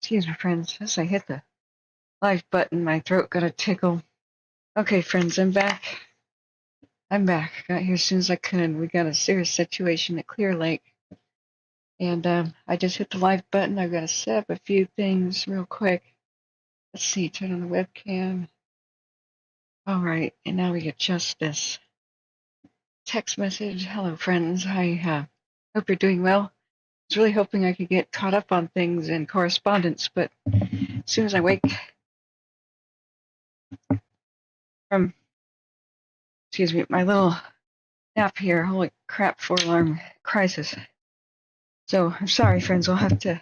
Excuse me, friends. As I hit the live button, my throat got a tickle. Okay, friends, I'm back. Got here as soon as I could. We got a serious situation at Clear Lake. And I just hit the live button. I've got to set up a few things real quick. Let's see, turn on the webcam. All right, and now we adjust this text message. Hello, friends. I hope you're doing well. I was really hoping I could get caught up on things and correspondence, but as soon as I wake from, my little nap here, holy crap, 4-alarm crisis. So I'm sorry, friends. I'll have to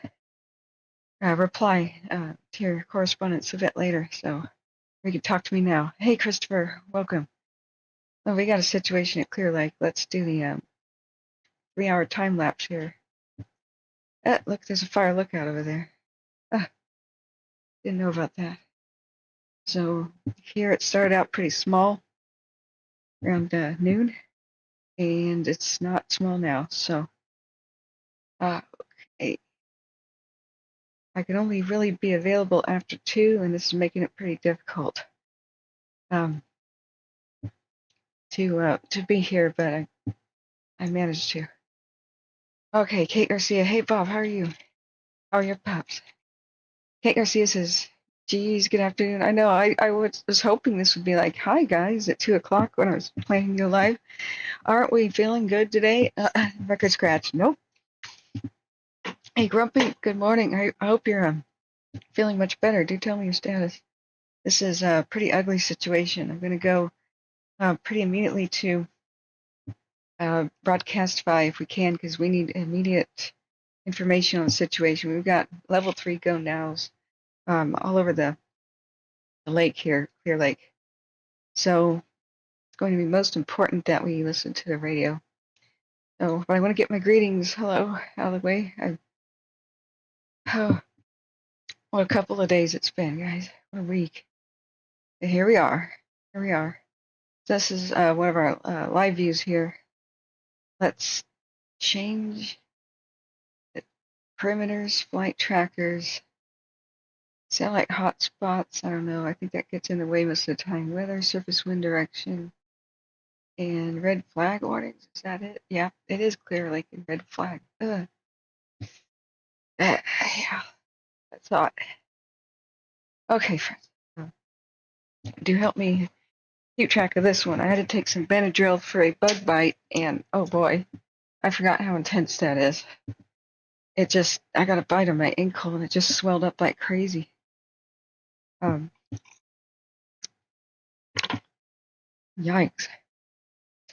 reply to your correspondence a bit later. So you can talk to me now. Hey, Christopher, welcome. Oh, we got a situation at Clear Lake. Let's do the 3-hour time lapse here. Look, there's a fire lookout over there. Didn't know about that. So here it started out pretty small, around noon, and it's not small now. So, okay. I can only really be available after 2, and this is making it pretty difficult to be here, but I managed to. Okay, Kate Garcia. Hey, Bob, how are you? How are your pups? Kate Garcia says, geez, good afternoon. I know, I was hoping this would be like, hi, guys, at 2 o'clock when I was planning your live. Aren't we feeling good today? Record scratch. Nope. Hey, Grumpy, good morning. I hope you're feeling much better. Do tell me your status. This is a pretty ugly situation. I'm going to go pretty immediately to Broadcastify if we can, because we need immediate information on the situation. We've got level 3 go nows all over the lake here, Clear Lake. So it's going to be most important that we listen to the radio. So, but I want to get my greetings, hello, out of the way. What a couple of days it's been, guys. What a week. And here we are. This is one of our live views here. Let's change the perimeters, flight trackers, satellite hotspots. I don't know. I think that gets in the way most of the time. Weather, surface wind direction, and red flag warnings. Is that it? Yeah, it is Clear Lake and red flag. Yeah, I thought. Okay, friends. Do help me keep track of this one. I had to take some Benadryl for a bug bite, and oh boy, I forgot how intense that is. I got a bite on my ankle, and it just swelled up like crazy. Yikes.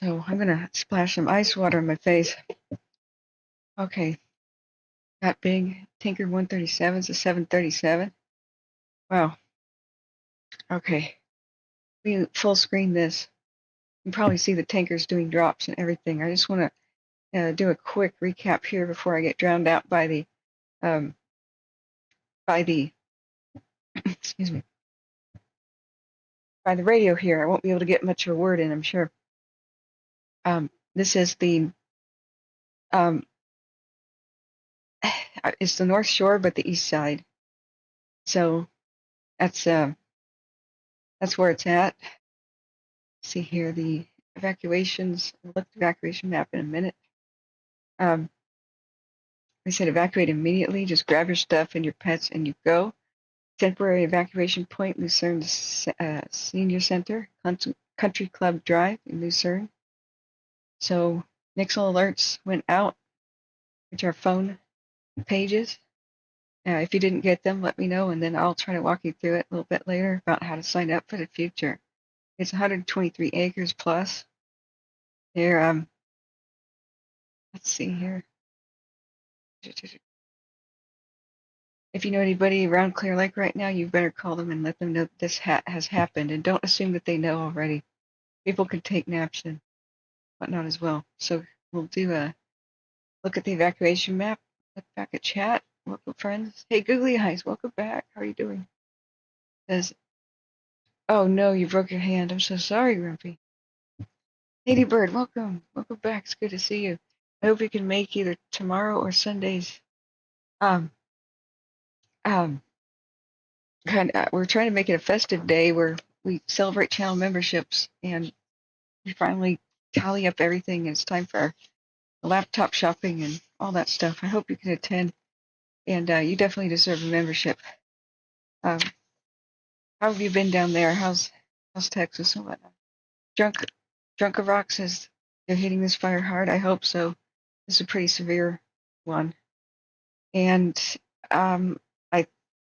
So I'm gonna splash some ice water in my face. Okay. That big Tinker 137 is a 737. Wow. Okay. We full screen this. You can probably see the tankers doing drops and everything. I just want to do a quick recap here before I get drowned out by the excuse me, by the radio here. I won't be able to get much of a word in, I'm sure. This is the it's the North Shore, but the east side. So that's where it's at. See here the evacuations. I'll look at the evacuation map in a minute. I said evacuate immediately. Just grab your stuff and your pets and you go. Temporary evacuation point, Lucerne Senior Center, Country Club Drive in Lucerne. So Nixle alerts went out, which are phone pages. If you didn't get them, let me know, and then I'll try to walk you through it a little bit later about how to sign up for the future. It's 123 acres plus. There, let's see here. If you know anybody around Clear Lake right now, you better call them and let them know that this has happened, and don't assume that they know already. People could take naps and whatnot as well. So we'll do a look at the evacuation map. Look back at chat. Welcome, friends. Hey, Googly Eyes, welcome back. How are you doing? Says, oh no, you broke your hand. I'm so sorry, Grumpy. Lady Bird, welcome. Welcome back. It's good to see you. I hope you can make either tomorrow or Sunday's Um, we're trying to make it a festive day where we celebrate channel memberships, and we finally tally up everything. And it's time for our laptop shopping and all that stuff. I hope you can attend, and you definitely deserve a membership. Um, how have you been down there? How's Texas and whatnot? Drunk of Rock says they're hitting this fire hard. I hope so. It's a pretty severe one, and um, I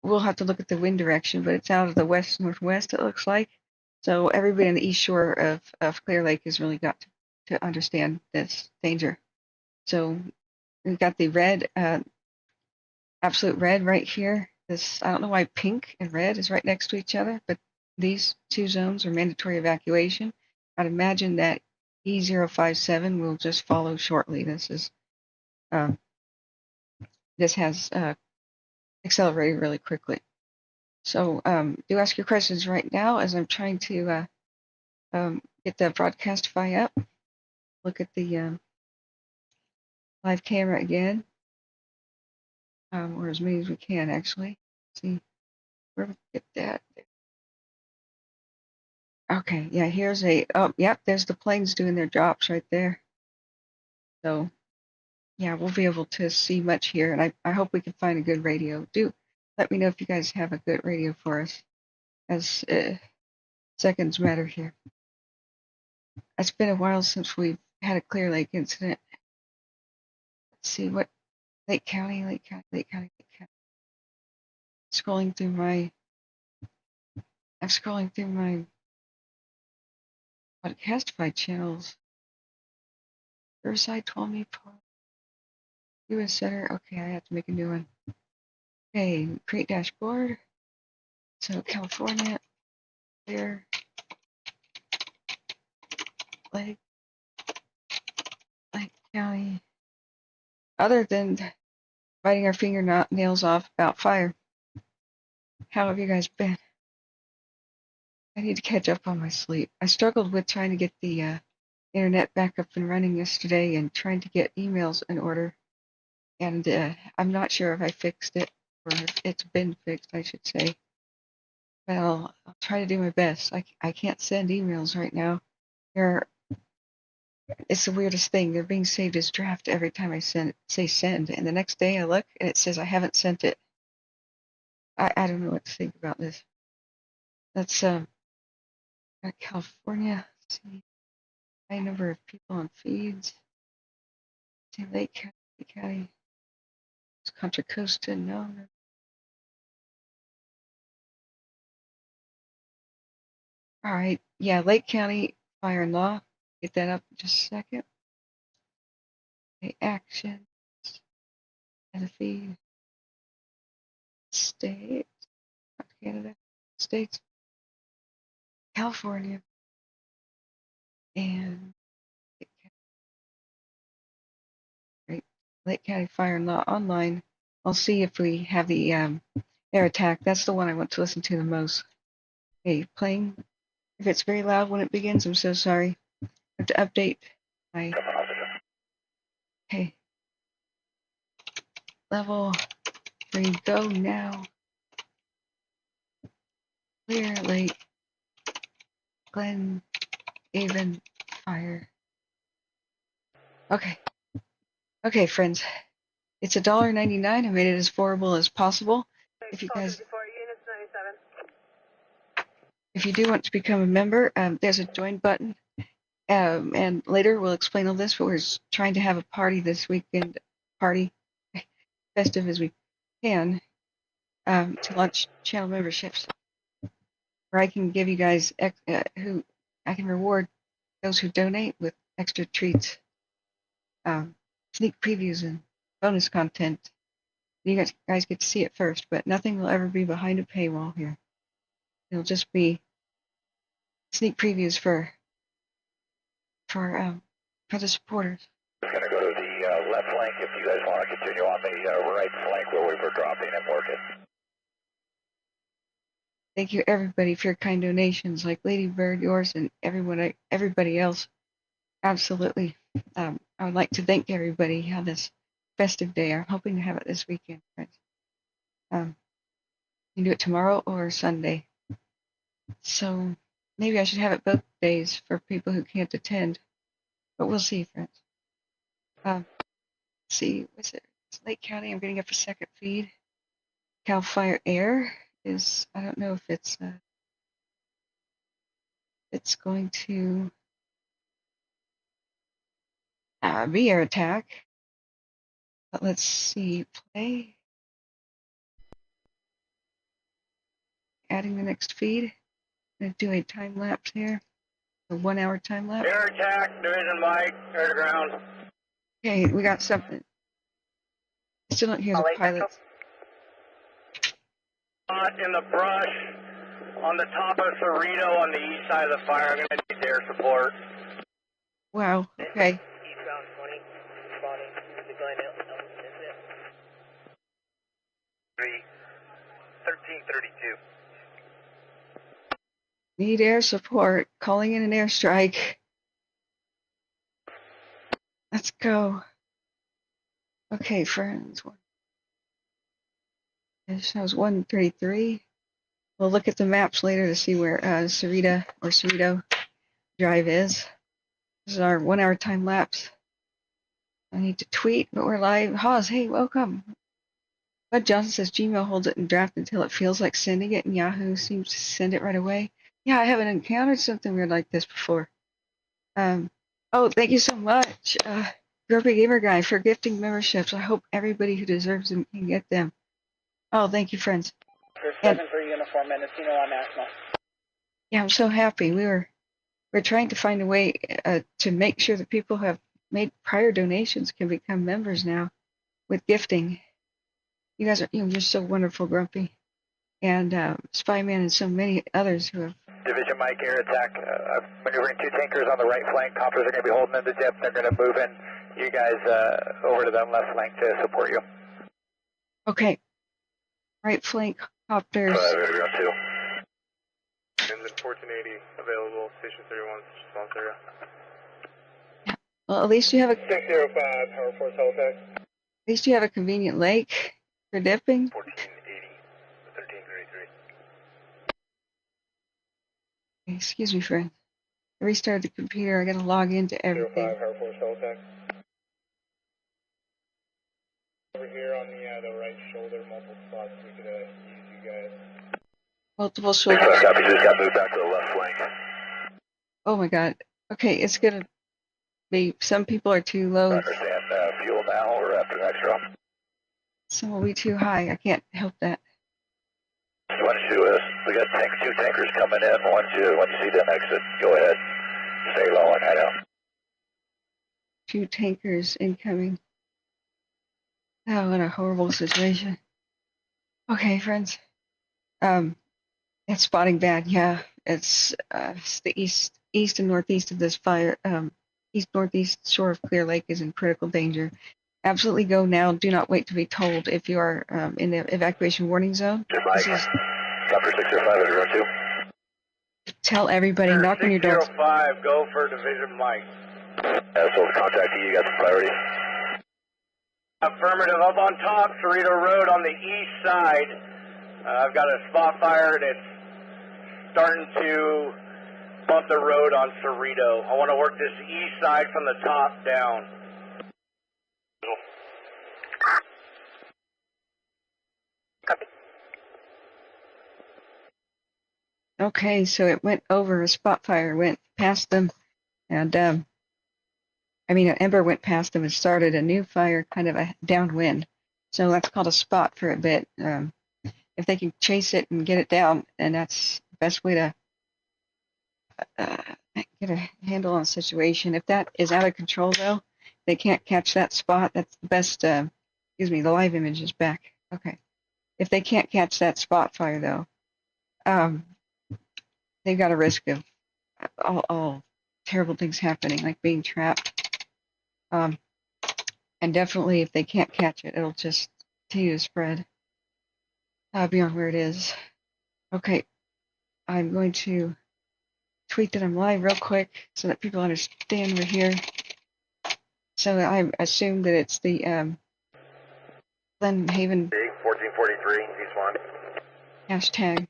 we'll have to look at the wind direction, but it's out of the west northwest. It looks like. So everybody on the east shore of Clear Lake has really got to understand this danger. So we've got the red, absolute red right here. This, I don't know why pink and red is right next to each other, but these two zones are mandatory evacuation. I'd imagine that E057 will just follow shortly. Um, this has accelerated really quickly. So do ask your questions right now as I'm trying to get the Broadcastify up. Look at the live camera again, or as many as we can actually. Let's see where we get that. Okay, yeah, here's yep, there's the planes doing their drops right there. So, yeah, we'll be able to see much here, and I hope we can find a good radio. Do let me know if you guys have a good radio for us, as seconds matter here. It's been a while since we've had a Clear Lake incident. Let's see what Lake County. Scrolling through my, I'm scrolling through my Podcastify channels. Riverside told me, US Center. Okay, I have to make a new one. Okay, create dashboard. So California, Clear Lake, Lake County. Other than biting our fingernails off about fire, how have you guys been? I need to catch up on my sleep. I struggled with trying to get the internet back up and running yesterday and trying to get emails in order. And I'm not sure if I fixed it or if it's been fixed, I should say. But I'll try to do my best. I can't send emails right now. It's the weirdest thing. They're being saved as draft every time I say send. And the next day I look and it says I haven't sent it. I don't know what to think about this. That's California. Let's see. High number of people on feeds. See Lake County. It's Contra Costa. No. All right. Yeah, Lake County Fire and Law. Get that up in just a second. Okay, actions. And the feed. State. Canada. States. California. And right, Lake County Fire and Law Online. I'll see if we have the air attack. That's the one I want to listen to the most. Okay, playing. If it's very loud when it begins, I'm so sorry. I have to update my. Okay. Level 3, go now. Clear Lake, Glenhaven Fire. Okay. Okay, friends. It's $1.99. I made it as affordable as possible. If you guys, if you do want to become a member, there's a join button. And later we'll explain all this, but we're trying to have a party this weekend, festive as we can, to launch channel memberships, where I can give you guys I can reward those who donate with extra treats, sneak previews, and bonus content. You guys get to see it first, but nothing will ever be behind a paywall here. It'll just be sneak previews for the supporters. We're going to go to the left flank if you guys want to continue on the right flank where we were dropping and working. Thank you, everybody, for your kind donations, like Lady Bird, yours, and everybody else. Absolutely. I would like to thank everybody on this festive day. I'm hoping to have it this weekend, friends. can do it tomorrow or Sunday. So maybe I should have it both days for people who can't attend. But we'll see, friends. Let's see, what's it? It's Lake County. I'm getting up a second feed. Calfire Air is, I don't know if it's going to be air attack. But let's see, play. Adding the next feed. I'm going to do a time lapse here. A 1 hour time lapse. Air attack, division Mike, air to ground. Okay, we got something. I still don't hear the pilots. In the brush on the top of Cerrito on the east side of the fire. I'm going to need air support. Wow, okay. Eastbound 20, responding to the Glenhaven incident. 1332. Need air support. Calling in an airstrike. Let's go. Okay, friends. It shows 133. We'll look at the maps later to see where Cerrito Drive is. This is our 1 hour time lapse. I need to tweet, but we're live. Hawes, hey, welcome. Bud Johnson says Gmail holds it in draft until it feels like sending it, and Yahoo seems to send it right away. Yeah, I haven't encountered something weird like this before. Oh, thank you so much, Grumpy Gamer Guy, for gifting memberships. I hope everybody who deserves them can get them. Oh, thank you, friends. For 7 for uniform, Mendocino on National. Yeah, I'm so happy. We're trying to find a way to make sure that people who have made prior donations can become members now with gifting. You guys are, you're so wonderful, Grumpy, and Spyman, and so many others who have. Division Mike, air attack. Maneuvering 2 tankers on the right flank. Copters are going to be holding in the dip. They're going to move in. You guys over to that left flank to support you. Okay. Right flank copters. Ground 2. Inland 1480 available. Station 31 response area. Yeah. Well, at least you have a. 605 Power Force Halifax. At least you have a convenient lake for dipping. 1480 1333. Excuse me, friend. I restarted the computer. I got to log into everything. 05 Power Force Halifax. Over here on the right shoulder, multiple spots. We could use you guys. Multiple shoulders. Copy, just got moved back to the left flank. Oh my God. Okay, it's gonna be. Some people are too low. Understand fuel now or after next drop? Some will be too high. I can't help that. Once we got 2 tankers coming in. Once you see them exit, go ahead. Stay low and head out. 2 tankers incoming. Oh, what a horrible situation. Okay, friends. It's spotting bad. Yeah, it's the east and northeast of this fire. East northeast shore of Clear Lake is in critical danger. Absolutely go now. Do not wait to be told if you are in the evacuation warning zone. This is Copter 605 at 2. Tell everybody. Knock on your doors. 605, go for Division Mike. So contacting you, got some priority. Affirmative, up on top, Cerrito Road on the east side. I've got a spot fire and it's starting to bump the road on Cerrito. I want to work this east side from the top down. Okay, so it went over. A spot fire went past them, and an ember went past them and started a new fire, kind of a downwind. So that's called a spot for a bit. If they can chase it and get it down, and that's the best way to get a handle on the situation. If that is out of control, though, they can't catch that spot. That's the best. Excuse me, the live image is back. Okay. If they can't catch that spot fire, though, they've got a risk of all terrible things happening, like being trapped. And definitely, if they can't catch it, it'll just continue to spread beyond where it is. Okay, I'm going to tweet that I'm live real quick so that people understand we're here. So I assume that it's the Glenhaven. Big 1443, East 1. Hashtag.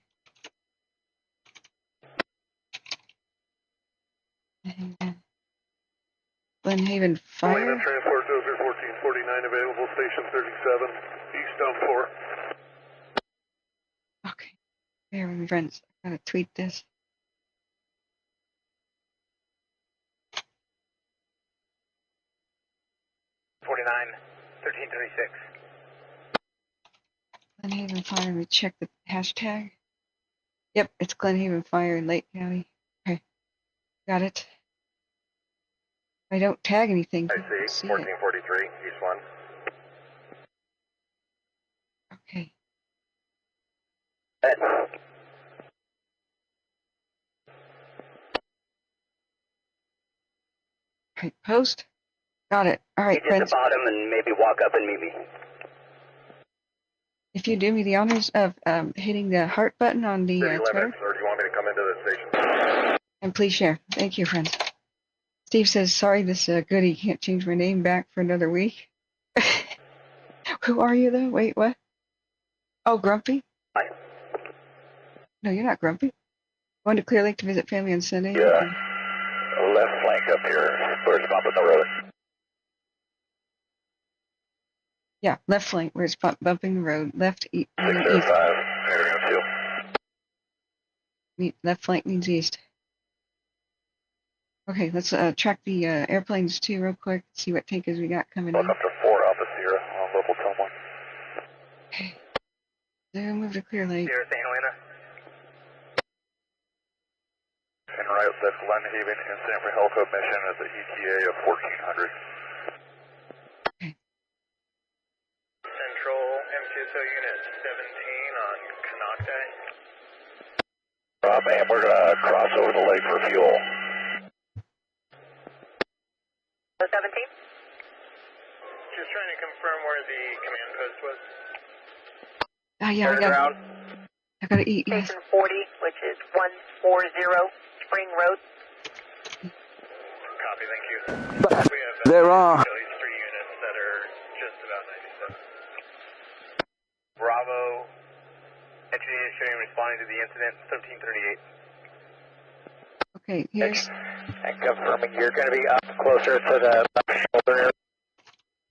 Glenhaven Fire. Transport Dozer 1449 available, station 37, eastbound 4. Okay. Bear with me, friends. I gotta tweet this. Glenhaven Fire. Let me check the hashtag. Yep, it's Glenhaven Fire in Lake County. Okay, got it. If I don't tag anything, I people can see, see it. 1443, east 1. Okay. Alright, post. Got it. Alright, Get friends. to the bottom and maybe walk up and meet me. If you do me the honors of hitting the heart button on the City Twitter, limits, or do you want me to come into the station? and please share. Thank you, friends. Steve says, sorry, this goody can't change my name back for another week. Who are you, though? Wait, what? Oh, Grumpy? Hi. No, you're not Grumpy. Going to Clear Lake to visit family on Sunday? Yeah. Okay. Left flank up here, where's bumping the road? Yeah, left flank, where it's bumping the road. Left, east. 605, area 2. Left flank means east. Okay, let's track the airplanes too real quick. See what tankers we got coming in. Helicopter 4 Alpha Sierra on level 10-1. Okay. Then move to Clear Lake. Sierra St. Helena. En route, that's Glenhaven incident for helico mission at the ETA of 1400. Central MTSO unit 17 on Canocta. And we're going to cross over the lake for fuel. 17? Just trying to confirm where the command post was. Ah, yeah, I gotta eat. Yes. Station 40, which is 140 Spring Road. Copy, thank you. We have There are at least 3 units that are just about 97. Bravo. Entry is showing responding to the incident 1338. Okay, here's. And confirming you're going to be up closer to the shoulder.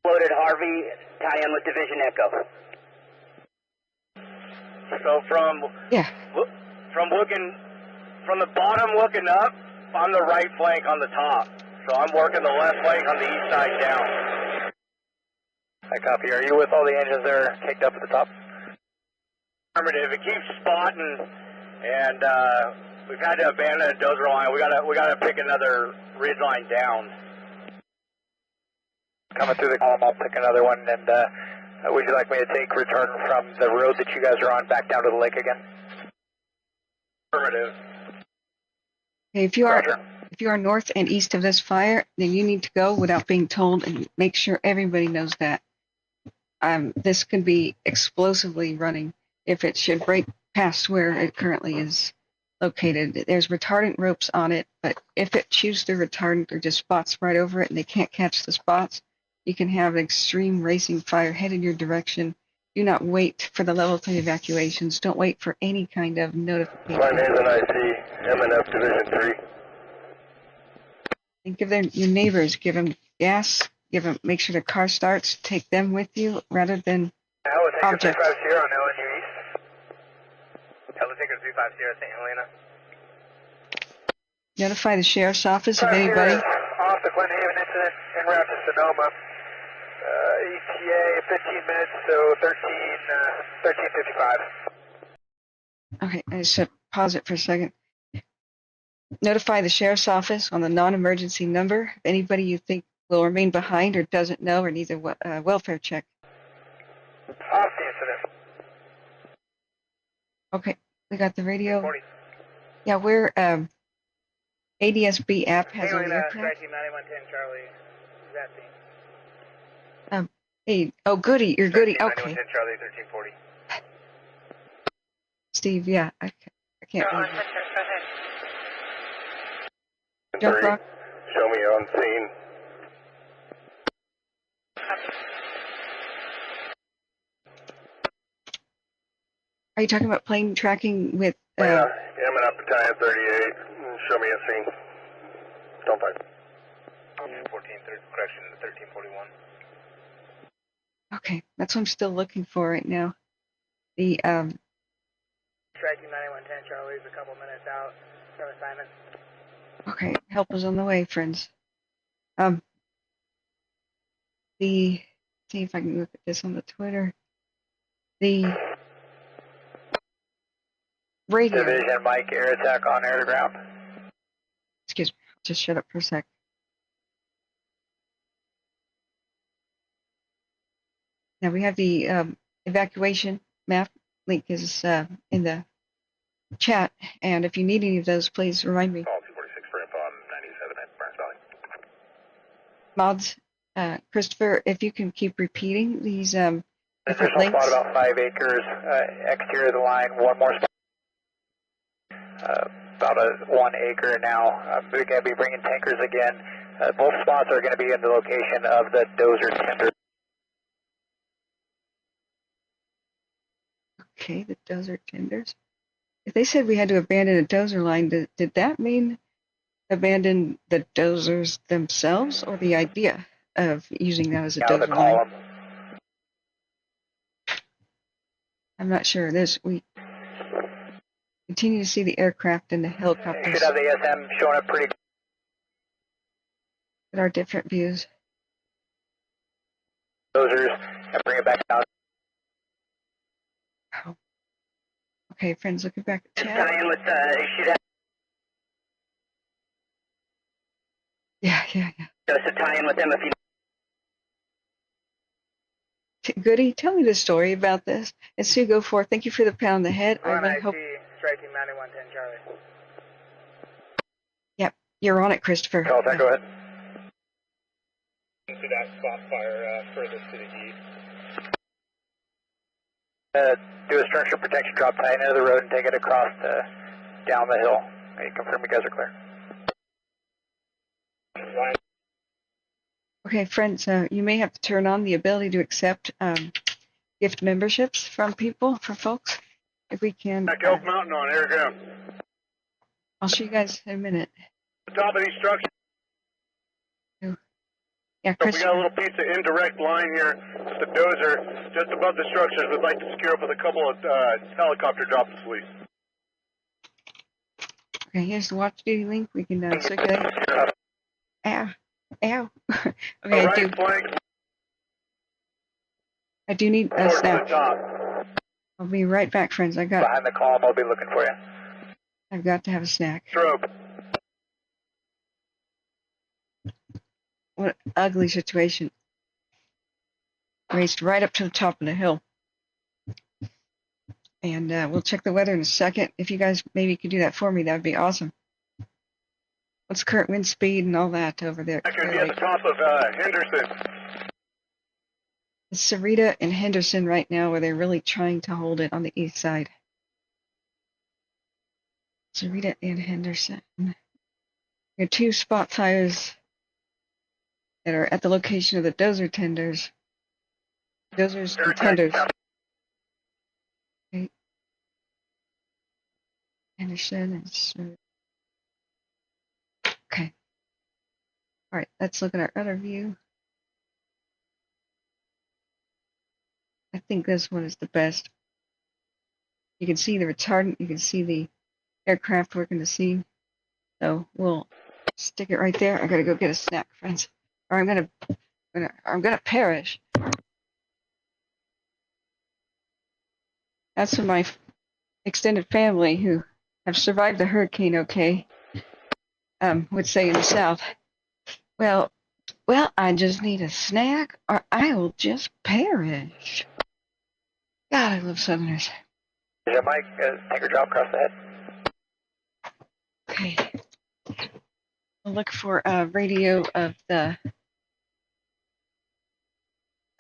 Loaded Harvey, tie in with Division Echo. So from the bottom looking up, I'm the right flank on the top. So I'm working the left flank on the east side down. I copy. Are you with all the engines there kicked up at the top? Affirmative. It keeps spotting, and we've had to abandon a dozer line. We gotta pick another ridge line down. Coming through the column, I'll pick another one. And would you like me to take return from the road that you guys are on back down to the lake again? Affirmative. Okay, if you are north and east of this fire, then you need to go without being told, and make sure everybody knows that. This could be explosively running if it should break past where it currently is located. There's retardant ropes on it, but if it chews through retardant or just spots right over it and they can't catch the spots, you can have an extreme racing fire headed your direction. Do not wait for the level 3 evacuations. Don't wait for any kind of notification. Glenhaven IC, MNF Division 3. And give your neighbors, give them gas, make sure the car starts, take them with you rather than objects. on LNU East. Helitanker 35 Sierra St. Helena. Notify the sheriff's office of anybody. Off the Glenhaven incident en route to Sonoma. ETA 15 minutes, so 13:55. Okay, I just should pause it for a second. Notify the sheriff's office on the non-emergency number if anybody you think will remain behind or doesn't know or needs a welfare check. Off the incident. Okay, we got the radio. 40. Yeah, we're ADSB app has on the aircraft. Striking 9110 Charlie. Zapping. Hey, oh goody, you're goody. Okay, 9110 Charlie 1340. Steve. Yeah, I can't believe it. Jump rock. Show me on scene. Are you talking about plane tracking with? Yeah, amming up battalion 38. Show me a scene. Don't fight. 14, correction, 1341. Okay, that's what I'm still looking for right now. The Striking 9110 Charlie is a couple minutes out from assignment. Okay, help is on the way, friends. See if I can look at this on the Twitter. The radio. Division Mike, air attack on air to ground. Excuse me, just shut up for a sec. Now we have the evacuation map. Link is in the chat, and if you need any of those, please remind me. Call 246 for info on 97 at Burns Valley. Mods, Christopher, if you can keep repeating these different Additional links. spot about 5 acres, exterior of the line, one more spot. About 1 acre now. We're going to be bringing tankers again. Both spots are going to be in the location of the dozer tender. Okay, the dozer tenders. If they said we had to abandon a dozer line, did that mean abandon the dozers themselves, or the idea of using that as a dozer line? I'm not sure. We continue to see the aircraft and the helicopters. You should have the SM showing up pretty good. At our different views. Dozers and bring it back out. Wow. Okay, friends, looking back at chat. Tie in with, should have Yeah. just to tie in with them if you Goody, tell me the story about this. And Sue, go forth. Thank you for the pound on the head. I really hope. Striking 9110 Charlie. Yep, you're on it, Christopher. Call that, go ahead. Into that spot fire furthest to the east. Do a structure protection drop, tie into the road, and take it across down the hill. Can you confirm you guys are clear? Line. Okay, friends, you may have to turn on the ability to accept gift memberships from folks. If we can. Elk Mountain on air ground. I'll show you guys in a minute. The top of these structures. Yeah, We Chris. got a little piece of indirect line here, the dozer, just above the structures. We'd like to secure up with a couple of helicopter drops, please. Okay, here's the watch duty link. We can circulate. Ow. Okay, Right flank. I do need a Towards the snap. top. I'll be right back, friends. Behind the column, I'll be looking for you. I've got to have a snack. Strobe. What an ugly situation. Raced right up to the top of the hill. And we'll check the weather in a second. If you guys maybe could do that for me, that would be awesome. What's current wind speed and all that over there? I can be at the top of Henderson. It's Sarita and Henderson right now, where they're really trying to hold it on the east side. Sarita and Henderson. There are two spot fires that are at the location of the dozer tenders. Dozers and tenders. Okay. Henderson and Sarita. Okay. All right, let's look at our other view. I think this one is the best. You can see the retardant. You can see the aircraft working the scene. So we'll stick it right there. I gotta go get a snack, friends, or I'm gonna perish. That's for my extended family who have survived the hurricane. Okay, would say in the South. Well, I just need a snack, or I will just perish. God, I love Southerners. Yeah, Mike, tanker drop across the head. Okay. I'll look for a radio of the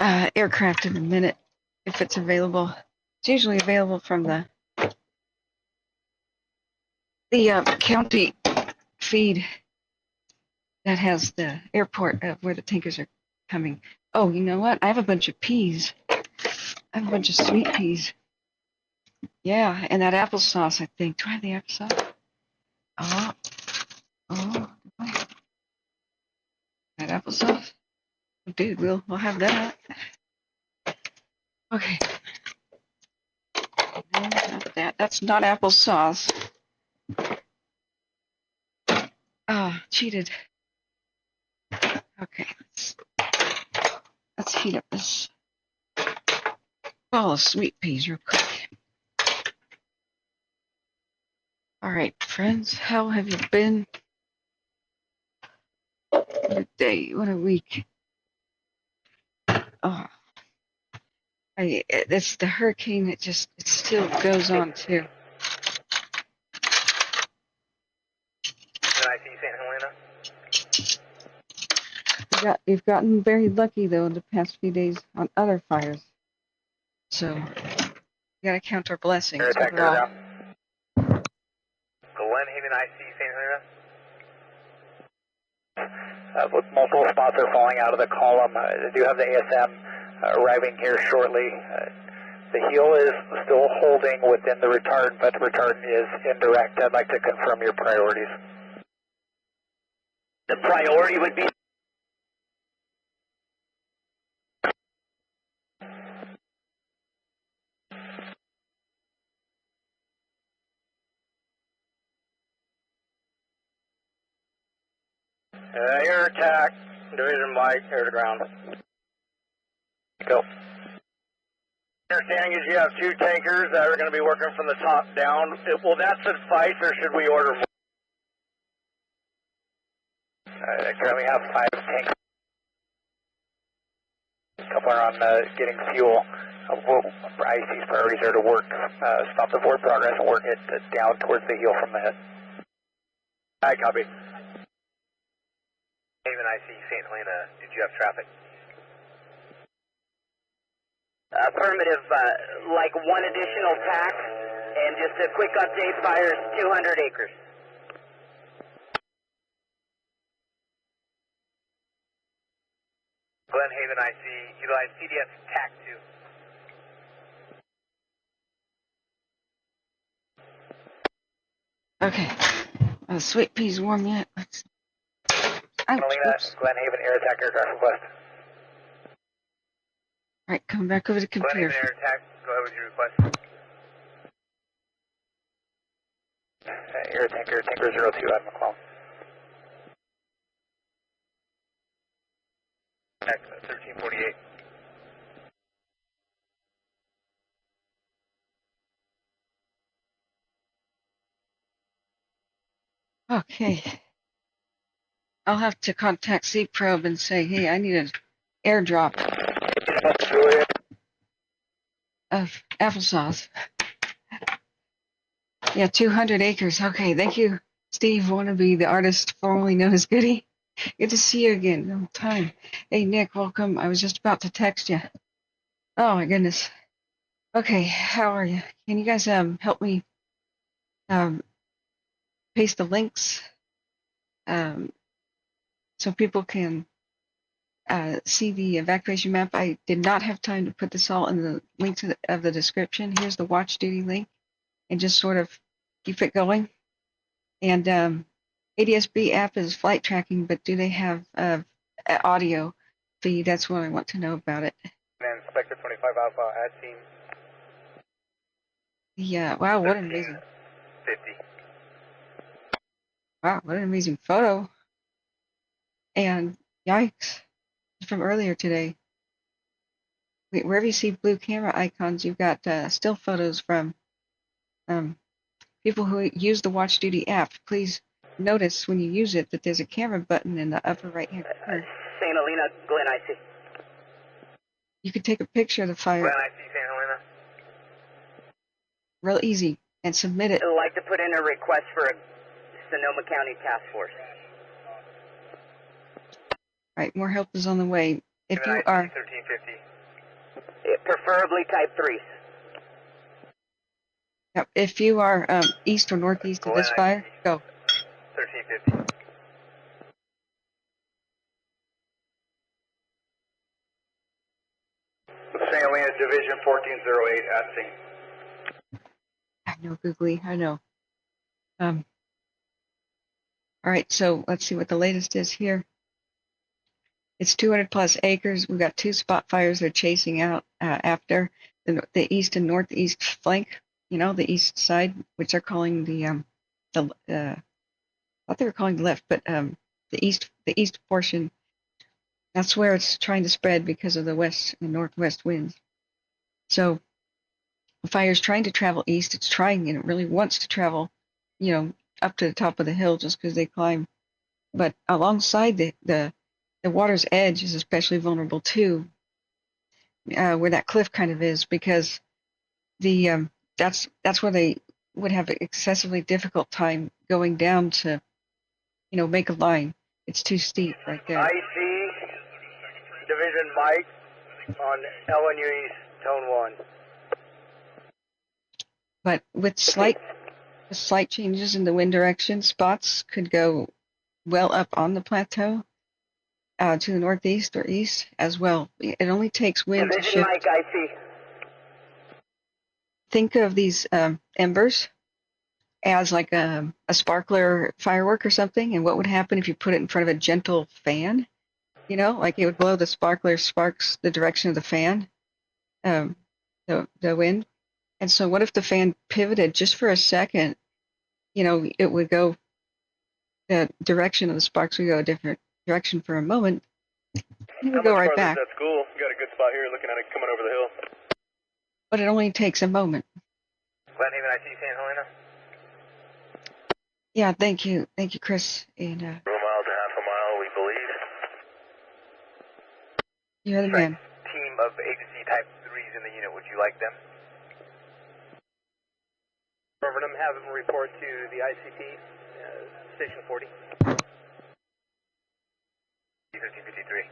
aircraft in a minute, if it's available. It's usually available from the county feed that has the airport of where the tankers are coming. Oh, you know what? I have a bunch of peas. I have a bunch of sweet peas. Yeah, and that applesauce, I think. Do I have the applesauce? Oh, that applesauce? Dude, we'll have that. Okay. No, not that. That's not applesauce. Cheated. Okay, let's heat up this bowl of sweet peas real quick. All right, friends, how have you been? What a day, what a week. Oh, it's the hurricane. It still goes on too. Can I see St. Helena? We've gotten very lucky though in the past few days on other fires. So we gotta count our blessings overall. Glenhaven, I see St. Helena. With multiple spots are falling out of the column. I do have the ASM arriving here shortly. The heel is still holding within the retard, but the retard is indirect. I'd like to confirm your priorities. The priority would be air attack, division Mike, air to ground. Go. Understanding is you have 2 tankers that are going to be working from the top down. Will that suffice, or should we order more? I currently have 5 tanks. A couple are on getting fuel. IC's priorities are to work, stop the forward progress and work it down towards the heel from the head. I copy. Haven, I see St. Helena. Did you have traffic? Affirmative, like 1 additional tack, and just a quick update, fires 200 acres. Glenhaven, I see. Utilize CDS TAC 2. Okay. Sweet peas warm yet? Helena, Glenhaven, air attack aircraft request. Alright, coming back over to computer. Glenhaven, air attack. Go ahead with your request. Air tanker 02 at McClellan. 1348. Okay. I'll have to contact C-Probe and say, hey, I need an airdrop of applesauce. Yeah, 200 acres. Okay, thank you, Steve Wannabe, the artist formerly known as Goody. Good to see you again. Long time. Hey, Nick, welcome. I was just about to text you. Oh, my goodness. Okay, how are you? Can you guys help me paste the links so people can see the evacuation map? I did not have time to put this all in the links of the description. Here's the watch duty link, and just sort of keep it going. And ADSB app is flight tracking, but do they have audio feed? That's what I want to know about it. And Spectre 25 Alpha at scene. Yeah, wow, what an amazing. 50. Wow, what an amazing photo. And yikes, from earlier today. Wherever you see blue camera icons, you've got still photos from people who use the Watch Duty app. Please notice when you use it that there's a camera button in the upper right-hand corner. St. Helena, Glen, I see. You can take a picture of the fire. Glen, I see St. Helena. Real easy, and submit it. I'd like to put in a request for a Sonoma County task force. Right, more help is on the way. If you are 1350. Preferably type 3s. if you are east or northeast of this fire, go. 1350. St. Helena Division 1408 at scene. know, googly. I know. All right, so let's see what the latest is here. It's 200 plus acres. We've got 2 spot fires they're chasing out after the east and northeast flank. You know, the east side, which they're calling I thought they were calling the left, but the east portion. That's where it's trying to spread because of the west and northwest winds. So the fire's trying to travel east. It's trying, and it really wants to travel, you know, up to the top of the hill just because they climb. But alongside the water's edge is especially vulnerable too, where that cliff kind of is, because that's where they would have an excessively difficult time going down to, you know, make a line. It's too steep right there. IC Division Mike on LNU East, Tone 1. But with slight changes in the wind direction, spots could go well up on the plateau to the northeast or east as well. It only takes wind to Division shift. Mike, IC. Think of these embers as like a sparkler firework or something, and what would happen if you put it in front of a gentle fan? You know, like it would blow the sparks the direction of the fan, the wind. And so what if the fan pivoted just for a second? You know, it would go, the direction of the sparks would go a different direction for a moment, and it would go right back. That's cool. You got a good spot here looking at it coming over the hill. But it only takes a moment. Glenhaven, I see St. Helena. Yeah, thank you, Chris. And 1 mile to half a mile, we believe. you're the man. Team of agency type 3s in the unit, would you like them? Over them, have them report to the ICP, Station 40. 1553.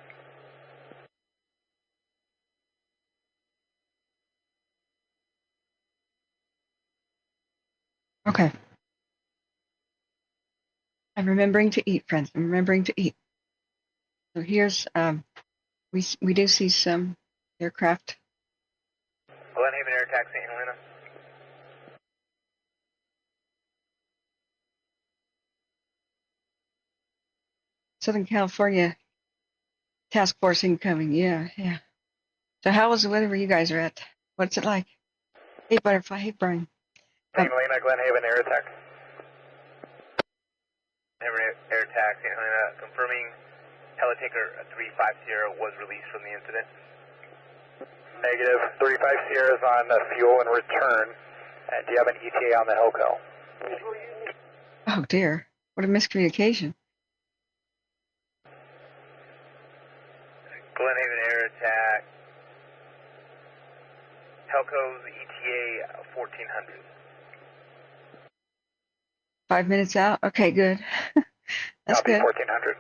Okay. I'm remembering to eat, friends. I'm remembering to eat. So here's we do see some aircraft. Glenhaven Air Attack, St. Helena. Southern California task force incoming. Yeah. So how was the weather where you guys are at? What's it like? Hey, Butterfly. Hey, Brian. St. Helena, Glenhaven Air Attack. Glenhaven Air Attack, St. Helena, confirming Helitaker 35 was released from the incident. Negative. 35 Sierra's on fuel and return. Do you have an ETA on the Helco? Oh dear, what a miscommunication. Glenhaven Air Attack. Helco's ETA 1400. 5 minutes out. Okay, good. That's Copy, good. 1400.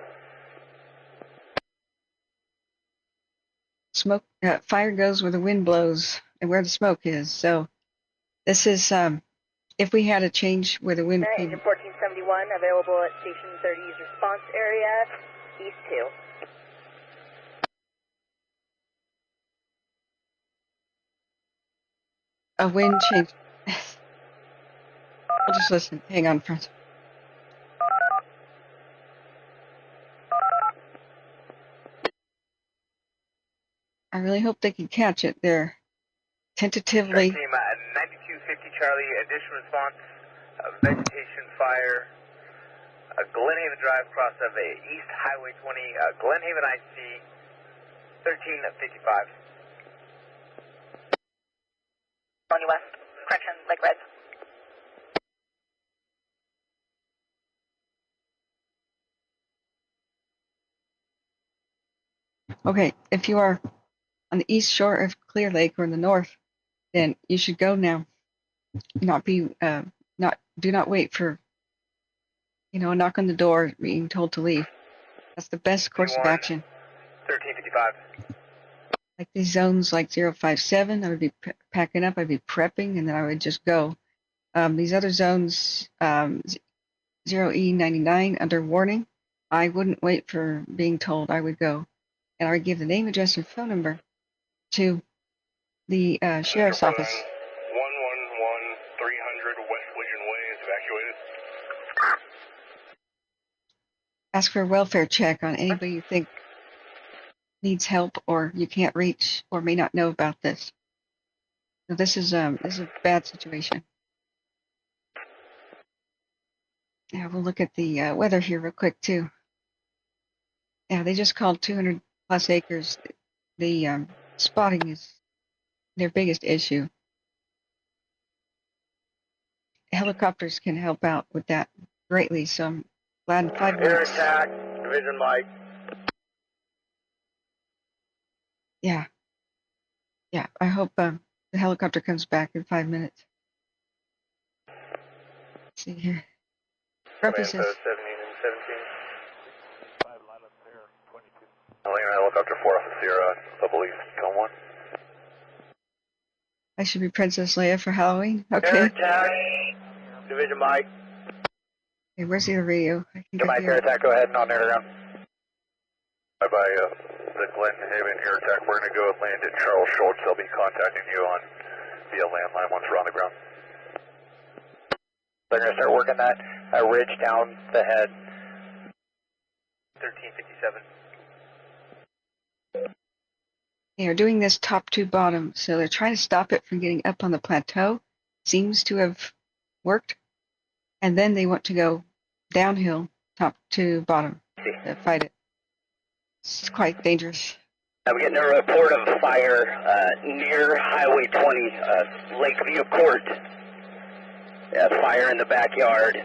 Smoke, fire goes where the wind blows and where the smoke is. So this is if we had a change where the wind came. Engine 1471 available at Station 30's response area, East 2. A wind change. I'll just listen. Hang on, friends. I really hope they can catch it. They're tentatively. Team 9250 Charlie, additional response, vegetation fire, Glenhaven Drive, cross of East Highway 20, Glenhaven IC 1355. Tony West, correction, Lake Red. Okay, if you are on the east shore of Clear Lake or in the north, then you should go now. Do not wait for, a knock on the door being told to leave. That's the best course of action. 1355. Like these zones like 057, I would be packing up, I'd be prepping, and then I would just go. These other zones, 0E99 under warning, I wouldn't wait for being told, I would go. And I would give the name, address, and phone number to the sheriff's office. 111 300 Legion Way is evacuated. Ask for a welfare check on anybody you think needs help or you can't reach or may not know about this. So this is a bad situation. Yeah, we'll look at the weather here real quick too. Yeah, they just called 200 plus acres. The spotting is their biggest issue. Helicopters can help out with that greatly, so I'm glad in 5 Air minutes. attack, Division Mike. Yeah, I hope the helicopter comes back in 5 minutes. Let's see here. Grumpy says, 17 and 17. 5 line up there, 22. Helicopter 4 off of Sierra, double east, cone 1. I should be Princess Leia for Halloween. Air Okay. attack, Division Mike. Okay, where's the radio? I think Mike, air attack, go ahead and on air ground. Bye bye, the Glenhaven air attack. We're going to go land at Charles Schultz. They'll be contacting you on via landline once we're on the ground. They're going to start working that ridge down the head. 1357. They're doing this top to bottom, so they're trying to stop it from getting up on the plateau. Seems to have worked. And then they want to go downhill, top to bottom, to fight it. It's quite dangerous. I'm getting a report of a fire near Highway 20, Lakeview Court. Fire in the backyard.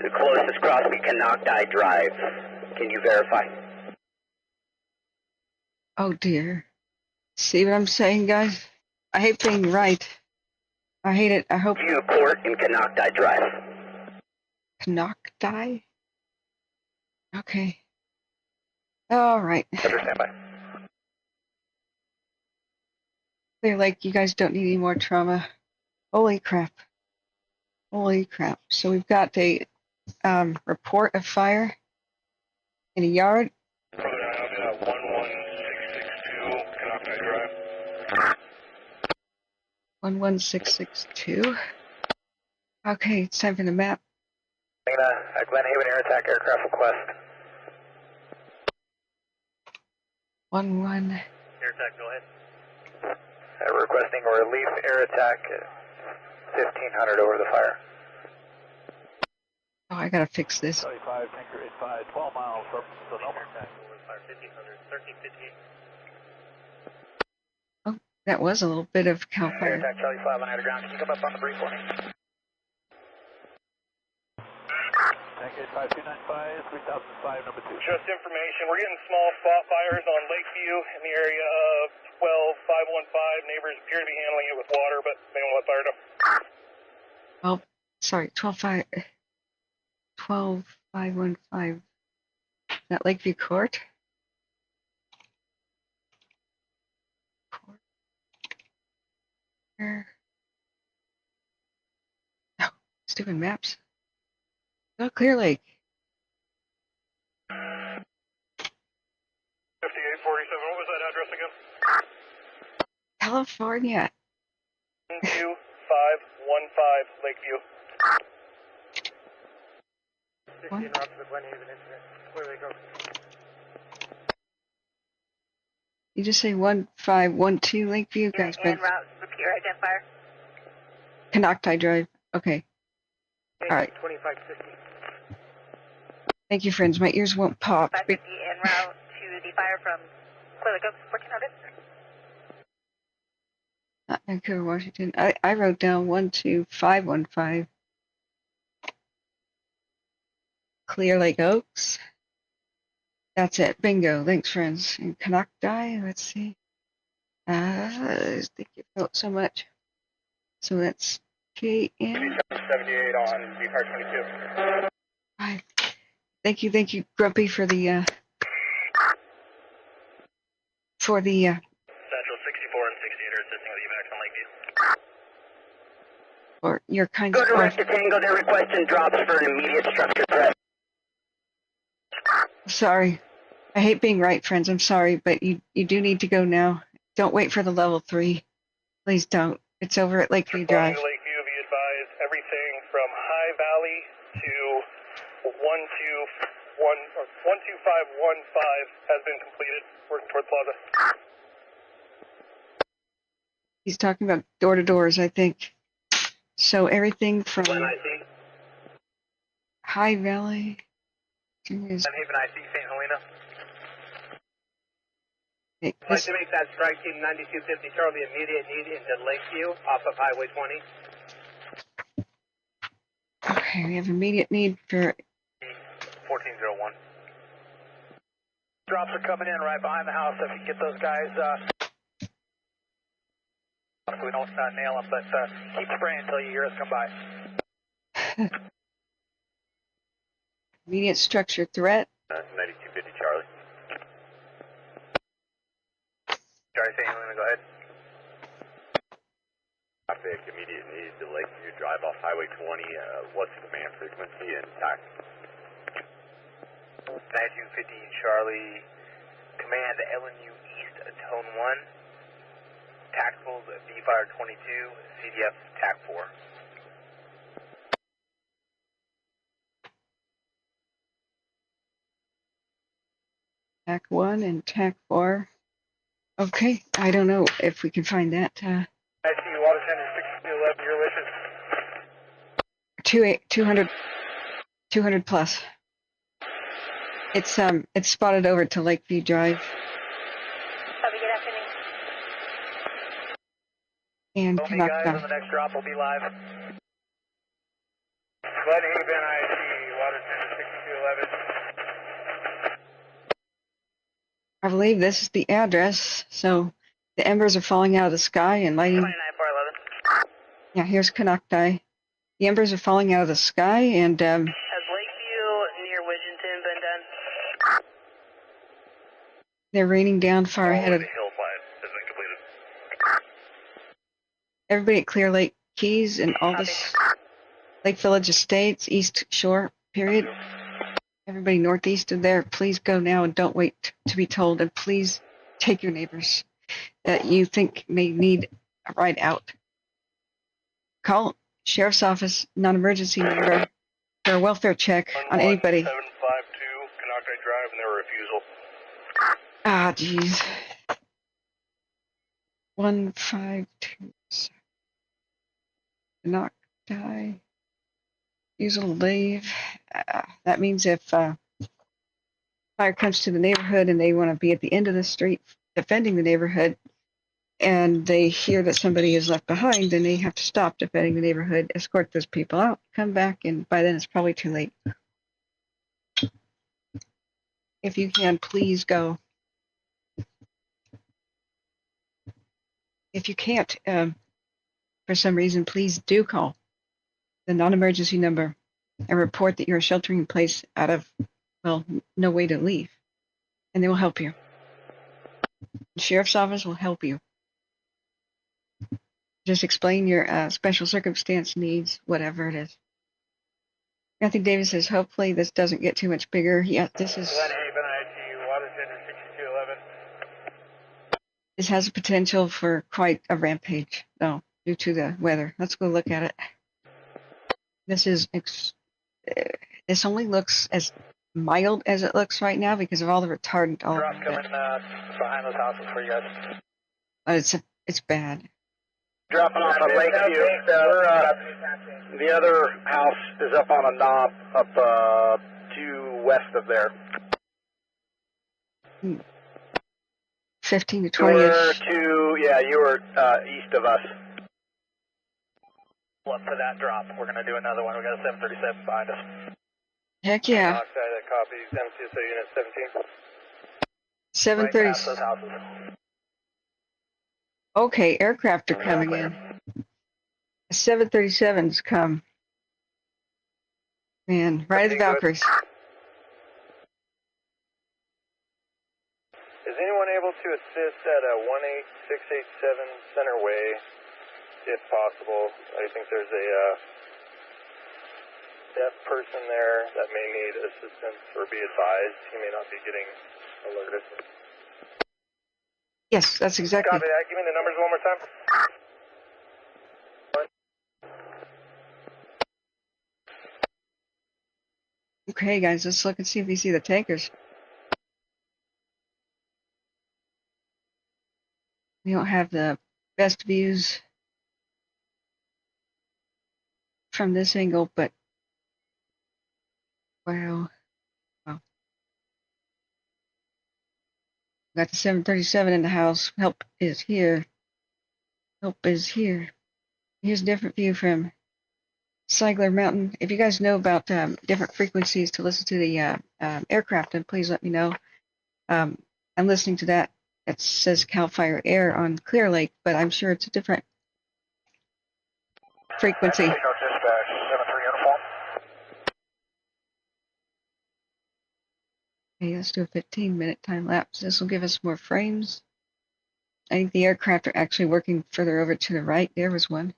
The closest cross be Canocti Drive. Can you verify? Oh dear. See what I'm saying, guys? I hate being right. I hate it. I hope. Lakeview Court and Canocti Drive. Canocti? Okay. All right. Stand by. Clear Lake, you guys don't need any more trauma. Holy crap. Holy crap. So we've got a report of fire in a yard. 11662, Canocti Drive. 11662. Okay, it's time for the map. Glenhaven air attack aircraft request. 11. Air attack, go ahead. Requesting a relief air attack 1500 over the fire. Oh, I gotta fix this. 75, Tanker 85, 12 miles from Sonoma. Attack over the fire, 1500, 1358. Oh, that was a little bit of Air Calfire. attack Charlie 5 on underground. Can you come up on the brief for me? Tanker 85, 295, 3005, number 2. Just information, we're getting small spot fires on Lakeview in the area of 12515. Neighbors appear to be handling it with water, but they don't let fire know. Oh, sorry, 12515. Is that Lakeview Court? Where? No, it's doing maps. Oh, Clear Lake. 5847, what was that address again? California. 2515 Lakeview. 16 routes to the Glenhaven incident. Where they go? You just say 1512 Lakeview, guys. En route, repeat identifier. Canocti Drive. Okay. All right. 2550. Thank you, friends. My ears won't pop. 550 en route to the fire from Clear Lake, working on it. Not Vancouver, Washington. I wrote down 12515. Clear Lake Oaks. That's it. Bingo. Thanks, friends. And Canocti, let's see. Thank you so much. So that's KN. 78 on the car 22. Hi. Thank you, Grumpy, for the Central 64 and 68 are assisting with evacs on Lakeview. for your kind Go support. direct to Tango. They're requesting drops for an immediate structure threat. Sorry. I hate being right, friends. I'm sorry, but you do need to go now. Don't wait for the level 3. Please don't. It's over at Lakeview Drive. Lakeview, be advised, everything saying from High Valley to 12515 has been completed, working toward Plaza. He's talking about door to doors, I think. So everything from High Valley to Glenhaven IC, St. Helena. okay, I'd like to make that strike team 9250 Charlie immediate need into Lakeview off of Highway 20. okay, we have immediate need for 1401. Drops are coming in right behind the house. If you can get those guys, so we don't nail them, but keep spraying until you hear us come by. immediate structure threat. 9250 Charlie. Charlie, St. Helena, go ahead. Traffic, immediate need to Lakeview, drive off Highway 20. What's the command frequency and tax? 9250 Charlie, command LNU East, Tone 1. Tacticals, B-Fire 22, CDF, TAC 4. TAC 1 and TAC 4. Okay, I don't know if we can find that. I see you, water tender 6211, your wishes. 200 plus. It's spotted over to Lakeview Drive. Have a good afternoon. And Tell me guys, Canuck on the next drop will be live. Glenhaven IC, water tender 6211. I believe this is the address. So the embers are falling out of the sky and lighting. 29411. Yeah, here's Canucktai. The embers are falling out of the sky and Has Lakeview near Widgeonton been done? they're raining down far ahead of Hillside has been completed. everybody at Clear Lake Keys and all this Lake Village Estates, East Shore, period. Everybody northeast of there, please go now and don't wait to be told. And please take your neighbors that you think may need a ride out. Call Sheriff's Office non-emergency number for a welfare check on anybody. 752 Canocti Drive and their refusal. Ah, jeez. 152. Not die. Use a leave. That means if fire comes to the neighborhood and they want to be at the end of the street defending the neighborhood, and they hear that somebody is left behind, then they have to stop defending the neighborhood, escort those people out, come back, and by then it's probably too late. If you can, please go. If you can't, for some reason, please do call the non-emergency number and report that you're sheltering in place out of, well, no way to leave. And they will help you. The Sheriff's Office will help you. Just explain your special circumstance needs, whatever it is. Kathy Davis says, hopefully this doesn't get too much bigger. Yeah, this is... Glenhaven IC, water tender 6211. This has a potential for quite a rampage, though, due to the weather. Let's go look at it. This is... this only looks as mild as it looks right now because of all the retardant all Drop around coming it. behind those houses for you guys. But it's bad. Dropping off at Lakeview. The other house is up on a knob up due west of there. 15 to You 20 were ish. you were east of us. Up for that drop. We're going to do another one. We got a 737 behind us. Heck yeah. Outside that copies, MCSO Unit 17. Right 730. past those houses. Okay, aircraft are coming in. 737's come. Man, right at the Valkyries. Is anyone able to assist at 18687 Center Way, if possible? I think there's a deaf person there that may need assistance, or be advised he may not be getting alerted. Yes, that's exactly. Copy that. Give me the numbers one more time. Okay, guys, let's look and see if we see the tankers. We don't have the best views from this angle, but wow. Wow. Got the 737 in the house. Help is here. Help is here. Here's a different view from Sigler Mountain. If you guys know about different frequencies to listen to the aircraft, then please let me know. I'm listening to that. It says Calfire Air on Clear Lake, but I'm sure it's a different frequency. Dispatch, 7-3 uniform. Okay, let's do a 15-minute time lapse. This will give us more frames. I think the aircraft are actually working further over to the right. There was one.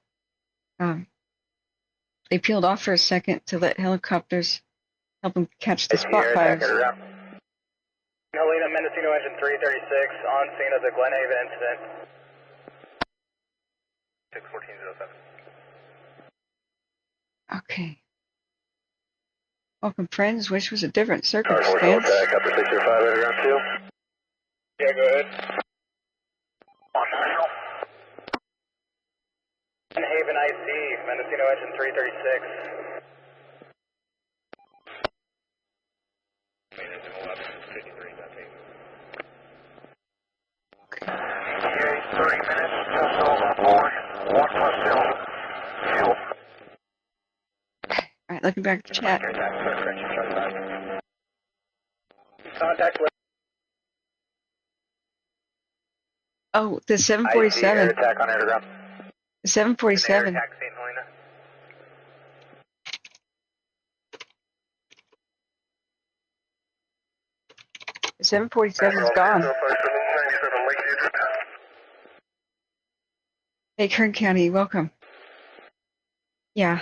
They peeled off for a second to let helicopters help them catch the spot fires. Helena, Mendocino engine 336 on scene of the Glenhaven incident. 61407. Okay. Welcome, friends. Wish was a different Car 4 circumstance. Attack, upper 605, right around 2. Yeah, go ahead. On national. Glenhaven IC, Mendocino engine 336. ETA 30 minutes, test over board, 1+0. Fuel. All right, looking back at the chat. Contact with Oh, the IC, air 747. attack on airground. The 747. Air attack, St. Helena. The 747 is gone. Hey, Kern County, welcome. Yeah,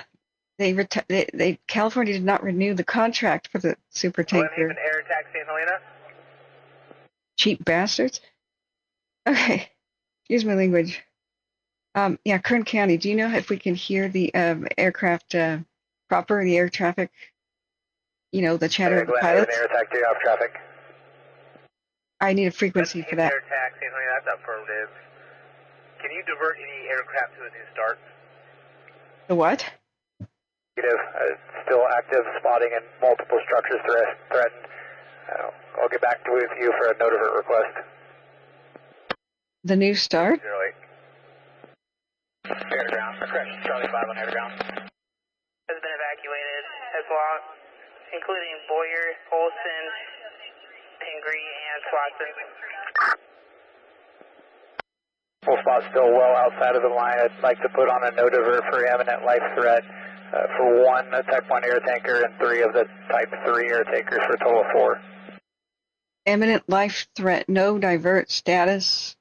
they California did not renew the contract for the super tanker. Glenhaven, air attack, St. Helena. Cheap bastards. Okay, excuse my language. Yeah, Kern County, do you know if we can hear the aircraft proper, the air traffic? You know, the chatter of the Glenhaven, pilots? air attack, 3 off traffic. I need a frequency for that. Air attack, St. Helena, that's affirmative. Can you divert any aircraft to a new start? The what? Negative, still active, spotting and multiple structures threatened. I'll get back with you for a no divert request. The new start? 08. Air ground, crash Charlie 5 on air ground. Has been evacuated as well, including Boyer, Olson, Pingree, and Swanson. Full spot still well outside of the line. I'd like to put on a no divert for imminent life threat for 1 Type 1 air tanker and 3 of the Type 3 air tankers for a total of 4. Imminent life threat, no divert status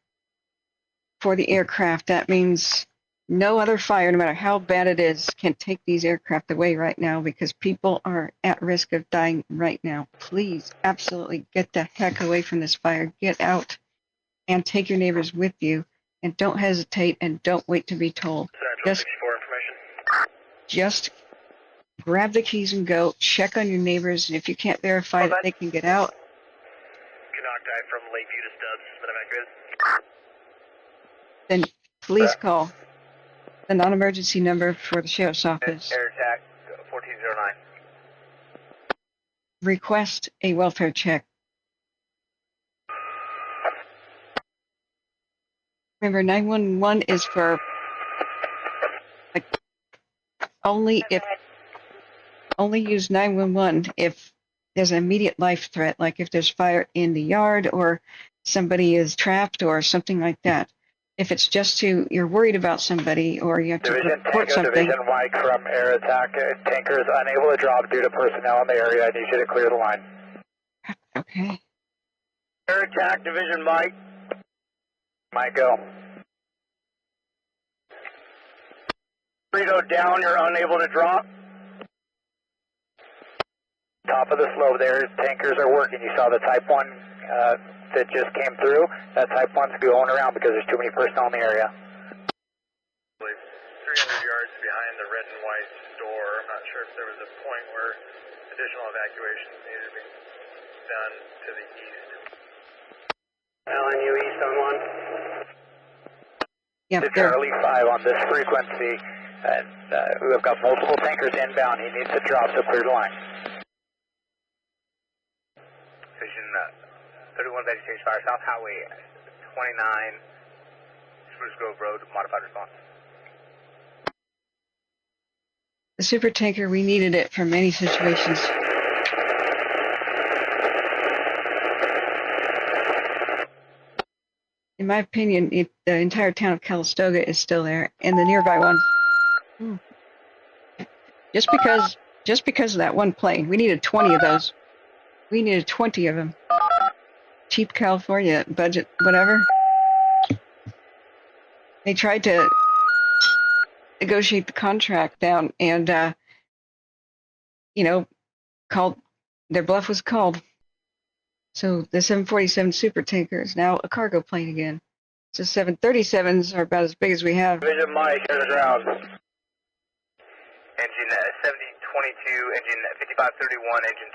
for the aircraft. That means no other fire, no matter how bad it is, can take these aircraft away right now because people are at risk of dying right now. Please, absolutely get the heck away from this fire. Get out and take your neighbors with you. And don't hesitate and don't wait to be told. Just grab the keys and go. Check on your neighbors, and if you can't verify that they can get out, Canocti from Lakeview to Stubbs has been evacuated. then please call the non-emergency number for the sheriff's office. Air attack 1409. Request a welfare check. Remember, 911 is for only use 911 if there's an immediate life threat, like if there's fire in the yard or somebody is trapped or something like that. If it's just you're worried about somebody or you have to report something. Division Mike from air attack. Tanker is unable to drop due to personnel in the area. I need you to clear the line. Okay. Air attack, Division Mike. Mike, go. Burrito down, you're unable to drop. Top of the slope there, tankers are working. You saw the Type 1 that just came through. That Type 1's going around because there's too many personnel in the area. 300 yards behind the red and white store. I'm not sure if there was a point where Additional evacuations need to be done to the east. LNU east on 1. Yep, To Charlie 5 on this frequency, and we've got multiple tankers inbound. He needs to drop to clear the line. Station 31 vegetation fire, South Highway 29, Spruce Grove Road, modified response. the super tanker, we needed it for many situations. In my opinion, the entire town of Calistoga is still there, and the nearby ones. Just because of that one plane, we needed 20 of those. We needed 20 of them. Cheap California budget, whatever. They tried to negotiate the contract down, and called their bluff was called. So the 747 super tanker is now a cargo plane again. So 737s are about as big as we have. Division Mike, here's the ground. Engine 7022, engine 5531, engine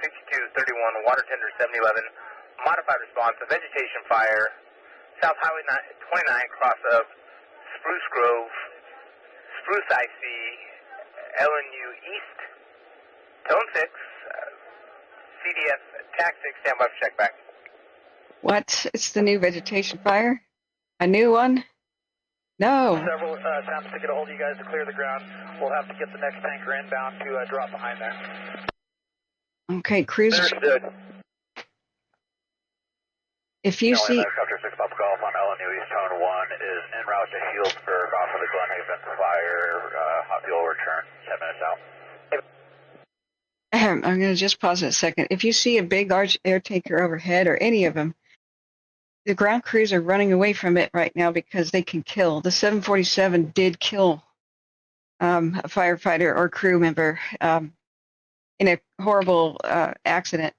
6231, water tender 711, modified response, a vegetation fire, South Highway 29, cross of Spruce Grove, Spruce IC, LNU East, Tone 6, CDF, TAC 6, stand by for check back. What? It's the new vegetation fire? A new one? No. Several attempts to get a hold of you guys to clear the ground. We'll have to get the next tanker inbound to drop behind there. Okay, cruisers. Understood. If you see... Helicopter 6 Papa Golf on LNU East Tone 1 is en route to Healdsburg off of the Glenhaven fire. Hot fuel return 10 minutes out. I'm going to just pause it a second. If you see a big large air tanker overhead or any of them, the ground crews are running away from it right now because they can kill. The 747 did kill a firefighter or crew member in a horrible accident.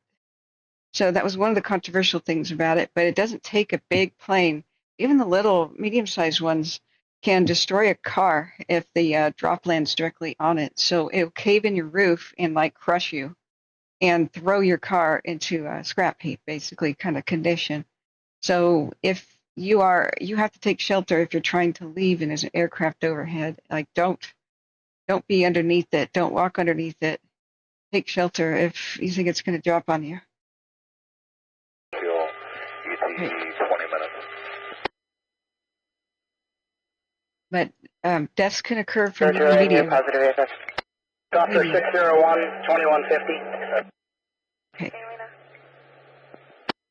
So that was one of the controversial things about it, but it doesn't take a big plane. Even the little medium-sized ones can destroy a car if the drop lands directly on it. So it'll cave in your roof and like crush you and throw your car into a scrap heap, basically, kind of condition. So if you have to take shelter if you're trying to leave and there's an aircraft overhead. Like don't be underneath it. Don't walk underneath it. Take shelter if you think it's going to drop on you. Fuel, ET 20 minutes. But deaths can occur from the video. Positive AFS. Doctor 601, 2150. Okay.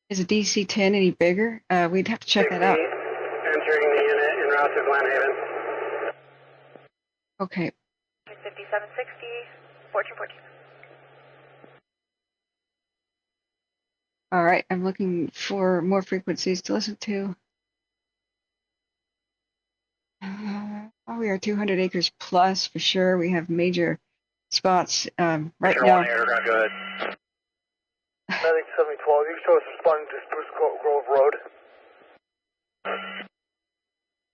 Is a DC-10 any bigger? We'd have to check that out. Entering the unit en route to Glenhaven. Okay. 5760, 1414. All right. I'm looking for more frequencies to listen to. We are 200 acres plus for sure. We have major spots right now. Go ahead. Medic 712, you can show us responding to Spruce Grove Road.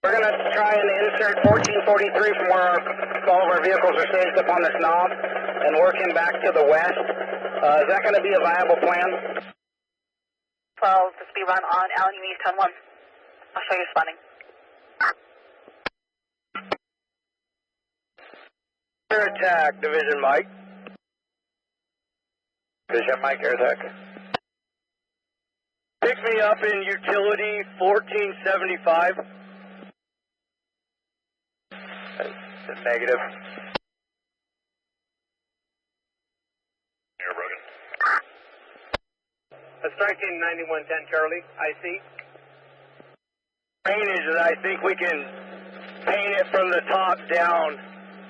We're going to try and insert 1443 from where all of our vehicles are staged up on this knob and working back to the west. Is that going to be a viable plan? 12, this will be run on LNU East Tone 1. I'll show you responding. Air attack, Division Mike. Division Mike, air attack. Pick me up in utility 1475. Negative. You're broken. Striking 9110 Charlie, IC. Range is I think we can paint it from the top down,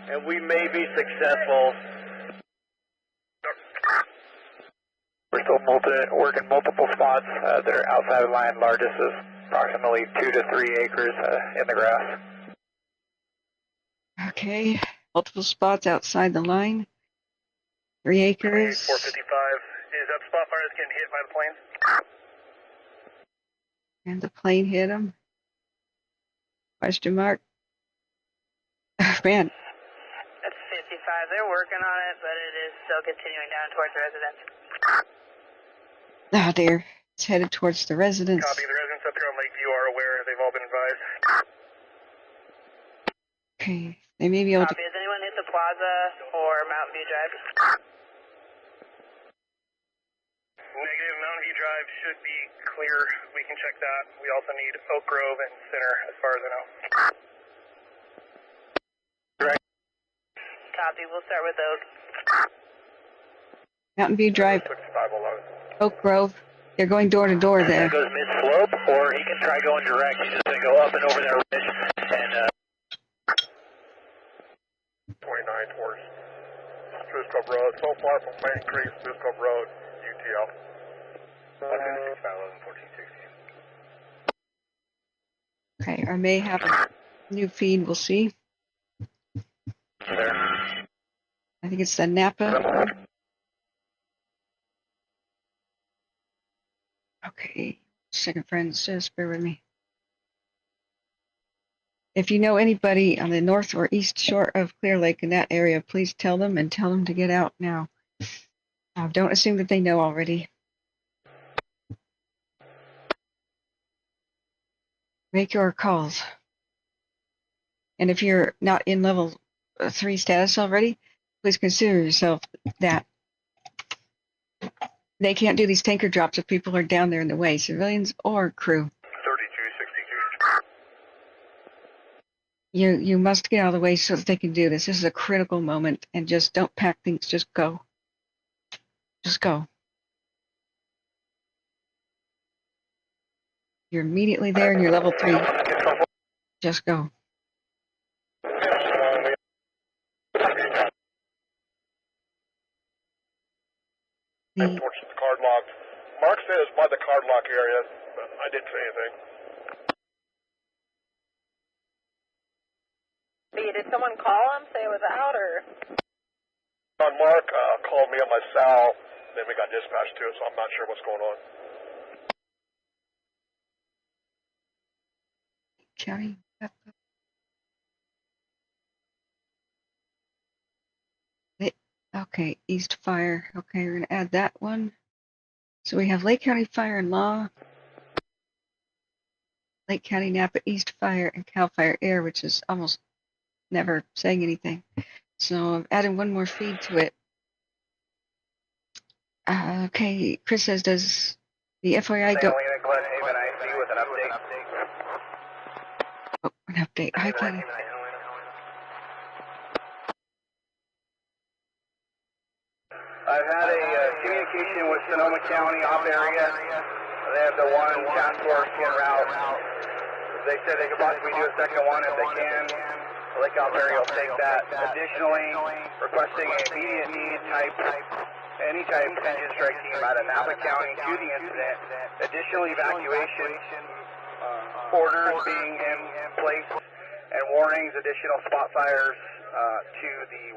and we may be successful. We're still working multiple spots that are outside the line. Largest is approximately 2 to 3 acres in the grass. Okay. Multiple spots outside the line. 3 acres. 455. Is that spot fire that's getting hit by the plane? And the plane hit him. Question mark. Man. That's 55. They're working. working on it, but it is still continuing down towards the residence. Ah, dear. It's headed towards the residence. Copy. The residents up here on Lakeview are aware. They've all been advised. Okay. They may be able Copy. to... Has anyone hit the plaza or Mountain View Drive? Negative. Mountain View Drive should be clear. We can check that. We also need Oak Grove and Center as far as I know. Copy. We'll start with Oak. Mountain View Drive, Oak Grove. They're going door to door there. That goes mid-slope, or he can try going direct. He's just going to go up and over that ridge and... 29 towards Spruce Cove Road. So far from Main Creek, Spruce Cove Road, UTL. 1465, 11, 1460. Okay, I may have a new feed. We'll see. I think it's the Napa. Okay, second, friends, just bear with me. If you know anybody on the north or east shore of Clear Lake in that area, please tell them and tell them to get out now. Don't assume that they know already. Make your calls. And if you're not in level 3 status already, please consider yourself that. They can't do these tanker drops if people are down there in the way, civilians or crew. 3262. You must get out of the way so that they can do this. This is a critical moment, and just don't pack things. Just go. Just go. You're immediately there and you're level 3. Just go. Towards the card lock. Mark said it's by the card lock area, but I didn't say anything. Did someone call him, say it was out, or? Mark called me on my cell, then we got dispatched to it, so I'm not sure what's going on. County. Okay, East Fire. Okay, we're going to add that one. So we have Lake County Fire and Law, Lake County Napa East Fire, and Calfire Air, which is almost never saying anything. So I'm adding one more feed to it. Okay, Chris says, does the FYI go... Glenhaven, I see with an update. Oh, an update. Hi, Kenny. I've had a communication with Sonoma County off area. They have the one task force en route. They said they could possibly do a second one if they can. The Lake Calfire will take that. Additionally, requesting an immediate need any type engine strike team out of Napa County to the incident. Additional evacuation orders being in place and warnings, additional spot fires to the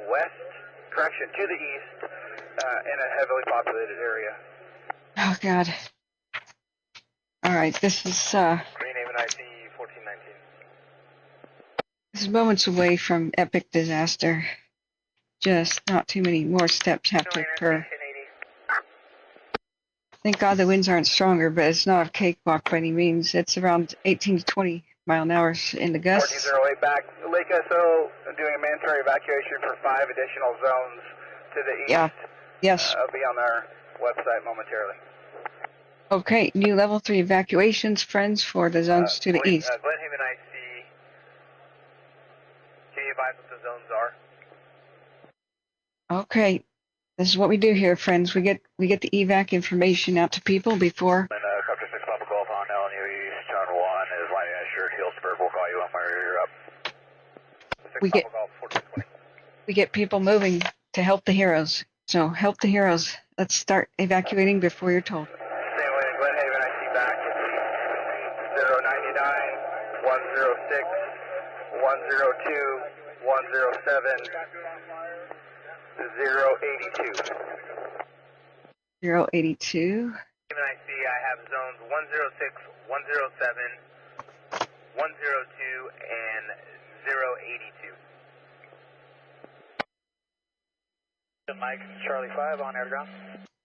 to the east in a heavily populated area. Oh, God. All right, this is... Glenhaven IC 1419. This is moments away from epic disaster. Just not too many more steps have to occur. Thank God the winds aren't stronger, but it's not a cakewalk by any means. It's around 18 to 20 mile an hour in the gusts. 1408 back. Lake SO doing a mandatory evacuation for 5 additional zones to the east. Yeah. Yes. I'll be on our website momentarily. Okay, new level 3 evacuations, friends, for the zones to the east. Glenhaven IC. Can you advise what the zones are? Okay, this is what we do here, friends. We get the evac information out to people before. And Copter 6 Papa Golf on Ellen, you east, turn 1 is lighting a shirt, heel spur, we'll call you on fire, you're up. 6 We Papa get- Golf, 1420. We get people moving to help the heroes. So help the heroes. Let's start evacuating before you're told. Same way in Glenhaven, I see back. 099, 106, 102, 107, 082. 082. Even I see I have zones 106, 107, 102, and 082. Mike, Charlie 5 on air ground.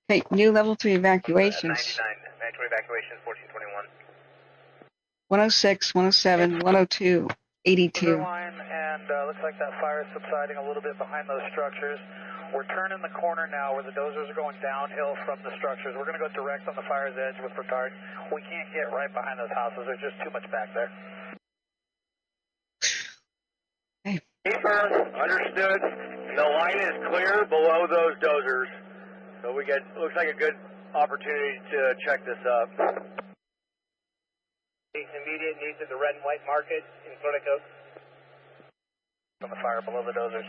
Okay, new level 3 evacuations. 99, 92 evacuations, 1421. 106, 107, 102, 82. Line, and looks like that fire is subsiding a little bit behind those structures. We're turning the corner now where the dozers are going downhill from the structures. We're going to go direct on the fire's edge with retard. We can't get right behind those houses. There's just too much back there. Hey. Understood. The line is clear below those dozers. So we get, looks like a good opportunity to check this up. Immediate needs at the red and white market in Florida. On the fire below the dozers.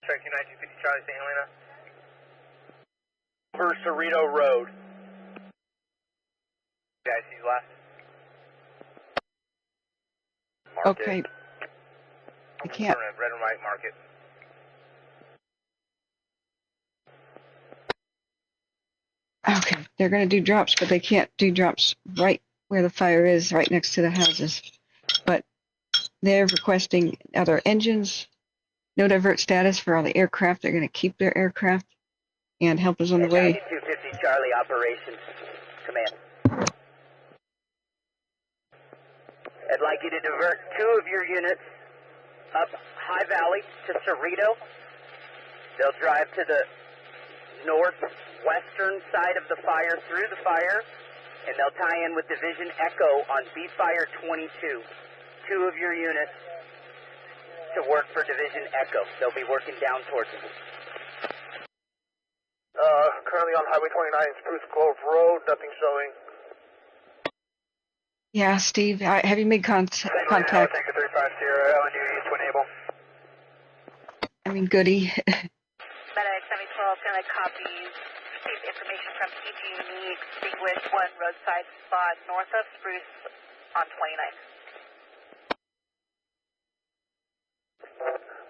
Strike 29250 Charlie, St. Helena. For Cerrito Road. Guys, see last. Okay. I can't. Red and white market. Okay, they're going to do drops, but they can't do drops right where the fire is, right next to the houses. But they're requesting other engines, no divert status for all the aircraft. They're going to keep their aircraft and help us on the way. 250 Charlie Operations Command. I'd like you to divert 2 of your units up High Valley to Cerrito. They'll drive to the northwestern side of the fire, through the fire, and they'll tie in with Division Echo on B-Fire 22. 2 of your units to work for Division Echo. They'll be working down towards it. Currently on Highway 29, Spruce Grove Road, nothing showing. Yeah, Steve, have you made contact? Tango 35 Sierra, LNU East when able. I mean, goody. Medic 712 is going to copy received information from PG&E extinguished 1 roadside spot north of Spruce on 29.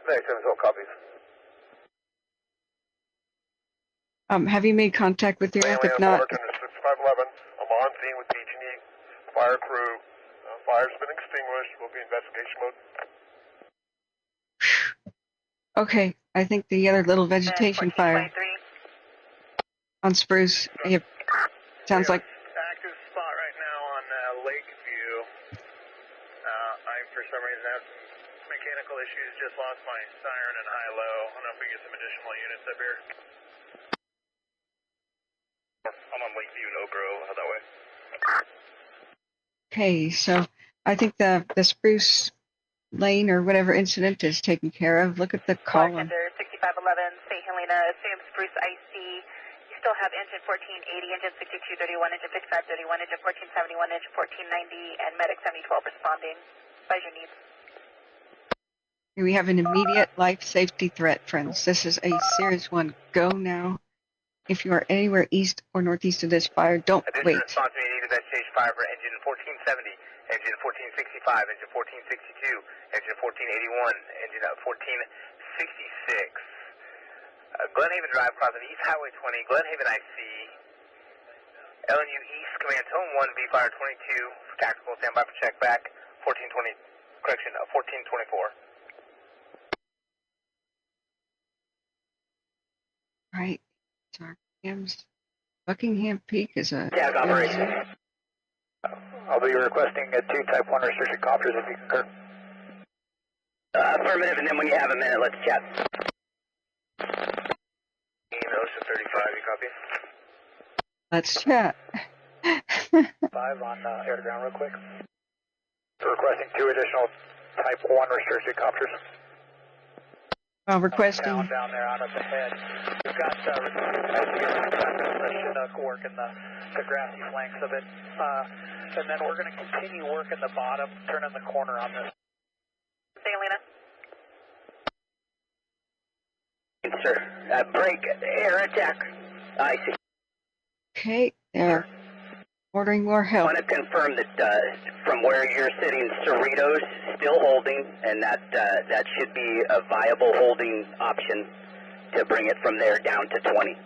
Medic 712 copies. Have you made contact with your If not, 6511. I'm on scene with PG&E fire crew. Fire's been extinguished. We'll be in investigation mode. okay, I think the other little vegetation fire on Spruce, sounds like. Active spot right now on Lakeview. I, for some reason, have some mechanical issues. Just lost my siren and high-low. I don't know if we get some additional units up here. I'm on Lakeview and Oak Grove. How that way? Okay, so I think the Spruce Lane or whatever incident is taken care of. Look at the column. Bartender 6511, St. Helena, assume Spruce IC. You still have engine 1480, engine 6231, engine 5531, engine 1471, engine 1490, and medic 7012 responding. What is your needs? We have an immediate life safety threat, friends. This is a serious one. Go now. If you are anywhere east or northeast of this fire, don't wait. Response immediate investigation fire for engine 1470, engine 1465, engine 1462, engine 1481, engine 1466. Glenhaven Drive crossing East Highway 20, Glenhaven IC. LNU East Command Tone 1, B-Fire 22 for tactical standby for check back. 1420, correction, 1424. Right. Buckingham Peak is a. Tag operation. I'll be requesting 2 Type 1 restricted copters if you concur. Affirmative, and then when you have a minute, let's chat. Ocean 35, you copy? Let's chat. 5 on air to ground real quick. Requesting 2 additional Type 1 restricted copters. Requesting. Down there out at the head. We've got Chinook working the grassy flanks of it. And then we're going to continue working the bottom, turning the corner on this. St. Helena. Sir, break, air attack. I see. Okay, they're ordering more help. I want to confirm that from where you're sitting, Cerrito's still holding, and that should be a viable holding option to bring it from there down to 20.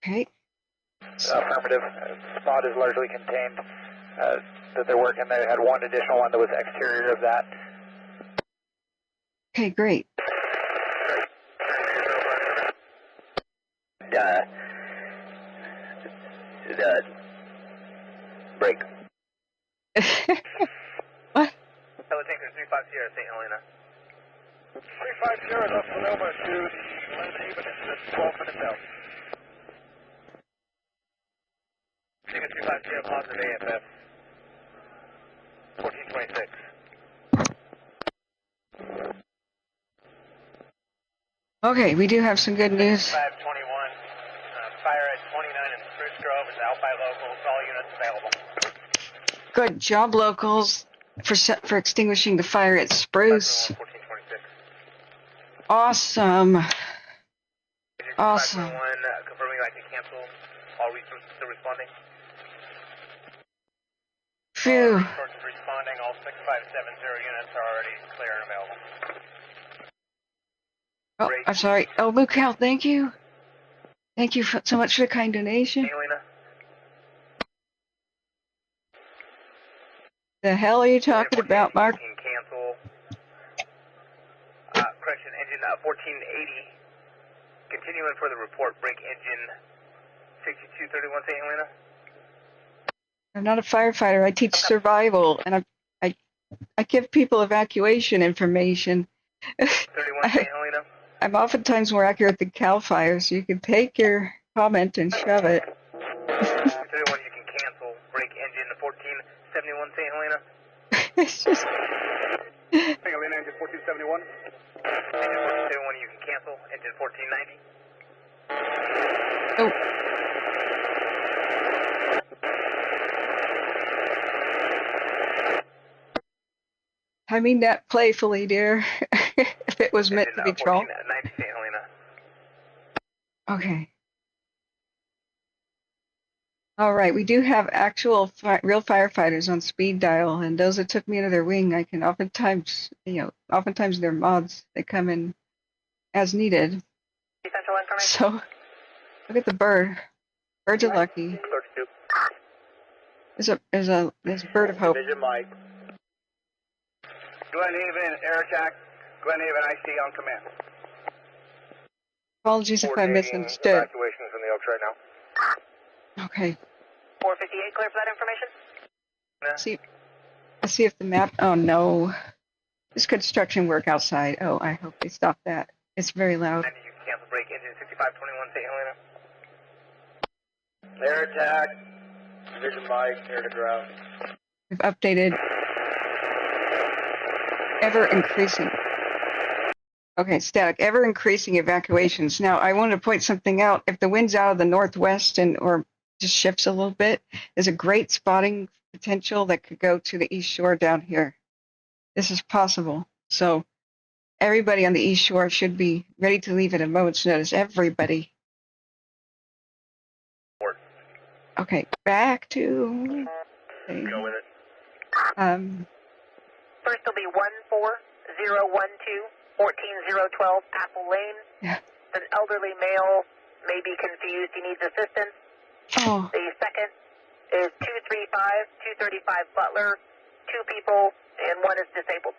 Okay. Affirmative. Spot is largely contained. That they're working. They had 1 additional one that was exterior of that. Okay, great. the break. What? Tanker 35 Sierra, St. Helena. 35 Sierra, the Sonoma to the Glenhaven incident, 12 minutes out. Tanker 35 Sierra, positive AFF. 1426. Okay, we do have some good news. 521. Fire at 29 in Spruce Grove is out by locals. All units available. Good job, locals, for extinguishing the fire at Spruce. 1426. Awesome. Awesome. 521, confirming I can cancel. All resources still responding. Phew. All resources responding. All 6570 units are already clear and available. Oh, I'm sorry. Oh, Luke Cal, thank you. Thank you so much for the kind donation. Helena. The hell are you talking about, Mark? You can cancel. Correction, engine 1480. Continuing for the report, break engine 6231 St. Helena. I'm not a firefighter. I teach survival, and I give people evacuation information. 31 St. Helena. I'm oftentimes more accurate than Calfire, so you can take your comment and shove it. 31 you can cancel. Break engine 1471 St. Helena. It's just, St. Helena, engine 1471. Engine 1471 you can cancel. Engine 1490. oh, I mean that playfully, dear. If it was meant to be troll. 1490 St. Helena. Okay. All right, we do have actual real firefighters on speed dial, and those that took me under their wing, I can oftentimes they're mods. They come in as needed. Essential information. So, look at the bird. Birds are lucky. 32. There's a bird of hope. Division Mike. Glenhaven, air attack. Glenhaven, IC on command. Apologies if I misunderstood. Evacuations in the Oaks right now. Okay. 458, clear for that information? Let's see if the map. Oh no, this construction work outside. Oh, I hope they stop that. It's very loud. You can cancel break engine 6521 St. Helena. Air attack. Division Mike, air to ground. We've updated. Ever increasing. Okay, static. Ever increasing evacuations. Now, I want to point something out. If the wind's out of the northwest or just shifts a little bit, there's a great spotting potential that could go to the east shore down here. This is possible. So everybody on the east shore should be ready to leave at a moment's notice. Everybody. Okay, back to. Okay. Go with it. First will be 14012, 14012 Apple Lane. Yeah. An elderly male may be confused. He needs assistance. Oh. The second is 235 Butler. 2 people and 1 is disabled.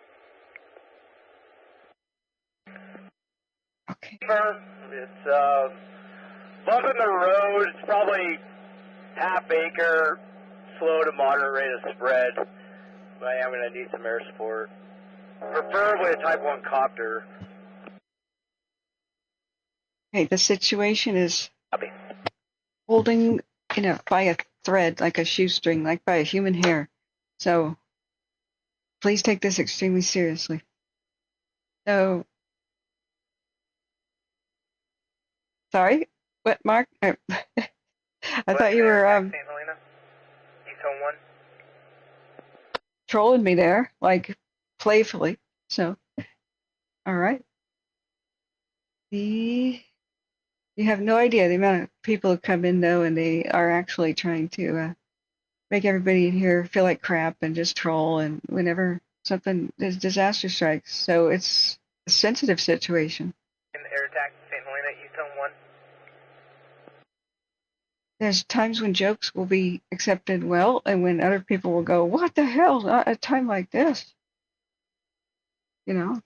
Okay. It's bumping the road. It's probably half acre, slow to moderate rate of spread. But I am going to need some air support. Preferably a Type 1 copter. Okay, the situation is Copy. holding by a thread, like a shoestring, like by a human hair. So please take this extremely seriously. So, sorry, what, Mark? I thought you were St. Helena. East Zone 1. trolling me there, like playfully. So, all right. You have no idea the amount of people who come in though, and they are actually trying to make everybody in here feel like crap and just troll. And whenever disaster strikes, so it's a sensitive situation. Air attack, St. Helena, East Zone 1. There's times when jokes will be accepted well, and when other people will go, "What the hell? Not a time like this," you know.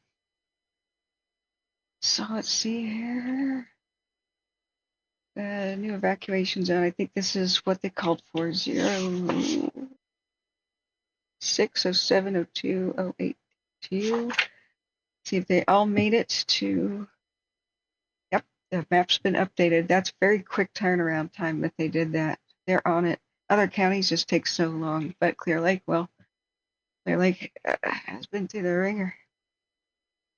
So let's see here. a new evacuation zone. I think this is what they called for, 06070208. See if they all made it to. Yep, the map's been updated. That's very quick turnaround time that they did that. They're on it. Other counties just take so long, but Clear Lake, well, Clear Lake has been through the ringer.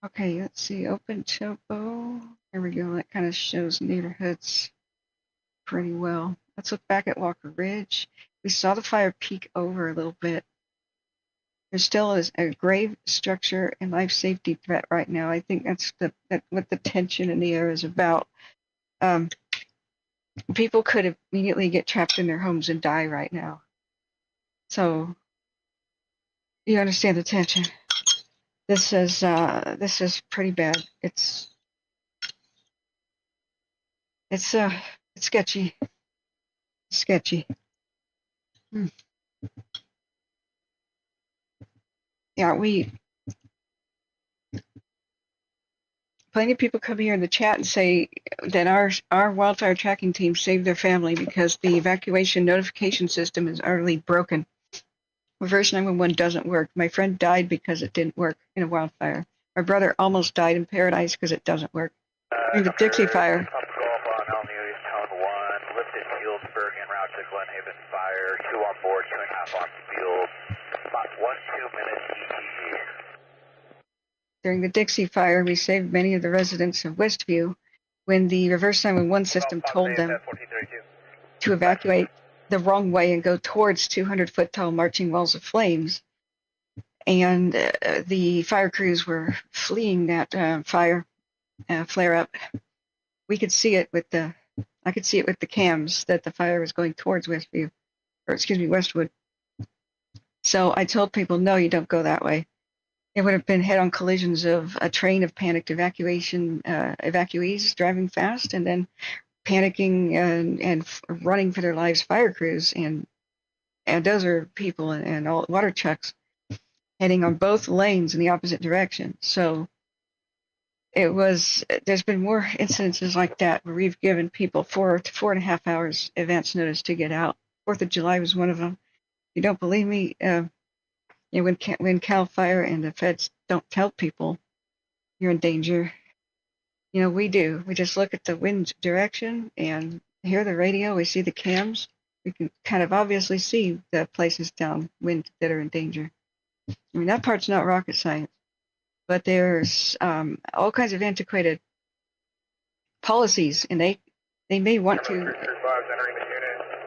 Okay, let's see, open topo. There we go. That kind of shows neighborhoods pretty well. Let's look back at Walker Ridge. We saw the fire peak over a little bit. There still is a grave structure and life safety threat right now. I think that's what the tension in the air is about. People could immediately get trapped in their homes and die right now. So you understand the tension. This is pretty bad. It's sketchy. Sketchy. Yeah, plenty of people come here in the chat and say that our wildfire tracking team saved their family because the evacuation notification system is utterly broken. Reverse 911 doesn't work. My friend died because it didn't work in a wildfire. My brother almost died in Paradise because it doesn't work. In the Dixie fire. Lifted Healdsburg en route to Glenhaven fire. 2 on board, 2.5 on field. About 1-2 minutes ETA. During the Dixie fire, we saved many of the residents of Westview when the reverse 911 system told them to evacuate the wrong way and go towards 200-foot tall marching walls of flames. And the fire crews were fleeing that fire flare up. We could see it with I could see it with the cams that the fire was going towards Westwood. So I told people, no, you don't go that way. It would have been head-on collisions of a train of panicked evacuees driving fast and then panicking and running for their lives fire crews and dozer people and all water trucks heading on both lanes in the opposite direction. So there's been more incidences like that where we've given people 4 to 4.5 hours advance notice to get out. 4th of July was one of them. If you don't believe me, when Calfire and the feds don't tell people you're in danger, we do. We just look at the wind direction and hear the radio. We see the cams. We can kind of obviously see the places downwind that are in danger. I mean, that part's not rocket science, but there's all kinds of antiquated policies, and they may want to. Entering the unit.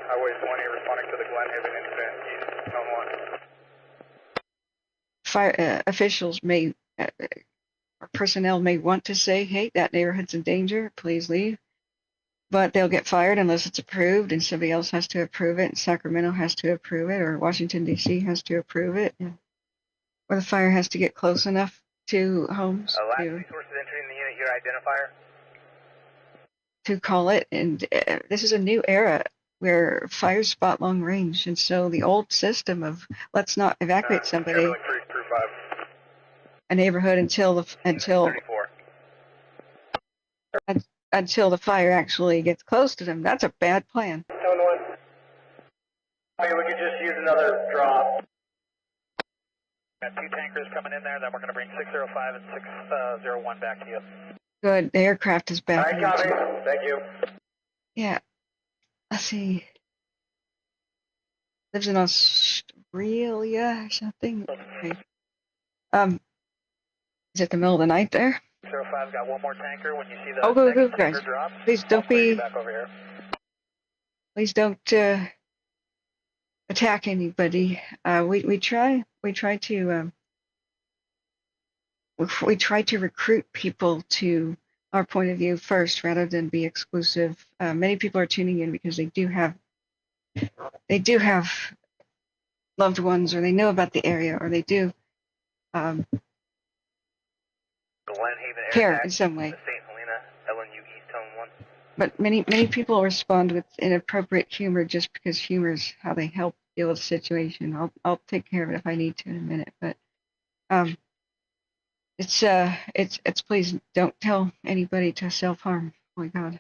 Highway 20 responding to the Glenhaven incident. East Zone 1. Fire officials or personnel may want to say, hey, that neighborhood's in danger, please leave. But they'll get fired unless it's approved, and somebody else has to approve it, and Sacramento has to approve it, or Washington, D.C. has to approve it, or the fire has to get close enough to homes. Last resources entering the unit, your identifier? To call it, and this is a new era where fires spot long range, and so the old system of let's not evacuate somebody, a neighborhood until the fire actually gets close to them. That's a bad plan. Zone 1. Okay, we could just use another drop. Got 2 tankers coming in there, then we're going to bring 605 and 601 back to you. Good, the aircraft is back. All right, copy. Thank you. Yeah. Let's see. Lives in Australia or something. Okay. Is it the middle of the night there? 605 got one more tanker. When you see the go, tanker guys. drop, Please don't attack anybody. We try to recruit people to our point of view first rather than be exclusive. Many people are tuning in because they do have loved ones, or they know about the area, or they do care in some way. But many people respond with inappropriate humor just because humor is how they help deal with the situation. I'll take care of it if I need to in a minute, but it's please don't tell anybody to self-harm. Oh my God.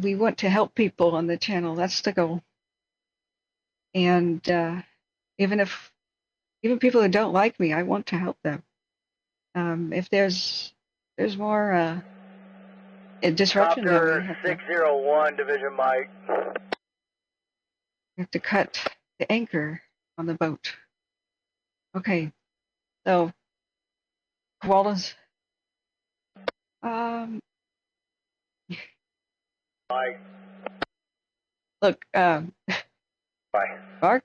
we want to help people on the channel. That's the goal. And even people who don't like me, I want to help them. If there's more disruption, then we Copter 601, Division Mike. We have to cut the anchor on the boat. Okay, so koalas. Mike. Look, Bye. Mark,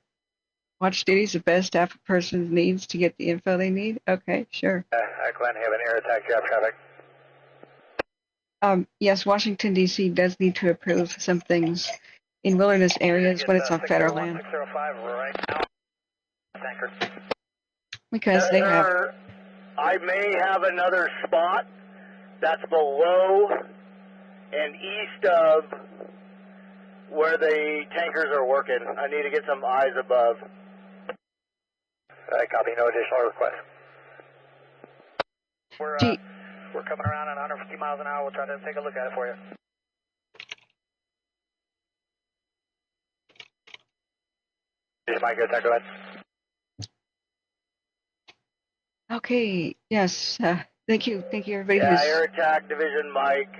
watch duty's the best half a person needs to get the info they need. Okay, sure. Glenhaven, air attack, trap traffic. Yes, Washington, D.C. does need to approve some things in wilderness areas when it's on federal land. 605 right now. Anchor. Because they have... I may have another spot that's below and east of where the tankers are working. I need to get some eyes above. Copy, no additional requests. We're coming around at 150 miles an hour. We'll try to take a look at it for you. Mike, go ahead. Okay, yes. Thank you, everybody. Yeah, Air Attack Division Mike.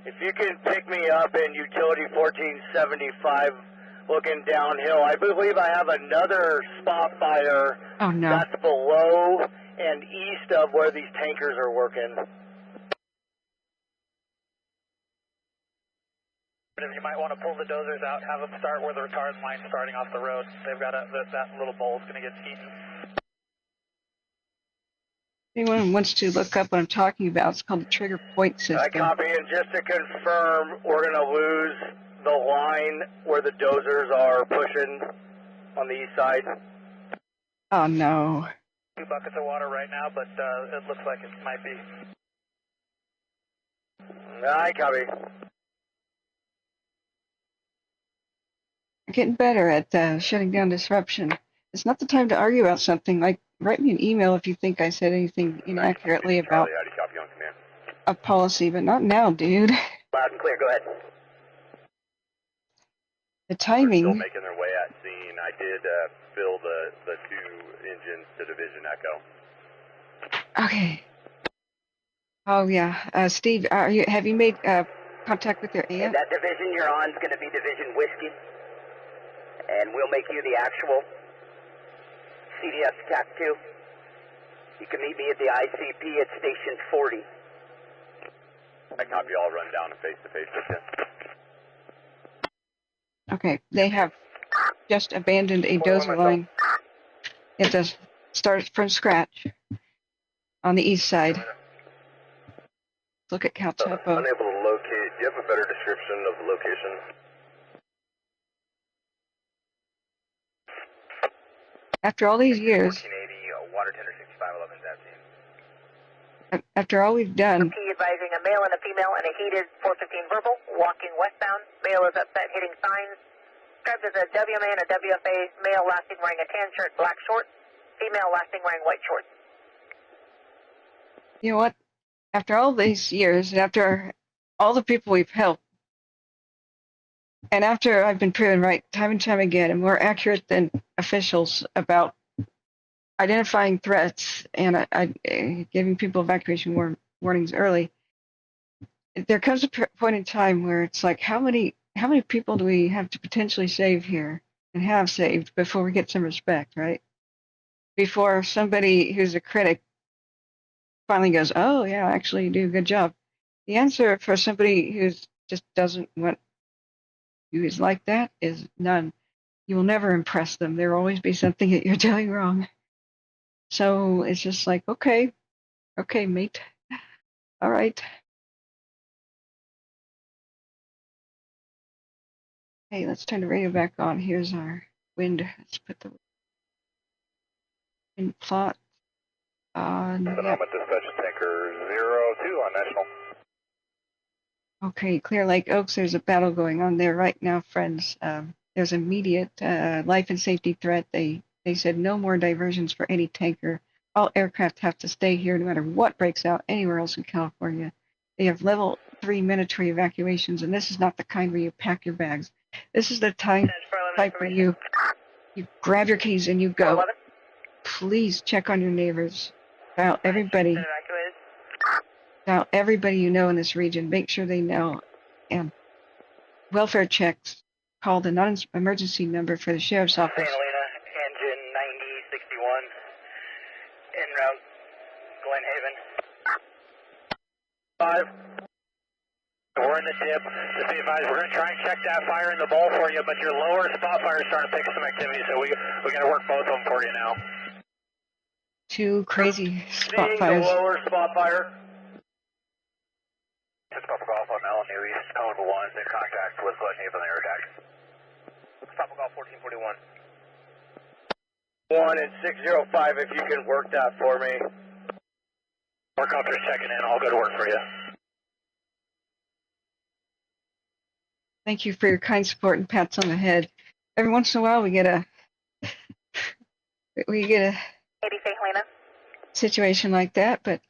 If you can pick me up in Utility 1475 looking downhill, I believe I have another spot fire that's below and east of where these tankers are working. You might want to pull the dozers out, have them start where the retard line's starting off the road. They've got that little bowl is going to get eaten. Anyone wants to look up what I'm talking about, it's called the trigger point system. I copy, and just to confirm, we're going to lose the line where the dozers are pushing on the east side. Oh, no. 2 buckets of water right now, but it looks like it might be. I copy. We're getting better at shutting down disruption. It's not the time to argue about something. Like, write me an email if you think I said anything inaccurately about a policy, but not now, dude. Loud and clear, go ahead. The timing. Still making their way at scene. I did fill the 2 engines to Division Echo. Okay. Oh yeah, Steve, have you made contact with your aunt? That division you're on is going to be Division Whiskey, and we'll make you the actual CDS TAC 2. You can meet me at the ICP at Station 40. I copy. I'll run down and face-to-face with you. Okay, they have just abandoned a dozer line. It does start from scratch on the east side. Look at Cal Topo. Unable to locate. Do you have a better description of the location? After all these years, 1480, water tender 6511 that scene. after all we've done, P advising a male and a female and a heated 415 verbal, walking westbound. Male is upset, hitting signs. Described as a WMA and a WFA. Male last seen wearing a tan shirt, black shorts. Female last seen wearing white shorts. you know what? After all these years, and after all the people we've helped, and after I've been proven right time and time again, and more accurate than officials about identifying threats and giving people evacuation warnings early, there comes a point in time where it's like, how many people do we have to potentially save here and have saved before we get some respect, right? Before somebody who's a critic finally goes, oh yeah, actually you do a good job. The answer for somebody who just doesn't want, who is like that, is none. You will never impress them. There will always be something that you're doing wrong. So it's just like, okay, mate. All right. Hey, let's turn the radio back on. Here's our wind. Let's put the wind plot on. Sonoma dispatch tanker 02 on National. Okay, Clear Lake Oaks, there's a battle going on there right now, friends. There's immediate life and safety threat. They said no more diversions for any tanker. All aircraft have to stay here no matter what breaks out anywhere else in California. They have level 3 mandatory evacuations, and this is not the kind where you pack your bags. This is the type where you grab your keys and you go. Please check on your neighbors. Dial everybody you know in this region. Make sure they know. And welfare checks. Call the non-emergency number for the sheriff's office. St. Helena, engine 9061, en route, Glenhaven. 5. We're in the dip. Just be advised, we're going to try and check that fire in the bowl for you, but your lower spot fire is starting to pick up some activity, so we got to work both of them for you now. 2 crazy spot Seeing fires. the lower spot fire. Just Papa Golf on New East, code 1, in contact with Glenhaven air attack. Papa Golf 1441. 1 and 605, if you can work that for me. Helicopter's checking in, I'll go to work for you. Thank you for your kind support and pats on the head. Every once in a while, we get a 80 St. Helena. situation like that, but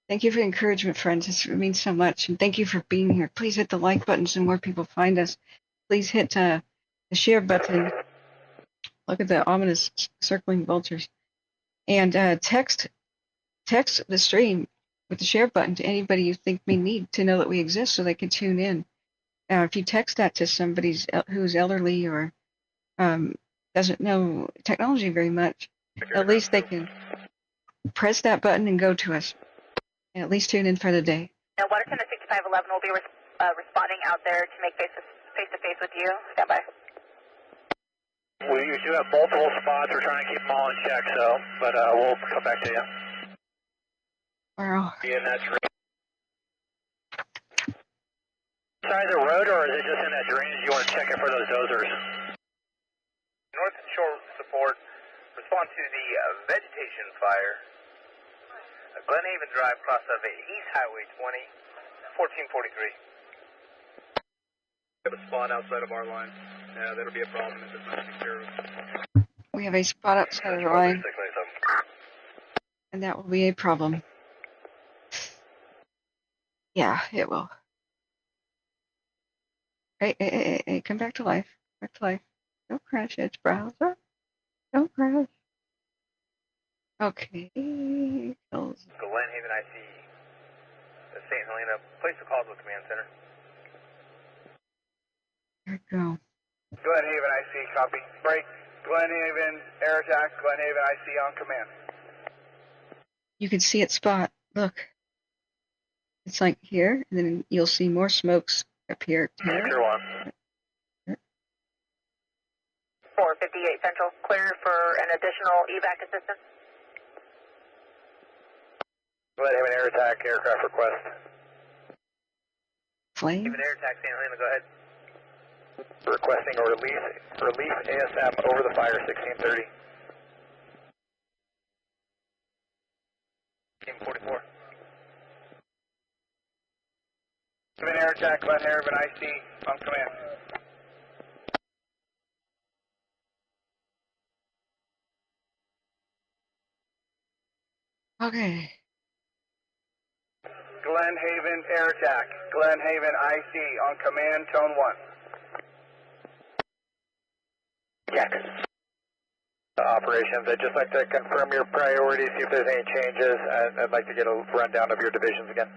thank you for the encouragement, friends. It means so much, and thank you for being here. Please hit the like button so more people find us. Please hit the share button. Look at the ominous circling vultures, and text the stream with the share button to anybody you think may need to know that we exist, so they can tune in. If you text that to somebody who's elderly or doesn't know technology very much, at least they can press that button and go to us, and at least tune in for the day. Now, Water Tender 6511 will be responding out there to make face-to-face with you. Stand by. We do have multiple spots. We're trying to keep them all in check, but we'll come back to you. Wow. In that side of the road, or is it just in that drainage? You want to check it for those dozers? North Shore support, respond to the vegetation fire. Glenhaven Drive, cross of East Highway 20, 1443. We have a spot outside of our line. Yeah, that'll be a problem if it's not secure. We have a spot outside of the line, and that will be a problem. Yeah, it will. Hey, come back to life. Back to life. Don't crash, Edge browser. Don't crash. Okay. Glenhaven IC. St. Helena, place the calls with command center. There we go. Glenhaven IC, copy. Break. Glenhaven, air attack. Glenhaven IC on command. You can see it spot. Look. It's like here, and then you'll see more smokes up here. Sector 1. 458 Central, clear for an additional evac assistance. Glenhaven air attack, aircraft request. Flame? Glenhaven air attack, St. Helena, go ahead. Requesting a relief ASM over the fire, 1630. Team 44. Glenhaven air attack. Glenhaven IC on command. Okay. Glenhaven air attack. Glenhaven IC on command, tone 1. Check. Operations, I'd just like to confirm your priorities, see if there's any changes, and I'd like to get a rundown of your divisions again.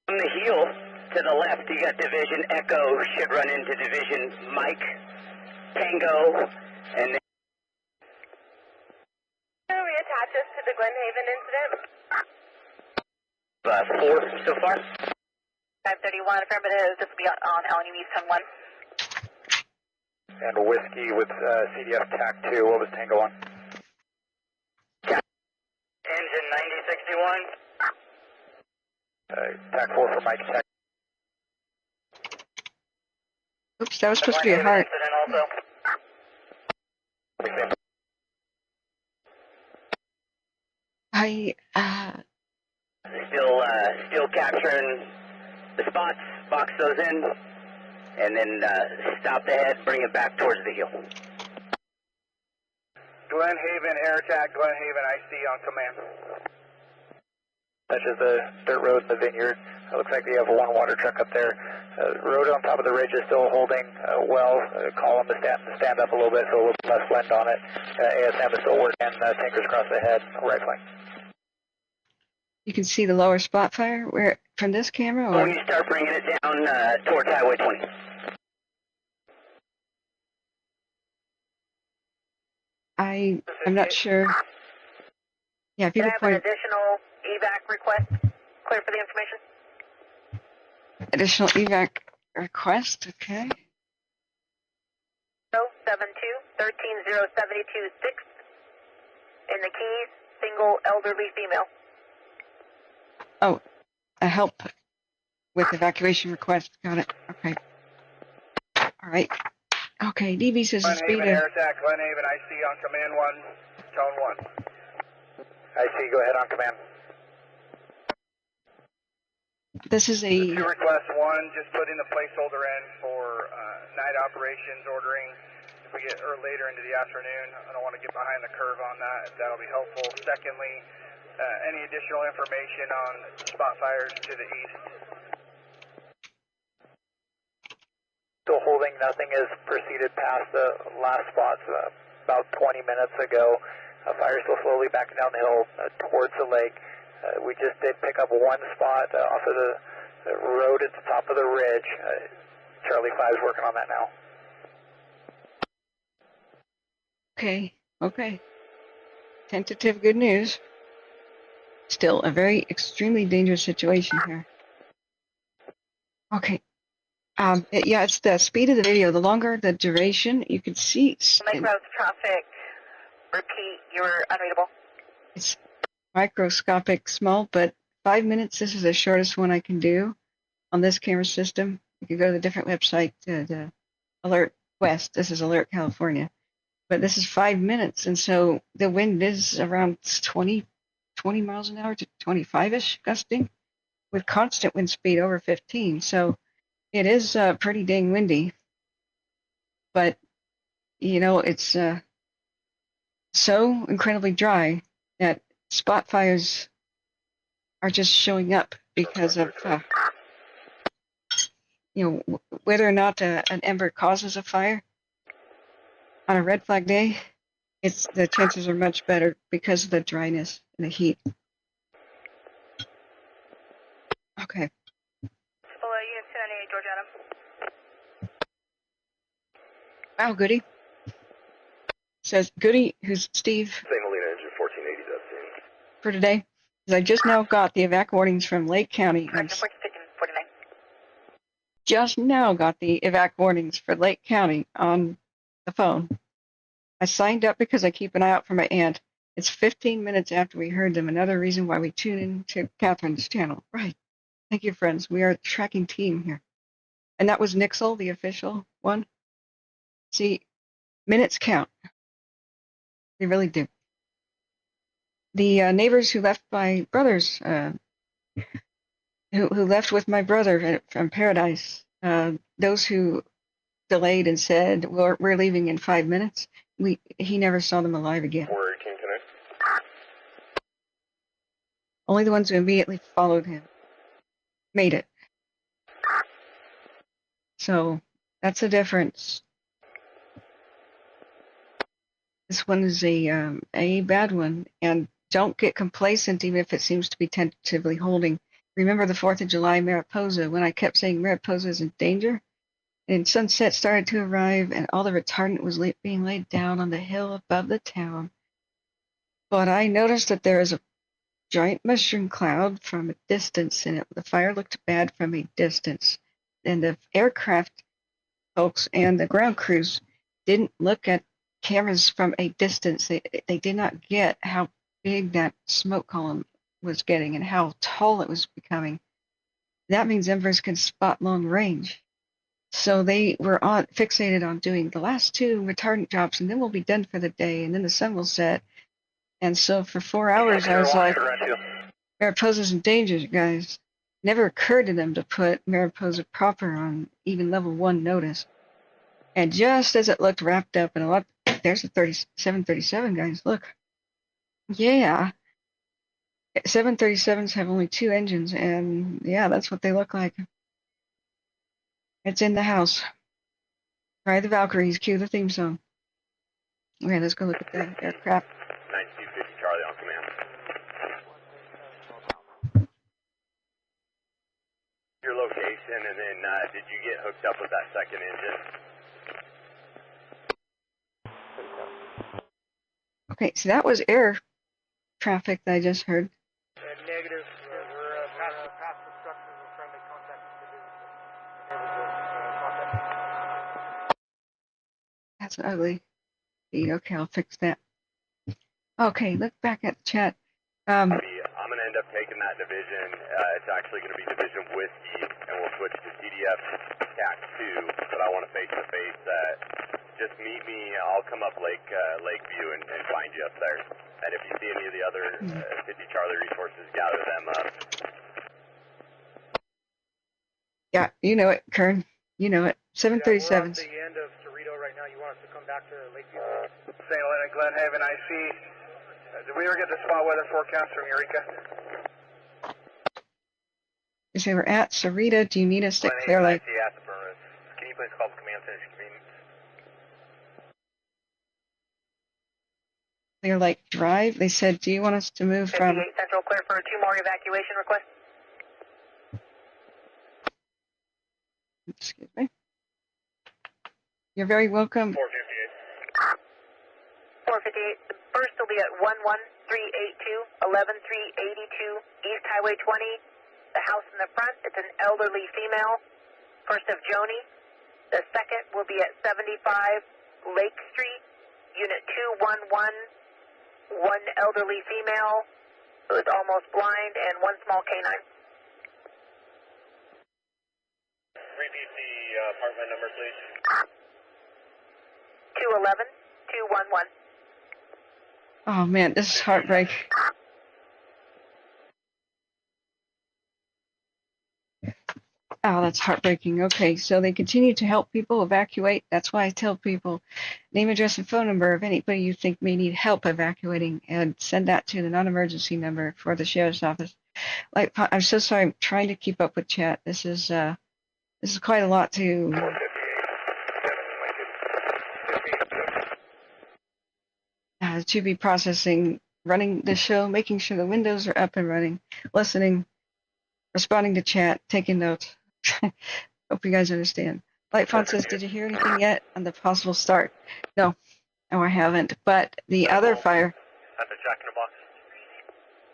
On the heel to the left, you got Division Echo, should run into Division Mike, Tango, and then... Reattach us to the Glenhaven incident. 4 so far. 531, affirmative. This will be on LNU East 10-1. And whiskey with CDF TAC 2, what was Tango on? Engine 9061. TAC 4 for Mike. TAC. Oops, that was supposed to be a heart. Still capturing the spots, box those in, and then stop the head, bring it back towards the heel. Glenhaven air attack. Glenhaven IC on command. such as the dirt road and the vineyard. It looks like we have one water truck up there. Road on top of the ridge is still holding well. Column is stand up a little bit, so a little less wind on it. ASM is still working, tankers across the head, rifling. You can see the lower spot fire where from this camera, or when you start bringing it down towards Highway 20. I'm not sure. Yeah, if you Can I could have an point additional evac request? Clear for the information? additional evac request, okay. 072-130726 in the Keys, single elderly female. Oh, a help with evacuation request. Got it. Okay. All right. Okay, DB says the speed Glenhaven, of... air attack, Glenhaven, I see on command 1, tone 1. I see, go ahead on command. This is a... Two requests, one, just putting the placeholder in for night operations ordering. If we get later into the afternoon, I don't want to get behind the curve on that. That'll be helpful. Secondly, any additional information on spot fires to the east? Still holding, nothing has proceeded past the last spots about 20 minutes ago. Fire still slowly backing down the hill towards the lake. We just did pick up one spot off of the road at the top of the ridge. Charlie 5 is working on that now. Okay, okay. Tentative good news. Still a very extremely dangerous situation here. Okay. Yeah, it's the speed of the video. The longer the duration, you can see. Micro traffic. Repeat, you're unreadable. It's microscopic small, but 5 minutes. This is the shortest one I can do on this camera system. You can go to the different website, the Alert West. This is Alert California. But this is 5 minutes, and so the wind is around 20 miles an hour to 25-ish gusting with constant wind speed over 15. So it is pretty dang windy. But, you know, it's so incredibly dry that spot fires are just showing up because of, you know, whether or not an ember causes a fire. On a red flag day, the chances are much better because of the dryness and the heat. Okay. Hello, Unit 298, George Adam. Wow, Goody. Says Goody, who's Steve. St. Helena engine 1480 does soon. For today, because I just now got the evac warnings from Lake County. Just now got the evac warnings for Lake County on the phone. I signed up because I keep an eye out for my aunt. It's 15 minutes after we heard them. Another reason why we tune in to Catherine's channel. Right. Thank you, friends. We are a tracking team here. And that was Nixel, the official one. See, minutes count. They really do. The neighbors who left my brothers, who left with my brother from Paradise, those who delayed and said, we're leaving in 5 minutes, he never saw them alive again. 418 connect. Only the ones who immediately followed him made it. So that's the difference. This one is a bad one, and don't get complacent even if it seems to be tentatively holding. Remember the 4th of July Mariposa, when I kept saying Mariposa is in danger? And sunset started to arrive, and all the retardant was being laid down on the hill above the town. But I noticed that there is a giant mushroom cloud from a distance, and the fire looked bad from a distance. And the aircraft folks and the ground crews didn't look at cameras from a distance. They did not get how big that smoke column was getting and how tall it was becoming. That means embers can spot long range. So they were fixated on doing the last 2 retardant drops, and then we'll be done for the day, and then the sun will set. And so for 4 hours, I was like, Mariposa's in danger, guys. Never occurred to them to put Mariposa proper on even level 1 notice. And just as it looked wrapped up in a lot, there's a 737, guys, look. Yeah. 737s have only 2 engines, and yeah, that's what they look like. It's in the house. Try the Valkyries, cue the theme song. Okay, let's go look at the aircraft. 9250 Charlie on command. Your location, and then did you get hooked up with that second engine? Okay, so that was air traffic that I just heard. Negative. We're past the structures of friendly contact. That's ugly. Okay, I'll fix that. Okay, look back at the chat. I'm going to end up taking that division. It's actually going to be Division Whiskey, and we'll switch to CDF TAC 2, but I want to face-to-face. Just meet me. I'll come up Lakeview and find you up there. And if you see any of the other 50 Charlie resources, gather them up. Yeah, you know it, Kern. You know it. 737s. We're at the end of Cerrito right now. You want us to come back to Lakeview? St. Helena, Glenhaven, I see. Did we ever get the spot weather forecast from Eureka? You say we're at Cerrito. Do you need us to Clear Lake? Can you please call the command center convenience? Clear Lake Drive. They said, do you want us to move from 58 Central, clear for 2 more evacuation requests. Excuse me. You're very welcome. 458. 458. The first will be at 11382, 11382 East Highway 20. The house in the front, it's an elderly female. First of Joni. The second will be at 75 Lake Street, Unit 211. 1 elderly female who is almost blind, and 1 small canine. Repeat the apartment number, please. 211, 211. Oh man, this is heartbreak. Oh, that's heartbreaking. Okay, so they continue to help people evacuate. That's why I tell people name, address, and phone number of anybody you think may need help evacuating, and send that to the non-emergency number for the sheriff's office. Like, I'm so sorry. I'm trying to keep up with chat. This is quite a lot to be processing. Running the show, making sure the windows are up and running, listening, responding to chat, taking notes. Hope you guys understand. Lightfont says, did you hear anything yet on the possible start? No, I haven't. But the other fire. At the Jack in the Box.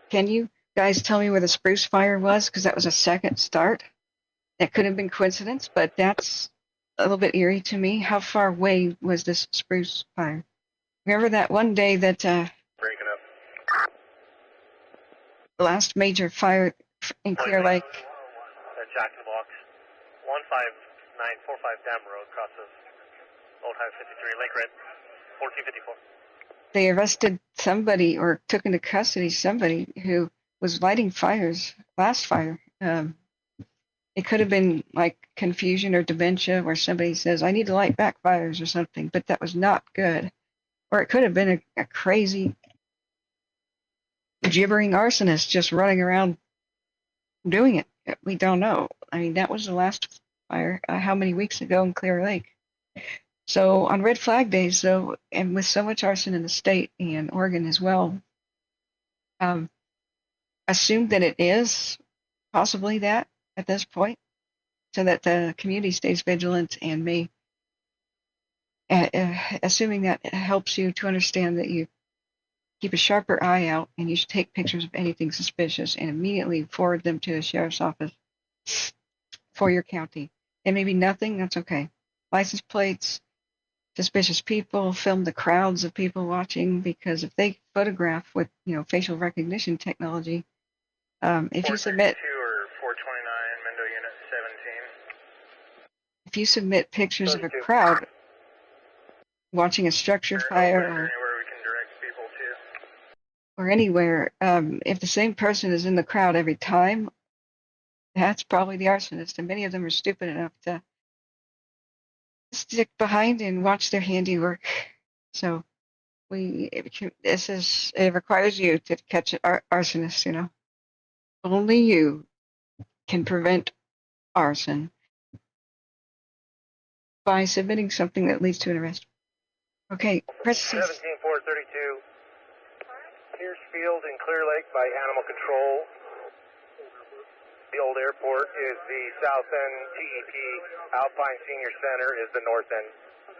Can you guys tell me where the spruce fire was? Because that was a second start. That could have been coincidence, but that's a little bit eerie to me. How far away was this spruce fire? Remember that one day that Breaking up. the last major fire in Clear Lake? At Jack in the Box. 15945 Dam Road crosses Old Highway 53, Lake Red, 1454. They arrested somebody or took into custody somebody who was lighting fires. Last fire. It could have been like confusion or dementia where somebody says, I need to light back fires or something, but that was not good. Or it could have been a crazy gibbering arsonist just running around doing it. We don't know. I mean, that was the last fire how many weeks ago in Clear Lake. So on Red Flag Days, though, and with so much arson in the state and Oregon as well, assume that it is possibly that at this point, so that the community stays vigilant and may, assuming that it helps you to understand that you keep a sharper eye out and you should take pictures of anything suspicious and immediately forward them to the sheriff's office for your county. And maybe nothing, that's okay. License plates, suspicious people, film the crowds of people watching, because if they photograph with, facial recognition technology, if you submit or 429 Mendo Unit 17. If you submit pictures of a crowd watching a structure fire Anywhere we can direct people to. or anywhere, if the same person is in the crowd every time, that's probably the arsonist, and many of them are stupid enough to stick behind and watch their handiwork. So It requires you to catch an arsonist, you know. Only you can prevent arson by submitting something that leads to an arrest. Okay, press 17432. Pierce Field in Clear Lake by Animal Control. The old airport is the south end TEP. Alpine Senior Center is the north end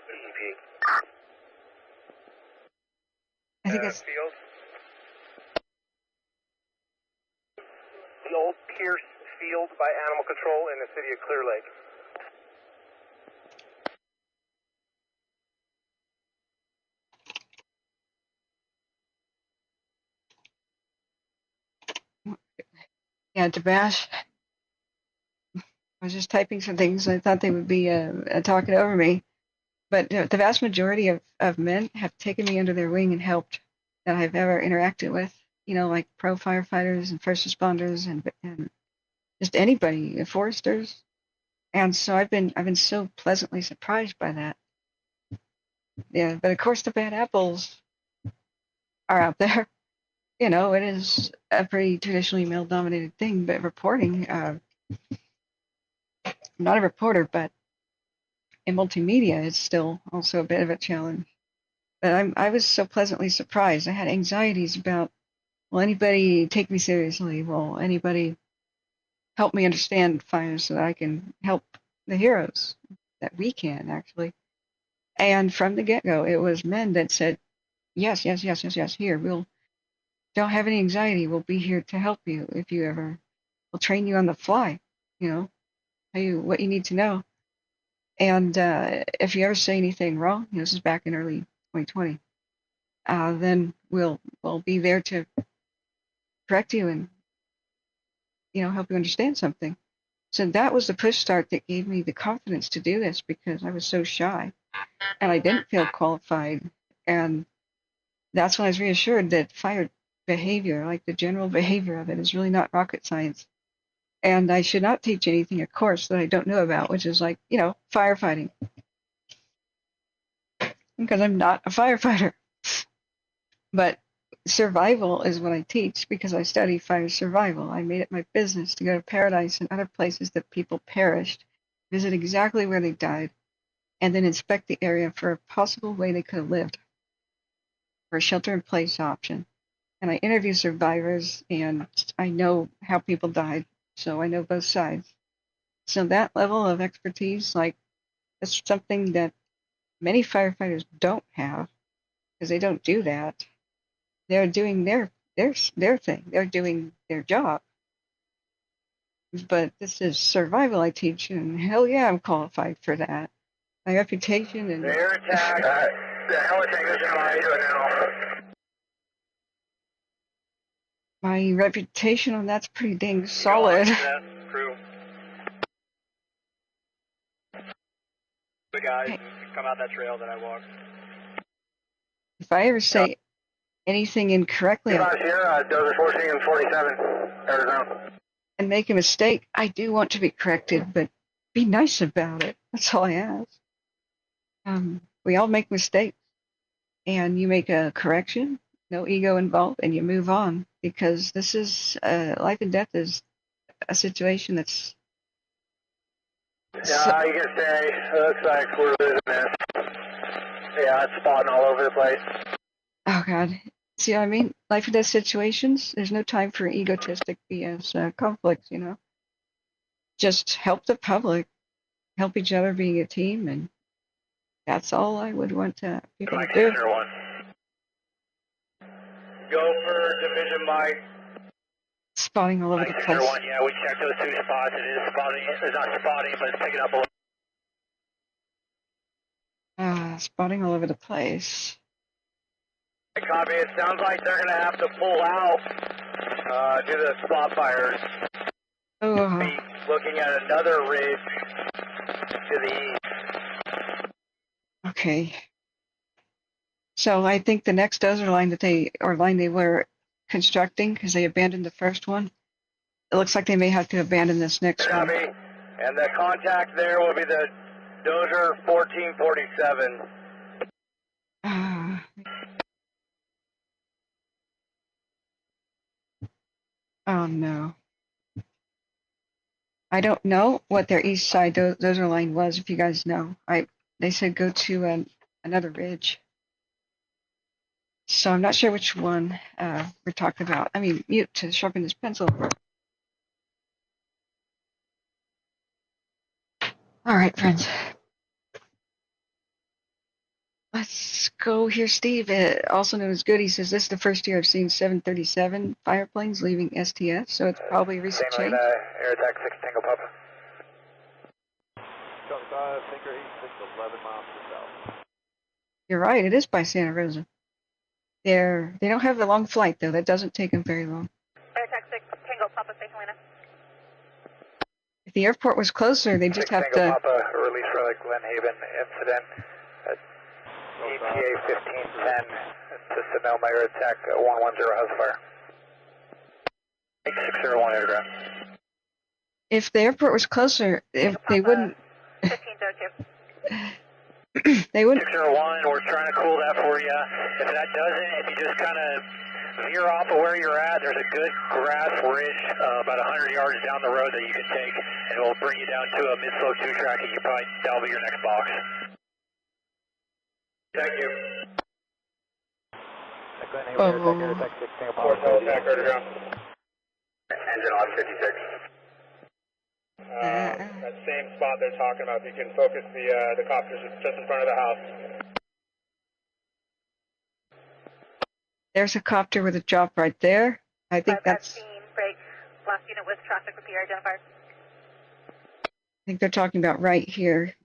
TEP. I think it's Field. The old Pierce Field by Animal Control in the city of Clear Lake. yeah, to bash. I was just typing some things. I thought they would be talking over me, but the vast majority of men have taken me under their wing and helped that I've ever interacted with. You know, like pro firefighters and first responders and just anybody, foresters. And so I've been so pleasantly surprised by that. Yeah, but of course the bad apples are out there. You know, it is a pretty traditionally male-dominated thing, but reporting, I'm not a reporter, but in multimedia, it's still also a bit of a challenge. But I was so pleasantly surprised. I had anxieties about, will anybody take me seriously? Will anybody help me understand fire so that I can help the heroes that we can, actually? And from the get-go, it was men that said, yes, here, don't have any anxiety. We'll be here to help you if you ever, we'll train you on the fly, you know, tell you what you need to know. And if you ever say anything wrong, you know, this is back in early 2020, then we'll be there to correct you and, you know, help you understand something. So that was the push start that gave me the confidence to do this, because I was so shy and I didn't feel qualified. And that's when I was reassured that fire behavior, like the general behavior of it, is really not rocket science. And I should not teach anything, of course, that I don't know about, which is like, you know, firefighting. Because I'm not a firefighter. But survival is what I teach, because I study fire survival. I made it my business to go to Paradise and other places that people perished, visit exactly where they died, and then inspect the area for a possible way they could have lived, for a shelter-in-place option. And I interview survivors, and I know how people died, so I know both sides. So that level of expertise, like, it's something that many firefighters don't have, because they don't do that. They're doing their thing. They're doing their job. But this is survival I teach, and hell yeah, I'm qualified for that. My reputation and Air attack. The helicopter's in line now. my reputation on that's pretty dang solid. Crew. The guys Okay. come out that trail that I walked. If I ever say anything incorrectly here, Dozer 14 and 47, Arizona. and make a mistake, I do want to be corrected, but be nice about it. That's all I ask. We all make mistakes, and you make a correction, no ego involved, and you move on, because this is life and death is a situation that's. Yeah, you can say, it looks like we're losing this. Yeah, it's spotting all over the place. Oh God, see what I mean? Life and death situations. There's no time for egotistic BS conflicts. You know, just help the public, help each other, being a team, and that's all I would want people to do. Go for division Mike. Spotting all over the place. Yeah, we checked those two spots. It is spotting. It's not spotting, but it's picking up a little. Spotting all over the place. Copy. It sounds like they're going to have to pull out due to the spot fires. Oh. Looking at another ridge to the east. Okay. So I think the next dozer line they were constructing, because they abandoned the first one, it looks like they may have to abandon this next one. Copy. And the contact there will be the Dozer 1447. Oh no. I don't know what their east side dozer line was. If you guys know, they said go to another ridge. So I'm not sure which one we're talking about. I mean, mute to sharpen his pencil. All right, friends. Let's go here, Steve. Also known as Goody says this is the first year I've seen 737 fireplanes leaving STF, so it's probably a recent change. Air attack 6 Tango Papa. Charlie 5, Tinker 86, 11 miles to the south. You're right. It is by Santa Rosa. They don't have the long flight though. That doesn't take them very long. Air attack 6 Tango Papa, St. Helena. If the airport was closer, they just have Tango to. Papa, release for the Glenhaven incident. ETA 1510 to Sonoma, air attack 110 house fire. 601 aircraft. If the airport was closer, if they wouldn't. 1502. They wouldn't. 601, we're trying to cool that for you. If that doesn't, if you just kind of veer off of where you're at, there's a good grass ridge about 100 yards down the road that you can take, and it will bring you down to a mid-slow 2 track, and that'll be your next box. Thank you. Oh. Engine off 56. That same spot they're talking about, you can focus the copters just in front of the house. There's a copter with a drop right there. I think that's. Break. Last unit with traffic repair identified. I think they're talking about right here.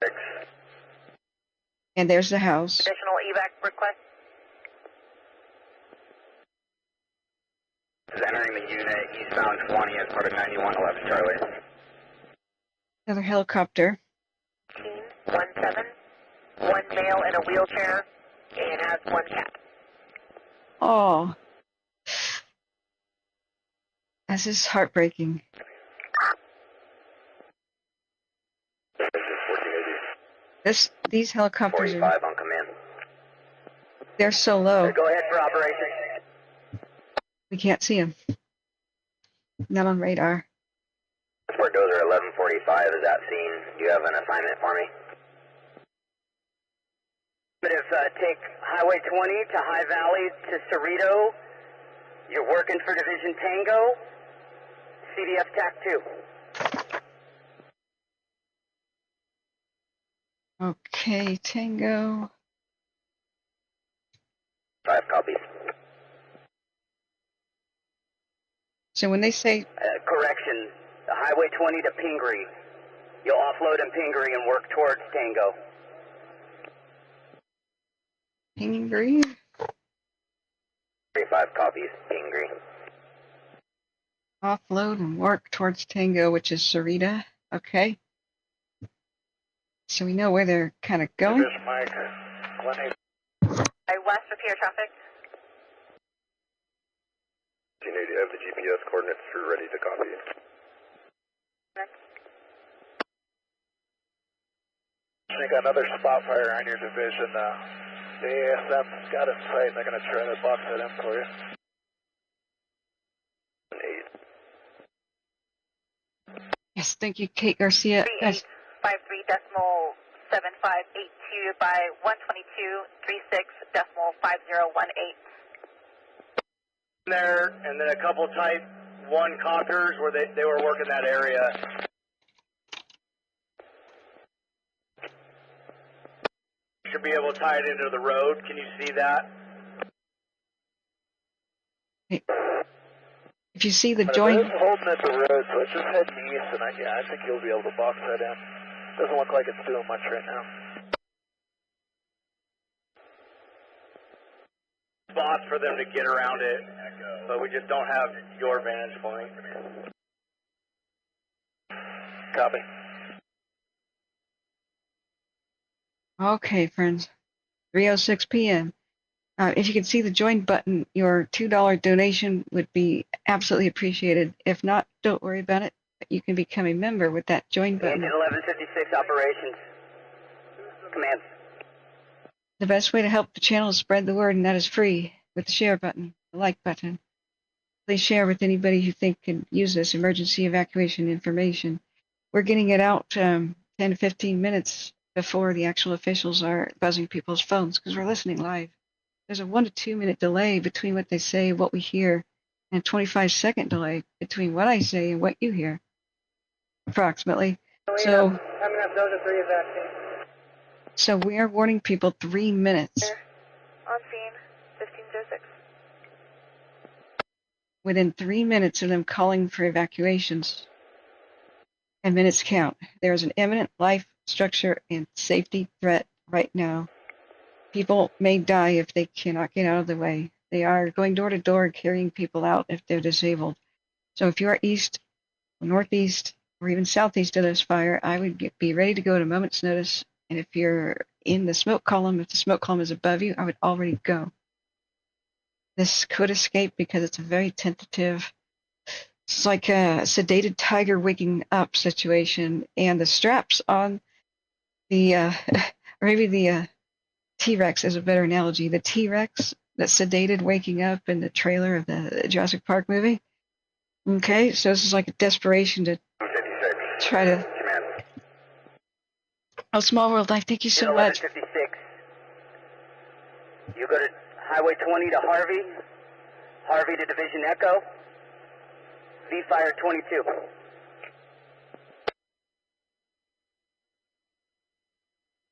And there's the house. Additional evac request. Is entering the unit eastbound 20 as part of 9111 Charlie. Another helicopter. 17, one male in a wheelchair and has one cat. Oh. This is heartbreaking. These helicopters 45 are. on command. They're so low. Go ahead for operation. We can't see them. Not on radar. Transport dozer 1145 is at scene. Do you have an assignment for me? Take Highway 20 to High Valley to Cerrito. You're working for Division Tango. CDF TAC 2. Okay, Tango. 5 copies. So when they say. Correction. Highway 20 to Pingree. You'll offload in Pingree and work towards Tango. Pingree? 35 copies, Pingree. Offload and work towards Tango, which is Sarita. Okay. So we know where they're kind of going. West repair traffic. You need to have the GPS coordinates for ready to copy. I think another spot fire on your division. The ASM's got it in sight, and they're going to try to box that in for you. 8. Yes, thank you, Kate Garcia. 3853.7582 by 122.36.5018. There, and then a couple Type 1 copters where they were working that area. Should be able to tie it into the road. Can you see that? If you see the joint. It's holding at the road, so it's just heading east, and I think you'll be able to box that in. Doesn't look like it's doing much right now. Spots for them to get around it, but we just don't have your vantage point. Copy. Okay, friends. 3:06 p.m. If you can see the join button, your $2 donation would be absolutely appreciated. If not, don't worry about it. You can become a member with that join button. Engine 1156 operations. Command. The best way to help the channel is spread the word, and that is free with the share button, the like button. please share with anybody who think can use this emergency evacuation information. We're getting it out 10 to 15 minutes before the actual officials are buzzing people's phones because we're listening live. There's a 1 to 2 minute delay between what they say, what we hear, and a 25-second delay between what I say and what you hear, approximately. So we are warning people 3 minutes. On scene, 1506. Within 3 minutes of them calling for evacuations, and minutes count. There is an imminent life, structure, and safety threat right now. People may die if they cannot get out of the way. They are going door to door carrying people out if they're disabled. So if you are east, northeast, or even southeast of this fire, I would be ready to go at a moment's notice. And if you're in the smoke column, if the smoke column is above you, I would already go. This could escape because it's a very tentative, it's like a sedated tiger waking up situation, and the straps on the, or maybe the T-Rex is a better analogy. The T-Rex that's sedated waking up in the trailer of the Jurassic Park movie. Okay, so this is like a desperation to try to... Oh, Small World Life, thank you so much. 56. You go to Highway 20 to Harvey, Harvey to Division Echo, V-Fire 22.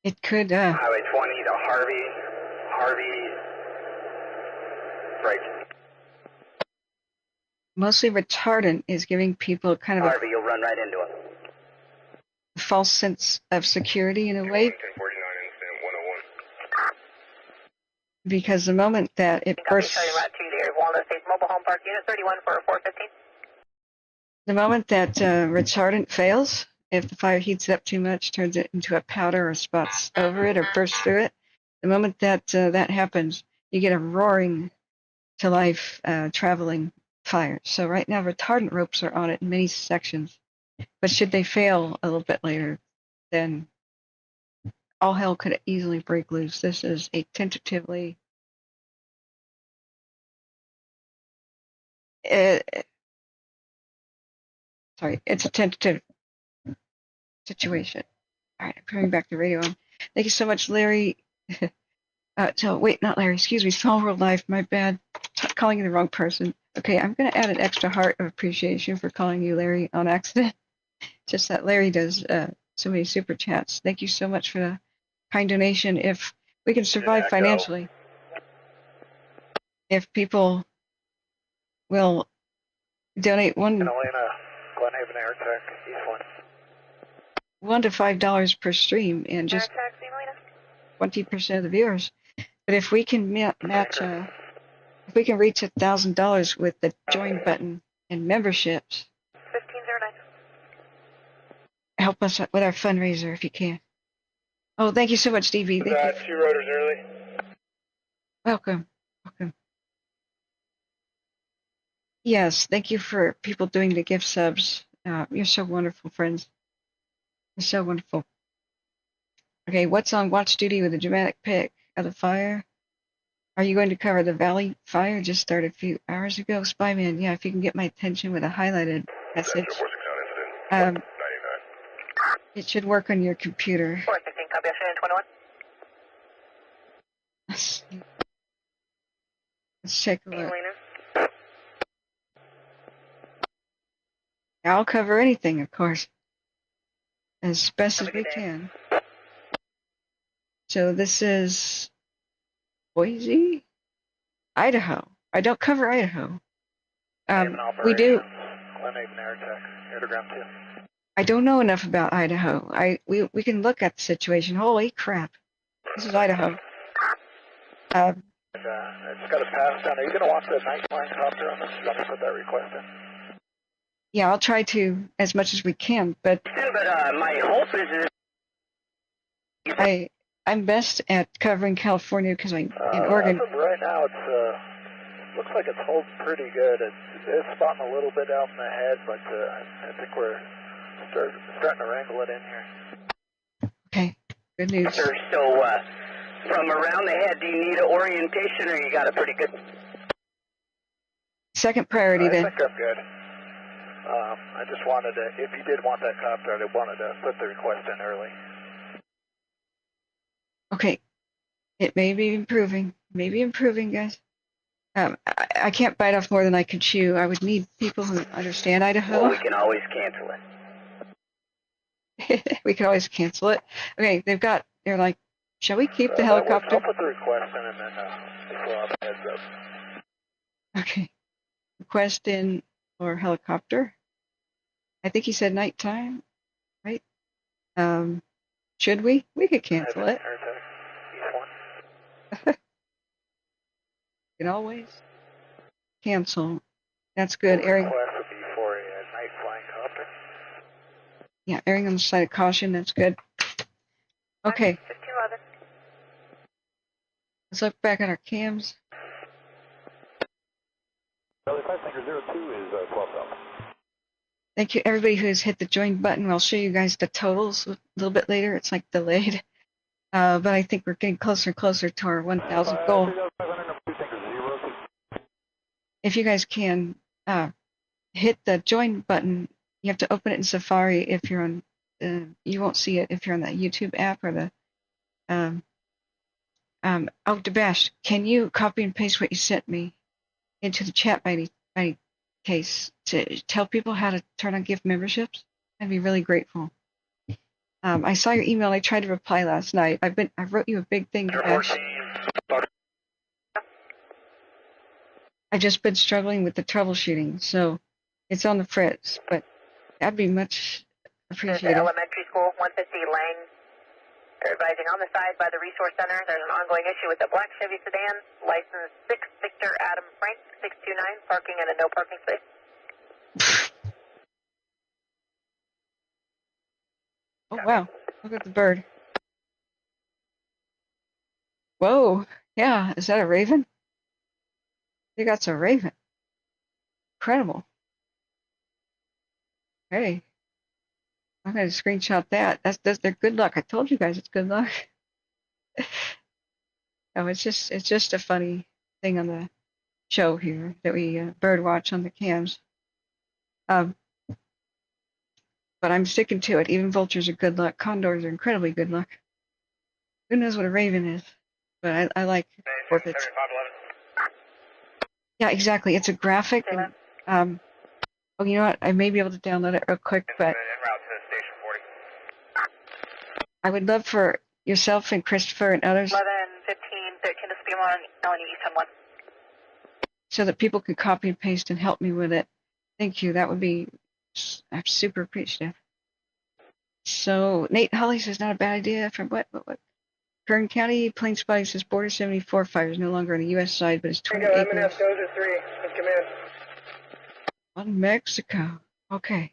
It could, Highway 20 to Harvey, right. Mostly retardant is giving people kind of Harvey, you'll run right into it. a false sense of security in a way. 1049 incident 101. Because the moment that it bursts, the moment that retardant fails, if the fire heats it up too much, turns it into a powder or spots over it or bursts through it, the moment that that happens, you get a roaring to life traveling fire. So right now retardant ropes are on it in many sections, but should they fail a little bit later, then all hell could easily break loose. This is a tentatively it's a tentative situation. All right, I'm coming back to radio on. Thank you so much, Larry. Wait, not Larry, excuse me, Small World Life, my bad. Calling you the wrong person. Okay, I'm going to add an extra heart of appreciation for calling you Larry on accident. Just that Larry does so many super chats. Thank you so much for the kind donation. If we can survive financially, if people will donate Glenhaven Air Tech, East 1. $1 to $5 per stream and just 20% of the viewers. But if we can match, if we can reach $1,000 with the join button and memberships, 1509. help us with our fundraiser if you can. Oh, thank you so much, DB. Thank you. 2 rotors early. Welcome. Yes, thank you for people doing the gift subs. You're so wonderful, friends. You're so wonderful. Okay, what's on watch duty with a dramatic pic of the fire? Are you going to cover the Valley fire? Just started a few hours ago. Spyman, yeah, if you can get my attention with a highlighted message. It should work on your computer. 416, copy, 21. Let's take a look. I'll cover anything, of course, as best as we can. So this is Boise, Idaho. I don't cover Idaho. We do. Glenhaven Air Tech, Airtogram 2. I don't know enough about Idaho. We can look at the situation. Holy crap! This is Idaho. It's got a pass down. Are you going to watch the night flying copter on this? You want to put that request in? Yeah, I'll try to as much as we can, but my hope is I'm best at covering California because I'm in Oregon. Right now, it looks like it's holding pretty good. It's spotting a little bit out in the head, but I think we're starting to wrangle it in here. Okay, good news. So, from around the head, do you need an orientation, or you got it pretty good? Second priority I then. think I'm good. I just wanted to, if you did want that copter, I wanted to put the request in early. Okay. It may be improving. Maybe improving, guys. I can't bite off more than I can chew. I would need people who understand Idaho. Well, we can always cancel it. We can always cancel it. Okay, they're like, shall we keep the helicopter? I'll put the request in and then we'll have a heads up. Okay. Request in for helicopter. I think he said nighttime, right? Should we? We could cancel it. You can always cancel. That's good. Airing. Request would be for a night flying copter. Yeah, airing on the side of caution. That's good. Okay. 1511. Let's look back at our cams. Charlie 502 is 12 Delta. Thank you, everybody who's hit the join button. I'll show you guys the totals a little bit later. It's like delayed. But I think we're getting closer and closer to our 1,000 goal. If you guys can hit the join button, you have to open it in Safari. If you're on, you won't see it if you're on the YouTube app or the. Debash, can you copy and paste what you sent me into the chat by any case to tell people how to turn on gift memberships? I'd be really grateful. I saw your email. I tried to reply last night. I wrote you a big thing, Debash. I've just been struggling with the troubleshooting, so it's on the fritz, but that'd be much appreciated. Elementary School, 150 Lang. They're advising on the side by the Resource Center. There's an ongoing issue with the black Chevy sedan, license 6 Victor Adam Frank 629, parking in a no parking space. Oh, wow. Look at the bird. Whoa. Yeah, is that a raven? I think that's a raven. Incredible. Hey. I'm going to screenshot that. That's their good luck. I told you guys it's good luck. No, it's just a funny thing on the show here that we bird watch on the cams. But I'm sticking to it. Even vultures are good luck. Condors are incredibly good luck. Who knows what a raven is? But I like forfeits. Yeah, exactly. It's a graphic. And, oh, you know what? I may be able to download it real quick, but I would love for yourself and Christopher and others 11, 15, 13 to speed on LNE East 1. so that people could copy and paste and help me with it. Thank you. That would be, I'm super appreciative. So Nate Holly says not a bad idea from what? Kern County, Plains Spotting says Border 74 fire is no longer on the U.S. side, but it's 20 acres. M&F, those are 3. Let's come in. On Mexico. Okay.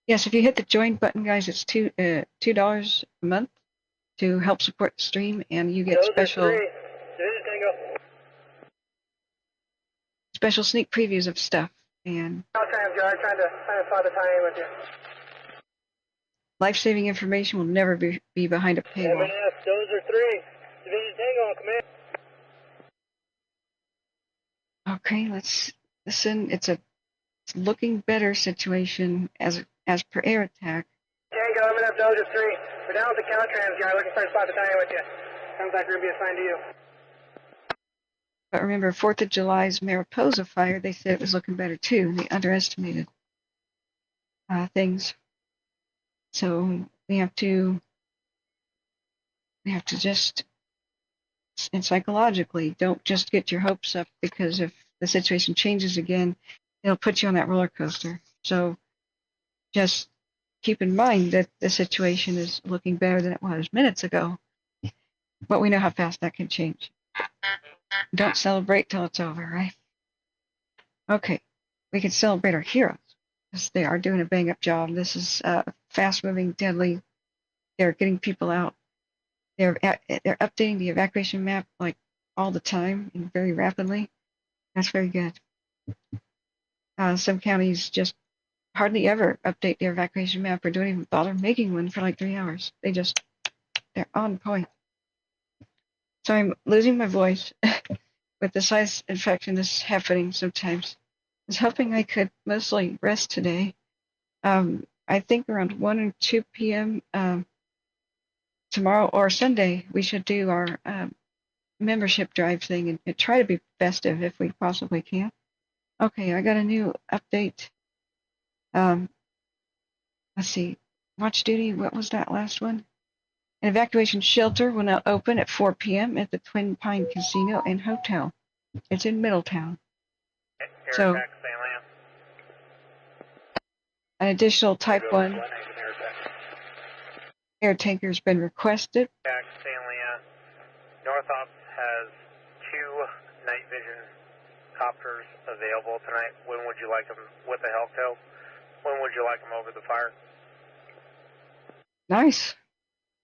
Yes, if you hit the join button, guys, it's $2 a month to help support the stream, and you get special sneak previews of stuff. And I'm trying to find the time with you. Life-saving information will never be behind a paywall. M&F, those are 3. Division Tango, come in. Okay, let's listen. It's looking better situation as per air attack. Tango, M&F, those are 3. We're down with the Caltrans guy looking for a spot to tie in with you. Sounds like we're going to be assigned to you. But remember, 4th of July's Mariposa fire, they said it was looking better too. They underestimated things. So we have to just, and psychologically, don't just get your hopes up, because if the situation changes again, it'll put you on that roller coaster. So just keep in mind that the situation is looking better than it was minutes ago, but we know how fast that can change. Don't celebrate till it's over, right? Okay, we can celebrate our heroes, because they are doing a bang-up job. This is fast-moving, deadly. They're getting people out. They're updating the evacuation map like all the time and very rapidly. That's very good. Some counties just hardly ever update their evacuation map or don't even bother making one for like 3 hours. They're on point. So I'm losing my voice with the sinus infection. This is happening sometimes. was hoping I could mostly rest today. I think around 1 or 2 p.m. Tomorrow or Sunday, we should do our membership drive thing and try to be festive if we possibly can. Okay, I got a new update. Let's see. Watch duty, what was that last one? An evacuation shelter will now open at 4 p.m. at the Twin Pine Casino and Hotel. It's in Middletown. So, an additional Type 1 air tanker has been requested. North Ops has 2 night vision copters available tonight. When would you like them with a help tow? When would you like them over the fire? Nice.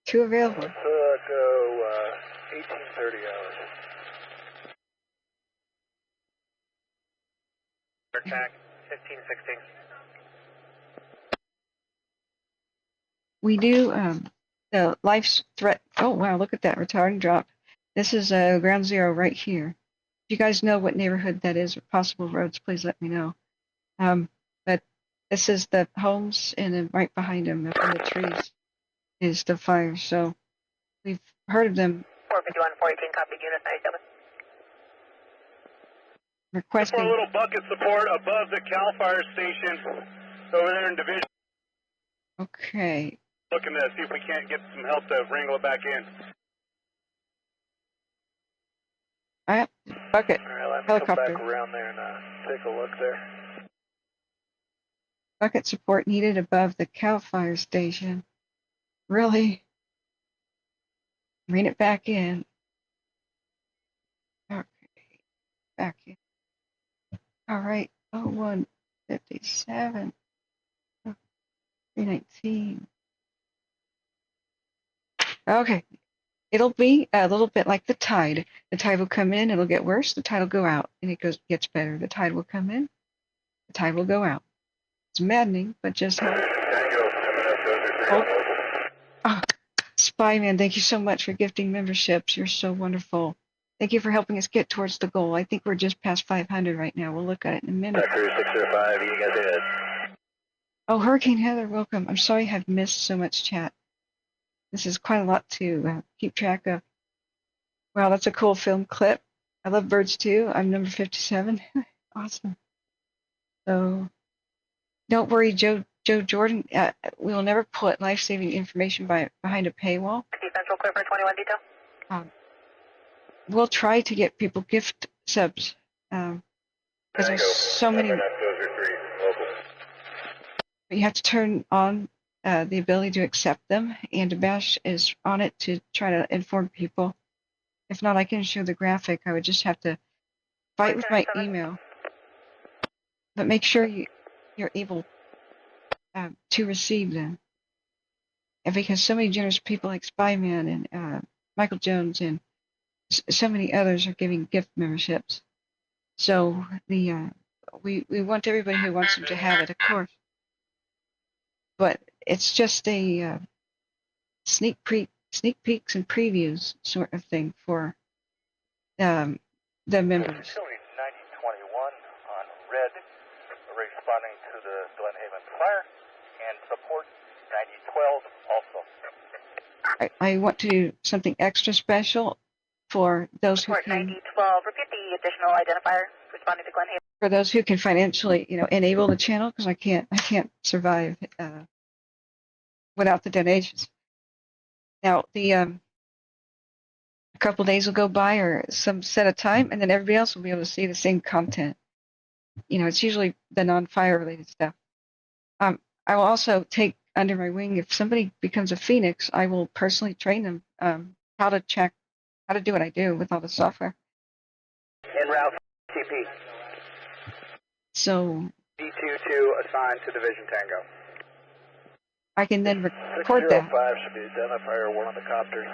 2 available. So 1830 hours. Attack 1516. We do the life threat. Oh wow, look at that retardant drop. This is ground zero right here. If you guys know what neighborhood that is or possible roads, please let me know. But this is the homes, and then right behind them, up in the trees, is the fire. So we've heard of them 451, 418, copy, unit 97. requesting. Just for a little bucket support above the Calfire station over there in Division. Okay. Looking to see if we can't get some help to wrangle it back in. All right, bucket. All right, let's Helicopter. come back around there and take a look there. Bucket support needed above the Calfire station. Really? Bring it back in. Okay, back in. All right, 0157, 319. Okay, it'll be a little bit like the tide. The tide will come in, it'll get worse. The tide will go out, and it gets better. The tide will come in, the tide will go out. It's maddening, but just how. Oh, Spyman, thank you so much for gifting memberships. You're so wonderful. Thank you for helping us get towards the goal. I think we're just past 500 right now. We'll look at it in a minute. Crew 605, you guys ahead. Oh, Hurricane Heather, welcome. I'm sorry I've missed so much chat. This is quite a lot to keep track of. Wow, that's a cool film clip. I love birds too. I'm number 57. Awesome. So, don't worry, Joe Jordan. We will never put life-saving information behind a paywall. Central clear for 21 detail. We'll try to get people gift subs because there's so many. But you have to turn on the ability to accept them, and Bash is on it to try to inform people. If not, I can show the graphic. I would just have to fight with my email. But make sure you're able to receive them. And because so many generous people like Spyman and Michael Jones and so many others are giving gift memberships. So we want everybody who wants them to have it, of course. But it's just a sneak peeks and previews sort of thing for the members. Facility 9021 on red, responding to the Glenhaven fire, and support 9012 also. I want to do something extra special for those who Support can. 9012, repeat the additional identifier responding to Glenhaven. For those who can financially, enable the channel, because I can't survive without the donations. Now, a couple days will go by, or some set of time, and then everybody else will be able to see the same content. It's usually the non-fire related stuff. I will also take under my wing, if somebody becomes a Phoenix, I will personally train them how to do what I do with all the software. En route, TP. So D22 assigned to Division Tango. I can then record that. 605 should be identifier one on the copters.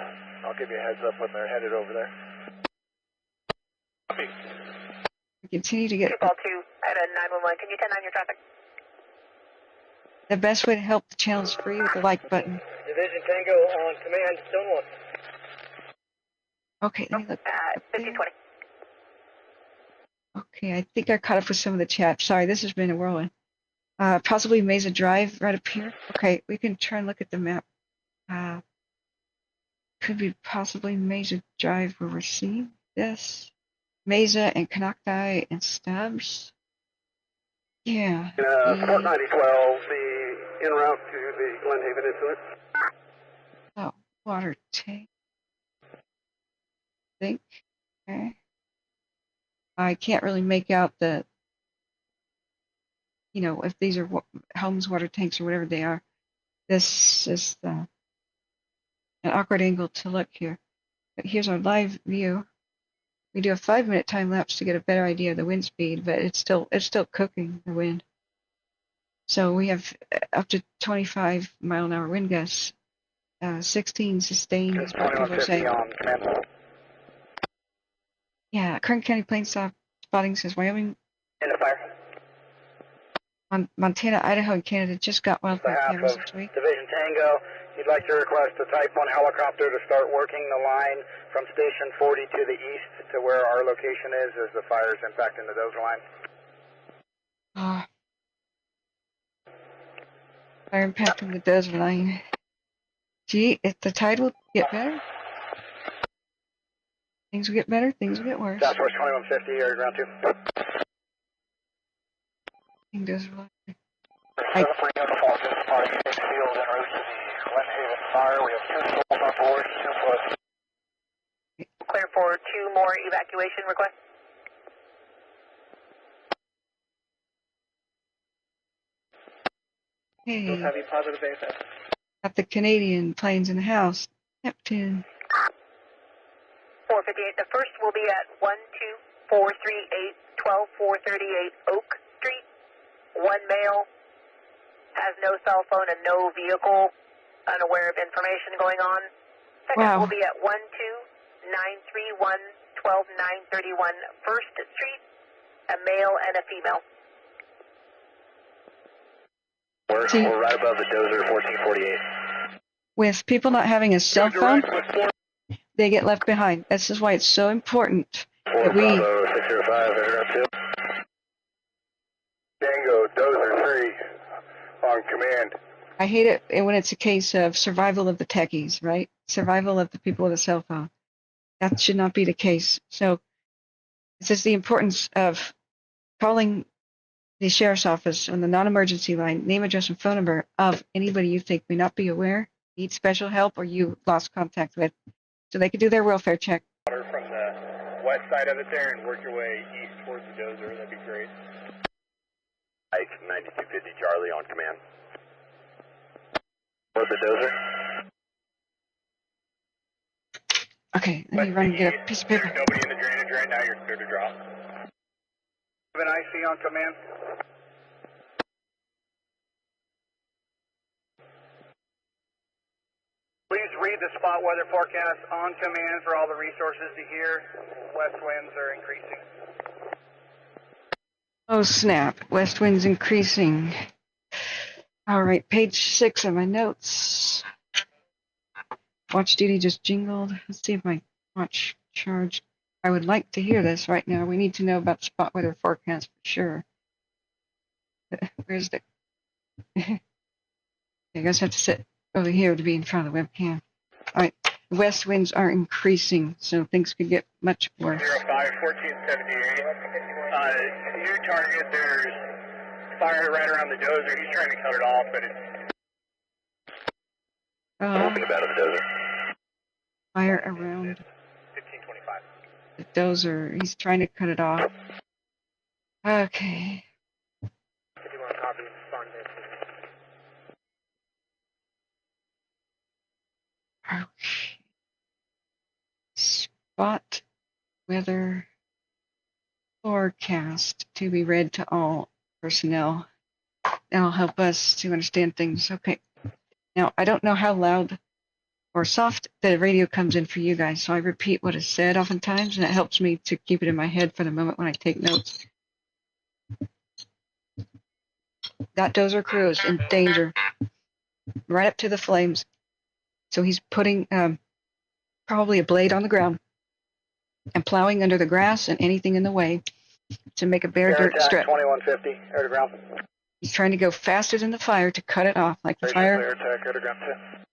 I'll give you a heads up when they're headed over there. Copy. Continue to get. Call 2 at a 911. Can you 10-9 your traffic? The best way to help the channel is free with the like button. Division Tango on command, Stonewall. Okay, let me look. 1520. Okay, I think I caught up with some of the chat. Sorry, this has been a whirlwind. Possibly Mesa Drive right up here. Okay, we can try and look at the map. Could be possibly Mesa Drive where we're seeing this. Mesa and Canocti and Stubbs. Yeah. Port 9012, the en route to the Glenhaven incident. Oh, water tank. I think. Okay. I can't really make out the, if these are homes, water tanks, or whatever they are. This is an awkward angle to look here. But here's our live view. We do a 5-minute time lapse to get a better idea of the wind speed, but it's still cooking, the wind. So we have up to 25 mile an hour wind gusts, 16 sustained, as what people are saying. Yeah, Kern County Plain spotting says Wyoming, Montana, Idaho, and Canada just got wildfire cameras this week. Division Tango, you'd like to request a Type 1 helicopter to start working the line from Station 40 to the east to where our location is as the fire is impacting the dozer line. Fire impacting the dozer line. Gee, if the tide will get better. Things will get better, things will get worse. Southwest 2150, area ground 2. Dozer line. 7 Flamingo Falls, just spotting 6 field en route to the Glenhaven fire. We have 2 souls on board, 2 floods. Clear for 2 more evacuation requests. Hey. Heavy positive ASS. Got the Canadian planes in the house. Neptune. 458. The first will be at 12438 12438 Oak Street. 1 male, has no cell phone and no vehicle, unaware of information going on. Second will be at 12931 12931 First Street, a male and a female. We're right above the dozer, 1448. With people not having a cell phone, they get left behind. This is why it's so important that we... Bravo, 605, area 2. Tango, dozer 3, on command. I hate it when it's a case of survival of the techies, right? Survival of the people with a cell phone. That should not be the case. So this is the importance of calling the sheriff's office on the non-emergency line, name, address, and phone number of anybody you think may not be aware, need special help, or you lost contact with, so they can do their welfare check. From the west side of it there and work your way east towards the dozer, that'd be great. Ike, 9250 Charlie on command. What's the dozer? Okay, let me run and get a piece of paper. There's nobody in the drainage right now, you're clear to drop. Have an IC on command. Please read the spot weather forecast on command for all the resources to hear. West winds are increasing. Oh snap, west winds increasing. All right, page 6 of my notes. Watch duty just jingled. Let's see if my watch charged. I would like to hear this right now. We need to know about spot weather forecast for sure. Where's the... I guess I have to sit over here to be in front of the webcam. All right, the west winds are increasing, so things could get much worse. 05, 1478. New target, there's fire right around the dozer. He's trying to cut it off, but it's... Talking about the dozer. Fire around 1525. the dozer. He's trying to cut it off. Okay. If you want to copy, respond to Okay. Spot weather forecast to be read to all personnel. That'll help us to understand things. Okay. Now, I don't know how loud or soft the radio comes in for you guys, so I repeat what is said oftentimes, and it helps me to keep it in my head for the moment when I take notes. That dozer crew is in danger, right up to the flames. So he's putting probably a blade on the ground and plowing under the grass and anything in the way. to make a bare Air dirt attack strip. 2150, air to ground. He's trying to go faster than the fire to cut it off, like the fire. Air attack, air to ground 2.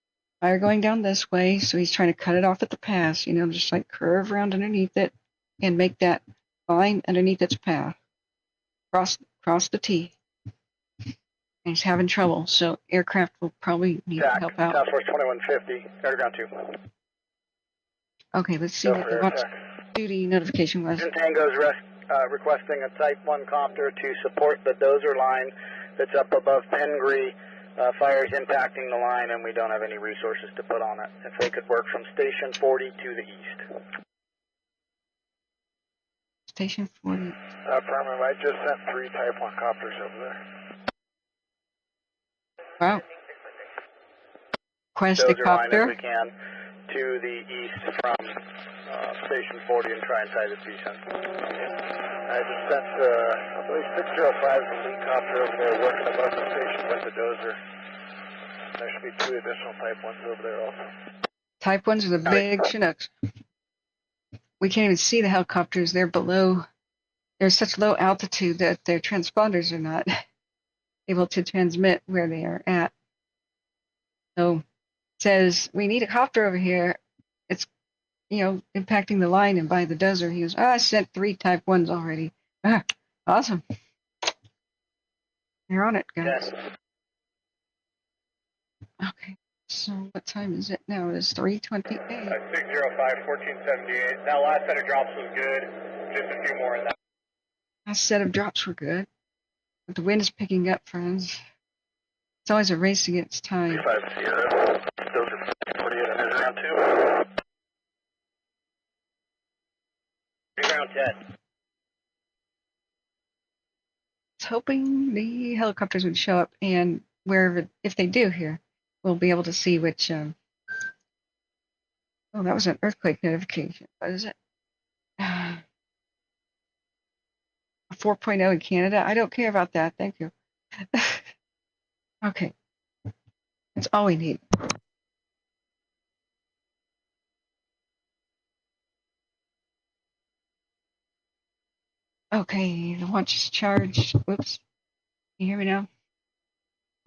Fire going down this way, so he's trying to cut it off at the pass, you know, just like curve around underneath it and make that line underneath its path. Cross the T. And he's having trouble, so aircraft will probably need to help out. Task Force 2150, air to ground 2. Okay, let's see what the watch duty notification was. Tango's requesting a Type 1 copter to support the dozer line that's up above Pengree. Fire's impacting the line and we don't have any resources to put on it. If they could work from Station 40 to the east. Station 40. Affirmative, I just sent 3 Type 1 copters over there. Wow. Request a Dozer line copter. as we can to the east from Station 40 and try and tie the descent. I just sent, I believe 605 is the lead copter over there working above the station with the dozer. There should be 2 additional Type 1s over there also. Type 1s are the big Chinooks. We can't even see the helicopters. They're below, they're such low altitude that their transponders are not able to transmit where they are at. So it says, we need a copter over here. It's, you know, impacting the line, and by the dozer, he goes, I sent 3 Type 1s already. Awesome. You're on it, guys. Yes. Okay, so what time is it now? It's 3:28. 605, 1478. That last set of drops was good. Just a few more in that. Last set of drops were good. But the wind is picking up, friends. It's always a race against time. 5 Sierra. Dozer 48 and around 2. Ground 10. I was hoping the helicopters would show up, and wherever, if they do here, we'll be able to see which. Oh, that was an earthquake notification. What is it? A 4.0 in Canada. I don't care about that. Thank you. Okay, that's all we need. Okay, the watch is charged. Whoops. Can you hear me now?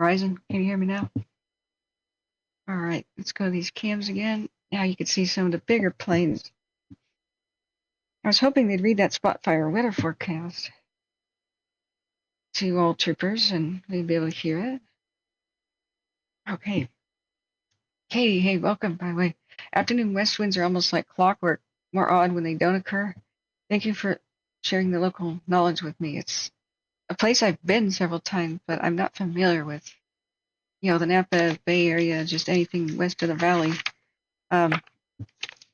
Verizon, can you hear me now? All right, let's go to these cams again. Now you can see some of the bigger planes. I was hoping they'd read that Spotfire weather forecast to all troopers and we'd be able to hear it. Okay. Katie, hey, welcome, by the way. Afternoon west winds are almost like clockwork, more odd when they don't occur. Thank you for sharing the local knowledge with me. It's a place I've been several times, but I'm not familiar with. You know, the Napa Bay Area, just anything west of the valley,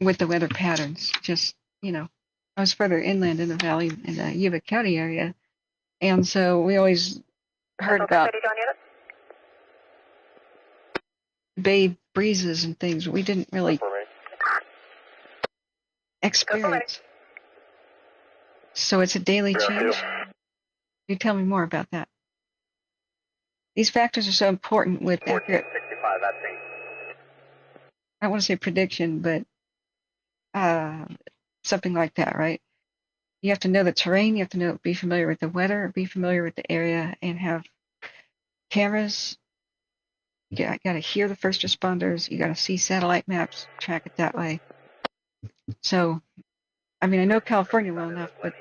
with the weather patterns. Just, you know, I was further inland in the valley in the Yuba County area, and so we always heard about bay breezes and things. We didn't really experience. So it's a daily change. You tell me more about that. These factors are so important with accurate. 1465, that's I don't want to say prediction, but something like that, right? You have to know the terrain. You have to know, be familiar with the weather, be familiar with the area, and have cameras. You got to hear the first responders. You got to see satellite maps, track it that way. So, I mean, I know California well enough, but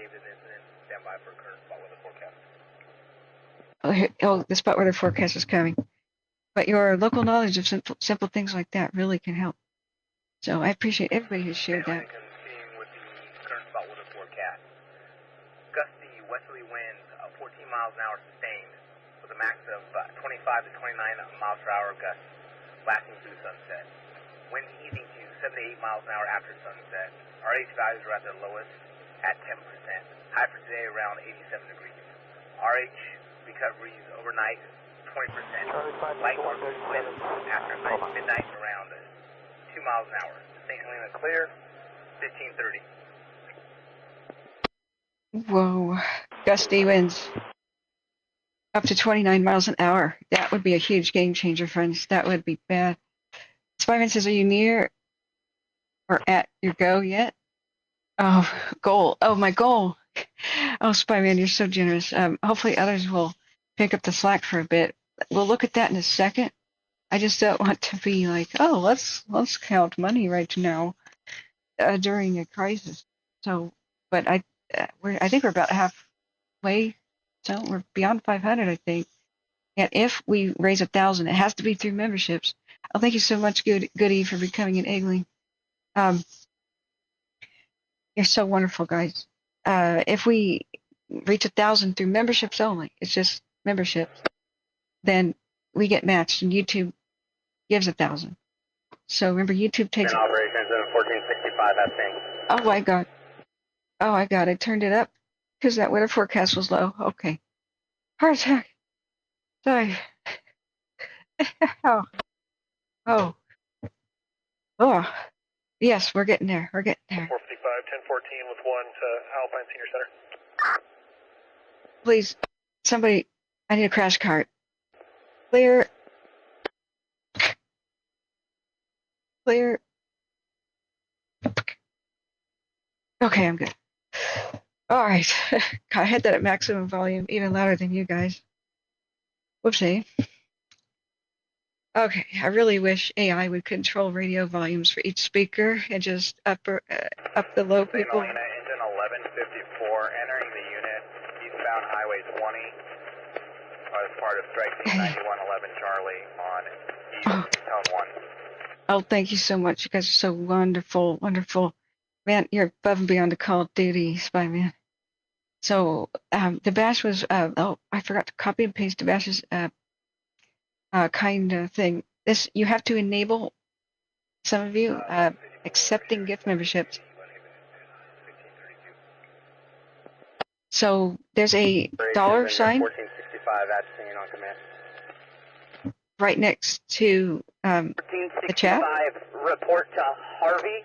the spot weather forecast is coming. But your local knowledge of simple things like that really can help. So I appreciate everybody who shared that. With the current spot weather forecast. Gusty westerly winds 14 miles an hour sustained with a max of 25 to 29 miles per hour gusts lasting through sunset. Winds easing to 7 to 8 miles an hour after sunset. RH values are at their lowest at 10%. High for today around 87 degrees. RH recoveries overnight 20%. Light winds after midnight around 2 miles an hour. St. Helena clear, 1530. Whoa, gusty winds up to 29 miles an hour. That would be a huge game changer, friends. That would be bad. Spiderman says, are you near or at your go yet? Oh, goal. Oh, my goal Oh, Spyman, you're so generous. Hopefully others will pick up the slack for a bit. We'll look at that in a second. I just don't want to be like, oh, let's count money right now during a crisis. So, but I think we're about halfway. So we're beyond 500, I think. And if we raise 1,000, it has to be through memberships. Oh, thank you so much, Goody, for becoming an Eggling. You're so wonderful, guys. If we reach 1,000 through memberships only, it's just memberships, then we get matched, and YouTube gives 1,000. So remember, YouTube takes. Operations in 1465, that's me. Oh my God. Oh my God, I turned it up because that weather forecast was low. Okay. Heart attack. Sorry. Oh. Oh. Oh. Yes, we're getting there. We're getting there. 455, 1014 with 1 to Alpine Senior Center. Please, somebody, I need a crash cart. Clear. Clear. Okay, I'm good. All right. I had that at maximum volume, even louder than you guys. Whoopsie. Okay, I really wish AI would control radio volumes for each speaker and just up the low people. St. Helena, engine 1154, entering the unit, eastbound Highway 20, as part of Strike Team 9111 Charlie on East Tone 1. Oh, thank you so much. You guys are so wonderful, wonderful. Man, you're above and beyond the Call of Duty, Spyman. So the bash was, oh, I forgot to copy and paste the bash's kind of thing. This, you have to enable, some of you, accepting gift memberships. So there's a dollar sign 1465, that's seen on command. right next to the chat. 1465, report to Harvey.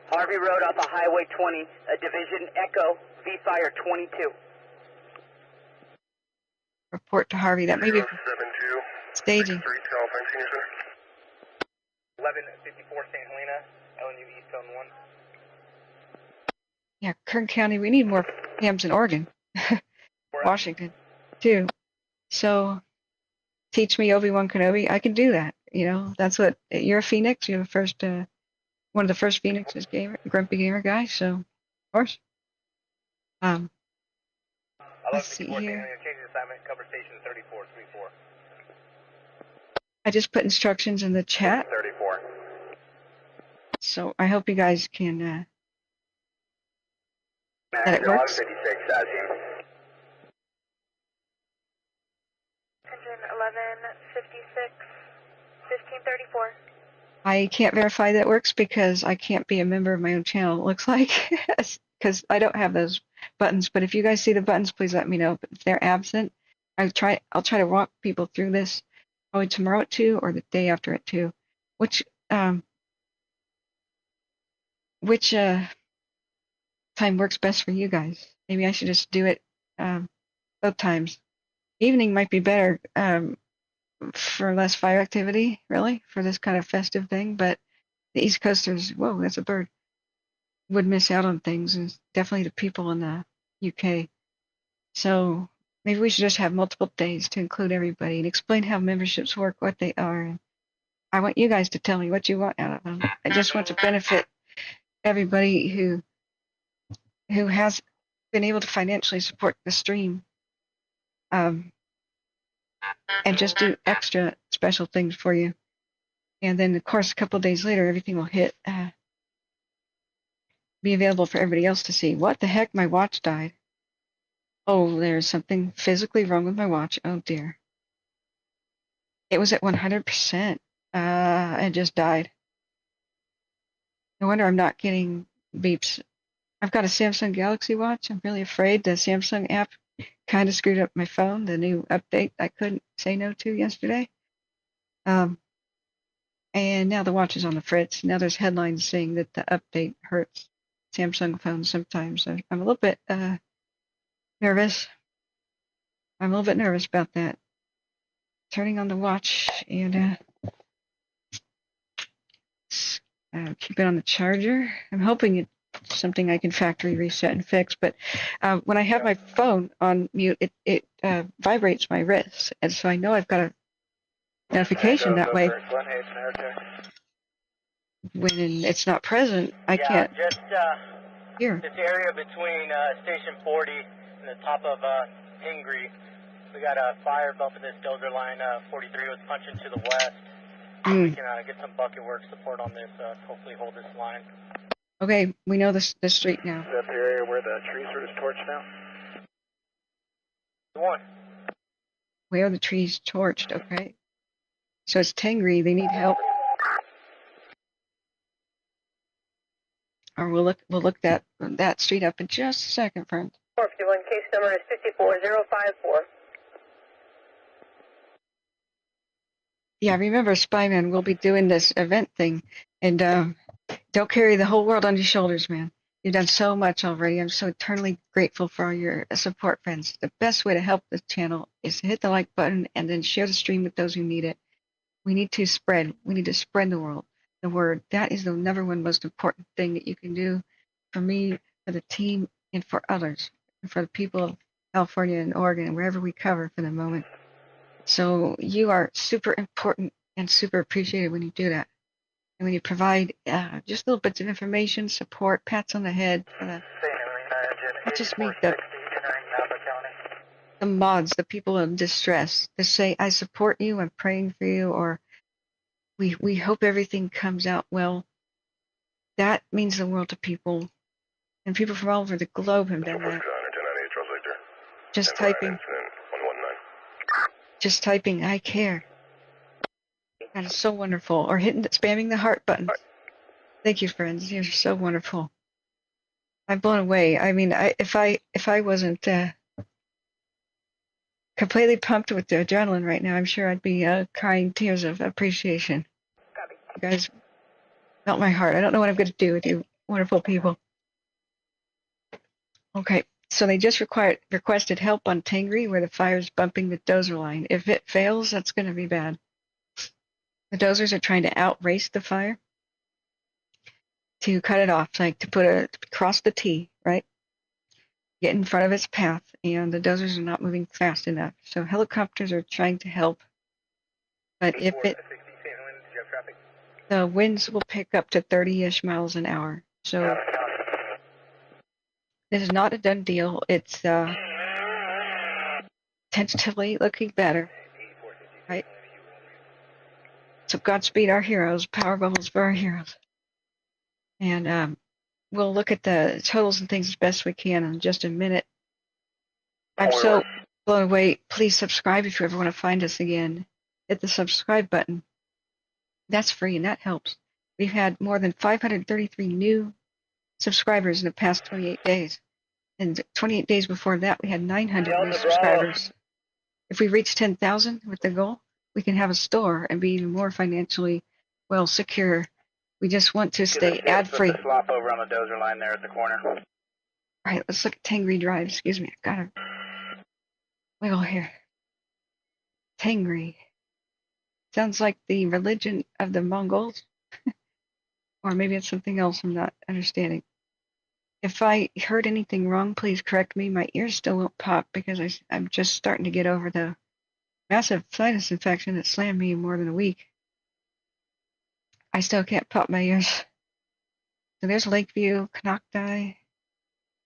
Harvey Road off of Highway 20, a Division Echo, V-Fire 22. Report to Harvey. That may be 72, staging. 1154 St. Helena, LNU East Zone 1. Yeah, Kern County, we need more hams in Oregon. Washington, too. So, teach me Obi-Wan Kenobi. I can do that. You know, that's what, you're a Phoenix. You're the first, one of the first Phoenix's gamer, grumpy gamer guy. So, of course. Let's see here. I just put instructions in the chat. 34. So I hope you guys can, that it works. 56, as you. Engine 1156, 1534. I can't verify that works because I can't be a member of my own channel, it looks like, because I don't have those buttons. But if you guys see the buttons, please let me know. But if they're absent, I'll try to walk people through this probably tomorrow at 2 or the day after at 2. Which time works best for you guys? Maybe I should just do it both times. Evening might be better for less fire activity, really, for this kind of festive thing. But the East Coasters, whoa, that's a bird, would miss out on things, and definitely the people in the UK. So maybe we should just have multiple days to include everybody and explain how memberships work, what they are. And I want you guys to tell me what you want out of them. I just want to benefit everybody who has been able to financially support the stream, and just do extra special things for you. And then, of course, a couple of days later, everything will hit, be available for everybody else to see. What the heck? My watch died. Oh, there's something physically wrong with my watch. Oh, dear. It was at 100%. It just died. No wonder I'm not getting beeps. I've got a Samsung Galaxy watch. I'm really afraid the Samsung app kind of screwed up my phone, the new update I couldn't say no to yesterday. And now the watch is on the fritz. Now there's headlines saying that the update hurts Samsung phones sometimes. So I'm a little bit nervous. I'm a little bit nervous about that. Turning on the watch and keep it on the charger. I'm hoping it something I can factory reset and fix. But when I have my phone on mute, it vibrates my wrist, and so I know I've got a notification that way. When it's not present, I can't hear. This area between Station 40 and the top of Pingree, we got a fire bumping this dozer line. 43 was punching to the west. We can get some bucket work support on this, hopefully hold this line. Okay, we know this street now. Is that the area where the trees are just torched now? One. Where are the trees torched? Okay. So it's Tengri. They need help. Or we'll look that street up in just a second, friend. 451, case number is 54054. Yeah, remember, Spyman, we'll be doing this event thing, and don't carry the whole world on your shoulders, man. You've done so much already. I'm so eternally grateful for all your support, friends. The best way to help this channel is to hit the like button and then share the stream with those who need it. We need to spread. We need to spread the word. That is the number one most important thing that you can do for me, for the team, and for others, and for the people of California and Oregon and wherever we cover for the moment. So you are super important and super appreciated when you do that. And when you provide just little bits of information, support, pats on the head, just meet the mods, the people in distress, to say, I support you, I'm praying for you, or we hope everything comes out well. That means the world to people. And people from all over the globe have done that. Just typing, I care. That is so wonderful. Or spamming the heart button. Thank you, friends. You're so wonderful. I'm blown away. I mean, if I wasn't completely pumped with the adrenaline right now, I'm sure I'd be crying tears of appreciation. You guys melt my heart. I don't know what I'm going to do with you wonderful people. Okay, so they just requested help on Tengri where the fire's bumping the dozer line. If it fails, that's going to be bad. The dozers are trying to outrace the fire to cut it off, like to cross the T, right? Get in front of its path, and the dozers are not moving fast enough. So helicopters are trying to help. But if the winds will pick up to 30-ish miles an hour. So this is not a done deal. It's tentatively looking better, right? So Godspeed our heroes, power bubbles for our heroes. And we'll look at the totals and things as best we can in just a minute. I'm so blown away. Please subscribe if you ever want to find us again. Hit the subscribe button. That's free and that helps. We've had more than 533 new subscribers in the past 28 days. And 28 days before that, we had 900 new subscribers. If we reach 10,000 with the goal, we can have a store and be even more financially well secure. We just want to stay ad-free. Swap over on the dozer line there at the corner. All right, let's look at Tengri Drive. Excuse me, I've got to wiggle here. Tengri. Sounds like the religion of the Mongols. Or maybe it's something else I'm not understanding. If I heard anything wrong, please correct me. My ears still won't pop because I'm just starting to get over the massive sinus infection that slammed me in more than a week. I still can't pop my ears. So there's Lakeview, Canocti,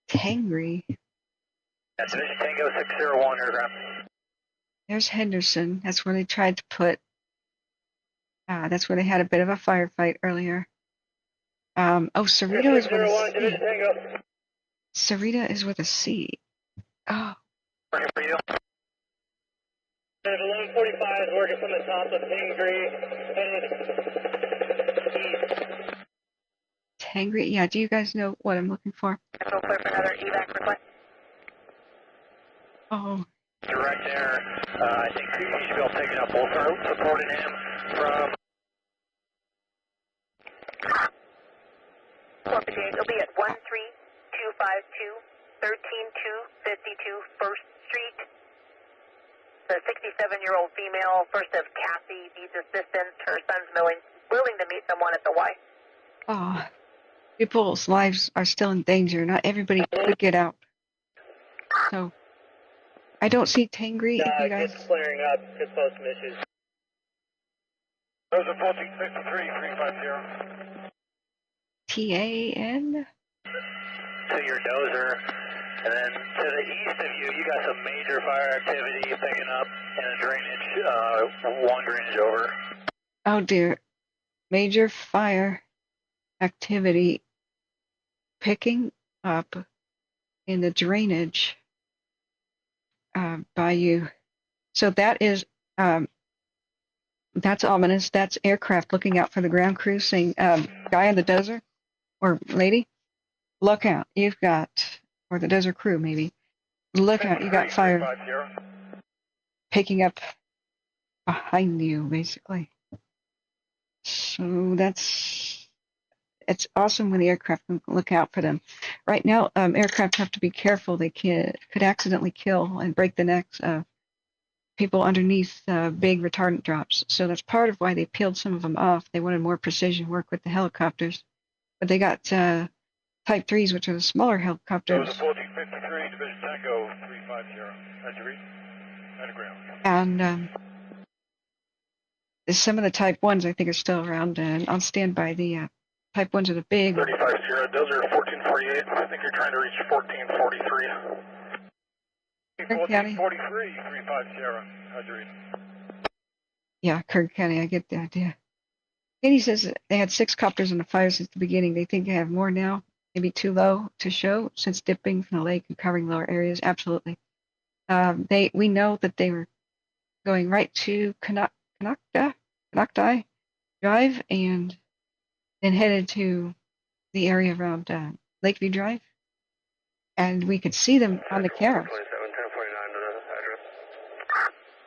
Tengri. That's Tango 601 aircraft. There's Henderson. That's where they tried to put. That's where they had a bit of a firefight earlier. Cerrito is with a C. Cerrito is with a C. Oh. There's 1145 is working from the top of Tengri, yeah, do you guys know what I'm looking for? Go clear for another evac request. Oh. Direct there. I think you should be able to take it up both routes, supporting him from... It'll be at 13252, 13252 First Street. The 67-year-old female, first of Kathy, needs assistance. Her son's willing to meet someone at the Y. Oh. people's lives are still in danger. Not everybody could get out. So I don't see Tangri. If you guys. Just clearing up, just post some issues. Those are 1453, 350. TAN? To your dozer, and then to the east of you, you got some major fire activity picking up in a drainage, one drainage over. Oh dear. Major fire activity picking up in the drainage by you. So that is, that's ominous. That's aircraft looking out for the ground crew saying, guy on the dozer or lady, look out. You've got, or the dozer crew maybe, look out. You got fire picking up behind you, basically. So it's awesome when the aircraft can look out for them. Right now, aircraft have to be careful. They could accidentally kill and break the necks of people underneath big retardant drops. So that's part of why they peeled some of them off. They wanted more precision work with the helicopters. But they got Type 3s, which are the smaller helicopters. Those are 1453, Division Tango 350. Roger, read. Underground. And some of the Type 1s, I think, are still around and on standby. The Type 1s are the big. 350, those are 1448. I think you're trying to reach 1443. 1443, 350. Roger, read. Yeah, Kirk County, I get the idea. Katie says that they had 6 copters in the fire since the beginning. They think they have more now, maybe too low to show since dipping from the lake and covering lower areas. Absolutely. We know that they were going right to Canocti Drive and then headed to the area around Lakeview Drive. And we could see them on the cameras.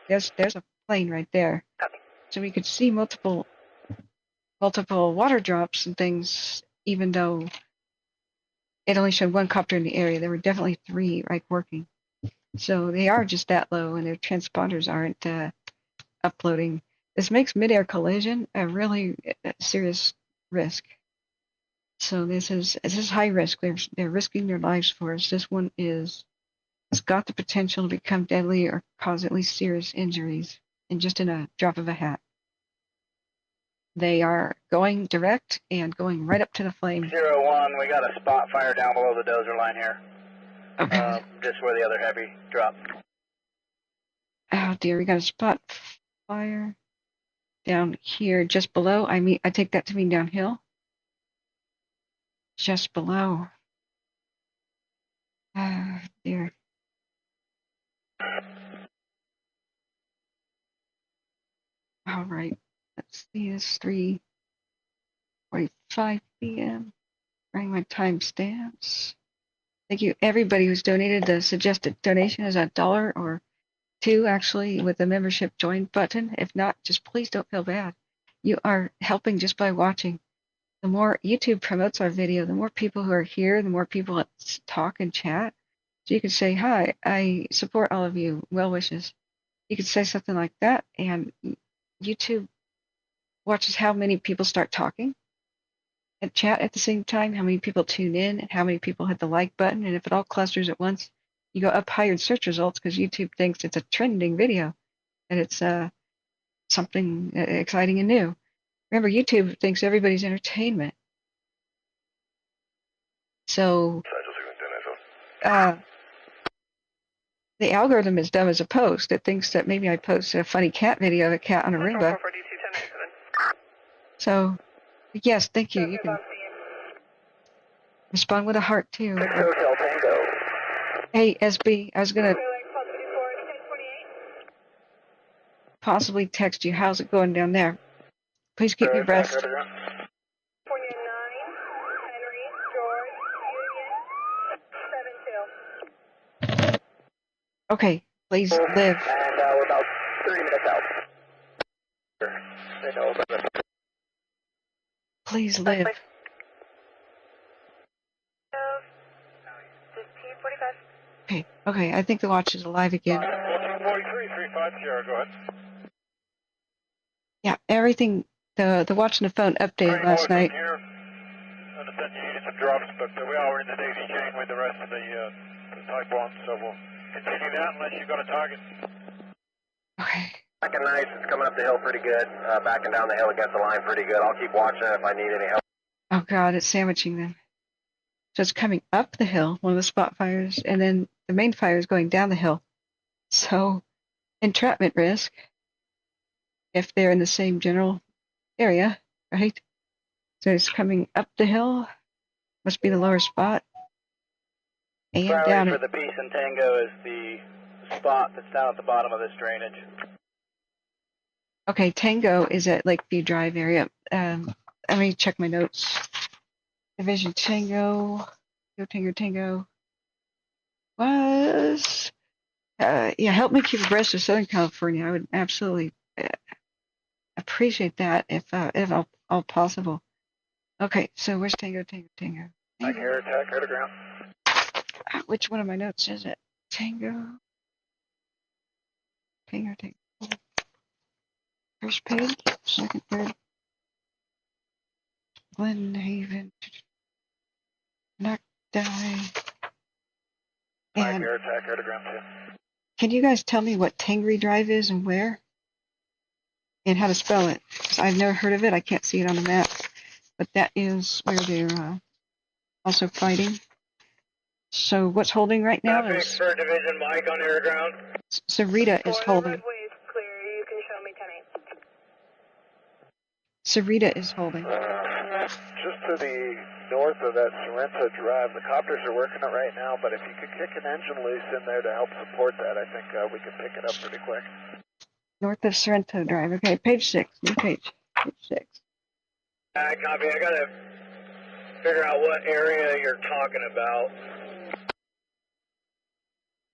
There's a plane right there. So we could see multiple water drops and things, even though it only showed 1 copter in the area. There were definitely 3 working. So they are just that low, and their transponders aren't uploading. This makes mid-air collision a really serious risk. So this is high risk. They're risking their lives for us. This one has got the potential to become deadly or cause at least serious injuries in a drop of a hat. They are going direct and going right up to the flame. 01, we got a spot fire down below the dozer line here. Okay. Just where the other heavy dropped. Oh dear, we got a spot fire down here just below. I take that to mean downhill. Just below. Oh dear. All right. Let's see, it's 3:45 p.m. Writing my timestamps. Thank you, everybody who's donated. The suggested donation is $1 or $2, actually, with the membership join button. If not, just please don't feel bad. You are helping just by watching. The more YouTube promotes our video, the more people who are here, the more people that talk and chat. So you can say, hi, I support all of you. Well wishes. You could say something like that, and YouTube watches how many people start talking and chat at the same time, how many people tune in, and how many people hit the like button. And if it all clusters at once, you go up higher in search results because YouTube thinks it's a trending video and it's something exciting and new. Remember, YouTube thinks everybody's entertainment. So the algorithm is dumb as a post. It thinks that maybe I posted a funny cat video of a cat on a Roomba. So, yes, thank you. You can respond with a heart, too. Hey, SB, I was going to possibly text you. How's it going down there? Please keep me abreast. Okay, please live. And we're about 30 minutes out. Please live. 15:45. Okay, I think the watch is alive again. 1443, 350, go ahead. Yeah, everything, the watch and the phone updated last night. Here, send you some drops, but we are in the daisy chain with the rest of the Type 1, so we'll continue that unless you've got a target. Okay. Backing nice, it's coming up the hill pretty good. Backing down the hill against the line pretty good. I'll keep watching it if I need any help. Oh God, it's sandwiching them. So it's coming up the hill, one of the spot fires, and then the main fire is going down the hill. So entrapment risk, if they're in the same general area, right? So it's coming up the hill, must be the lower spot, and down for it. the Peace and Tango is the spot that's down at the bottom of this drainage. Okay, Tango is at Lakeview Drive area. Let me check my notes. Division Tango was, yeah, help me keep abreast of Southern California. I would absolutely appreciate that if all possible. Okay, so where's Tango? I can hear attack, heard the ground. Which one of my notes is it? Tango. First page, second, third. Glenhaven. Knock die. I And hear attack, heard the ground too. can you guys tell me what Tangri Drive is and where? And how to spell it? 'Cause I've never heard of it. I can't see it on the map. But that is where they're also fighting. So what's holding right now Traffic is for Division Mike on air ground. Sarita is holding. Roadway is clear. You can show me 10-8. Sarita is holding. Just to the north of that Sorrento Drive, the copters are working it right now, but if you could kick an engine loose in there to help support that, I think we can pick it up pretty quick. North of Sorrento Drive. Okay, page 6. New page. Page 6. Copy. I gotta figure out what area you're talking about.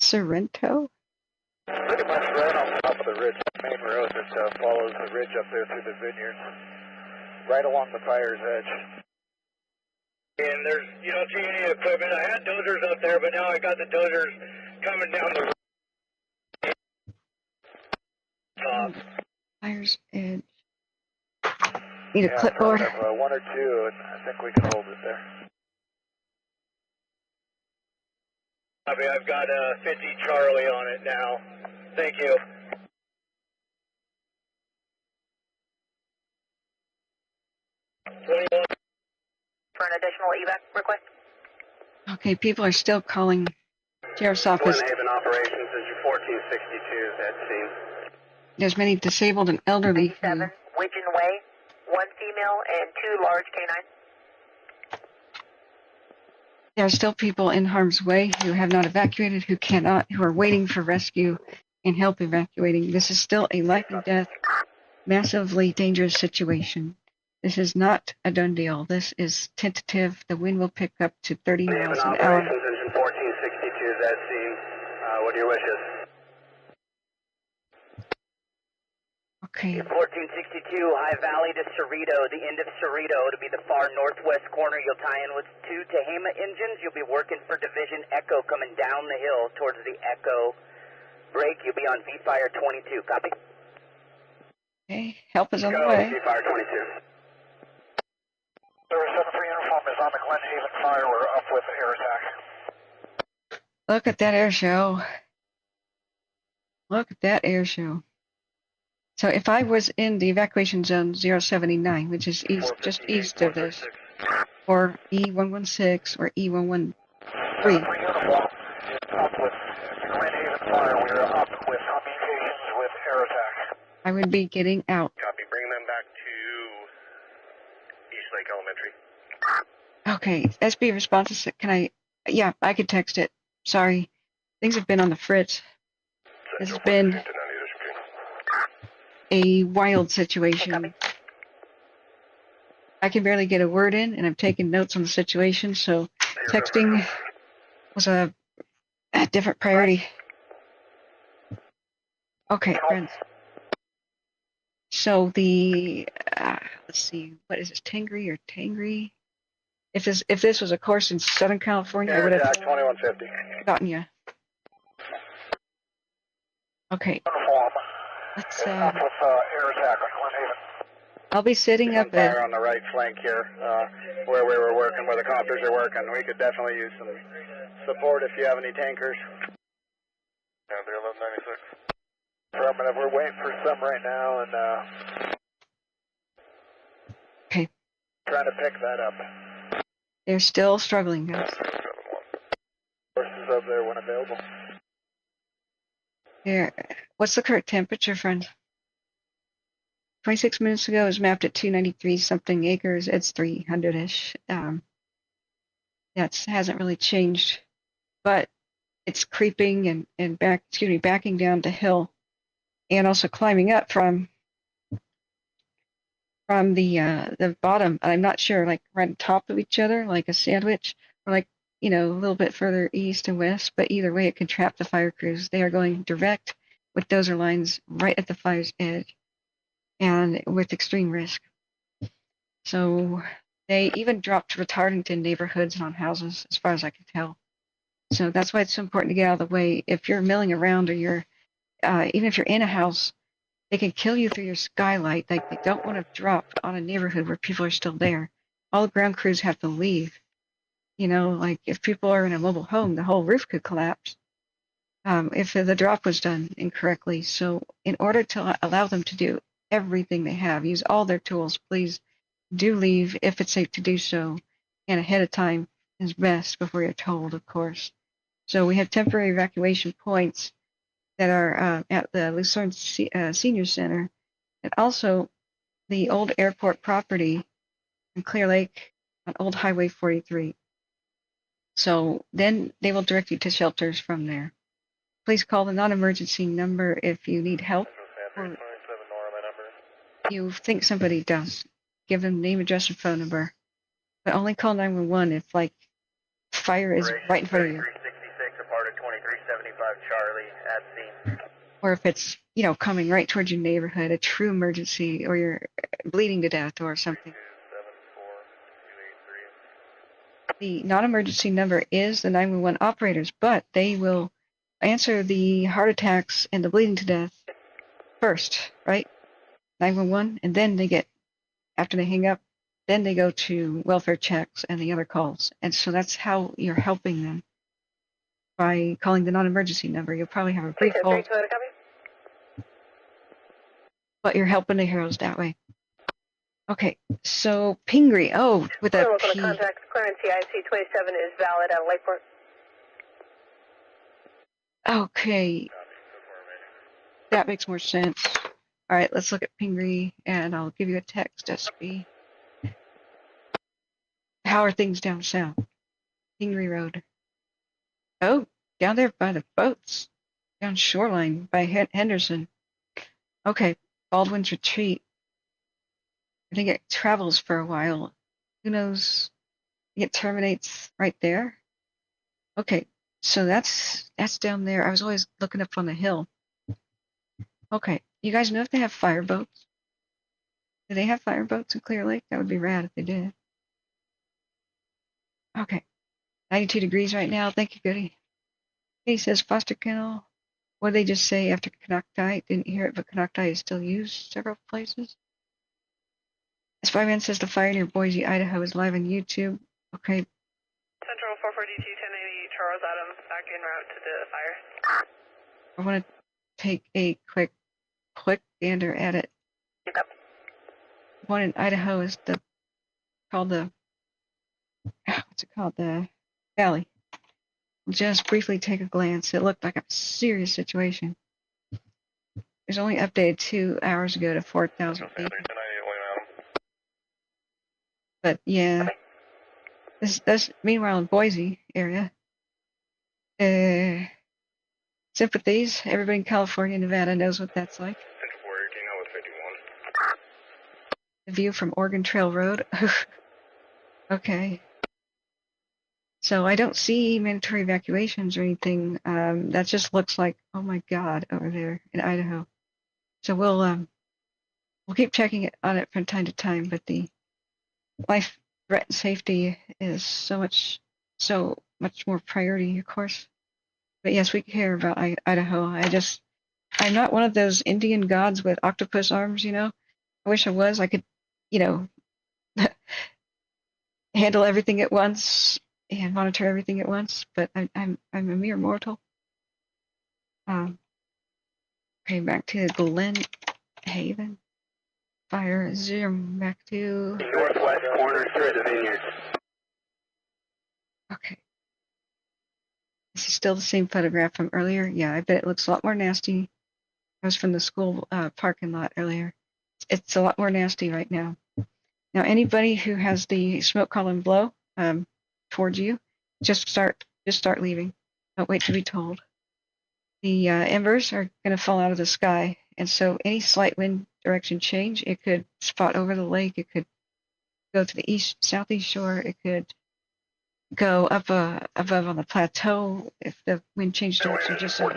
Sorrento? Pretty much right on top of the ridge, the main road that follows the ridge up there through the vineyards, right along the fire's edge. And there's, you don't see any equipment. I had dozers up there, but now I got the dozers coming down the top. Fire's edge. Need a Yeah, clipboard. one or two, and I think we can hold it there. Copy. I've got 50 Charlie on it now. Thank you. For an additional evac request. Okay, people are still calling Sheriff's Office. Glenhaven Operations is your 1462 at scene. There's many disabled and elderly. 7, Widgeon Way, 1 female and 2 large canines. There are still people in harm's way who have not evacuated, who are waiting for rescue and help evacuating. This is still a life and death, massively dangerous situation. This is not a done deal. This is tentative. The wind will pick up to 30 miles an hour. Operations engine 1462 is at scene. What are your wishes? Okay. 1462, High Valley to Cerrito, the end of Cerrito to be the far northwest corner. You'll tie in with 2 Tehama engines. You'll be working for Division Echo coming down the hill towards the Echo break. You'll be on V-Fire 22. Copy? Okay. Help is on the way. V-Fire 22. Service 73 uniform is on the Glenhaven fire. We're up with air attack. Look at that air show. Look at that air show. So if I was in the evacuation zone 079, which is just east of this, or E116 or E113, Uniform is up with the Glenhaven fire. We're up with communications with air attack. I would be getting out. Copy. Bring them back to East Lake Elementary. Okay, SB responses. Can I? Yeah, I could text it. Sorry, things have been on the fritz. This has been a wild situation. I can barely get a word in, and I'm taking notes on the situation, so texting was a different priority. Okay, friends. So the, let's see, what is this, Tangri or Tangri? If this was a course in Southern California, I would have 2150. gotten you. Okay. Uniform. Let's Up with air attack on Glenhaven. I'll be sitting up at... Fire on the right flank here, where we were working, where the copters are working. We could definitely use some support if you have any tankers. Down there, 1196. Affirmative, we're waiting for some right now and Okay. trying to pick that up. They're still struggling, guys. Forces up there when available. Here, what's the current temperature, friends? 26 minutes ago, it was mapped at 293 something acres. It's 300-ish. That hasn't really changed, but it's creeping and backing down the hill, and also climbing up from the bottom. I'm not sure, like right on top of each other, like a sandwich, or like, you know, a little bit further east and west. But either way, it can trap the fire crews. They are going direct with dozer lines right at the fire's edge, and with extreme risk. So they even dropped retardant in neighborhoods and on houses, as far as I can tell. So that's why it's so important to get out of the way. If you're milling around, or you're even if you're in a house, they can kill you through your skylight. Like, they don't want to drop on a neighborhood where people are still there. All the ground crews have to leave. You know, like if people are in a mobile home, the whole roof could collapse if the drop was done incorrectly. So in order to allow them to do everything they have, use all their tools, please do leave if it's safe to do so, and ahead of time is best, before you're told, of course. So we have temporary evacuation points that are at the Lucerne Senior Center, and also the old airport property in Clear Lake on Old Highway 43. So then they will direct you to shelters from there. Please call the non-emergency number if you need help, or you think somebody does. Give them name, address, and phone number. But only call 911 if, like, fire is right in front of you. 366, reported 2375 Charlie at scene. Or if it's, you know, coming right towards your neighborhood, a true emergency, or you're bleeding to death or something. The non-emergency number is the 911 operators, but they will answer the heart attacks and the bleeding to death first, right? 911, and then they get, after they hang up, then they go to welfare checks and the other calls. And so that's how you're helping them, by calling the non-emergency number. You'll probably have a brief hold, but you're helping the heroes that way. Okay, so Pingree, with a Local P. contact, clearance CIC 27 is valid at Lakeport. Okay, that makes more sense. All right, let's look at Pingree, and I'll give you a text, SB. How are things down south? Pingree Road. Oh, down there by the boats. Down Shoreline by Henderson. Okay, Baldwin's Retreat. I think it travels for a while. Who knows? It terminates right there. Okay, so that's down there. I was always looking up on the hill. Okay, you guys know if they have fireboats? Do they have fireboats in Clear Lake? That would be rad if they did. Okay, 92 degrees right now. Thank you, Goody. He says Foster Kennel. What did they just say after Canocti? Didn't hear it, but Canocti is still used several places. Spyman says the fire near Boise, Idaho is live on YouTube. Okay. Central 442 1080 Charles Adams back en route to the fire. I want to take a quick gander at it. Yep. One in Idaho is called the Valley. Just briefly take a glance. It looked like a serious situation. It was only updated 2 hours ago to 4,000 feet. But yeah, this meanwhile in Boise area. Sympathies. Everybody in California, Nevada knows what that's like. The view from Oregon Trail Road. Okay. So I don't see mandatory evacuations or anything. That just looks like, oh my God, over there in Idaho. So we'll keep checking on it from time to time. But the life, threat, and safety is so much more priority, of course. But yes, we care about Idaho. I'm not one of those Indian gods with octopus arms, you know. I wish I was. I could you know, handle everything at once and monitor everything at once, but I'm a mere mortal. Okay, back to Glenhaven. Fire, zoom back to Northwest corner through the vineyards. okay. This is still the same photograph from earlier. Yeah, I bet it looks a lot more nasty. I was from the school parking lot earlier. It's a lot more nasty right now. Now, anybody who has the smoke column blow towards you, just start leaving. Don't wait to be told. The embers are going to fall out of the sky, and so any slight wind direction change, it could spot over the lake. It could go to the southeast shore. It could go up above on the plateau if the wind changes direction just for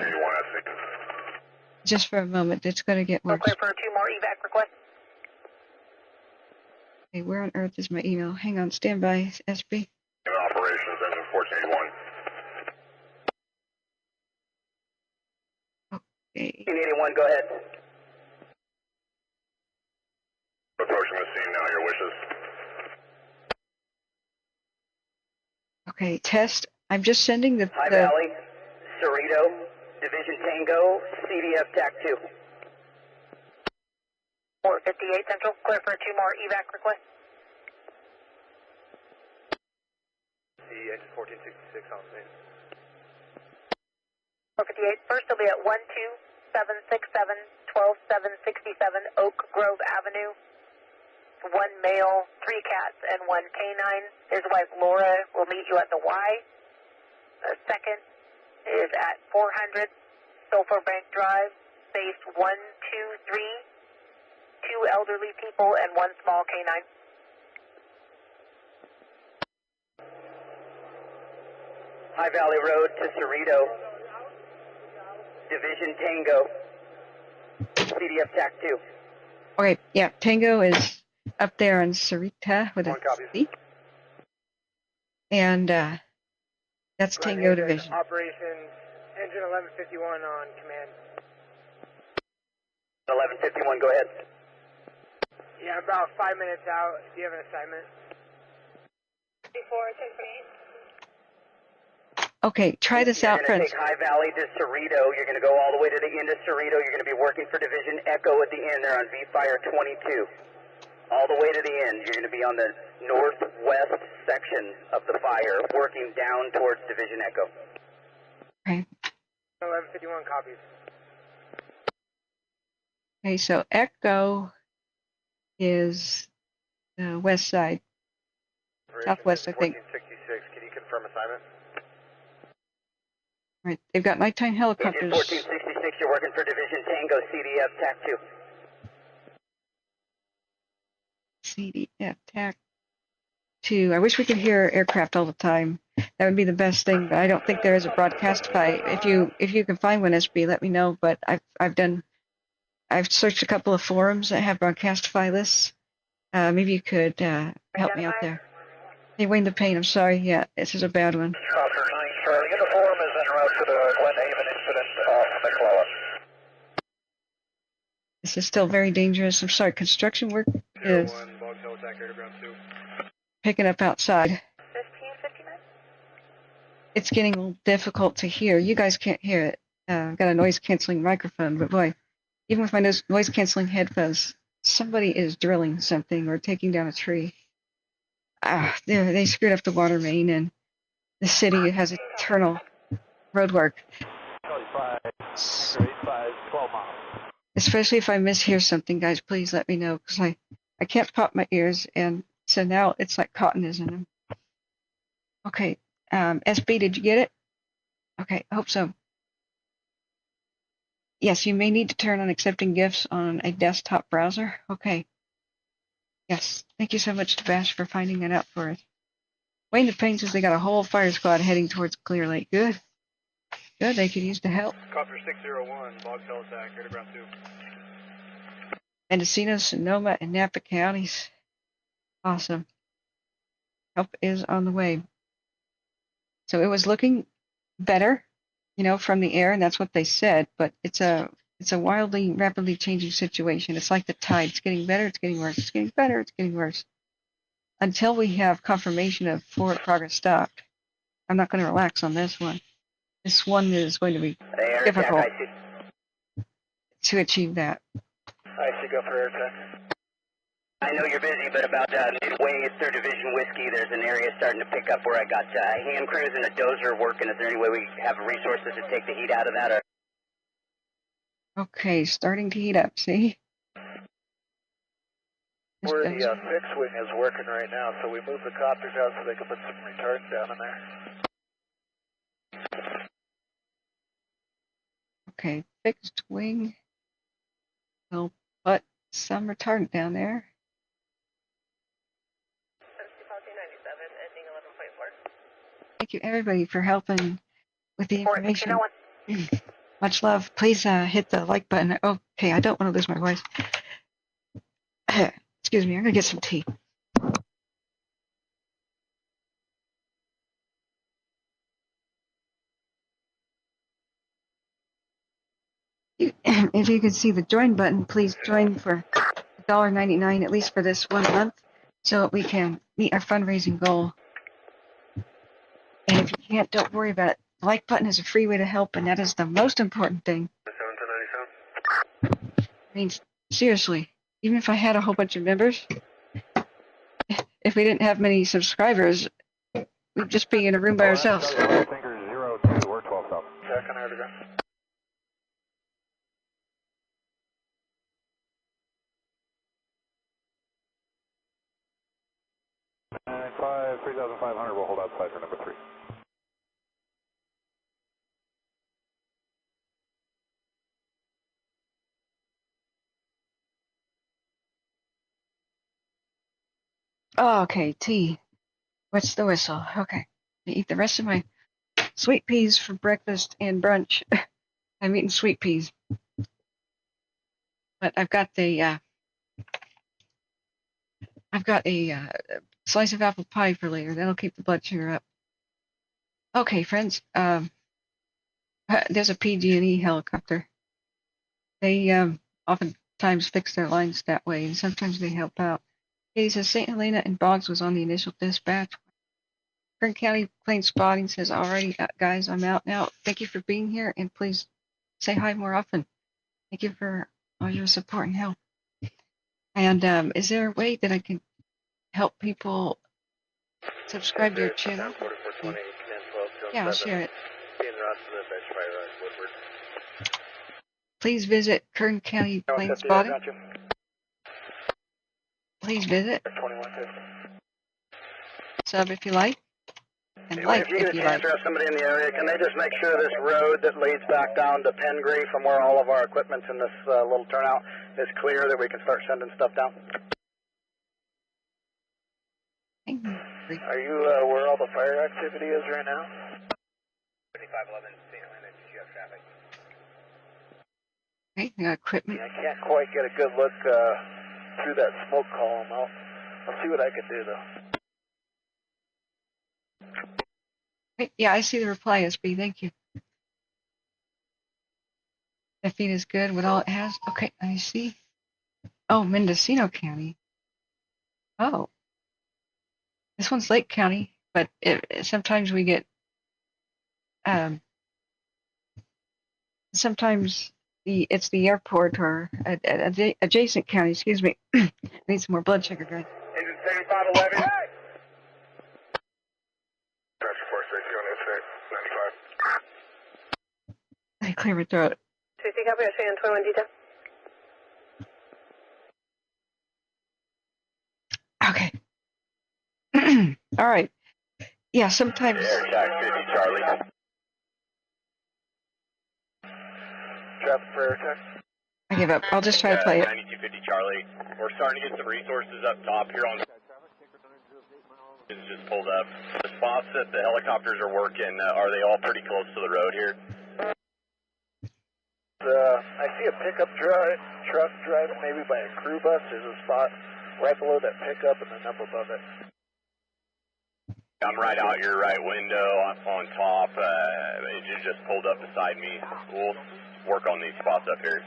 a moment. It's going to get worse. Clear for 2 more evac requests. Okay, where on earth is my email? Hang on, stand by, SB. Operations, engine 1481. Okay. 1881, go ahead. Approaching the scene now, your wishes. Okay, test. I'm just sending the... High Valley, Cerrito, Division Tango, CDF TAC 2. 458 Central, clear for 2 more evac requests. The engine 1466 on scene. 458, first will be at 12767 12767 Oak Grove Avenue. 1 male, 3 cats, and 1 canine. His wife Laura will meet you at the Y. The second is at 400 Sulphur Bank Drive, space 123. 2 elderly people and 1 small canine. High Valley Road to Cerrito, Division Tango, CDF TAC 2. Okay, yeah, Tango is up there on Sarita with a C. And that's Tango Division. Operations, engine 1151 on command. 1151, go ahead. Yeah, about 5 minutes out. Do you have an assignment? Before 10:28. Okay, try this out, You're going friends. to take High Valley to Cerrito. You're going to go all the way to the end of Cerrito. You're going to be working for Division Echo at the end there on V-Fire 22. All the way to the end. You're going to be on the northwest section of the fire, working down towards Division Echo. Okay. 1151 copies. Okay, so Echo is the west side. Southwest, I think. 1466, can you confirm assignment? Right, they've got nighttime Engine helicopters. 1466, you're working for Division Tango, CDF TAC 2. CDF TAC 2. I wish we could hear aircraft all the time. That would be the best thing, but I don't think there is a broadcastify. If you can find one, SB, let me know. But I've searched a couple of forums that have broadcastify lists. Maybe you could help me out there. Hey, Wayne the Pain, I'm sorry. Yeah, this is a bad one. Officer 9 Charlie, uniform is en route to the Glenhaven incident off McClellan. This is still very dangerous. I'm sorry. Construction work is picking up outside. 1559. It's getting a little difficult to hear. You guys can't hear it. I've got a noise-canceling microphone, but boy, even with my noise-canceling headphones, somebody is drilling something or taking down a tree. They screwed up the water main, and the city has eternal road work. 12 miles. Especially if I mishear something, guys, please let me know, because I can't pop my ears, and so now it's like cotton is in them. Okay, SB, did you get it? Okay, I hope so. Yes, you may need to turn on accepting GIFs on a desktop browser. Okay. Yes, thank you so much to Bash for finding that out for us. Wayne the Pain says they got a whole fire squad heading towards Clear Lake. Good. Good, they could use the help. Copter 601, Bog Hill attack, air to ground 2. Mendocino, Sonoma, and Napa counties. Awesome. Help is on the way. So it was looking better, from the air, and that's what they said, but it's a It's a wildly, rapidly changing situation. It's like the tide. It's getting better, it's getting worse. It's getting better, it's getting worse. Until we have confirmation of forward progress stopped, I'm not going to relax on this one. This one is going to be difficult to achieve that. I see, go for air attack. I know you're busy, but about midway 3rd Division Whiskey, there's an area starting to pick up where I got hand crews and a dozer working. Is there any way we have resources to take the heat out of that? Or? Okay, starting to heat up, see? Where the fixed wing is working right now, so we moved the copters out so they can put some retardant down in there. Okay, fixed wing. We'll put some retardant down there. Thank you, everybody, for helping with the information. Much love. Please hit the like button. Okay, I don't want to lose my voice. Excuse me, I'm going to get some tea. If you could see the join button, please join for $1.99, at least for this 1 month, so we can meet our fundraising goal. And if you can't, don't worry about it. The like button is a free way to help, and that is the most important thing. I mean, seriously, even if I had a whole bunch of members, if we didn't have many subscribers, we'd just be in a room by ourselves. Finger 02, we're 12 south. Checking out again. 3,500, we'll hold outside for number 3. Oh, okay, tea. What's the whistle? Okay. I eat the rest of my sweet peas for breakfast and brunch. I'm eating sweet peas. But I've got a slice of apple pie for later. That'll keep the blood sugar up. Okay, friends. There's a PG&E helicopter. They oftentimes fix their lines that way, and sometimes they help out. He says St. Helena and Boggs was on the initial dispatch. Kern County Plain Spotting says, alrighty, guys, I'm out now. Thank you for being here, and please say hi more often. Thank you for all your support and help. And is there a way that I can help people subscribe to your channel? Yeah, I'll share it. Please visit Kern County Plain Spotting. Please visit. Sub if you like. And like if you get a chance to have somebody in the area, can they just make sure this road that leads back down to Pengree from where all of our equipment's in this little turnout is clear, that we can start sending stuff down? Are you where all the fire activity is right now? 5511, St. Helena, you have traffic. Okay, I got equipment. I can't quite get a good look through that smoke column. I'll see what I can do, though. Okay, yeah, I see the reply, SB. Thank you. That feed is good with all it has. Okay, I see. Oh, Mendocino County. Oh. This one's Lake County, but sometimes we get sometimes it's the airport or adjacent county. Excuse me. I need some more blood sugar, guys. Engine 7511. Pressure force ratio on insert 95. I clear my throat. 2C copy, I'll show you on 21 detail. Okay. All right. Yeah, sometimes. Air attack 50 Charlie. Traffic for air attack. I give up. I'll just try to play it. 9250 Charlie. We're starting to get some resources up top here on. It's just pulled up. The spots that the helicopters are working, are they all pretty close to the road here? I see a pickup truck driving maybe by a crew bus. There's a spot right below that pickup and then up above it. I'm right out your right window on top. It just pulled up beside me. We'll work on these spots up here.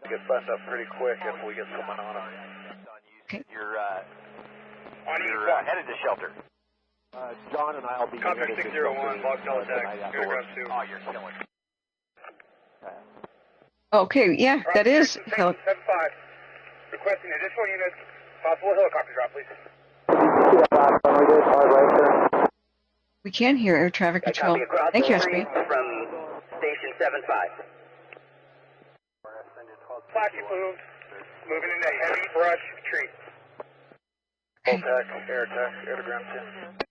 Get buttoned up pretty quick if we get someone on them. Okay. You're headed to shelter. John and I will be Copter 601, log teletext, paragraph 2. Oh, you're killing. Okay, yeah, that is. 75. Requesting additional units. Possible helicopter drop, please. We can hear air traffic control. Thank you, SB. From Station 75. Flashy plumes. Moving into heavy brush trees. Full tech, air to ground 10.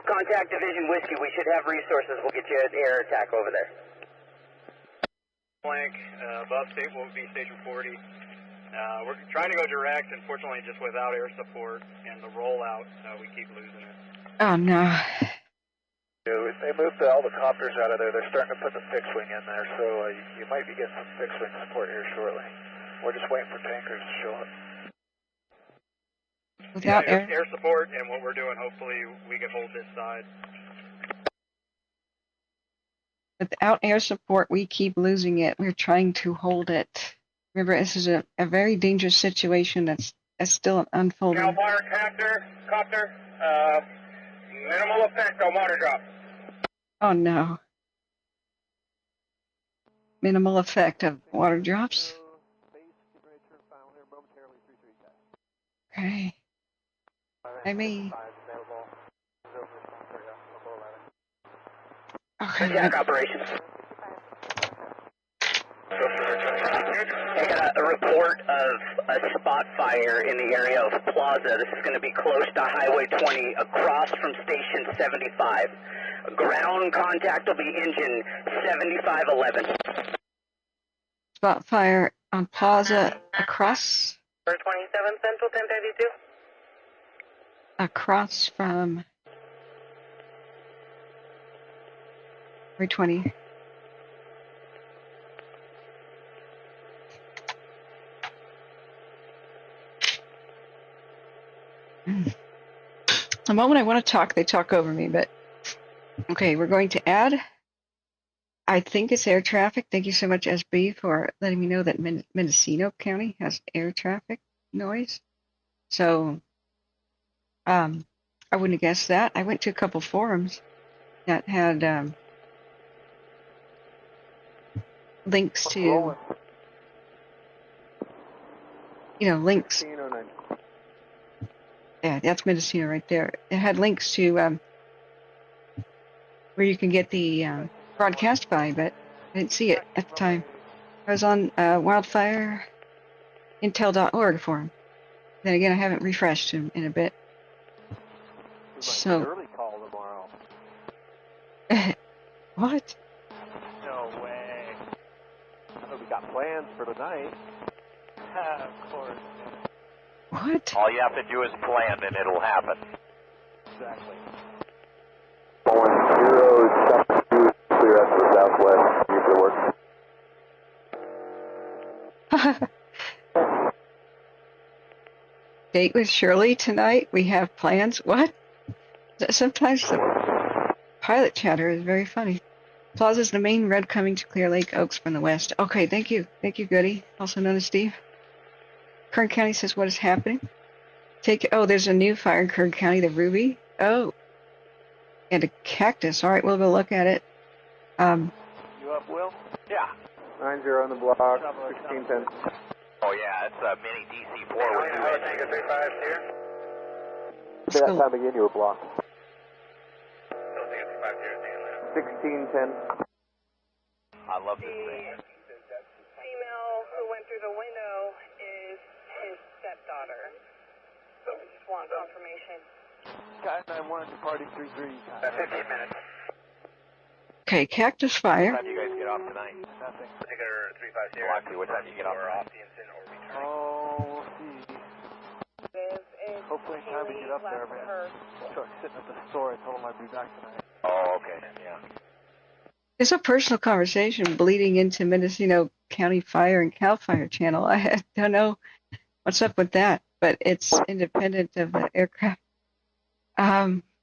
Contact Division Whiskey. We should have resources. We'll get you an air attack over there. Blank, above state will be station 40. We're trying to go direct, unfortunately just without air support, and the rollout, we keep losing it. Oh, no. They moved all the copters out of there. They're starting to put the fixed wing in there, so you might be getting some fixed wing support here shortly. We're just waiting for tankers to show up. Without air support, and what we're doing, hopefully we can hold this side. Without air support, we keep losing it. We're trying to hold it. Remember, this is a very dangerous situation that's still unfolding. Calfire, copter, minimal effect on water drop. Oh, no. Minimal effect of water drops? Okay. I mean... Okay. Attack operations. I got a report of a spot fire in the area of Plaza. This is going to be close to Highway 20 across from Station 75. Ground contact will be engine 7511. Spot fire on Plaza across... 27 Central 1032. Across from... 320. The moment I want to talk, they talk over me, but okay, we're going to add, I think it's air traffic. Thank you so much, SB, for letting me know that Mendocino County has air traffic noise. So, I wouldn't have guessed that. I went to a couple forums that had links to, links. Yeah, that's Mendocino right there. It had links to where you can get the broadcast by, but I didn't see it at the time. I was on Wildfire Intel.org forum. Then again, I haven't refreshed in a bit. So. Early call tomorrow. What? No way. We got plans for tonight. Of course. What? All you have to do is plan and it'll happen. Exactly. 1072, clear us to the southwest. See if it works. Date with Shirley tonight. We have plans. What? Sometimes the pilot chatter is very funny. Plaza is the main road coming to Clear Lake Oaks from the west. Okay, thank you. Thank you, Goody, also known as Steve. Kern County says, what is happening? There's a new fire in Kern County, the Ruby. Oh. And a cactus. All right, we'll go look at it. You up, Will? Yeah. 90 on the block, 1610. Oh, yeah, it's a mini DC-4 with 2 engines. Let's That go. time again, you were blocked. 1610. I love this thing. Female who went through the window is his stepdaughter. So we just want confirmation. Guys, I wanted to party 3-3. 15 minutes. Okay, cactus What fire. time do you guys get off tonight? Nothing. Particular 350. Well, actually, what time do you get off tonight? Oh, we'll see. Is Hopefully in time to get up there, man. Truck sitting at the store. I told him I'd be back tonight. Oh, okay, yeah. It's a personal conversation bleeding into Mendocino County Fire and Calfire channel. I don't know what's up with that, but it's independent of the aircraft.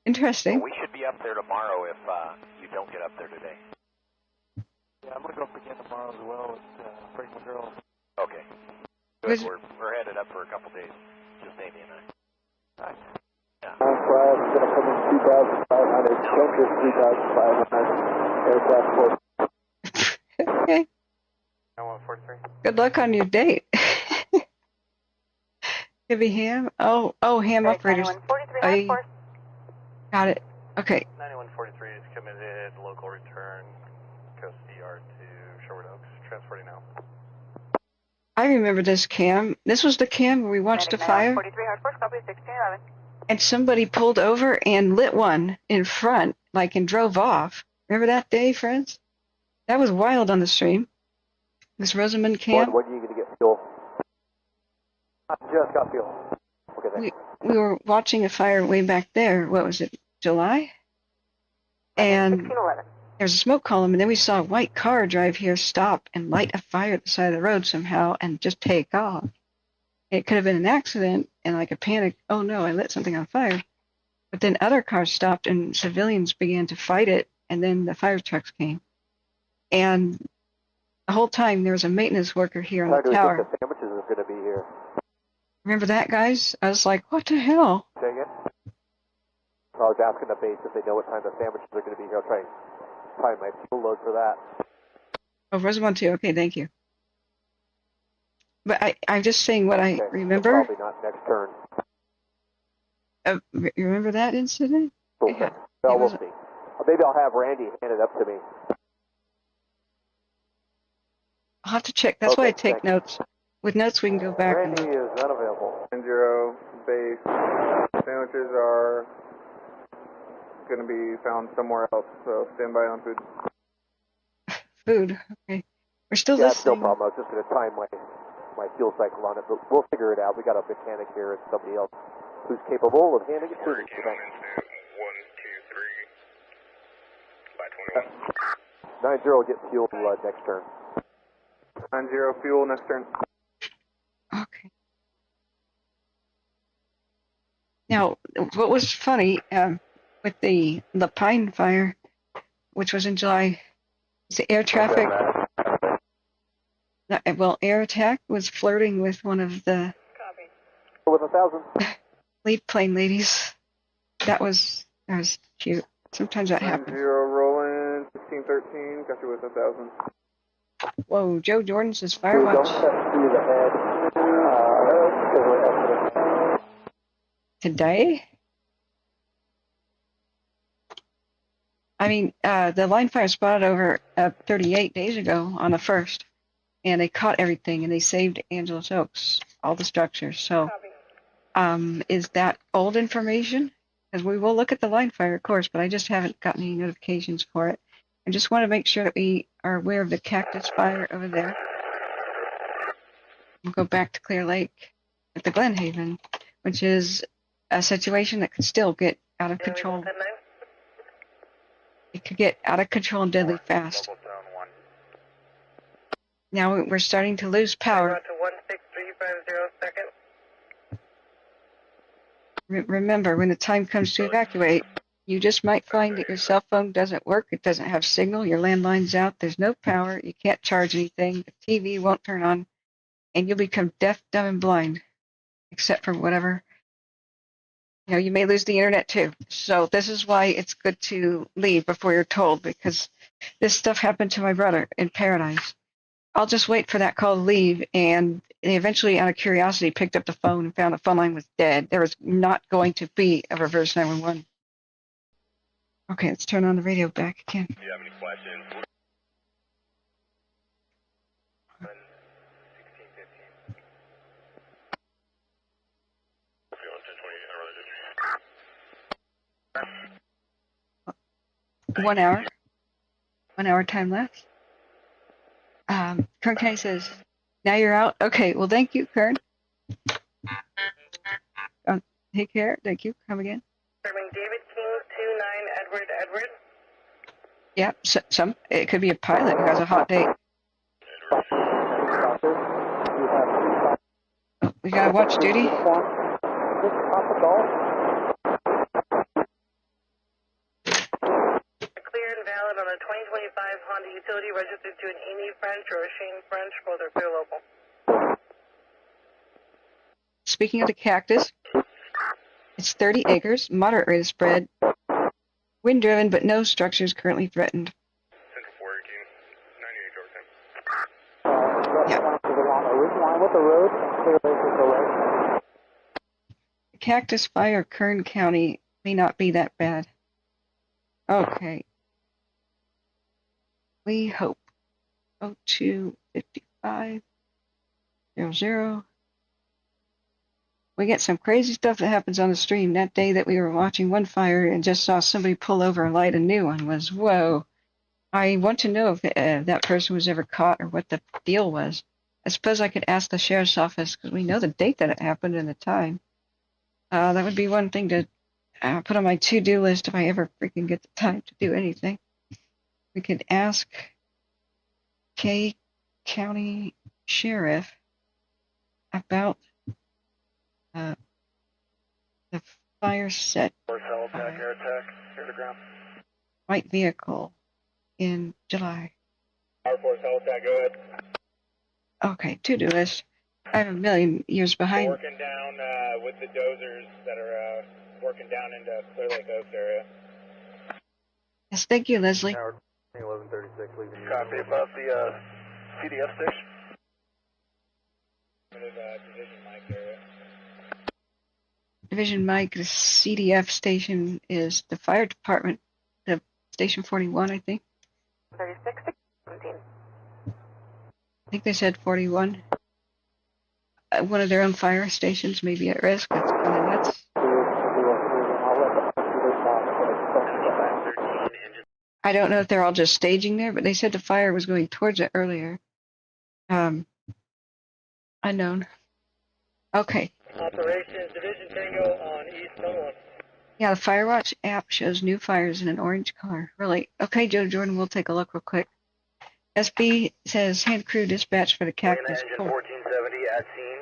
Interesting. Well, we should be up there tomorrow if you don't get up there today. Yeah, I'm going to go up again tomorrow as well with bring the girls. Okay. Good. We're headed up for a couple days. Just Amy and I. Nice. Yeah. Going to come in 2,500, Tempest 3,500, aircraft 4. Okay. 9143. Good luck on your date. Could be ham. Oh, ham operators. 9143, Got it. Okay. 9143 is committed, local return, Coast CR to Sherwood Oaks, transporting now. I remember this cam. This was the cam where we watched a fire. 43 hard force, copy 1611. And somebody pulled over and lit one in front, like, and drove off. Remember that day, friends? That was wild on the stream. This Rosamond cam. When are you going to get fuel? I just got fuel. Okay, thanks. We were watching a fire way back there. What was it, July? And 1611. there's a smoke column, and then we saw a white car drive here, stop, and light a fire at the side of the road somehow, and just take off. It could have been an accident, and like a panic, oh no, I lit something on fire. But then other cars stopped, and civilians began to fight it, and then the fire trucks came. And the whole time, there was a maintenance worker here on the tower. The sandwiches are going to be here. Remember that, guys? I was like, what the hell? Say again? I was asking the base if they know what time the sandwiches are going to be here. I'll try and time my fuel load for that. Oh, Rosamond too. Okay, thank you. But I'm just saying what I remember. Probably not next turn. You remember that incident? Cool. Yeah. Well, we'll see. Maybe I'll have Randy hand it up to me. I'll have to check. That's why I take thanks. notes. With notes, we can go back. Randy is unavailable. 10 base. Sandwiches are going to be found somewhere else, so stand by on food. Food. Okay. We're still Yeah, it's no listening. problem. I was just going to time my fuel cycle on it, but we'll figure it out. We got a mechanic here and somebody else who's capable of handling it. 123 by 21. 90 will get fuel next turn. 90 fuel next turn. Okay. Now, what was funny with the Pine fire, which was in July, is the air traffic. Well, air attack was flirting with one of the With 1,000. lead plane ladies. That was cute. Sometimes that 90 happens. rolling, 1613, got you with 1,000. Whoa, Joe Jordan says fire Don't watch step through the head. today. I mean, the line fire spotted over 38 days ago on the 1st, and they caught everything, and they saved Angeles Oaks, all the structures. So, is that old information? Because we will look at the line fire, of course, but I just haven't gotten any notifications for it. I just want to make sure that we are aware of the cactus fire over there. We'll go back to Clear Lake at the Glenhaven, which is a situation that could still get out of control. It could get out of control and deadly fast. Now we're starting to lose power. Remember, when the time comes to evacuate, you just might find that your cell phone doesn't work, it doesn't have signal, your landline's out, there's no power, you can't charge anything, the TV won't turn on, and you'll become deaf, dumb, and blind, except for whatever. You know, you may lose the internet too. So this is why it's good to leave before you're told, because this stuff happened to my brother in Paradise. I'll just wait for that call to leave, and they eventually, out of curiosity, picked up the phone and found the phone line was dead. There was not going to be a reverse 911. Okay, let's turn on the radio back again. Do you have any questions? One hour. 1 hour time left. Kern County says, now you're out. Okay, well, thank you, Kern. Take care. Thank you. Come again. Serving David King, 29 Edward. Yeah, it could be a pilot who has a hot date. Oh, we got to watch duty. on the utility registered to an Amy French or a Shane French, both are clear local. Speaking of the cactus, it's 30 acres, moderate rate of spread, wind driven, but no structures currently threatened. Central 418, 98 Georgetown. The cactus fire, Kern County, may not be that bad. Okay. We hope. 025500. We get some crazy stuff that happens on the stream. That day that we were watching one fire and just saw somebody pull over and light a new one was, whoa. I want to know if that person was ever caught or what the deal was. I suppose I could ask the sheriff's office because we know the date that it happened and the time. That would be one thing to put on my to-do list if I ever freaking get the time to do anything. We could ask K County Sheriff about the fire set white vehicle in July. Power Force Helipack, go ahead. Okay, to-do list. I'm a million years behind. Working down with the dozers that are working down into Clear Lake Oaks area. Yes, thank you, Leslie. 1136, leaving. Copy above the CDF station. Division Mike area. Division Mike, the CDF station is the fire department, the station 41, I think. 3617. I think they said 41. One of their own fire stations may be at risk. That's kind of nuts. I don't know if they're all just staging there, but they said the fire was going towards it earlier. Unknown. Okay. Operations Division Tango on East Sunland. Yeah, the Firewatch app shows new fires in an orange car. Really? Okay, Joe Jordan, we'll take a look real quick. SB says hand crew dispatch for the cactus. Engine 1470 at scene,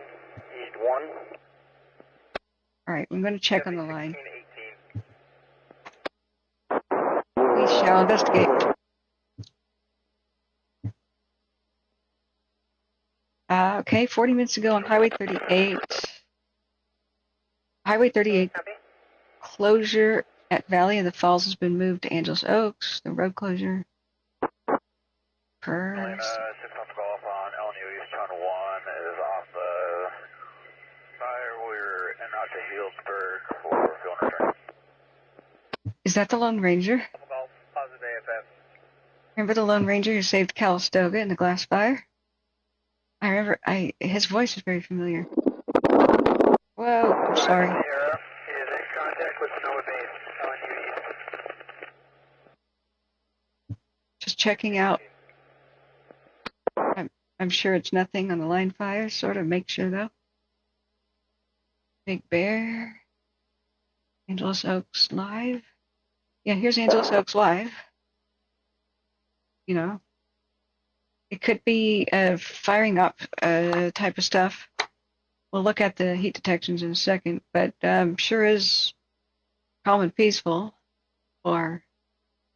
East 1. All right, I'm going to check on the line. We shall investigate. Okay, 40 minutes ago on Highway 38. Highway 38 closure at Valley of the Falls has been moved to Angeles Oaks. The road closure. Six months golf on Elneo East Turn 1 is off the fire. We're en route to Healdsburg for field return. Is that the Lone Ranger? Golf, positive AFF. Remember the Lone Ranger who saved Calistoga in the glass fire? I remember. His voice is very familiar. Whoa, I'm sorry. Sierra is in contact with Sonoma Base on you. Just checking out. I'm sure it's nothing on the line fire. Sort of make sure though. Big Bear. Angeles Oaks live. Yeah, here's Angeles Oaks live. You know, it could be firing up type of stuff. We'll look at the heat detections in a second, but sure is calm and peaceful. Or,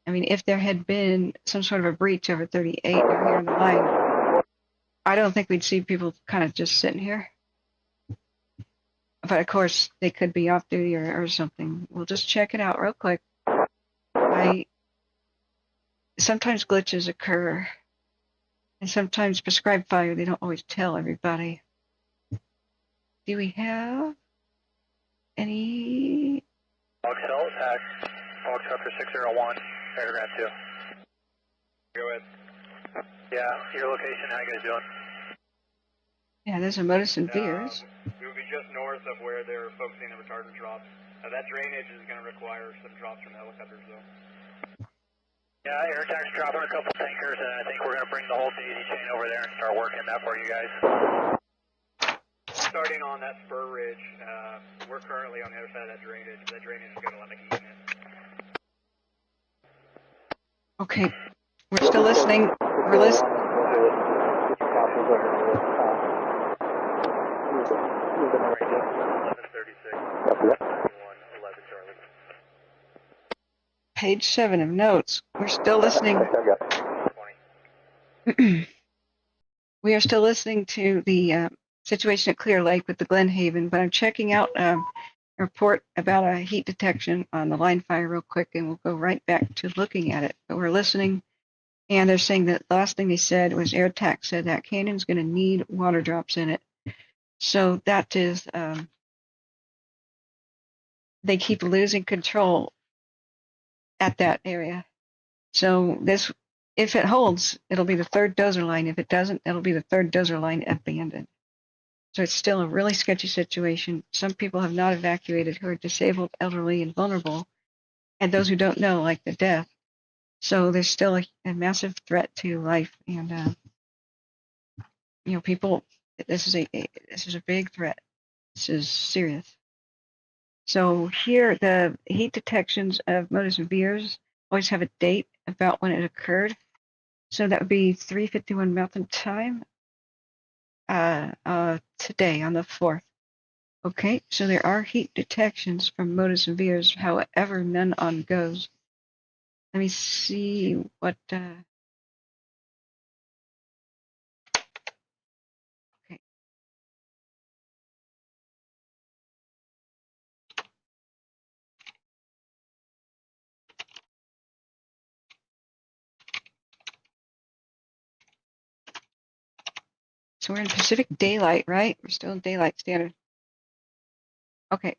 I mean, if there had been some sort of a breach over 38 or here on the line, I don't think we'd see people kind of just sitting here. But of course, they could be off duty or something. We'll just check it out real quick. Sometimes glitches occur, and sometimes prescribed fire, they don't always tell everybody. Do we have any? Foxtel attack. Foxtrot for 601, paragraph 2. Go ahead. Yeah, your location, how you guys doing? Yeah, there's a Modus and Veers. We will be just north of where they're focusing the retardant drops. That drainage is going to require some drops from the helicopters, though. Yeah, air attack's dropping a couple tankers, and I think we're going to bring the whole daisy chain over there and start working that for you guys. Starting on that spur ridge, we're currently on the other side of that drainage. That drainage has got a lot of heat in it. Okay, we're still listening. We're listening. Page 7 of notes. We're still listening. We are still listening to the situation at Clear Lake with the Glenhaven, but I'm checking out a report about a heat detection on the line fire real quick, and we'll go right back to looking at it. But we're listening, and they're saying that the last thing they said was Air Attack said that canyon's going to need water drops in it. So that is, they keep losing control at that area. So this, if it holds, it'll be the third dozer line. If it doesn't, it'll be the third dozer line abandoned. So it's still a really sketchy situation. Some people have not evacuated who are disabled, elderly, and vulnerable, and those who don't know, like the deaf. So there's still a massive threat to life, and people. This is a big threat. This is serious. So here, the heat detections of Modus Virs always have a date about when it occurred. So that would be 3:51 Mountain Time today on the 4th. Okay, so there are heat detections from Modus Virs, however, none on GOES. Let me see what. Okay. So we're in Pacific Daylight, right? We're still in Daylight Standard. Okay.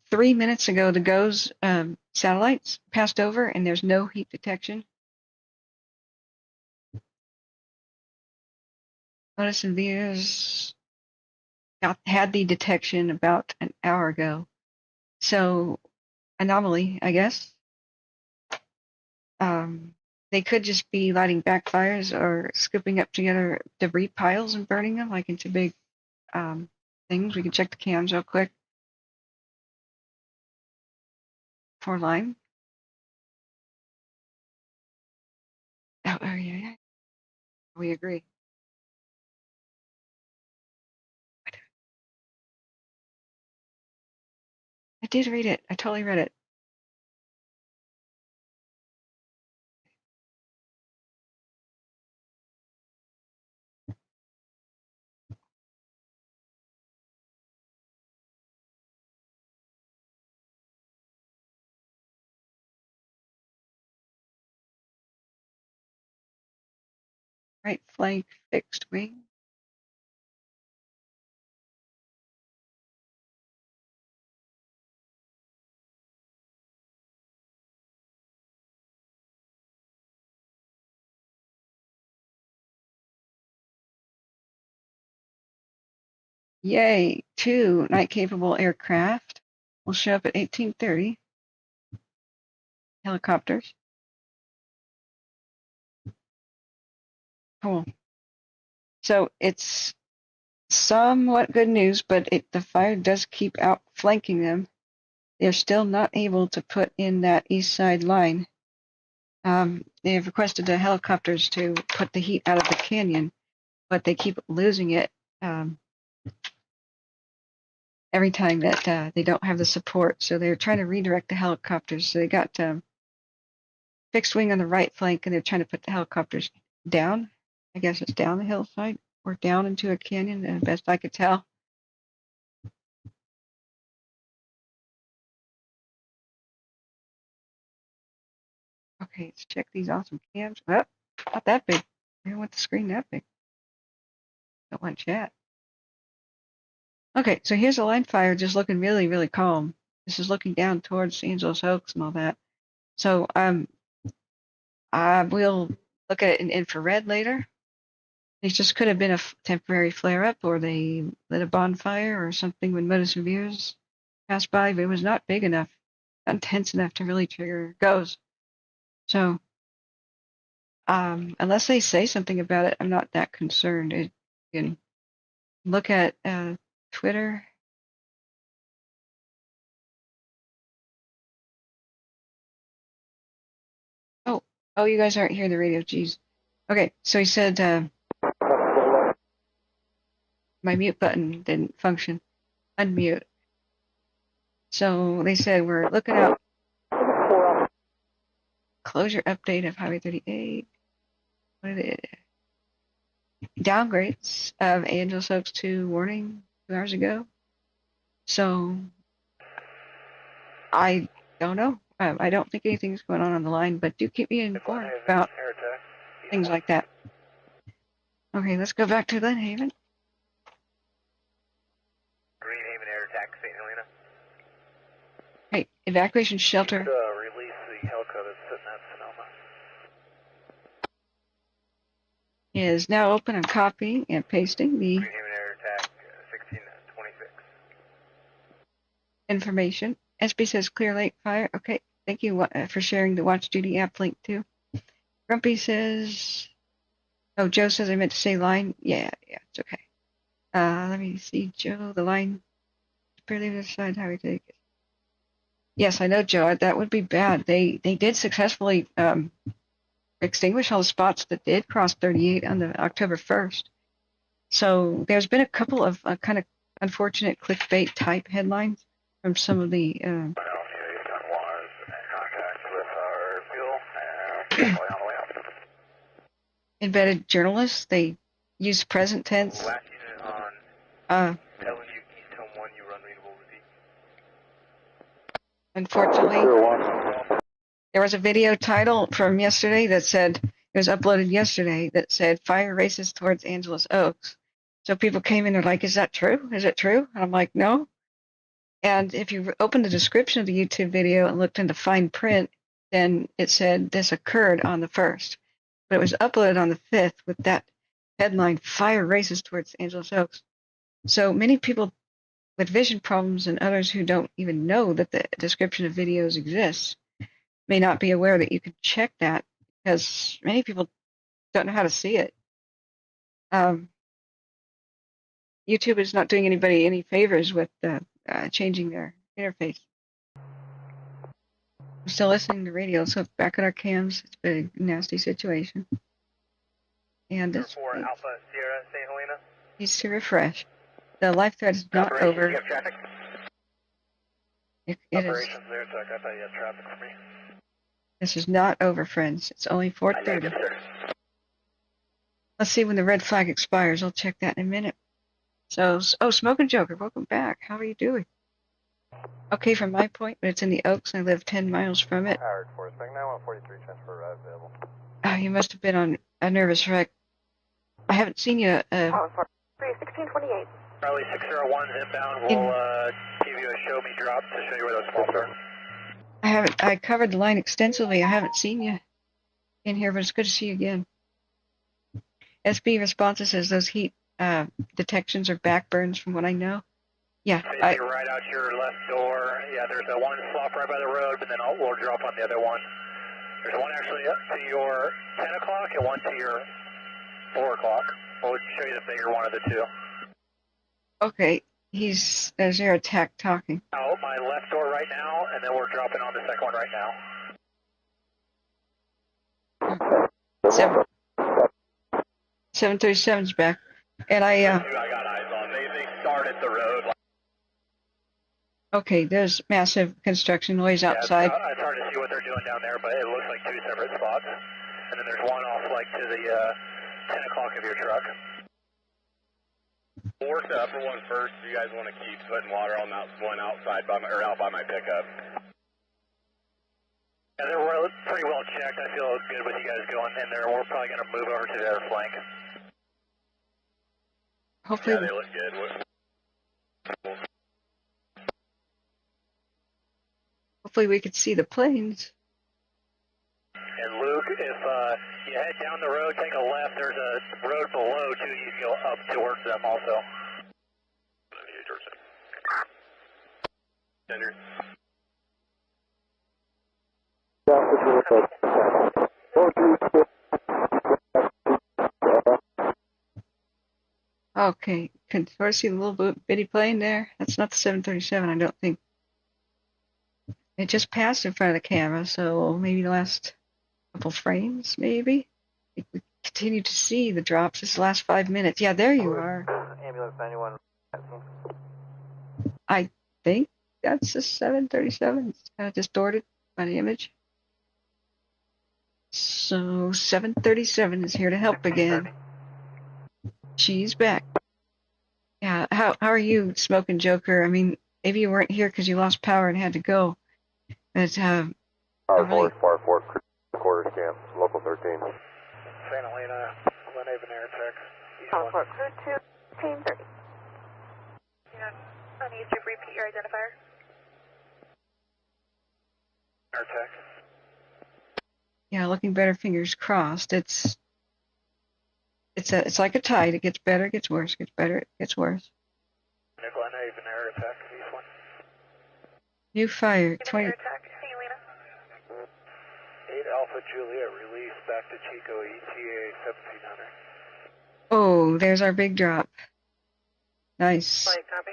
3 minutes ago, the GOES satellites passed over, and there's no heat detection. Modus Virs had the detection about an hour ago. So, anomaly, I guess. They could just be lighting backfires or scooping up together debris piles and burning them like into big things. We can check the cams real quick for line. Oh, yeah. We agree. I did read it. I totally read it. Right flank fixed wing. Yay, 2 night-capable aircraft will show up at 18:30. Helicopters. Cool. So it's somewhat good news, but the fire does keep outflanking them. They're still not able to put in that east side line. They have requested the helicopters to put the heat out of the canyon, but they keep losing it every time that they don't have the support. So they're trying to redirect the helicopters. So they got fixed wing on the right flank, and they're trying to put the helicopters down. I guess it's down the hillside or down into a canyon, as best I could tell. Okay, let's check these awesome cams. Oh, not that big. I don't want the screen that big. Don't want chat. Okay, so here's a line fire just looking really, really calm. This is looking down towards Angeles Oaks and all that. So I will look at it in infrared later. It just could have been a temporary flare-up, or they lit a bonfire or something when Modus Virs passed by, but it was not big enough, not intense enough to really trigger GOES. So unless they say something about it, I'm not that concerned. You can look at Twitter. Oh, you guys aren't hearing the radio. Geez. Okay, so he said my mute button didn't function. Unmute. So they said we're looking out. Closure update of Highway 38. what did it downgrades of Angel Oaks to warning 2 hours ago. So I don't know. I don't think anything's going on the line, but do keep me informed about things like that. Okay, let's go back to Glenhaven. Greenhaven air attack, St. Helena. Hey, evacuation shelter Release the Helco that's sitting at Sonoma. is now open and copying and pasting the Greenhaven air attack, 1626. information. SB says Clear Lake Fire. Okay, thank you for sharing the Watch Duty app link too. Grumpy says, oh, Joe says I meant to say line. Yeah, it's okay. Let me see, Joe, the line. Barely decide how we take it. Yes, I know, Joe. That would be bad. They did successfully extinguish all the spots that did cross 38 on the October 1st. So there's been a couple of kind of unfortunate clickbait type headlines from some of the embedded journalists. They use present tense. Last unit on LU East Home 1, you run readable repeat. Unfortunately, there was a video title from yesterday that said, it was uploaded yesterday, that said, fire races towards Angeles Oaks. So people came in, they're like, is that true? Is it true? And I'm like, no. And if you open the description of the YouTube video and looked into fine print, then it said this occurred on the 1st. But it was uploaded on the 5th with that headline, fire races towards Angeles Oaks. So many people with vision problems and others who don't even know that the description of videos exists may not be aware that you can check that, because many people don't know how to see it. YouTube is not doing anybody any favors with changing their interface. We're still listening to radio, so back at our cams, it's been a nasty situation. And it's 4 Alpha Sierra, St. Helena. needs to refresh. The life threat is not over. You have traffic? It is. Operations there, Tuck. I thought you had traffic for me. This is not over, friends. It's only 4:30. Let's see when the red flag expires. I'll check that in a minute. So, Smoking Joker, welcome back. How are you doing? Okay, from my point, but it's in the Oaks. I live 10 miles from it. Howard, Forest Bank 9143, transfer ride available. You must have been on a nervous wreck. I haven't seen you. 1628. Charlie 601 inbound. We'll give you a show me drop to show you where those spots are. I covered the line extensively. I haven't seen you in here, but it's good to see you again. SB responses says those heat detections are backburns from what I know. Yeah. Right out your left door. Yeah, there's a one slop right by the road, but then we'll drop on the other one. There's one actually up to your 10 o'clock and one to your 4 o'clock. We'll show you the bigger one of the two. Okay. There's air attack talking. Out my left door right now, and then we're dropping on the second one right now. 737's back. And I got eyes on. They started the road. Okay, there's massive construction noise outside. Yeah, it's hard to see what they're doing down there, but it looks like 2 separate spots. And then there's one off like to the 10 o'clock of your truck. We'll work the upper one first. If you guys want to keep putting water on that one outside out by my pickup. Yeah, they're pretty well checked. I feel good with you guys going in there. We're probably going to move over to the other flank. Hopefully, yeah, they look good. Hopefully we could see the planes. And Luke, if you head down the road, take a left, there's a road below too. You can go up towards them also. Center. Okay, can sort of see the little bitty plane there. That's not the 737, I don't think. It just passed in front of the camera, so maybe the last couple frames, maybe. We continue to see the drops this last 5 minutes. Yeah, there you are. Ambulance 91. I think that's the 737. It's kind of distorted by the image. So 737 is here to help again. She's back. Yeah, how are you, Smoking Joker? I mean, maybe you weren't here because you lost power and had to go. But Power really, 4, 4, quarters camp, local 13. St. Helena, Glenhaven Air Tech. Power 4, crew 2, team 30. I need you to repeat your identifier. Air Tech. yeah, looking better. Fingers crossed. It's like a tide. It gets better, it gets worse, gets better, it gets worse. Glenhaven Air Attack, East 1. New fire, 20. Air attack, St. Helena. 8 Alpha Juliet, release back to Chico, ETA 1700. Oh, there's our big drop. Nice. Flight copy.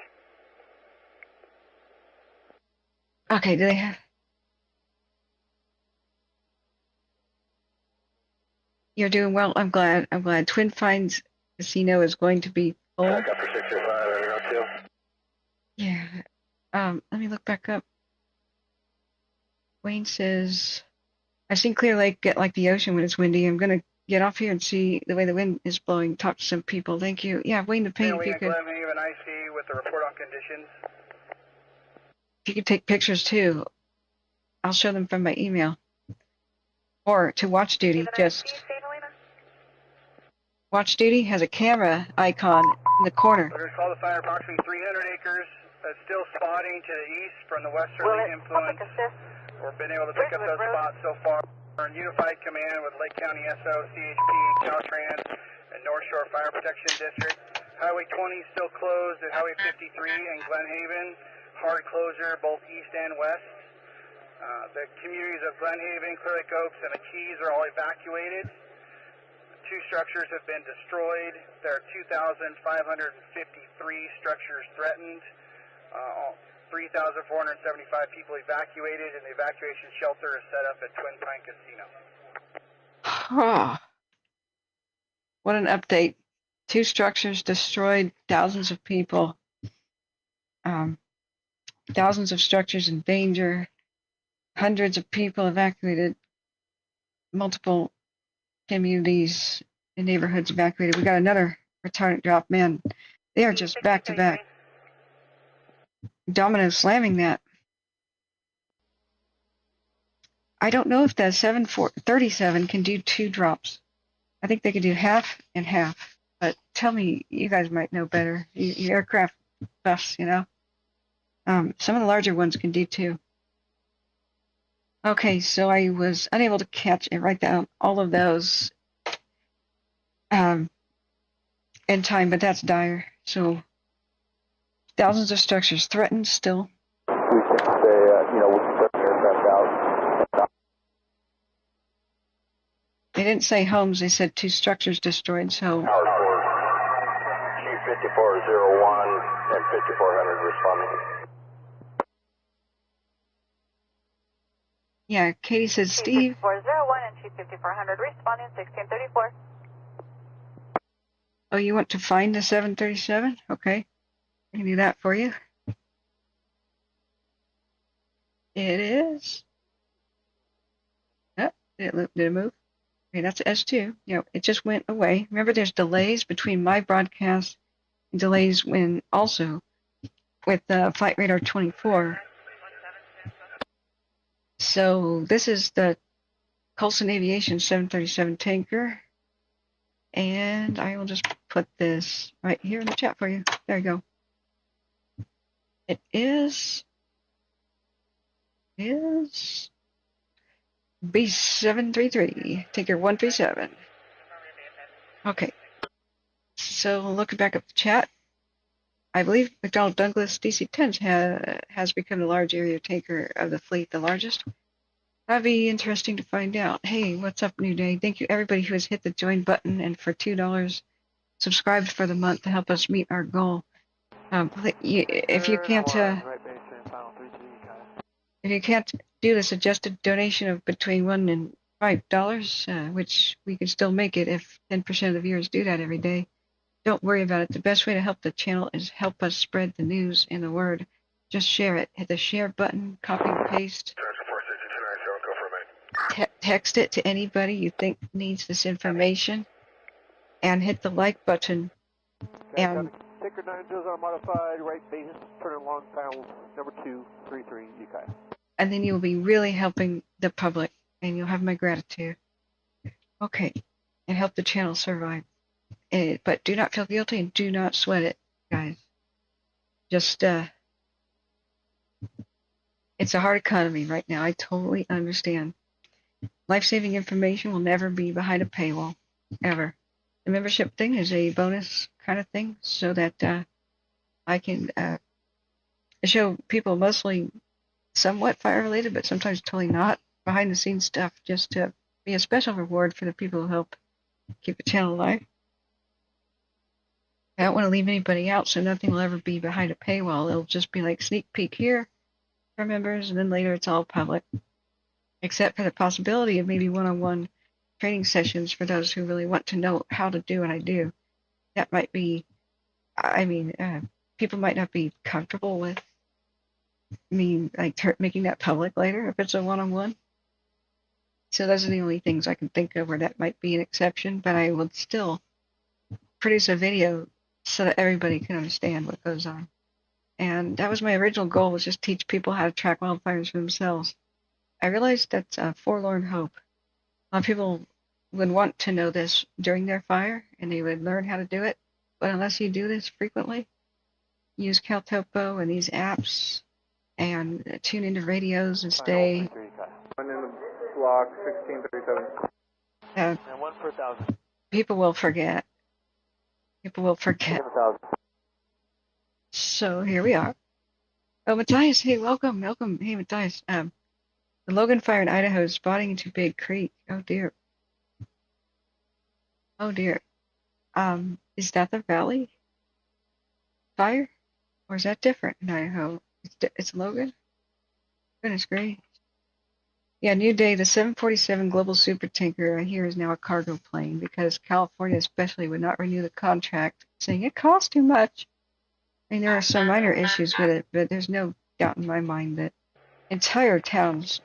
Okay, do they have... You're doing well. I'm glad. Twin Pines Casino is going to be full. Back up for 605, everyone too. Yeah. Let me look back up. Wayne says, I've seen Clear Lake get like the ocean when it's windy. I'm going to get off here and see the way the wind is blowing. Talk to some people. Thank you. Yeah, Wayne the Paint, if you could... Glenhaven IC with the report on conditions. If you could take pictures too, I'll show them from my email. Or to Watch Duty, just... Watch Duty has a camera icon in the corner. We're going to call the fire approximately 300 acres. Still spotting to the east from the westerly influence. We've been able to pick up those spots so far. We're in unified command with Lake County SO, CHP, Caltrans, and North Shore Fire Protection District. Highway 20 still closed at Highway 53 in Glenhaven. Hard closure both east and west. The communities of Glenhaven, Clear Lake Oaks, and the Keys are all evacuated. 2 structures have been destroyed. There are 2,553 structures threatened. 3,475 people evacuated, and the evacuation shelter is set up at Twin Pine Casino. Oh, what an update. 2 structures destroyed, thousands of people, thousands of structures in danger, hundreds of people evacuated, multiple communities and neighborhoods evacuated. We got another retardant drop. Man, they are just back to back. Domino slamming that. I don't know if the 737 can do 2 drops. I think they can do half and half. But tell me, you guys might know better. You aircraft buffs, you know. Some of the larger ones can do 2. Okay, so I was unable to catch and write down all of those in time, but that's dire. So thousands of structures threatened still. We can say, we can put the aircraft out. They didn't say homes, they said 2 structures destroyed, so... Power 4, Q5401 and 5400 responding. Yeah, Katie says, Steve... 5401 and Q5400 responding 1634. Oh, you want to find the 737? Okay. I can do that for you. It is. Oh, did it move? Okay, that's S2. It just went away. Remember, there's delays between my broadcast and delays when also with Flight Radar 24. So this is the Colson Aviation 737 tanker. And I will just put this right here in the chat for you. There you go. It is B733, tanker 137. Okay. So looking back at the chat, I believe McDonnell Douglas DC-10 has become the large area tanker of the fleet, the largest. That'd be interesting to find out. Hey, what's up, New Day? Thank you, everybody who has hit the join button and for $2 subscribed for the month to help us meet our goal. If you can't do the suggested donation of between $1 and $5, which we can still make it if 10% of the viewers do that every day, don't worry about it. The best way to help the channel is help us spread the news and the word. Just share it. Hit the share button, copy and paste. text it to anybody you think needs this information, and hit the like button. Okay, And Ticker 9 Joe's unmodified, right base, turn long panel, number 233, UK. And then you'll be really helping the public, and you'll have my gratitude. Okay, and help the channel survive. But do not feel guilty and do not sweat it, guys. Just, it's a hard economy right now. I totally understand. Life-saving information will never be behind a paywall, ever. The membership thing is a bonus kind of thing, so that I can show people mostly somewhat fire-related, but sometimes totally not, behind-the-scenes stuff, just to be a special reward for the people who help keep the channel alive. I don't want to leave anybody out, so nothing will ever be behind a paywall. It'll just be like sneak peek here for members, and then later it's all public, except for the possibility of maybe one-on-one training sessions for those who really want to know how to do what I do. That might be, I mean, people might not be comfortable with me like making that public later if it's a one-on-one. So those are the only things I can think of where that might be an exception, but I will still produce a video so that everybody can understand what goes on. And that was my original goal, was just teach people how to track wildfires for themselves. I realized that's a forlorn hope. A lot of people would want to know this during their fire, and they would learn how to do it. But unless you do this frequently, use CalTopo and these apps, and tune into radios and stay. One in the block, 1637. And 1 per 1,000. People will forget. People will forget. So here we are. Oh, Matthias, hey, welcome. Hey, Matthias. The Logan fire in Idaho is spotting into Big Creek. Oh dear. Oh dear. Is that the Valley fire, or is that different in Idaho? It's Logan. Goodness gracious. Yeah, new day. The 747 Global Supertanker I hear is now a cargo plane because California especially would not renew the contract, saying it costs too much. I mean, there are some minor issues with it, but there's no doubt in my mind that entire towns,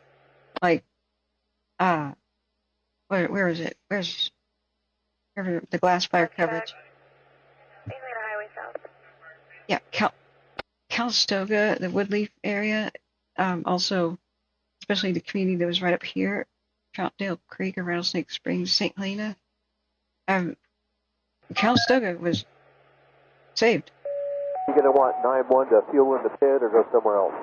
like, where is it? Where's the glass fire coverage? Highway South. Yeah, Calistoga, the Woodleaf area, also, especially the community that was right up here, Troutdale Creek or Rattlesnake Springs, St. Helena. Calistoga was saved. You going to want 9-1 to fuel in the pit or go somewhere else?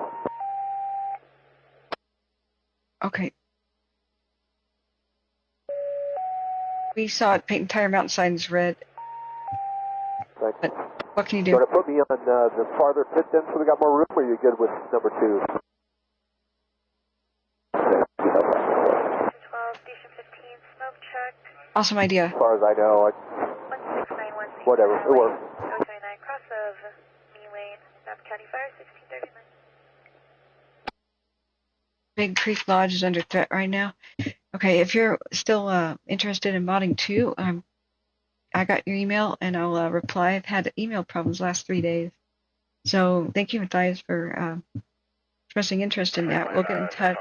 Okay. We saw it paint entire mountain signs red. Thanks. But what can you do? You want to put me on the farther pit then so we got more room, or are you good with number 2? 12, Station 15, smoke check. Awesome idea. As far as I know, 1691. whatever, it works. 029, cross of Me Lane, Napa County Fire, 1639. Big Creek Lodge is under threat right now. Okay, if you're still interested in modding too, I got your email and I'll reply. I've had email problems last 3 days. So thank you, Matthias, for expressing interest in that. We'll get in touch.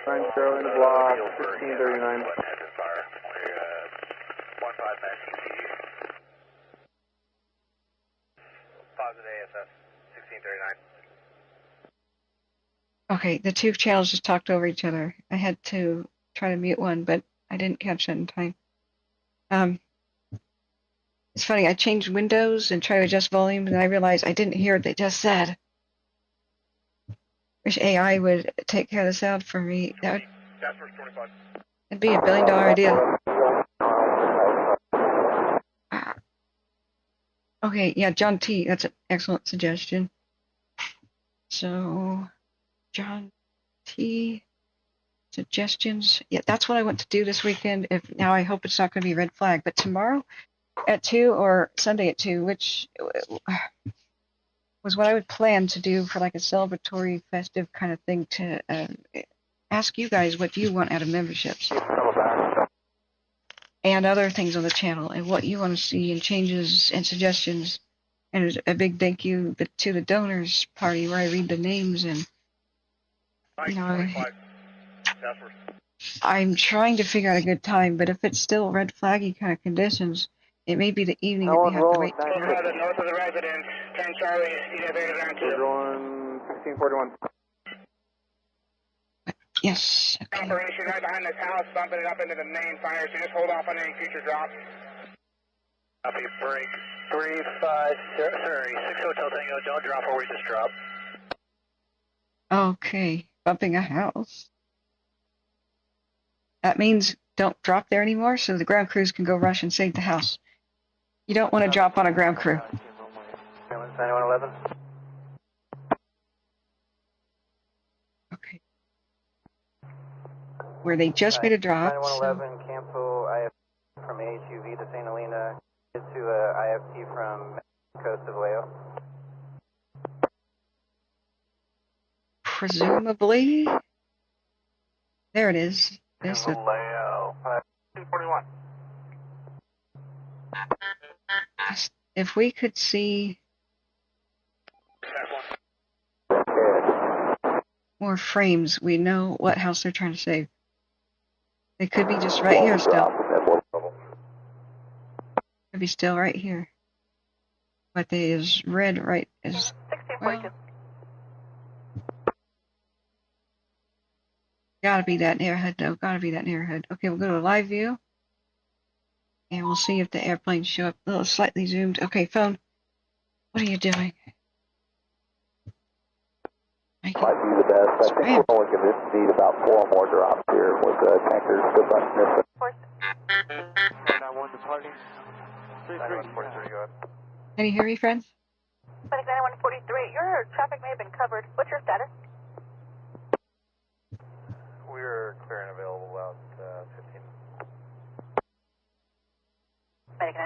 90 in the block, 1639. Positive ASS, 1639. Okay, the two channels just talked over each other. I had to try to mute one, but I didn't catch that in time. It's funny, I changed windows and tried to adjust volume, and I realized I didn't hear what they just said. Wish AI would take care of the sound for me. That'd be $1 billion idea. Okay, yeah, John T. That's an excellent suggestion. So, John T. Suggestions. Yeah, that's what I want to do this weekend. Now I hope it's not going to be red flag, but tomorrow at 2 or Sunday at 2, which was what I would plan to do for like a celebratory, festive kind of thing to ask you guys what you want out of memberships and other things on the channel and what you want to see and changes and suggestions. And a big thank you to the donors party where I read the names and You know, I'm trying to figure out a good time, but if it's still red flaggy kind of conditions, it may be the evening that we have to wait. North of the residence, 10 Charlie, around 2. Going 1641. Yes. Okay. Operation right behind this house, bumping it up into the main fire, so just hold off on any future drops. Copy, break. 35, sorry, 6 Hotel Tango, don't drop where we just dropped. Okay, bumping a house. That means don't drop there anymore, so the ground crews can go rush and save the house. You don't want to drop on a ground crew. 9111. Okay. Where they just made a drop. 9111, Campo IFT from AHUV to St. Helena to IFT from Coast of Leo. Presumably. There it is. There's the Leo. 241. if we could see more frames, we know what house they're trying to save. They could be just right here still. Could be still right here. But they is red right as well. Gotta be that neighborhood though. Gotta be that neighborhood. Okay, we'll go to live view. And we'll see if the airplanes show up. A little slightly zoomed. Okay, phone. What are you doing? Might be the best. I think we're only going to need about 4 more drops here with the tankers still missing. 91 departing. 9143, go ahead. Can you hear me, friends? 9143, your traffic may have been covered. What's your status? We're clear and available about 15.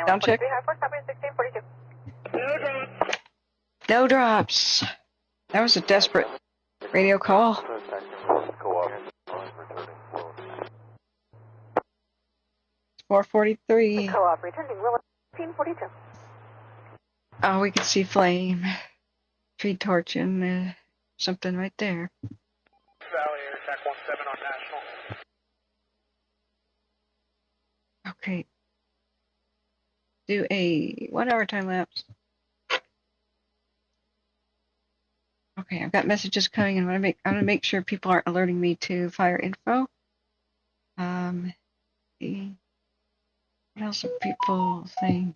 Sound check. 1642. No drops. That was a desperate radio call. 443. Co-op returning, 1542. Oh, we can see flame. Tree torching. Something right there. Valley, attack 17 on National. Okay. Do a 1 hour time lapse. Okay, I've got messages coming in. I'm gonna make sure people aren't alerting me to fire info. What else are people saying?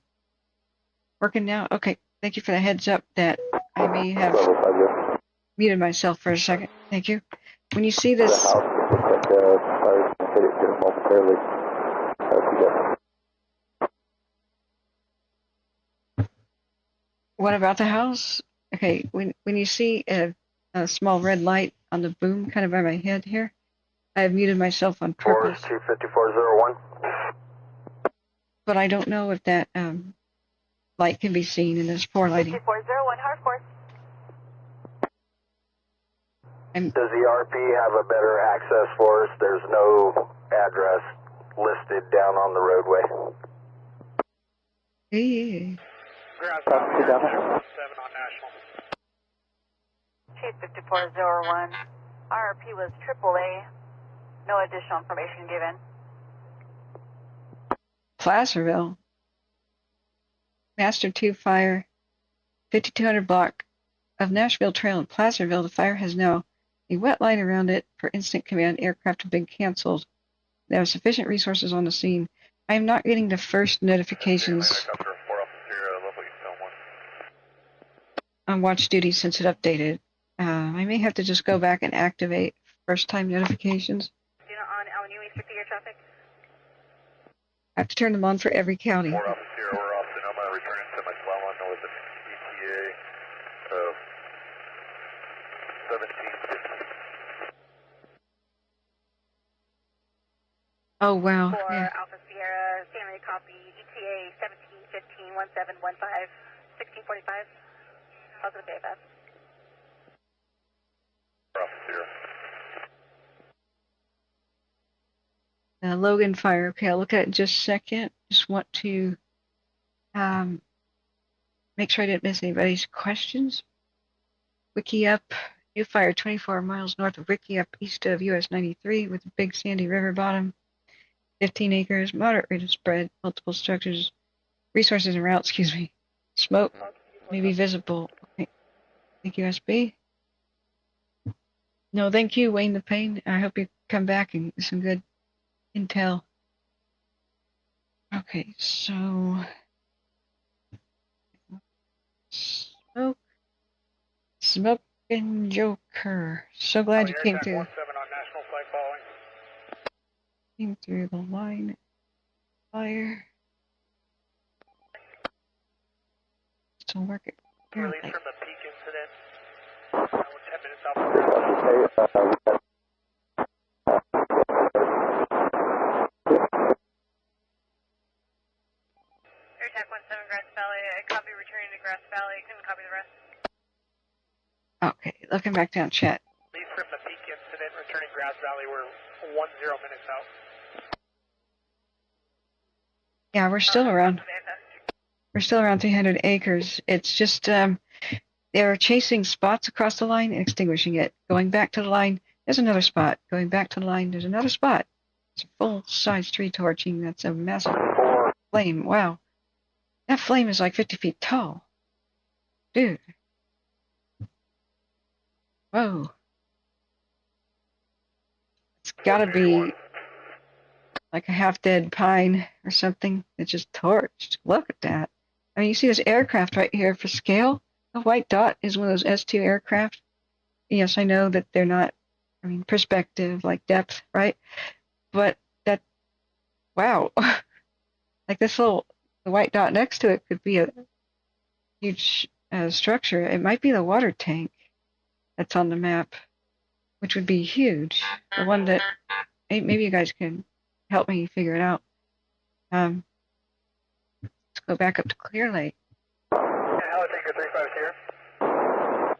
Working now? Okay, thank you for the heads up that I may have muted myself for a second. Thank you. When you see this, what about the house? Okay, when you see a small red light on the boom kind of by my head here, I have muted myself on purpose. 25401. But I don't know if that light can be seen in this poor lighting. 2401, hard course. Does the RP have a better access for us? There's no address listed down on the roadway. Yeah. Ground 7 on National. Chief 5401. RP was AAA. No additional information given. Placerville. Master 2 fire. 5200 block of Nashville Trail in Placerville. The fire has now a wet line around it for instant command. Aircraft have been canceled. There are sufficient resources on the scene. I am not getting the first notifications on watch duty since it updated. I may have to just go back and activate first time notifications. On Avenue East your traffic. I have to turn them on for every county. 4 Officer 0, we're off Sonoma, returning to McClellan with an ETA of 1750. Oh, wow. For Yeah. Alpha Sierra, Stanley copy, ETA 1715 1715 1645. Positive AFS. Officer 0. Logan fire. Okay, I'll look at it in just a second. Just want to make sure I didn't miss anybody's questions. Wiki up New fire 24 miles north of Ricky up east of US 93 with a big sandy river bottom. 15 acres, moderate rate of spread, multiple structures, resources and routes, Smoke may be visible. Okay. Thank you, SB. No, thank you, Wayne the Pain. I hope you come back and get some good intel. Okay, so Smoking Joker. So glad you came through. On National Flight following. Came through the line. Fire. Still working. Release from the peak incident. 10 minutes off the Air 17 Grass Valley. I copy returning to Grass Valley. Can we copy the rest? Okay, looking back down chat. Release from the peak incident. Returning Grass Valley. We're 10 minutes out. Yeah, we're still around. We're still around 300 acres. It's just they're chasing spots across the line and extinguishing it. Going back to the line, there's another spot. Going back to the line, there's another spot. It's a full-size tree torching. That's a massive flame. Wow. That flame is like 50 feet tall. Dude. Whoa. It's gotta be like a half-dead pine or something that just torched. Look at that. I mean, you see this aircraft right here for scale? The white dot is one of those S2 aircraft. Yes, I know that they're not, I mean, perspective, like depth, right? But that, wow. Like this little, the white dot next to it could be a huge structure. It might be the water tank that's on the map, which would be huge. The one that, maybe you guys can help me figure it out. Let's go back up to Clear Lake. Helitanker 35 here.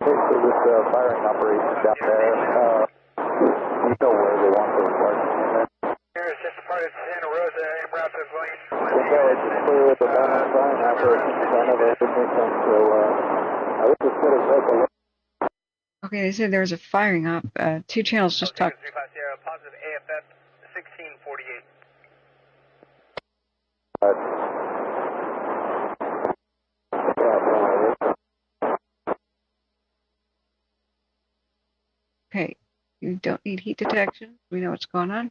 Basically, this firing operation down there, you know where they want to report. Here is just a part of Santa Rosa, en route to Blaine. Okay, it's just clear with the firing operation kind of a so I think it's good as local. Okay, they said there was a firing up. 2 channels just talked. 35 Sierra, positive AFF 1648. Okay, you don't need heat detection. We know what's going on.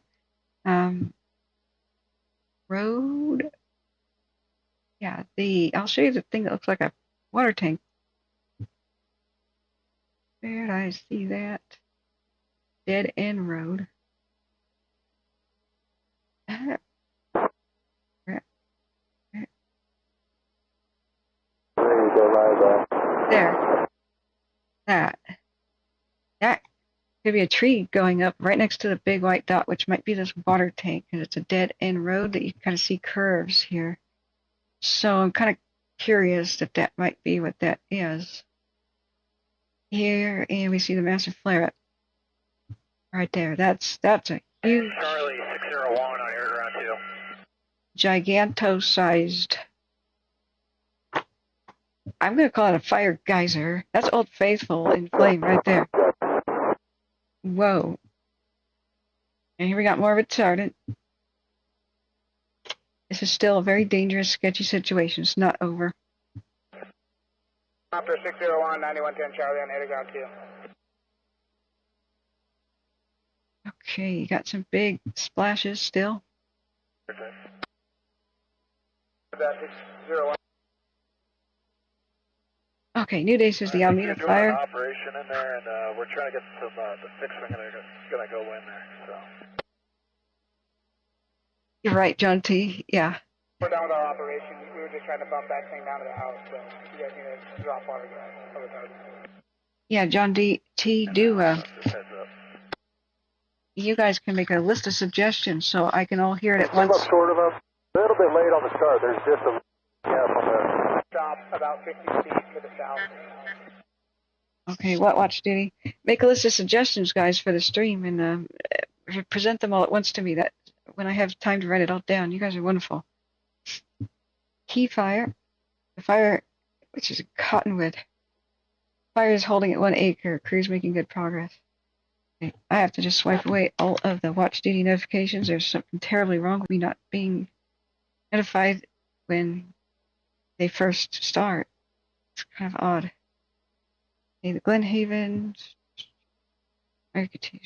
Road. Yeah, I'll show you the thing that looks like a water tank. Where did I see that? Dead end road. There. That could be a tree going up right next to the big white dot, which might be this water tank, and it's a dead end road that you can kind of see curves here. So I'm kind of curious if that might be what that is. Here, and we see the massive flare up right there. That's a huge, Charlie 601 on air ground 2. giganto-sized. I'm going to call it a fire geyser. That's Old Faithful in flame right there. Whoa. And here we got more of a retardant. This is still a very dangerous, sketchy situation. It's not over. Opera 601, 9110 Charlie on air ground 2. Okay, you got some big splashes still. Okay, New Day says the Almeida fire. Operation in there, and we're trying to get some the fix wing gonna go in there. So. You're right, John T. Yeah. We're done with our operation. We were just trying to bump that thing down to the house, so you guys need to drop water gas. Yeah, John D. T. Do you guys can make a list of suggestions so I can all hear it at once. Sort of a little bit late on the start. There's just a gap on there. Stop about 50 feet to the south. Okay, watch duty. Make a list of suggestions, guys, for the stream, and present them all at once to me. That when I have time to write it all down. You guys are wonderful. Key fire, the fire, which is a cottonwood. Fire is holding at 1 acre. Crew's making good progress. Okay. I have to just swipe away all of the watch duty notifications. There's something terribly wrong with me not being notified when they first start. It's kind of odd. Okay, the Glenhaven. Active.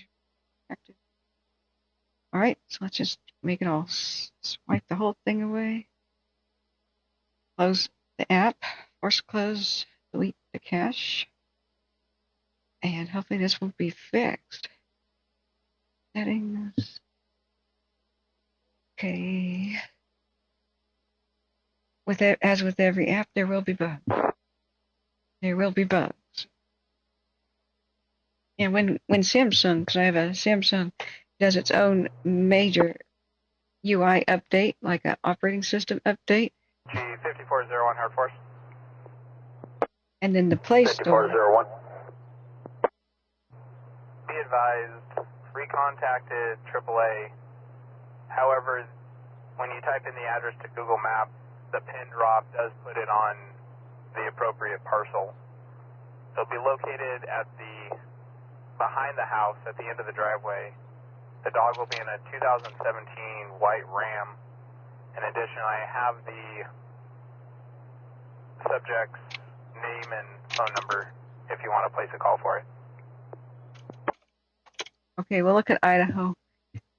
Alright, so let's just make it all. Swipe the whole thing away. Close the app. Force close. Delete the cache. And hopefully this will be fixed. Settings. Okay. As with every app, there will be bugs. There will be bugs. And when Samsung, because I have a Samsung, does its own major UI update, like an operating system update. G5401, hard force. And then the Play Store. 5401. Be advised, recontacted AAA. However, when you type in the address to Google Maps, the pin drop does put it on the appropriate parcel. So it'll be located at behind the house at the end of the driveway. The dog will be in a 2017 white Ram. In addition, I have the subject's name and phone number if you want to place a call for it. Okay, we'll look at Idaho.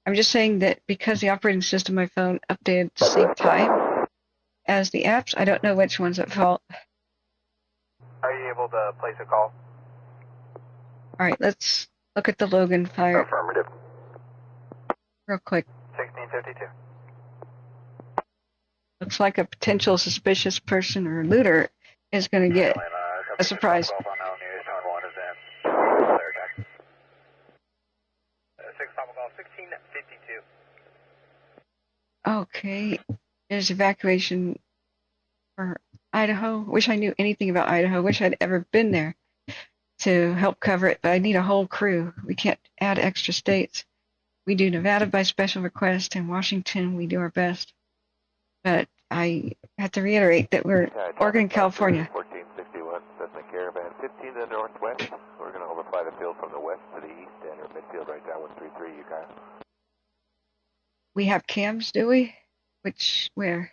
I'm just saying that because the operating system on my phone updated at the same time as the apps, I don't know which one's at fault. Are you able to place a call? Alright, let's look at the Logan fire. Affirmative. Real quick. 1652. Looks like a potential suspicious person or looter is going to get a surprise. 6 Papa Golf 1652. Okay, there's evacuation for Idaho. Wish I knew anything about Idaho. Wish I'd ever been there to help cover it, but I need a whole crew. We can't add extra states. We do Nevada by special request, and Washington we do our best. But I have to reiterate that we're Oregon, California. 1461, Cessna Caravan 15 to the northwest. We're going to overfly the field from the west to the east and our midfield right down 133, you guys. We have cams, do we? Where?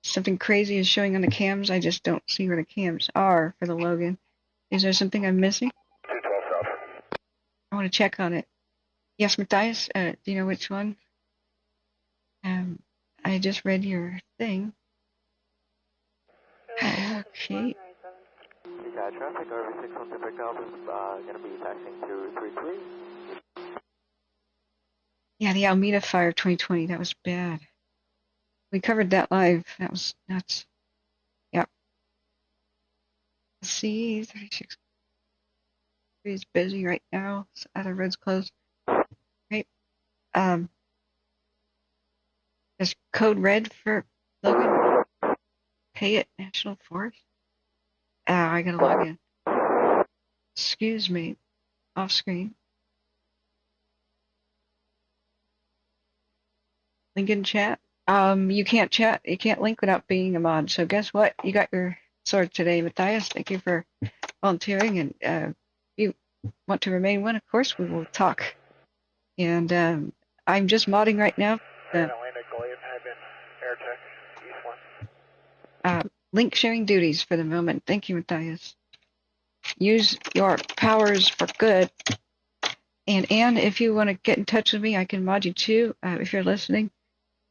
Something crazy is showing on the cams. I just don't see where the cams are for the Logan. Is there something I'm missing? 212 South. I want to check on it. Yes, Matthias, do you know which one? I just read your thing. Okay. Traffic, RV6 picked up is going to be taxiing to 33. Yeah, the Alameda Fire 2020, that was bad. We covered that live. That was nuts. Yep. C 36 is busy right now. So other roads closed. Right. There's code red for Logan. Pay it, National Forest. I gotta log in. Excuse me. Off screen. Link in chat. You can't chat. You can't link without being a mod. So guess what? You got your sword today, Matthias. Thank you for volunteering. And if you want to remain one, of course, we will talk. And I'm just modding right now. Link sharing duties for the moment. Thank you, Matthias. Use your powers for good. And Anne, if you want to get in touch with me, I can mod you too, if you're listening.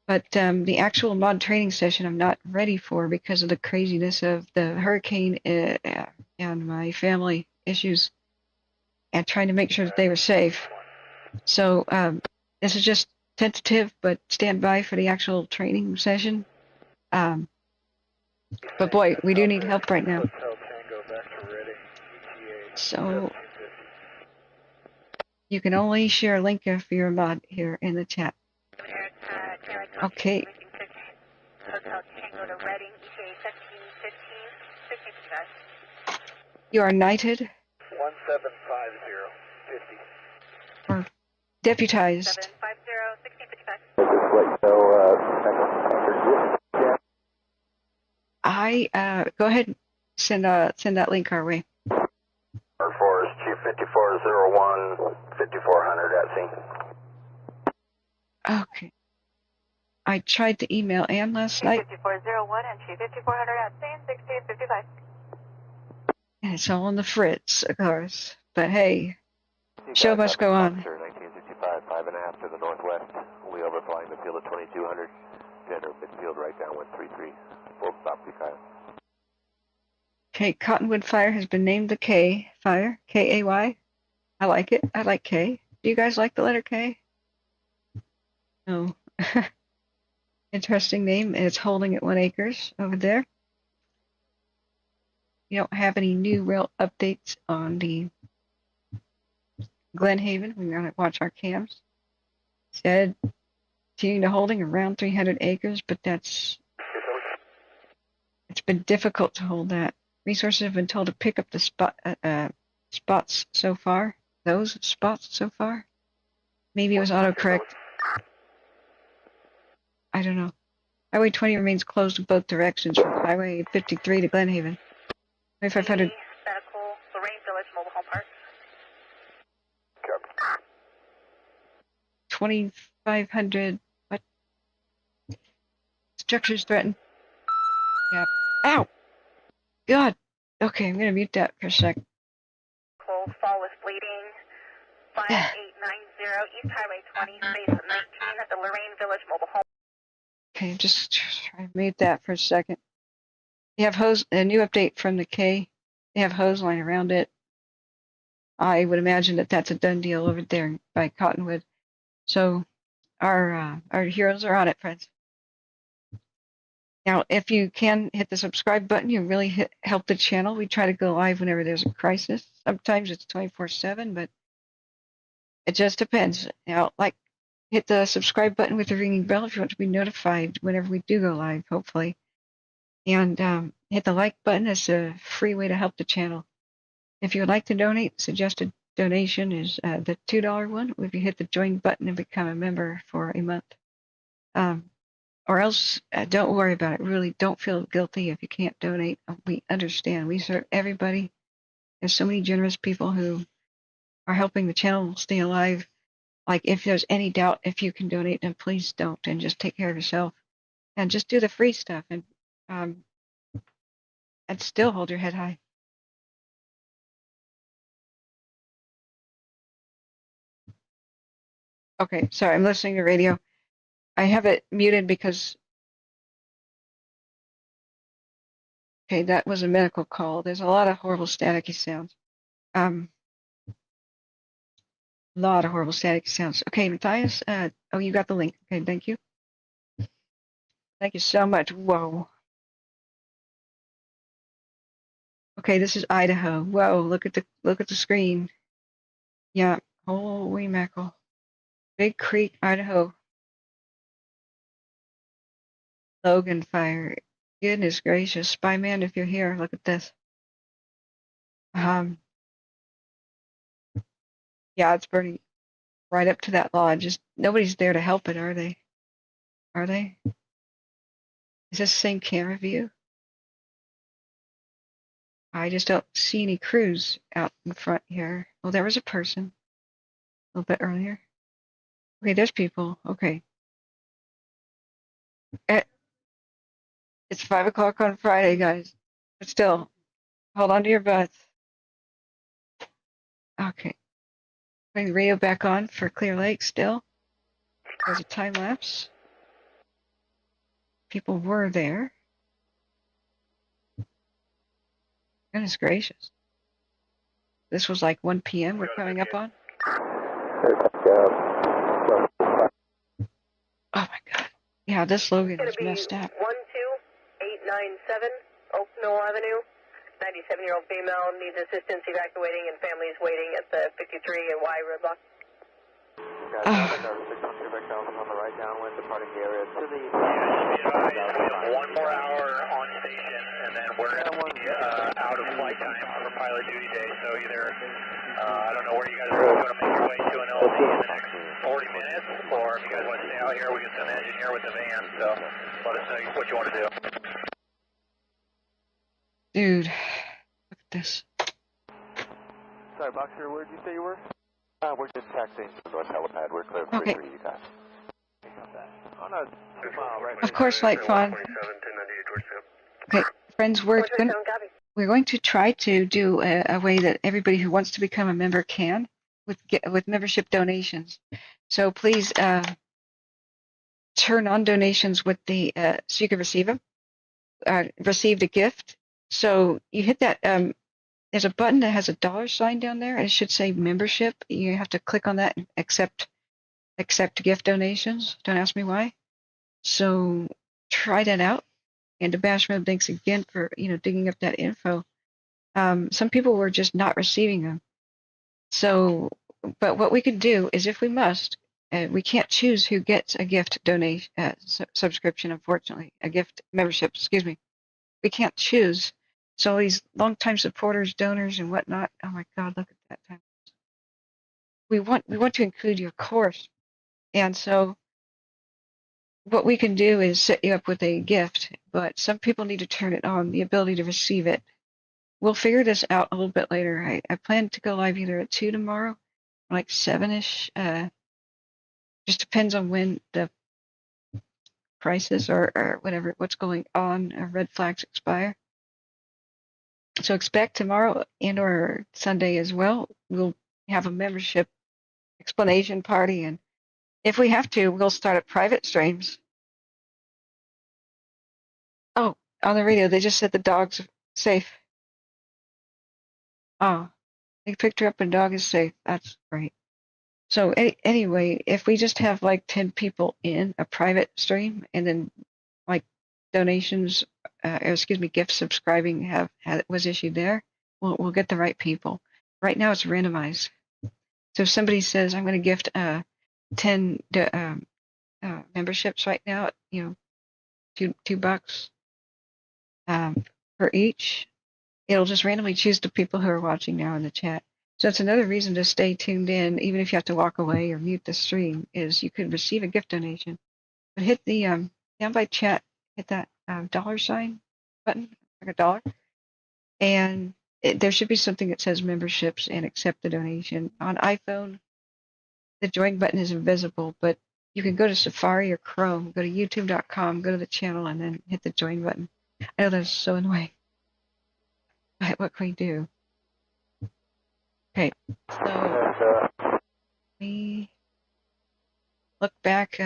But the actual mod training session I'm not ready for because of the craziness of the hurricane and my family issues and trying to make sure that they were safe. So this is just tentative, but stand by for the actual training session. But boy, we do need help right now. So you can only share a link if you're a mod here in the chat. Okay. You are knighted. 1750. Or deputized. 750, 1655. I Ty, go ahead and send that link our way. R4 is Chief 5401, 5400 at scene. Okay. I tried to email Ann last night. 5401 and Chief 5400 at scene, 1655. And it's all on the fritz, of course. But hey, show must go on. 1965, 5.5 to the northwest. We overflying the field at 2200. Center midfield right down 133. Full stop, be Kyle. Okay, Cottonwood Fire has been named the K Fire, K-A-Y. I like it. I like K. Do you guys like the letter K? No. Interesting name, and it's holding at 1 acres over there. You don't have any new real updates on the Glenhaven. We're going to watch our cams. Said continuing to holding around 300 acres, but it's been difficult to hold that. Resources have been told to pick up the spots so far. Those spots so far. Maybe it was autocorrect. I don't know. Highway 20 remains closed in both directions from Highway 53 to Glenhaven. 2500. Medical, Lorraine Village Mobile Home Park. 2500. What? Structures threatened. Yep. Ow! God. Okay, I'm gonna mute that for a sec. Cold fall with bleeding. 5890 East Highway 20, space 19 at the Lorraine Village Mobile Home. Okay, just try to mute that for a second. They have a new update from the K. They have hose line around it. I would imagine that that's a done deal over there by Cottonwood. So our heroes are on it, friends. Now, if you can hit the subscribe button, you really help the channel. We try to go live whenever there's a crisis. Sometimes it's 24/7, but it just depends. Now, hit the subscribe button with the ringing bell if you want to be notified whenever we do go live, hopefully. And hit the like button. It's a free way to help the channel. If you would like to donate, suggested donation is the $2 one. If you hit the join button and become a member for a month. Or else, don't worry about it. Really, don't feel guilty if you can't donate. We understand. We serve everybody. There's so many generous people who are helping the channel stay alive. Like, if there's any doubt if you can donate, then please don't, and just take care of yourself. And just do the free stuff, and still hold your head high. Okay, sorry, I'm listening to radio. I have it muted because, okay, that was a medical call. There's a lot of horrible staticky sounds. A lot of horrible static sounds. Okay, Matthias, oh, you got the link. Okay, thank you. Thank you so much. Whoa. Okay, this is Idaho. Whoa, look at the screen. Yeah, holy mackerel. Big Creek, Idaho. Logan Fire. Goodness gracious. Spyman, if you're here, look at this. Yeah, it's burning right up to that lodge. Just nobody's there to help it, are they? Are they? Is this the same camera view? I just don't see any crews out in front here. Oh, there was a person a little bit earlier. Okay, there's people. Okay. It's 5 o'clock on Friday, guys. But still, hold on to your butts. Okay. Putting the radio back on for Clear Lake still. There's a time lapse. People were there. Goodness gracious. This was like 1 p.m. we're coming up on. Oh my God. Yeah, this slogan is messed up. 12897 Oak Mill Avenue. 97-year-old female needs assistance evacuating and families waiting at the 53 and Y roadblock. On the right downwind, departing the area to the east. We have 1 more hour on station, and then we're going to be out of flight time for pilot duty day. So either, I don't know where you guys are going to make your way to an LZ in the next 40 minutes, or if you guys want to stay out here, we can send an engineer with the van. So let us know what you want to do. Dude, look at this. Sorry, Boxer, where did you say you were? We're just taxiing to the north helipad. We're clear of Okay. 33, you got it. On a 2 mile right. Of course, like fun. Okay, friends, we're going to try to do a way that everybody who wants to become a member can with membership donations. So please turn on donations with the so you can receive them. Received a gift. So you hit that. There's a button that has a $sign down there, and it should say membership. You have to click on that and accept gift donations. Don't ask me why. So try that out. And to Bashman, thanks again for digging up that info. Some people were just not receiving them. So, but what we can do is, if we must, we can't choose who gets a gift donation subscription. Unfortunately, a gift membership. Excuse me. We can't choose. So these longtime supporters, donors, and whatnot. Oh my God! Look at that time. We want to include you, of course. And so what we can do is set you up with a gift, but some people need to turn it on, the ability to receive it. We'll figure this out a little bit later. I plan to go live either at 2 tomorrow, like 7-ish. Just depends on when the prices or whatever, what's going on, red flags expire. So expect tomorrow and or Sunday as well. We'll have a membership explanation party, and if we have to, we'll start at private streams. Oh, on the radio, they just said the dog's safe. Oh, they picked her up and dog is safe. That's great. So anyway, if we just have like 10 people in a private stream and then like donations, gift subscribing was issued there, we'll get the right people. Right now it's randomized. So if somebody says I'm going to gift 10 memberships right now, $2 per each, it'll just randomly choose the people who are watching now in the chat. So that's another reason to stay tuned in, even if you have to walk away or mute the stream, is you could receive a gift donation. But hit the down by chat, hit that $sign button, like $1, and there should be something that says memberships and accept the donation. On iPhone, the join button is invisible, but you can go to Safari or Chrome, go to youtube.com, go to the channel, and then hit the join button. I know that's so annoying. But what can we do? Okay, so we look back.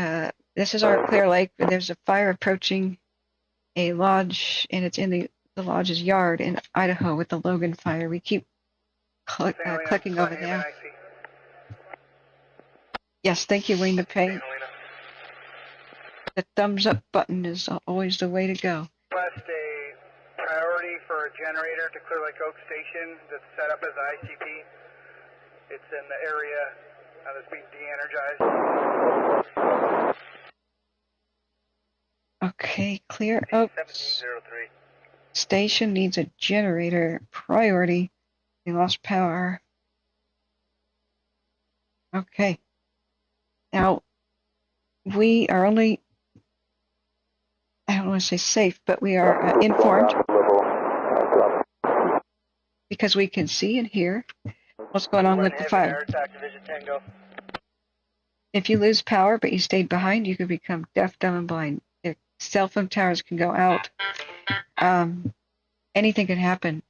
This is our Clear Lake, and there's a fire approaching a lodge, and it's in the lodge's yard in Idaho with the Logan fire. We keep clicking over there. Yes, thank you, Wayne the Paint. The thumbs up button is always the way to go. Request a priority for a generator to Clear Lake Oak Station that's set up as ICP. It's in the area that's being de-energized. Okay, Clear Oak Station needs a generator. Priority. They lost power. Okay. Now, we are only, I don't want to say safe, but we are informed because we can see and hear what's going on with the fire. If you lose power but you stayed behind, you could become deaf, dumb, and blind. If cell phone towers can go out. Anything can happen.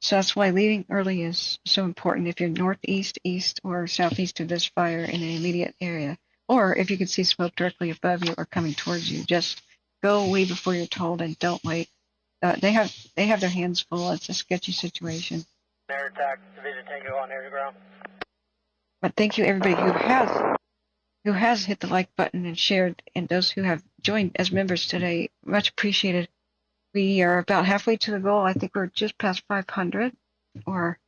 So that's why leaving early is so important if you're northeast, east, or southeast of this fire in the immediate area. Or if you can see smoke directly above you or coming towards you, just go way before you're told and don't wait. They have their hands full. It's a sketchy situation. Air attack, Division Tango on air to ground. But thank you everybody who has hit the like button and shared, and those who have joined as members today. Much appreciated. We are about halfway to the goal. I think we're just past 500 or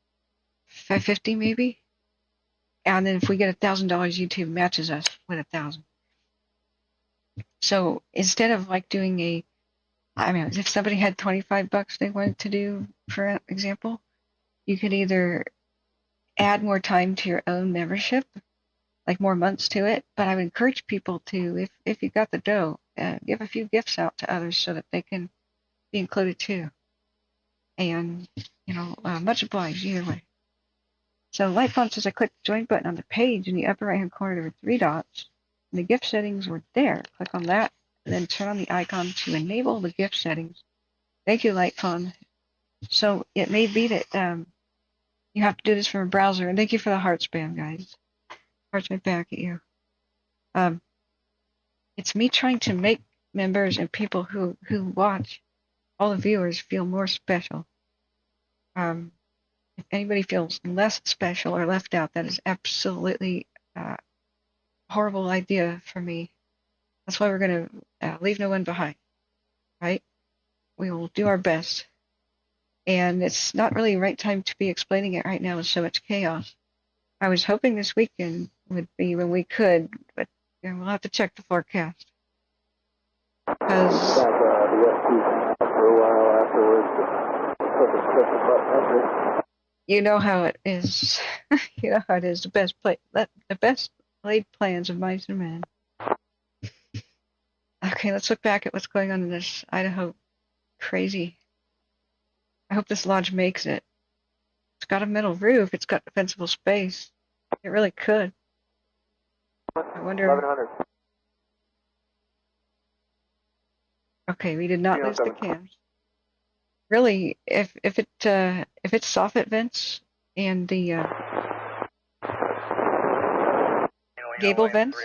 550 maybe. And then if we get $1,000, YouTube matches us with 1,000. So instead of like doing if somebody had $25 they wanted to do, for example, you could either add more time to your own membership, like more months to it. But I would encourage people to, if you got the dough, give a few gifts out to others so that they can be included too. And, much obliged either way. So light phone says I clicked the join button on the page in the upper right hand corner. There were 3 dots. And the gift settings were there. Click on that and then turn on the icon to enable the gift settings. Thank you, light phone. So it may be that you have to do this from a browser. And thank you for the heart spam, guys. Hearts right back at you. It's me trying to make members and people who watch, all the viewers, feel more special. If anybody feels less special or left out, that is absolutely a horrible idea for me. That's why we're going to leave no one behind, right? We will do our best. And it's not really the right time to be explaining it right now with so much chaos. I was hoping this weekend would be when we could, but we'll have to check the forecast. Because you know how it is. You know how it is. The best laid plans of mice and men. Okay, let's look back at what's going on in this Idaho crazy. I hope this lodge makes it. It's got a metal roof. It's got defensible space. It really could. I wonder. 1100. Okay, we did not lose the cams. Really, if it's soffit vents and the gable vents,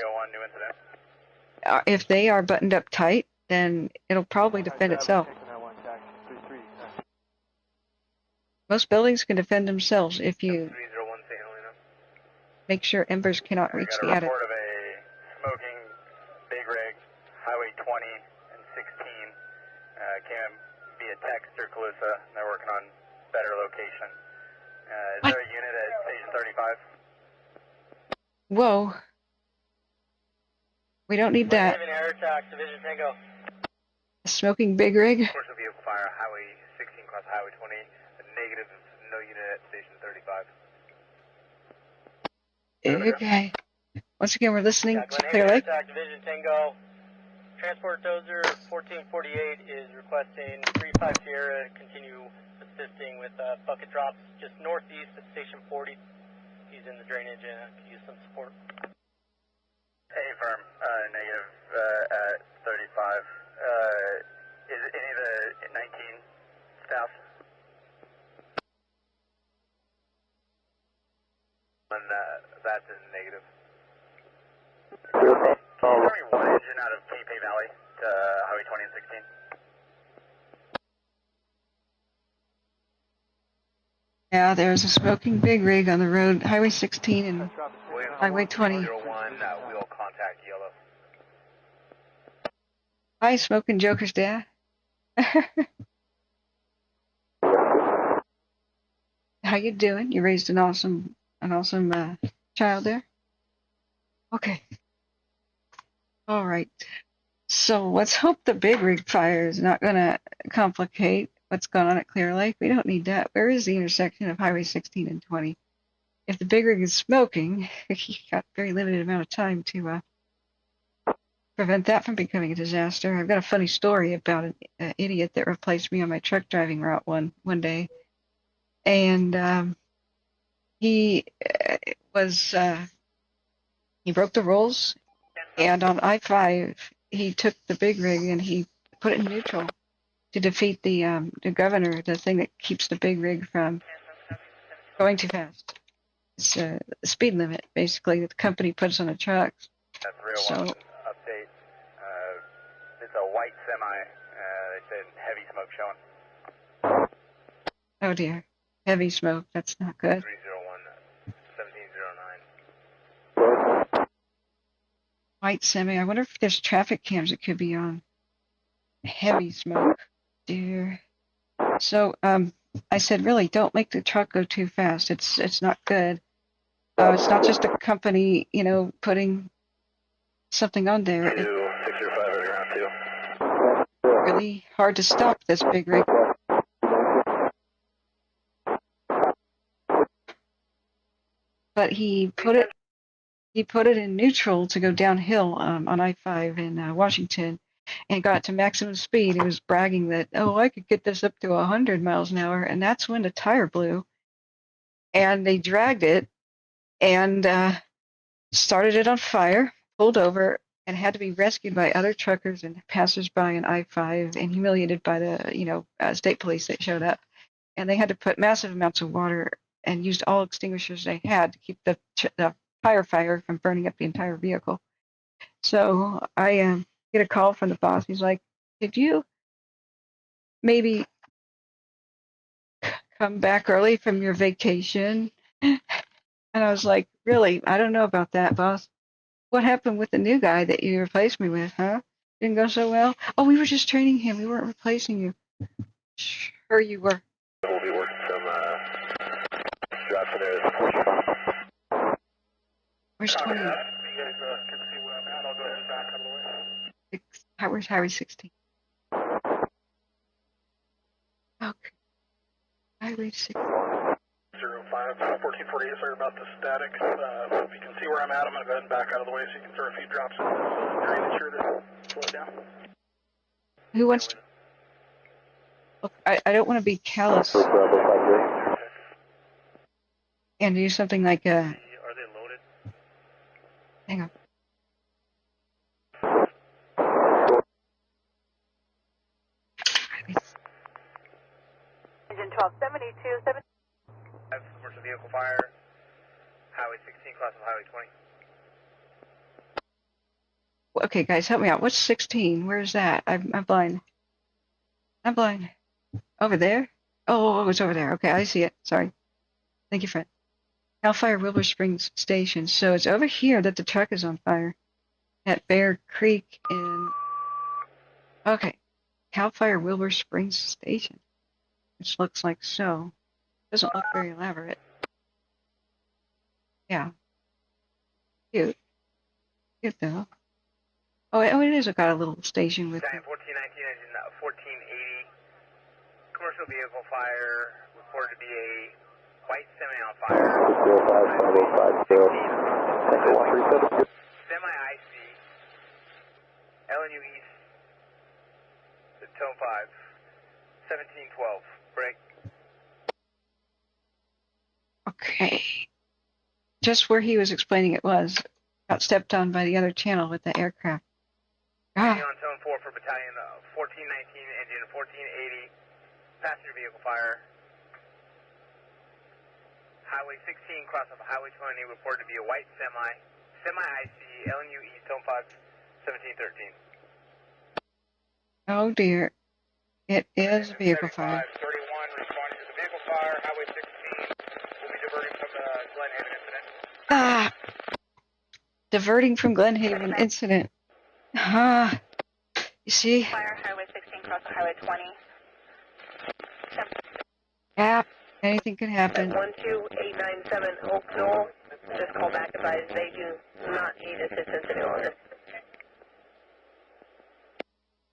if they are buttoned up tight, then it'll probably defend itself. Most buildings can defend themselves if you make sure embers cannot reach the attic. Report of a smoking big rig, Highway 20 and 16. Came via text or Calusa. They're working on better location. Is there a unit at station 35? Whoa. We don't need that. Glenhaven air attack, Division Tango. A smoking big rig? Course of vehicle fire, Highway 16 across Highway 20. A negative, no unit at station 35. Okay. Once again, we're listening to Glenhaven Clear air Lake. attack, Division Tango. Transport dozer 1448 is requesting 35 Sierra to continue assisting with bucket drops just northeast of Station 40. He's in the drainage and could use some support. Hey, firm, negative at 35. Is it any of the 19 staff? And that's a negative. Can you tell me one engine out of Cape Valley to Highway 20 and 16? Yeah, there's a smoking big rig on the road, Highway 16 and Highway 20. 01, wheel contact yellow. Hi, Smoking Joker's dad. How you doing? You raised an awesome child there. Okay. All right. So let's hope the big rig fire is not going to complicate what's going on at Clear Lake. We don't need that. Where is the intersection of Highway 16 and 20? If the big rig is smoking, you got a very limited amount of time to prevent that from becoming a disaster. I've got a funny story about an idiot that replaced me on my truck driving route one day. And he broke the rules. And on I-5, he took the big rig and he put it in neutral to defeat the governor, the thing that keeps the big rig from going too fast. It's the speed limit, basically, that the company puts on the trucks. That's real one. Update. It's a white semi. They said heavy smoke showing. Oh dear. Heavy smoke. That's not good. 301, 1709. White semi. I wonder if there's traffic cams that could be on. Heavy smoke. Dear. So, I said, really, don't make the truck go too fast. It's not good. It's not just a company, putting something on there. It's really hard to stop this big rig. But he put it in neutral to go downhill on I-5 in Washington. and got to maximum speed. He was bragging that, oh, I could get this up to 100 miles an hour, and that's when the tire blew. And they dragged it and started it on fire, pulled over, and had to be rescued by other truckers and passersby on I-5 and humiliated by the, state police that showed up. And they had to put massive amounts of water and used all extinguishers they had to keep the fire from burning up the entire vehicle. So I get a call from the boss. He's like, "Did you maybe come back early from your vacation?" And I was like, "Really? I don't know about that, boss. What happened with the new guy that you replaced me with, huh? Didn't go so well? Oh, we were just training him. We weren't replacing you." Sure you were. We'll be working some drops in there. Where's 20? You guys can see where I'm at. I'll go ahead and back out of the way. Where's Highway 16? Okay. Highway 16. 05-1448, sorry about the static. If you can see where I'm at, I'm going to go ahead and back out of the way so you can throw a few drops in this drainage here to slow it down. Who wants to? Look, I don't want to be callous and do something like Are they loaded? Hang on. Engine 1272, Commercial vehicle fire, Highway 16, cross of Highway 20. Okay, guys, help me out. What's 16? Where's that? I'm blind. I'm blind. Over there? Oh, it's over there. Okay, I see it. Sorry. Thank you, friend. Calfire Wilbur Springs Station. So it's over here that the truck is on fire. At Bear Creek in... Okay. Calfire Wilbur Springs Station. Which looks like so. Doesn't look very elaborate. Yeah. Cute. Cute, though. Oh, it is. It's got a little station with... 1419, engine 1480. Commercial vehicle fire, reported to be a white semi on fire. 05-5-0-5-0. Semi-IC. LNU East. Tone 5. 1712. Break. Okay. Just where he was explaining it was. Got stepped on by the other channel with the aircraft. On tone 4 for battalion 1419, engine 1480. Passenger vehicle fire. Highway 16, cross off Highway 20, reported to be a white semi-IC, LNU East, tone 5, 1713. Oh dear. It is a vehicle fire. 31 responding to the vehicle fire, Highway 16. We'll be diverting from the Glenhaven incident. Diverting from Glenhaven incident. You see? fire, Highway 16, cross of Highway 20. Yeah, anything can happen. 12897 Oak Knoll. Just call back, advise they do not need assistance any longer.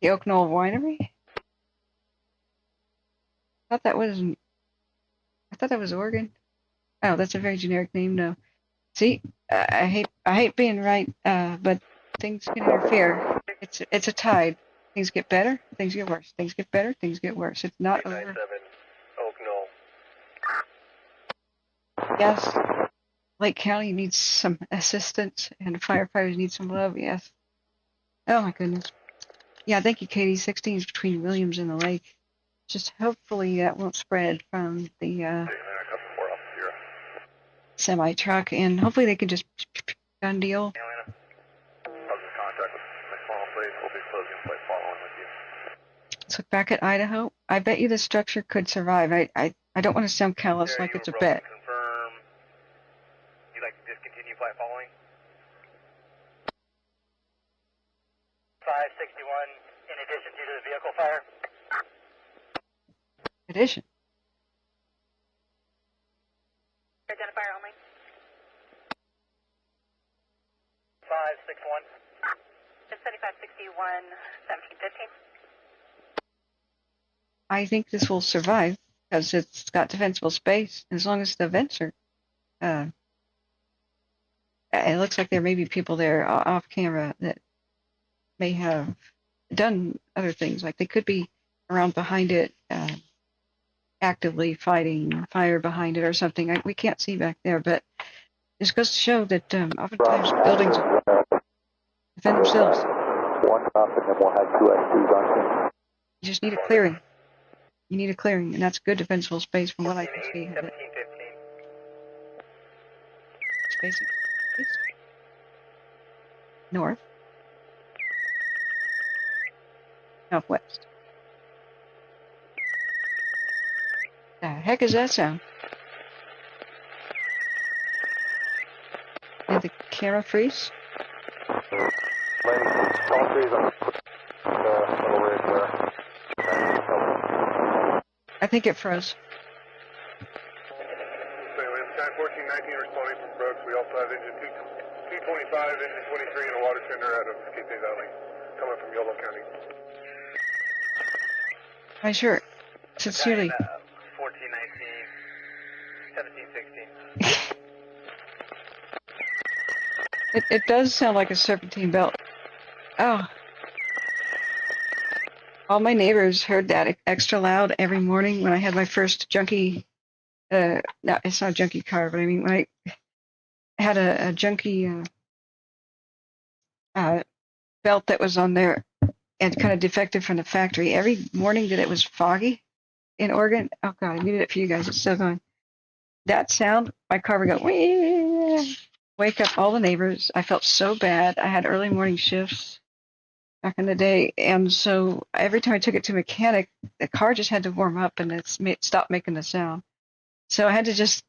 The Oak Knoll Winery? I thought that was Oregon. Oh, that's a very generic name, no. See, I hate being right, but things can interfere. It's a tide. Things get better, things get worse. Things get better, things get worse. It's not over. 897 Oak Knoll. Yes, Lake County needs some assistance, and firefighters need some love, yes. Oh my goodness. Yeah, thank you, Katie. 16 is between Williams and the lake. Just hopefully that won't spread from the semi-truck, and hopefully they can just done deal. Let's look back at Idaho. I bet you the structure could survive. I don't want to sound callous like it's a bet. Confirm. You'd like to discontinue flight following? 561, in addition due to the vehicle fire. Addition. Identifier only. 561. Just 7561, 1715. I think this will survive because it's got defensible space. As long as the vents are, it looks like there may be people there off camera that may have done other things. Like they could be around behind it, actively fighting fire behind it or something. We can't see back there, but this goes to show that oftentimes buildings defend themselves. One up, and then we'll have 2 S2s on scene. You just need a clearing. You need a clearing, and that's good defensible space from what I can see. 1715. Space east, north, southwest. The heck is that sound? Did the camera freeze? All trees on the little ridge there. I think it froze. So it's 91419 responding from Brooks. We also have engine 225, engine 23, and a water tender out of Cape Valley coming from Yolo County. Hi, sure. Sincerely. 1419, 1716. It does sound like a serpentine belt. Oh. All my neighbors heard that extra loud every morning when I had my first junky, no, it's not a junky car, but I mean, when I had a junky belt that was on there and kind of defective from the factory, every morning that it was foggy in Oregon, oh God, I muted it for you guys, it's still going. That sound, my car would go, wee, wake up all the neighbors. I felt so bad. I had early morning shifts back in the day, and so every time I took it to a mechanic, the car just had to warm up and it stopped making the sound. So I had to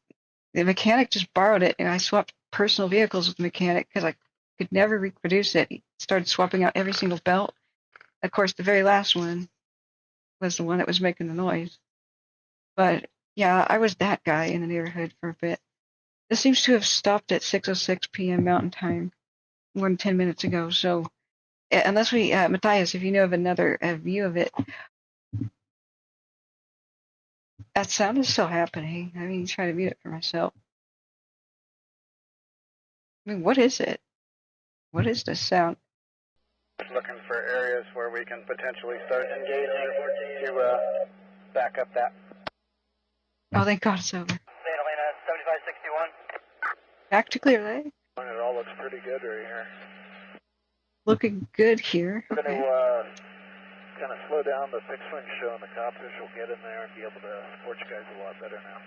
the mechanic just borrowed it, and I swapped personal vehicles with the mechanic because I could never reproduce it. He started swapping out every single belt. Of course, the very last one was the one that was making the noise. But yeah, I was that guy in the neighborhood for a bit. This seems to have stopped at 6:06 p.m. Mountain Time, more than 10 minutes ago. So unless we, Matthias, if you know of another view of it, that sound is still happening. I mean, try to mute it for myself. I mean, what is it? What is this sound? Looking for areas where we can potentially start engaging to back up that. Oh, thank God it's over. Atlanta 7561. Back to Clear Lake. It all looks pretty good right here. Looking good here. We're Okay. going to kind of slow down the fixed wing show, and the copters will get in there and be able to support you guys a lot better now.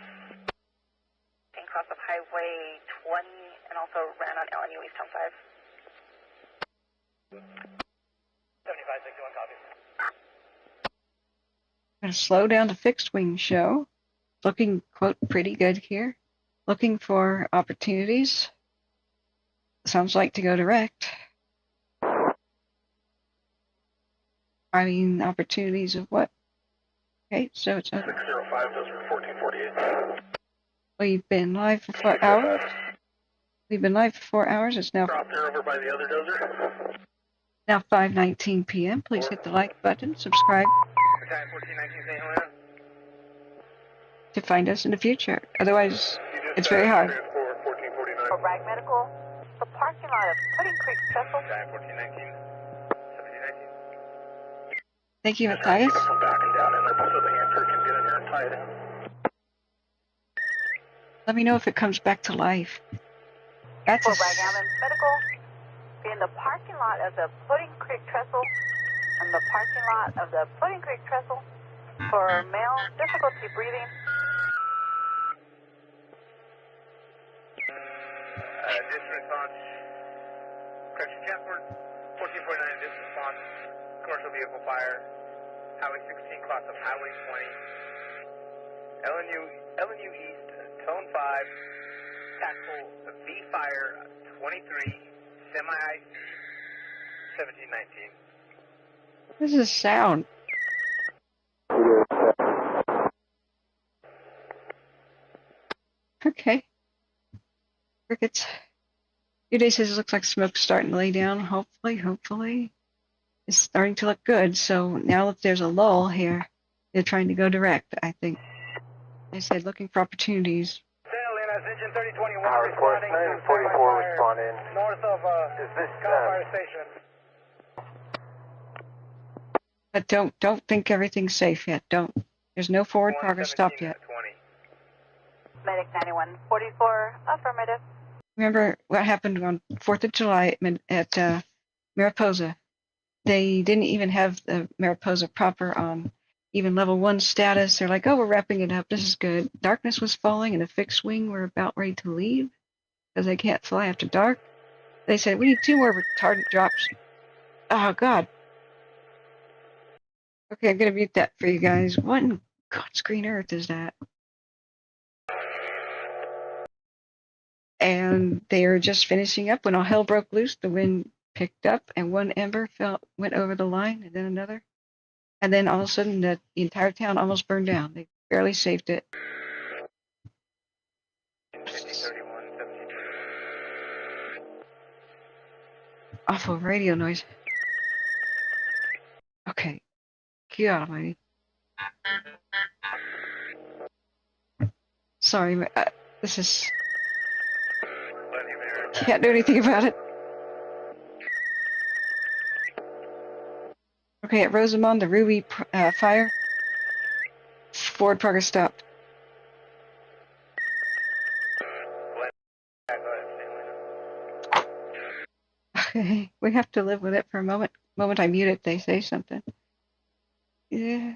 Cross of Highway 20 and also ran on LNU Easttown 5. 7561 copy. Going to slow down the fixed wing show. Looking, quote, pretty good here. Looking for opportunities. Sounds like to go direct. I mean, opportunities of what? Okay, so it's... 605 does 1448. We've been live for 4 hours. We've been live for 4 hours. It's now... Drop there over by the other dozer. Now 5:19 p.m. Please hit the like button, subscribe 1419 St. Helena. to find us in the future. Otherwise, it's very hard. Transport 1449. For Bragg Medical, the parking lot of Pudding Creek Trestle. 1419. 1719. Thank you, Matthias. From backing down in there so the answer can get in here and tie it in. Let me know if it comes back to life. That's For Bragg Medical, be in the parking lot of the Pudding Creek Trestle and the parking lot of the Pudding Creek Trestle for male difficulty breathing. Distance response. Correction transport 1449 distance response. Commercial vehicle fire. Highway 16 cross of Highway 20. LNU East, Tone 5. Tactical V Fire 23. Semi-IC 1719. What is this sound? Okay. Crickets. Uday says it looks like smoke's starting to lay down. Hopefully. It's starting to look good. So now that there's a lull here, they're trying to go direct, I think. They said looking for opportunities. Engine 3021 Power Force 944 responding. north of Is this Calfire Station. But don't think everything's safe yet. Don't. There's no forward progress stopped yet. 20. Medic 9144, affirmative. Remember what happened on 4th of July at Mariposa? They didn't even have the Mariposa proper on even level 1 status. They're like, oh, we're wrapping it up. This is good. Darkness was falling and the fixed wing were about ready to leave because they can't fly after dark. They said, we need 2 more retardant drops. Oh, God. Okay, I'm going to mute that for you guys. What in God's green earth is that? And they are just finishing up when all hell broke loose. The wind picked up and 1 ember went over the line and then another. And then all of a sudden the entire town almost burned down. They barely saved it. Awful radio noise. Okay. God almighty. Sorry, this is... Can't do anything about it. Okay, at Rosamond, the Ruby fire. Forward progress stopped. Okay, we have to live with it for a moment. The moment I mute it, they say something. Yeah.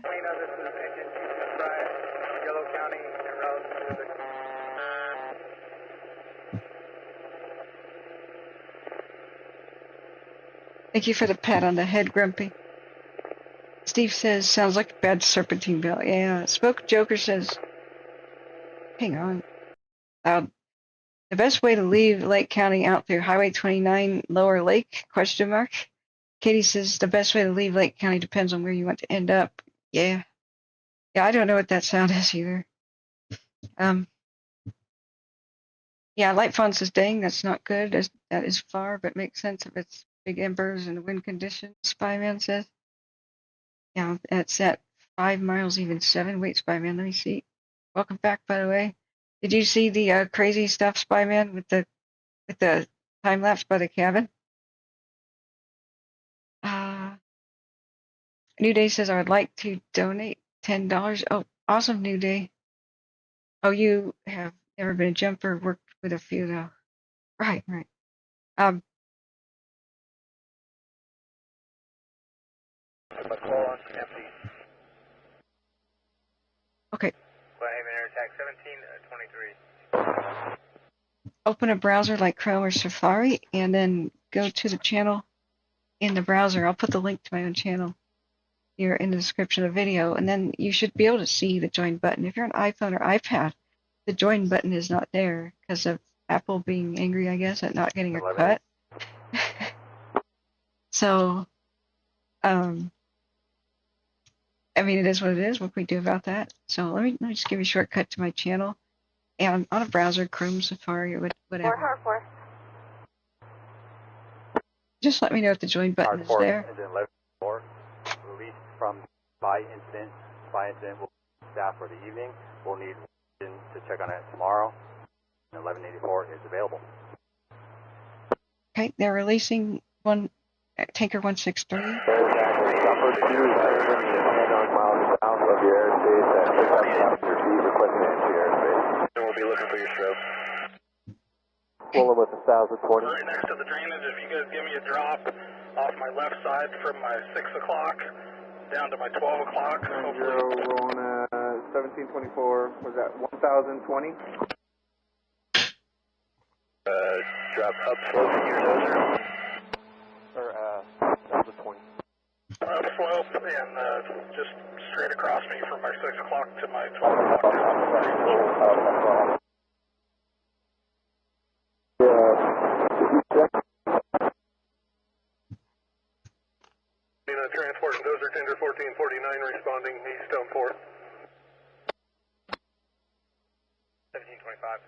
Thank you for the pat on the head, Grumpy. Steve says, sounds like a bad serpentine bell. Yeah, Spoke Joker says, hang on. The best way to leave Lake County out through Highway 29 Lower Lake, ? Katie says, the best way to leave Lake County depends on where you want to end up. Yeah. Yeah, I don't know what that sound is either. Yeah, Light Fawn says, dang, that's not good. That is far, but makes sense if it's big embers and wind conditions, Spyman says. Yeah, it's at 5 miles, even 7. Wait, Spyman, let me see. Welcome back, by the way. Did you see the crazy stuff, Spyman, with the time lapse by the cabin? New Day says, I would like to donate $10. Oh, awesome, New Day. Oh, you have never been a jumper, worked with a few though. Right. Okay. Glenhaven Air Attack 1723. Open a browser like Chrome or Safari, and then go to the channel in the browser. I'll put the link to my own channel here in the description of the video, and then you should be able to see the join button. If you're an iPhone or iPad, the join button is not there because of Apple being angry, I guess, at not getting a cut. So, I mean, it is what it is. What can we do about that? So let me just give you a shortcut to my channel. And on a browser, Chrome, Safari, or whatever. Just let me know if the join button is there. Released from spy incident. Spy incident will be staff for the evening. We'll need to check on it tomorrow. 1184 is available. Okay, they're releasing one Tanker 163. We'll be looking for your stroke. Pulling with 1,020. Right next to the drainage, if you guys give me a drop off my left side from my 6 o'clock down to my 12 o'clock. Rolling at 1724. Was that 1,020? Drop up slope in your dozer. Or, 1,020. Up slope and just straight across me from my 6 o'clock to my 12 o'clock down. Transport and dozer tender 1449 responding east stone 4. 1725.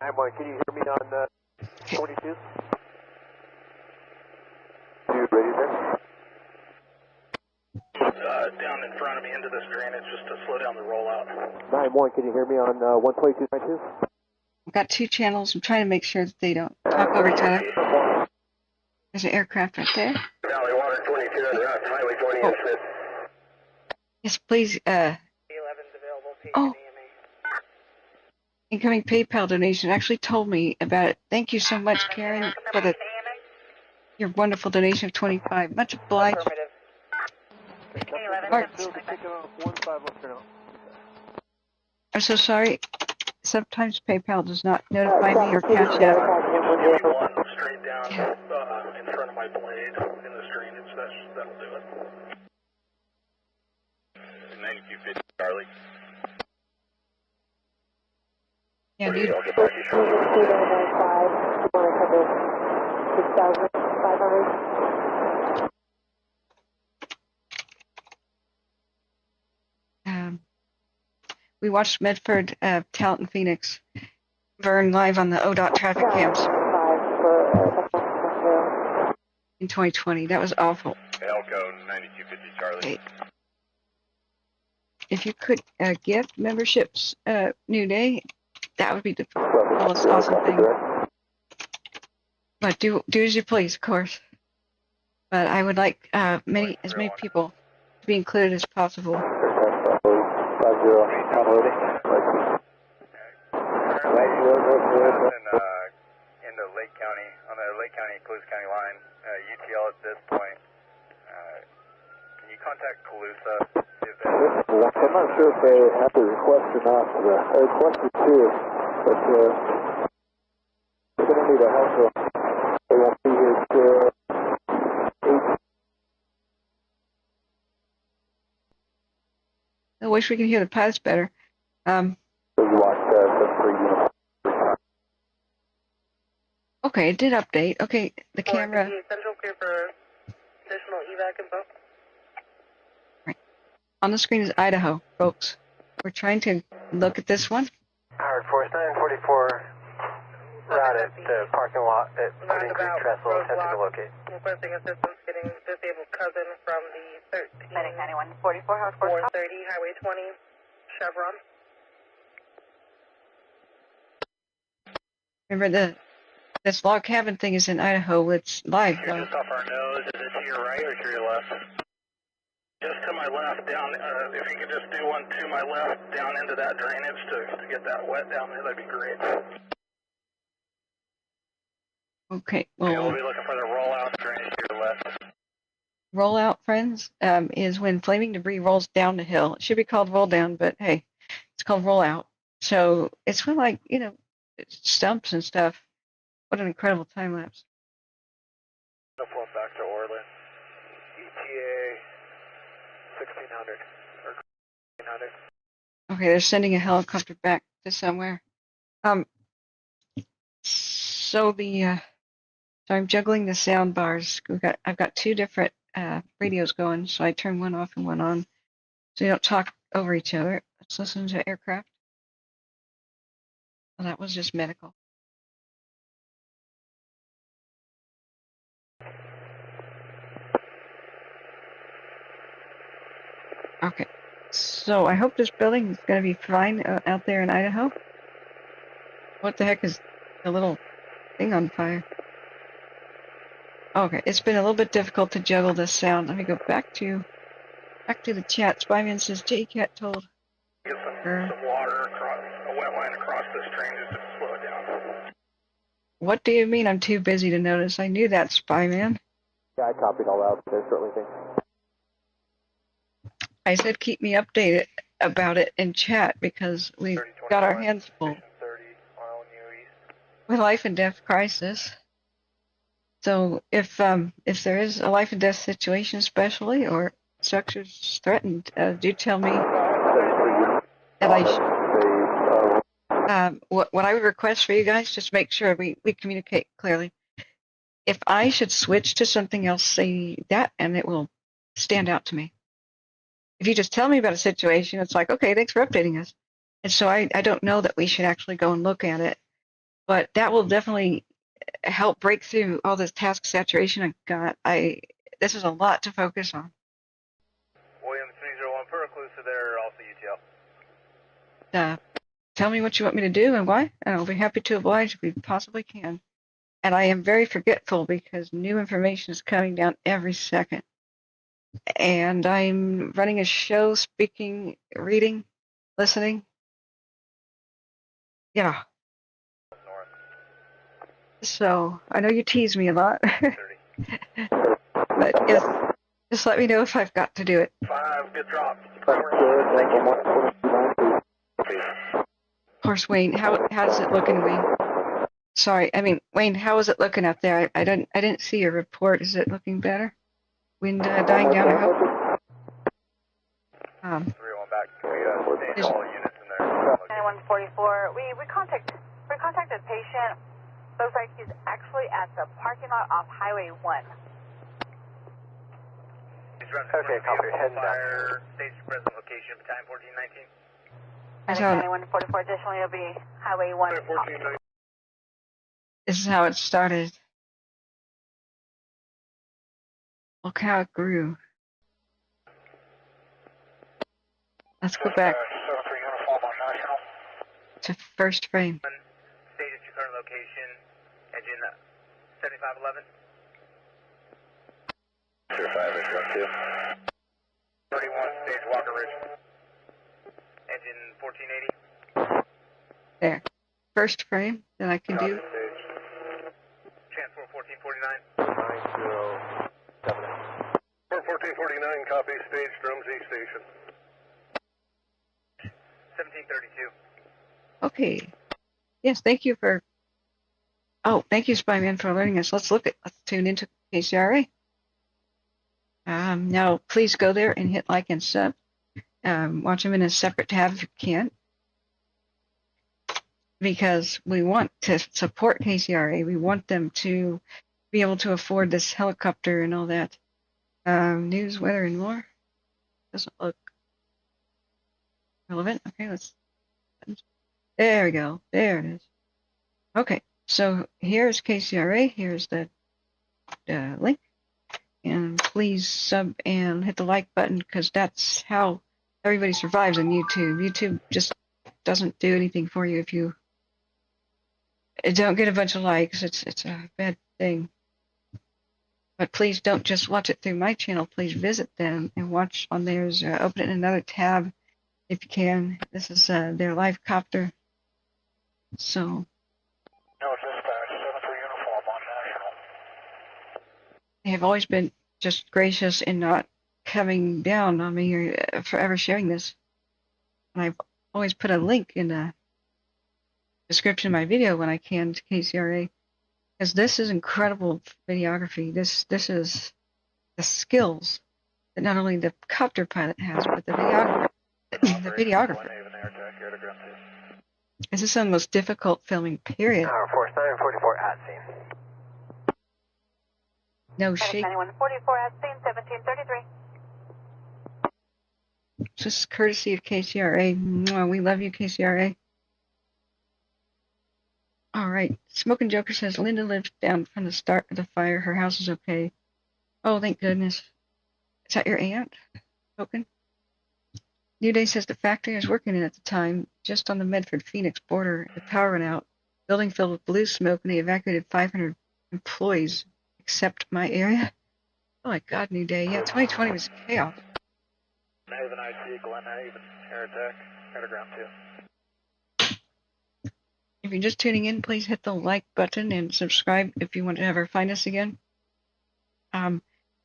Hi, Mike, can you hear me on 22? You ready there? Down in front of me into this drainage just to slow down the rollout. 9-1, can you hear me on 122.92? I've got 2 channels. I'm trying to make sure that they don't talk over each other. There's an aircraft right there. Valley 1, Water 22 on route, Highway 20 in Smith. Yes, please. 11's available. Oh. Incoming PayPal donation actually told me about it. Thank you so much, Karen, for your wonderful donation of 25. Much obliged. Right. I'm so sorry. Sometimes PayPal does not notify me or Cash App. Give me one straight down in front of my blade in the drainage. That'll do it. 9250 Charlie. Yeah, dude. I'll get back to you shortly. 6,500. We watched Medford, Talent, and Phoenix burn live on the ODOT traffic cams in 2020. That was awful. Elko 9250 Charlie. Okay. If you could gift memberships New Day, that would be the most awesome thing. But do as you please, of course. But I would like as many people to be included as possible. 50, downloading. In the Lake County, on the Lake County, Colusa County line, UTL at this point. Can you contact Colusa? I'm not sure if they have the request or not. I requested too, but they're going to need a help, so they won't be here till 8. I wish we could hear the pilots better. Okay, it did update. Okay, the camera. Central clear for additional evac info. Right. On the screen is Idaho, folks. We're trying to look at this one. Howard Force 944, route at the parking lot at Pudding Creek Trestle, attempting to locate. Requesting assistance getting disabled cousin from the 13. Medic 9144, Howard Force. 430, Highway 20, Chevron. Remember, this log cabin thing is in Idaho. It's live, though. Just off our nose. Is it to your right or to your left? Just to my left, down. If you could just do one to my left, down into that drainage to get that wet down there, that'd be great. Okay, well. Yeah, we'll be looking for the rollout drainage to your left. Rollout, friends, is when flaming debris rolls down the hill. It should be called roll down, but hey, it's called rollout. So it's when, like, stumps and stuff. What an incredible time lapse. No flow back to Orland. ETA 1600 or 1500. Okay, they're sending a helicopter back to somewhere. So I'm juggling the sound bars. I've got two different radios going, so I turn one off and one on, so you don't talk over each other. Let's listen to aircraft. Well, that was just medical. Okay, so I hope this building is going to be fine out there in Idaho. What the heck is the little thing on fire? Okay, it's been a little bit difficult to juggle this sound. Let me go back to the chat. Spyman says JCat told Get some water across a wet line across this train just to slow it down. What do you mean I'm too busy to notice? I knew that, Spyman. Yeah, I copied all out. There's certainly things. I said keep me updated about it in chat because we've got our hands full with life and death crisis. So if there is a life and death situation, especially or structures threatened, do tell me that I should. What I would request for you guys, just make sure we communicate clearly. If I should switch to something else, say that, and it will stand out to me. If you just tell me about a situation, it's like, okay, thanks for updating us. And so I don't know that we should actually go and look at it. But that will definitely help break through all this task saturation I've got. This is a lot to focus on. Williams 301 per Colusa there, also UTL. Tell me what you want me to do and why, and I'll be happy to oblige if we possibly can. And I am very forgetful because new information is coming down every second. And I'm running a show, speaking, reading, listening. Yeah. So I know you tease me a lot. But yes, just let me know if I've got to do it. 5, good drop. Of course, Wayne, how's it looking, Wayne? Sorry, I mean, Wayne, how is it looking up there? I didn't see your report. Is it looking better? Wind dying down, I hope. 3-1 back. We all units in there. 9144. We contacted patient. Looks like he's actually at the parking lot off Highway 1. Okay, copy. Heading down. Stage present location, battalion 1419. 9144. Additionally, it'll be Highway 1. This is how it started. Look how it grew. Let's go back to first frame. Stage at your current location, engine 7511. 5 is 1-2. 31, stage Walker Ridge. Engine 1480. There. First frame that I can do. Transport 1449. 1449, copy. Stage Drumsy Station. 1732. Okay. Yes, thank you for. Oh, thank you, Spyman, for alerting us. Let's tune into KCRA. Now, please go there and hit like and sub. Watch them in a separate tab if you can, because we want to support KCRA. We want them to be able to afford this helicopter and all that. News, weather, and more. Doesn't look relevant. Okay, there we go. There it is. Okay, so here's KCRA. Here's the link. And please sub and hit the like button, because that's how everybody survives on YouTube. YouTube just doesn't do anything for you if you don't get a bunch of likes. It's a bad thing. But please don't just watch it through my channel. Please visit them and watch on theirs. Open it in another tab if you can. This is their live copter. So. No, dispatch, 7-3 uniform on National. They have always been just gracious in not coming down on me or forever sharing this. And I've always put a link in the description of my video when I can to KCRA, because this is incredible videography. This is the skills that not only the copter pilot has, but the videographer. This is some of the most difficult filming, period. Force 944 at scene. No shake. 9144 at scene, 1733. Just courtesy of KCRA. Mwah, we love you, KCRA. All right. Smoking Joker says Linda lived down from the start of the fire. Her house is okay. Oh, thank goodness. Is that your aunt? Smoking? New Day says the factory I was working in at the time, just on the Medford-Phoenix border, the power went out. Building filled with blue smoke, and they evacuated 500 employees, except my area. Oh my God, New Day. Yeah, 2020 was chaos. Glenhaven IC, Glenhaven, air attack, air to ground 2. If you're just tuning in, please hit the like button and subscribe if you want to ever find us again.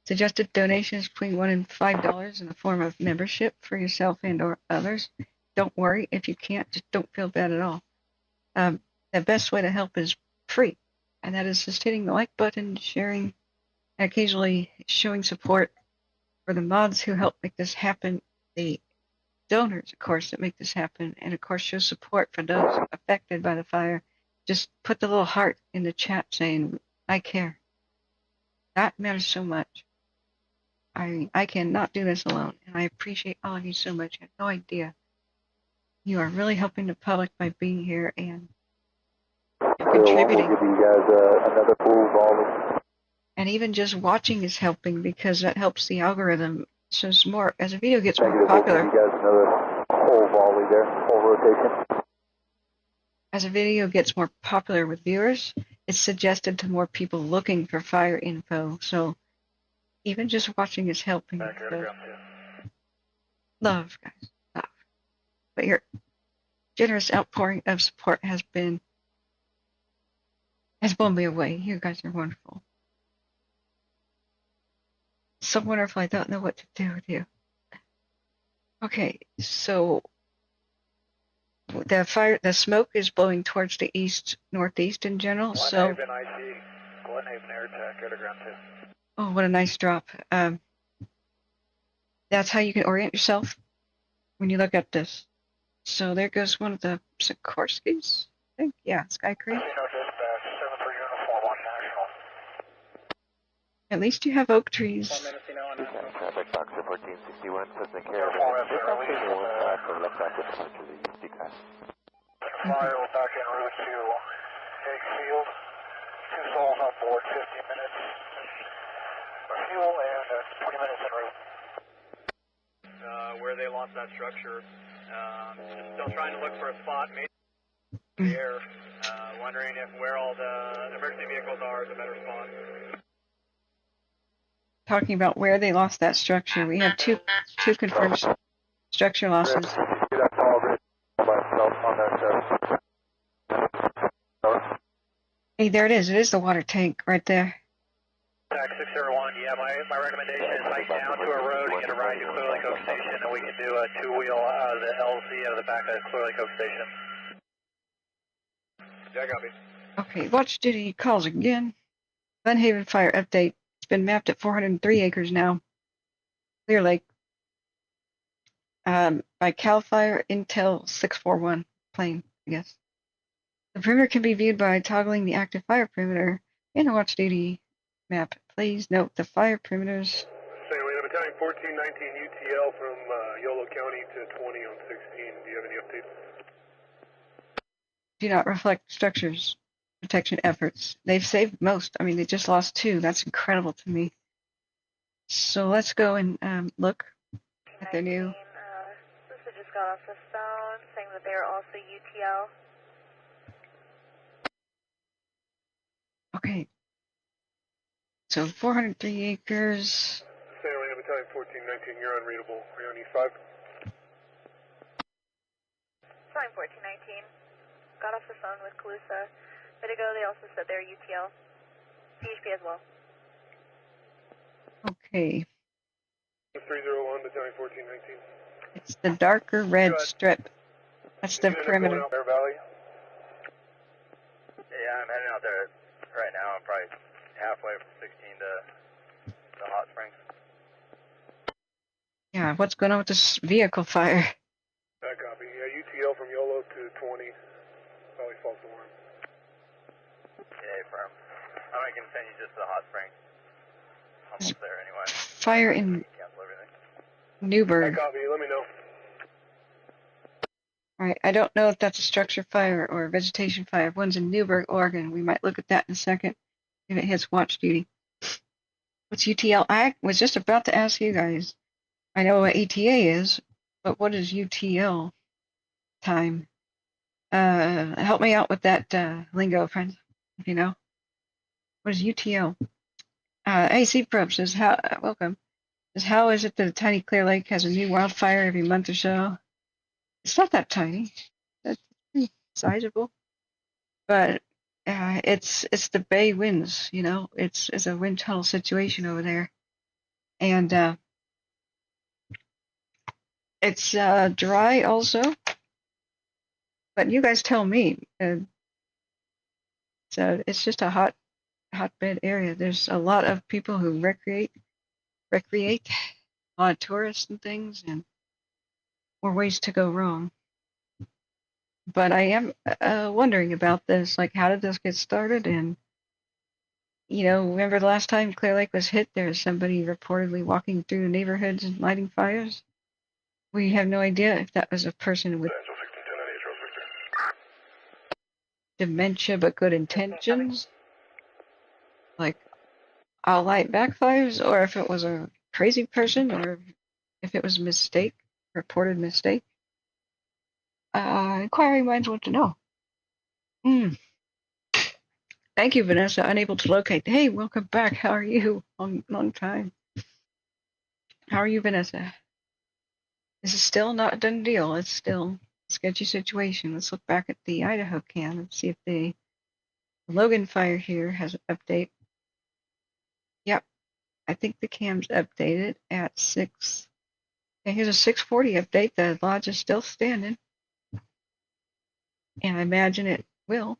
Suggested donations between $1 and $5 in the form of membership for yourself and or others. Don't worry if you can't. Just don't feel bad at all. The best way to help is free, and that is just hitting the like button, sharing, and occasionally showing support for the mods who help make this happen, the donors, of course, that make this happen, and of course show support for those affected by the fire. Just put the little heart in the chat saying, I care. That matters so much. I cannot do this alone, and I appreciate all of you so much. You have no idea. You are really helping the public by being here and contributing. We'll give you guys another full volley. And even just watching is helping, because that helps the algorithm. So it's more, as a video gets more popular. We'll give you guys another whole volley there, whole rotation. As a video gets more popular with viewers, it's suggested to more people looking for fire info. So even just watching is helping. So, love, guys, love. But your generous outpouring of support has blown me away. You guys are wonderful. So wonderful. I don't know what to do with you. Okay, so the smoke is blowing towards the northeast in general. Glenhaven, IC, Glenhaven Air Tech, air to ground 2. Oh, what a nice drop. That's how you can orient yourself when you look at this. So there goes one of the Sikorskis, I think. Yeah, Sky Creek. At least you have oak trees. Traffic Boxer 1461, Cessna Caravan. This officer is one back for left back with departure to the Deschutes. Fire, we're back en route to Hague 2 souls on board, 15 minutes of fuel and 20 minutes en route. Where they lost that structure. Still trying to look for a spot, maybe in the air. Wondering if where all the emergency vehicles are is a better spot. Talking about where they lost that structure, we have two confirmed structure losses. Hey, there it is. It is the water tank right there. Tax 601, yeah, my recommendation is hike down to a road and get a ride to Clear Lake Oak Station, and we can do a two-wheel out of the LZ out of the back of Clear Lake Oak Station. Yeah, copy. Okay, watch duty calls again. Glenhaven fire update. It's been mapped at 403 acres now. Clear Lake. By Calfire Intel 641 plane, I guess. The perimeter can be viewed by toggling the active fire perimeter in a watch duty map. Please note the fire perimeters. Say, we have Battalion 1419 UTL from Yolo County to 20 on 16. Do you have any updates? Do not reflect structures protection efforts. They've saved most. I mean, they just lost 2. That's incredible to me. So let's go and look at their new. This just got off the phone saying that they are also UTL. Okay. So 403 acres. San Diego Battalion 1419, you're unreadable. Are you on E5? Battalion 1419. Got off the phone with Calusa. A bit ago, they also said they're UTL. CHP as well. Okay. 301, Battalion 1419. It's the darker red strip. That's the perimeter. Bear Valley. Yeah, I'm heading out there right now. I'm probably halfway from 16 to Hot Springs. Yeah, what's going on with this vehicle fire? That copy. Yeah, UTL from Yolo to 20. Valley Falls to Warren. Yeah, firm. I'm going to continue just to the Hot Springs. Almost there anyway. Fire in Newburgh. That copy. Let me know. Alright, I don't know if that's a structure fire or a vegetation fire. One's in Newburgh, Oregon. We might look at that in a second if it hits watch duty. What's UTL? I was just about to ask you guys. I know what ETA is, but what is UTL time? Help me out with that lingo, friends, if you know. What is UTL? AC Probe says, welcome. Says, how is it that a tiny Clear Lake has a new wildfire every month or so? It's not that tiny. That's pretty sizable. But it's the bay winds, you know. It's a wind tunnel situation over there. And it's dry also. But you guys tell me. So it's just a hotbed area. There's a lot of people who recreate, a lot of tourists and things, and more ways to go wrong. But I am wondering about this, like how did this get started? And, you know, remember the last time Clear Lake was hit, there was somebody reportedly walking through the neighborhoods and lighting fires? We have no idea if that was a person with dementia but good intentions, like I'll light backfires, or if it was a crazy person, or if it was a mistake, reported mistake. Inquiring minds want to know. Thank you, Vanessa. Unable to locate. Hey, welcome back. How are you? Long time. How are you, Vanessa? This is still not a done deal. It's still a sketchy situation. Let's look back at the Idaho cam and see if the Logan fire here has an update. Yep, I think the cam's updated at 6. And here's a 6:40 update. The lodge is still standing. And I imagine it will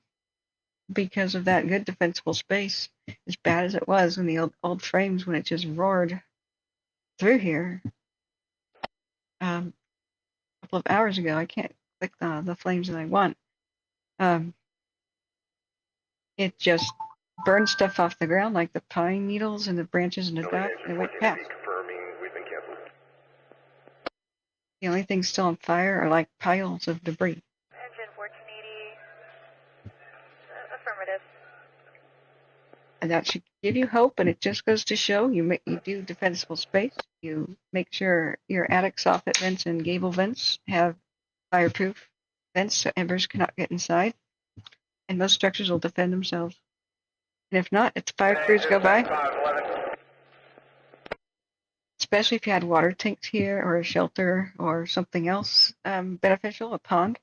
because of that good defensible space. As bad as it was in the old frames when it just roared through here. A couple of hours ago, I can't click the flames that I want. It just burned stuff off the ground like the pine needles and the branches in the dock, and it went past. The only things still on fire are like piles of debris. Engine 1480, affirmative. And that should give you hope, and it just goes to show you do defensible space. You make sure your attic soffit vents and gable vents have fireproof vents so embers cannot get inside. And most structures will defend themselves. And if not, it's fire crews go by. Especially if you had water tanks here or a shelter or something else beneficial, a pond.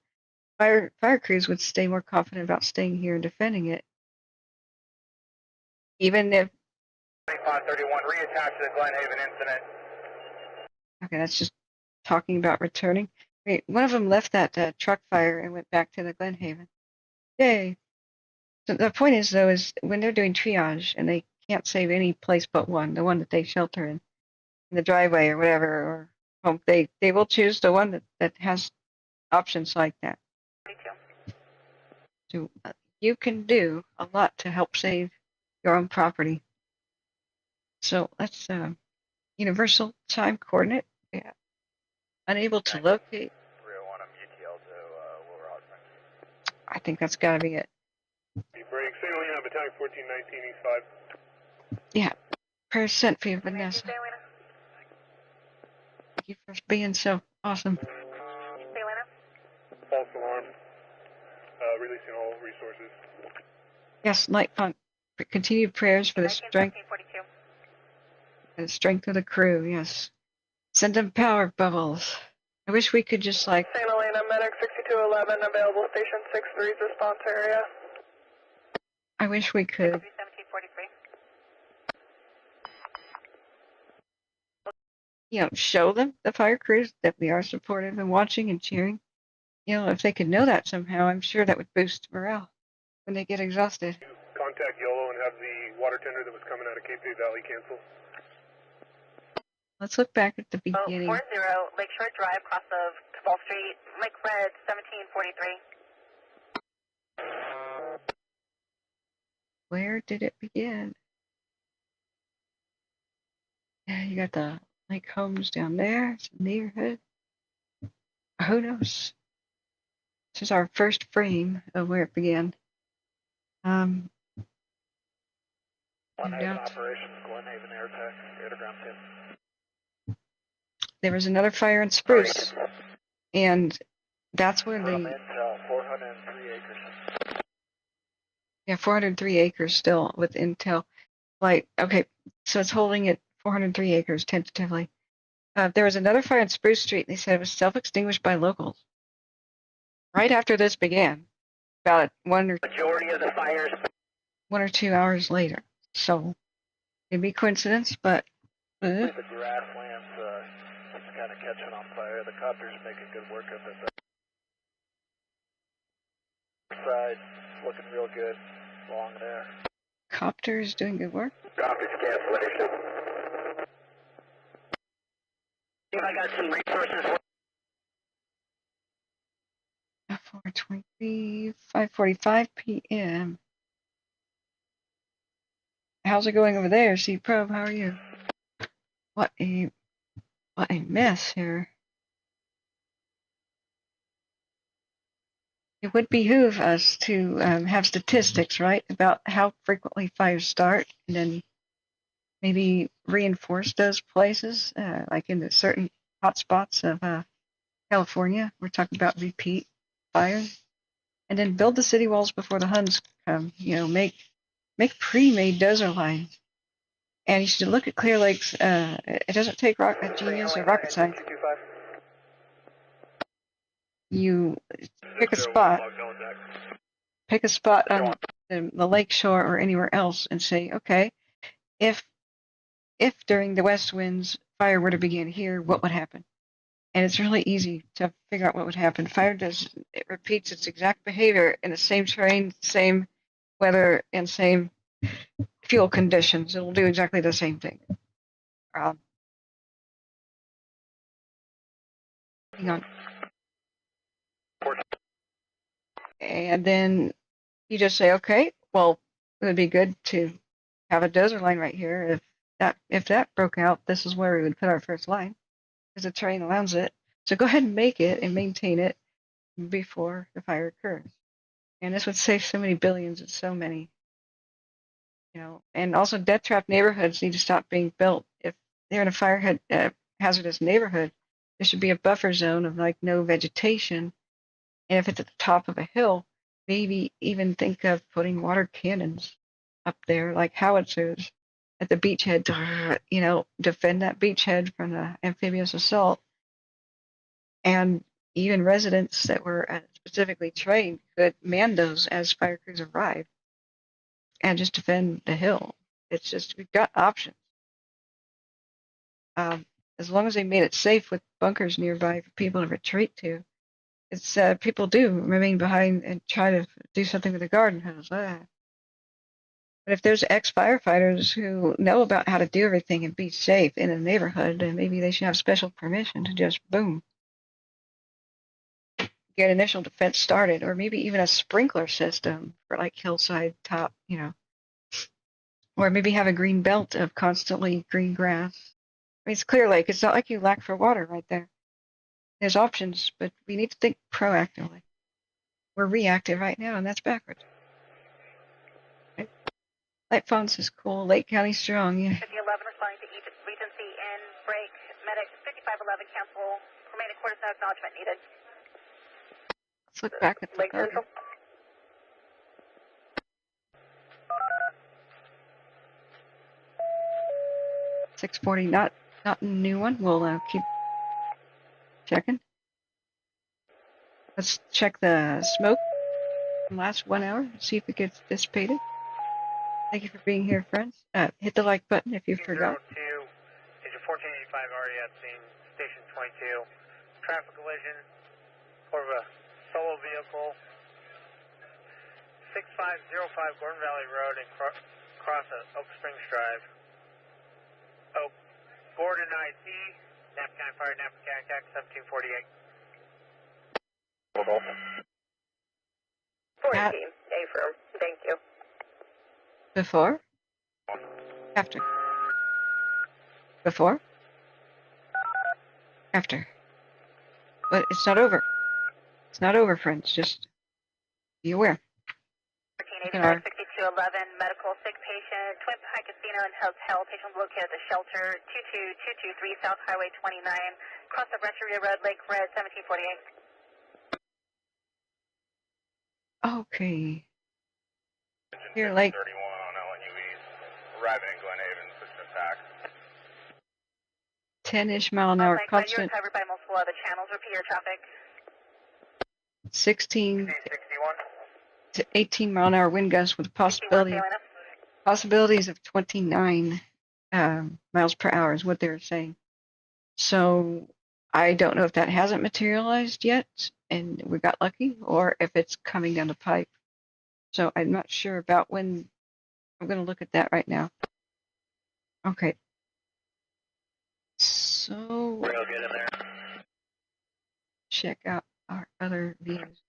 Fire crews would stay more confident about staying here and defending it. Even if 2531, reattach to the Glenhaven incident. Okay, that's just talking about returning. Wait, one of them left that truck fire and went back to the Glenhaven. Yay! So the point is, though, is when they're doing triage and they can't save any place but one, the one that they shelter in the driveway or whatever, or home, they will choose the one that has options like that. So you can do a lot to help save your own property. So let's universal time coordinate. Yeah. Unable to locate. 301 UTL to Lower Osmond. I think that's got to be it. Break, St. Helena, battalion 1419, East 5. Yeah. Prayers sent for you, Vanessa. Thank you for being so awesome. False alarm. Releasing all resources. Yes, Light Funk. Continued prayers for the strength. And the strength of the crew, yes. Send them power bubbles. I wish we could just like. St. Helena, medic 6211, available station 63's response area. I wish we could. 1743. Show them, the fire crews, that we are supportive and watching and cheering. If they could know that somehow, I'm sure that would boost morale when they get exhausted. Contact YOLO and have the water tender that was coming out of Cape Bay Valley cancel. Let's look back at the beginning. 40 Lakeshore Drive, cross of Cabal Street, Lake Red, 1743. Where did it begin? Yeah, you got the Lake Homes down there. It's a neighborhood. Who knows? This is our first frame of where it began. Glenhaven operations, Glenhaven air ground tip. There was another fire in Spruce, and that's where the 403 acres. Yeah, 403 acres still with intel. Okay, so it's holding at 403 acres tentatively. There was another fire in Spruce Street. They said it was self-extinguished by locals. Right after this began, about majority of the fires 1 or 2 hours later. So maybe coincidence, but The grasslands it's kind of catching on fire. The copter's making good work of it. The side looking real good along there. Copter is doing good work. Copter's cancellation. I got some resources. 4:23, 5:45 p.m. How's it going over there, C-Probe? How are you? What a mess here. It would behoove us to have statistics, right, about how frequently fires start, and then maybe reinforce those places, like in the certain hotspots of California. We're talking about repeat fires, and then build the city walls before the Huns come. Make make pre-made dozer lines. And you should look at Clear Lake's, it doesn't take a genius or rocket science. You pick a spot on the lake shore or anywhere else and say, okay, if during the west winds fire were to begin here, what would happen? And it's really easy to figure out what would happen. It repeats its exact behavior in the same terrain, same weather, and same fuel conditions. It will do exactly the same thing. Hang on. And then you just say, okay, well, it would be good to have a dozer line right here. If that broke out, this is where we would put our first line, because the terrain allows it. So go ahead and make it and maintain it before the fire occurs. And this would save so many billions and so many, and also death trap neighborhoods need to stop being built. If they're in a fire hazardous neighborhood, there should be a buffer zone of like no vegetation. And if it's at the top of a hill, maybe even think of putting water cannons up there, like howitzers at the beachhead to, defend that beachhead from the amphibious assault. And even residents that were specifically trained could man those as fire crews arrive and just defend the hill. It's just, we've got options. As long as they made it safe with bunkers nearby for people to retreat to. It's people do remain behind and try to do something with the garden hose. But if there's ex-firefighters who know about how to do everything and be safe in a neighborhood, then maybe they should have special permission to just boom, get initial defense started, or maybe even a sprinkler system for like hillside top, or maybe have a green belt of constantly green grass. I mean, it's Clear Lake. It's not like you lack for water right there. There's options, but we need to think proactively. We're reactive right now, and that's backwards. Right? Light Phones is cool. Lake County strong. Yeah. 5011 responding to Regency in break. Medic 5511 cancel. Remaining quarters, no acknowledgement needed. Let's look back at the Lake Central. 640, not a new one. We'll keep checking. Let's check the smoke from last 1 hour, see if it gets dissipated. Thank you for being here, friends. Hit the like button if you forgot. 02, engine 1485 already at scene, station 22. Traffic collision for a solo vehicle. 6505 Gordon Valley Road and cross Oak Springs Drive. Oak, Gordon IC, Napa County Fire, Napa County Tax 1748. 14, affirm. Thank you. Before? After? Before? After? But it's not over. It's not over, friends. Just be aware. 1385 6211 medical sick patient, Twin High Casino and Hotel. Patient located at the shelter 22223 South Highway 29, across the Rancheria Road, Lake Red 1748. Okay. Here, Lake. 31 on LNUEs, arriving in Glenhaven, pushing attack. 10-ish mile an hour constant. You're covered by multiple other channels. Repeat your traffic. 16 61. to 18 mile an hour wind gusts with possibilities of 29 miles per hour is what they were saying. So I don't know if that hasn't materialized yet and we got lucky, or if it's coming down the pipe. So I'm not sure about when. I'm going to look at that right now. Okay. So We'll get in there. check out our other views.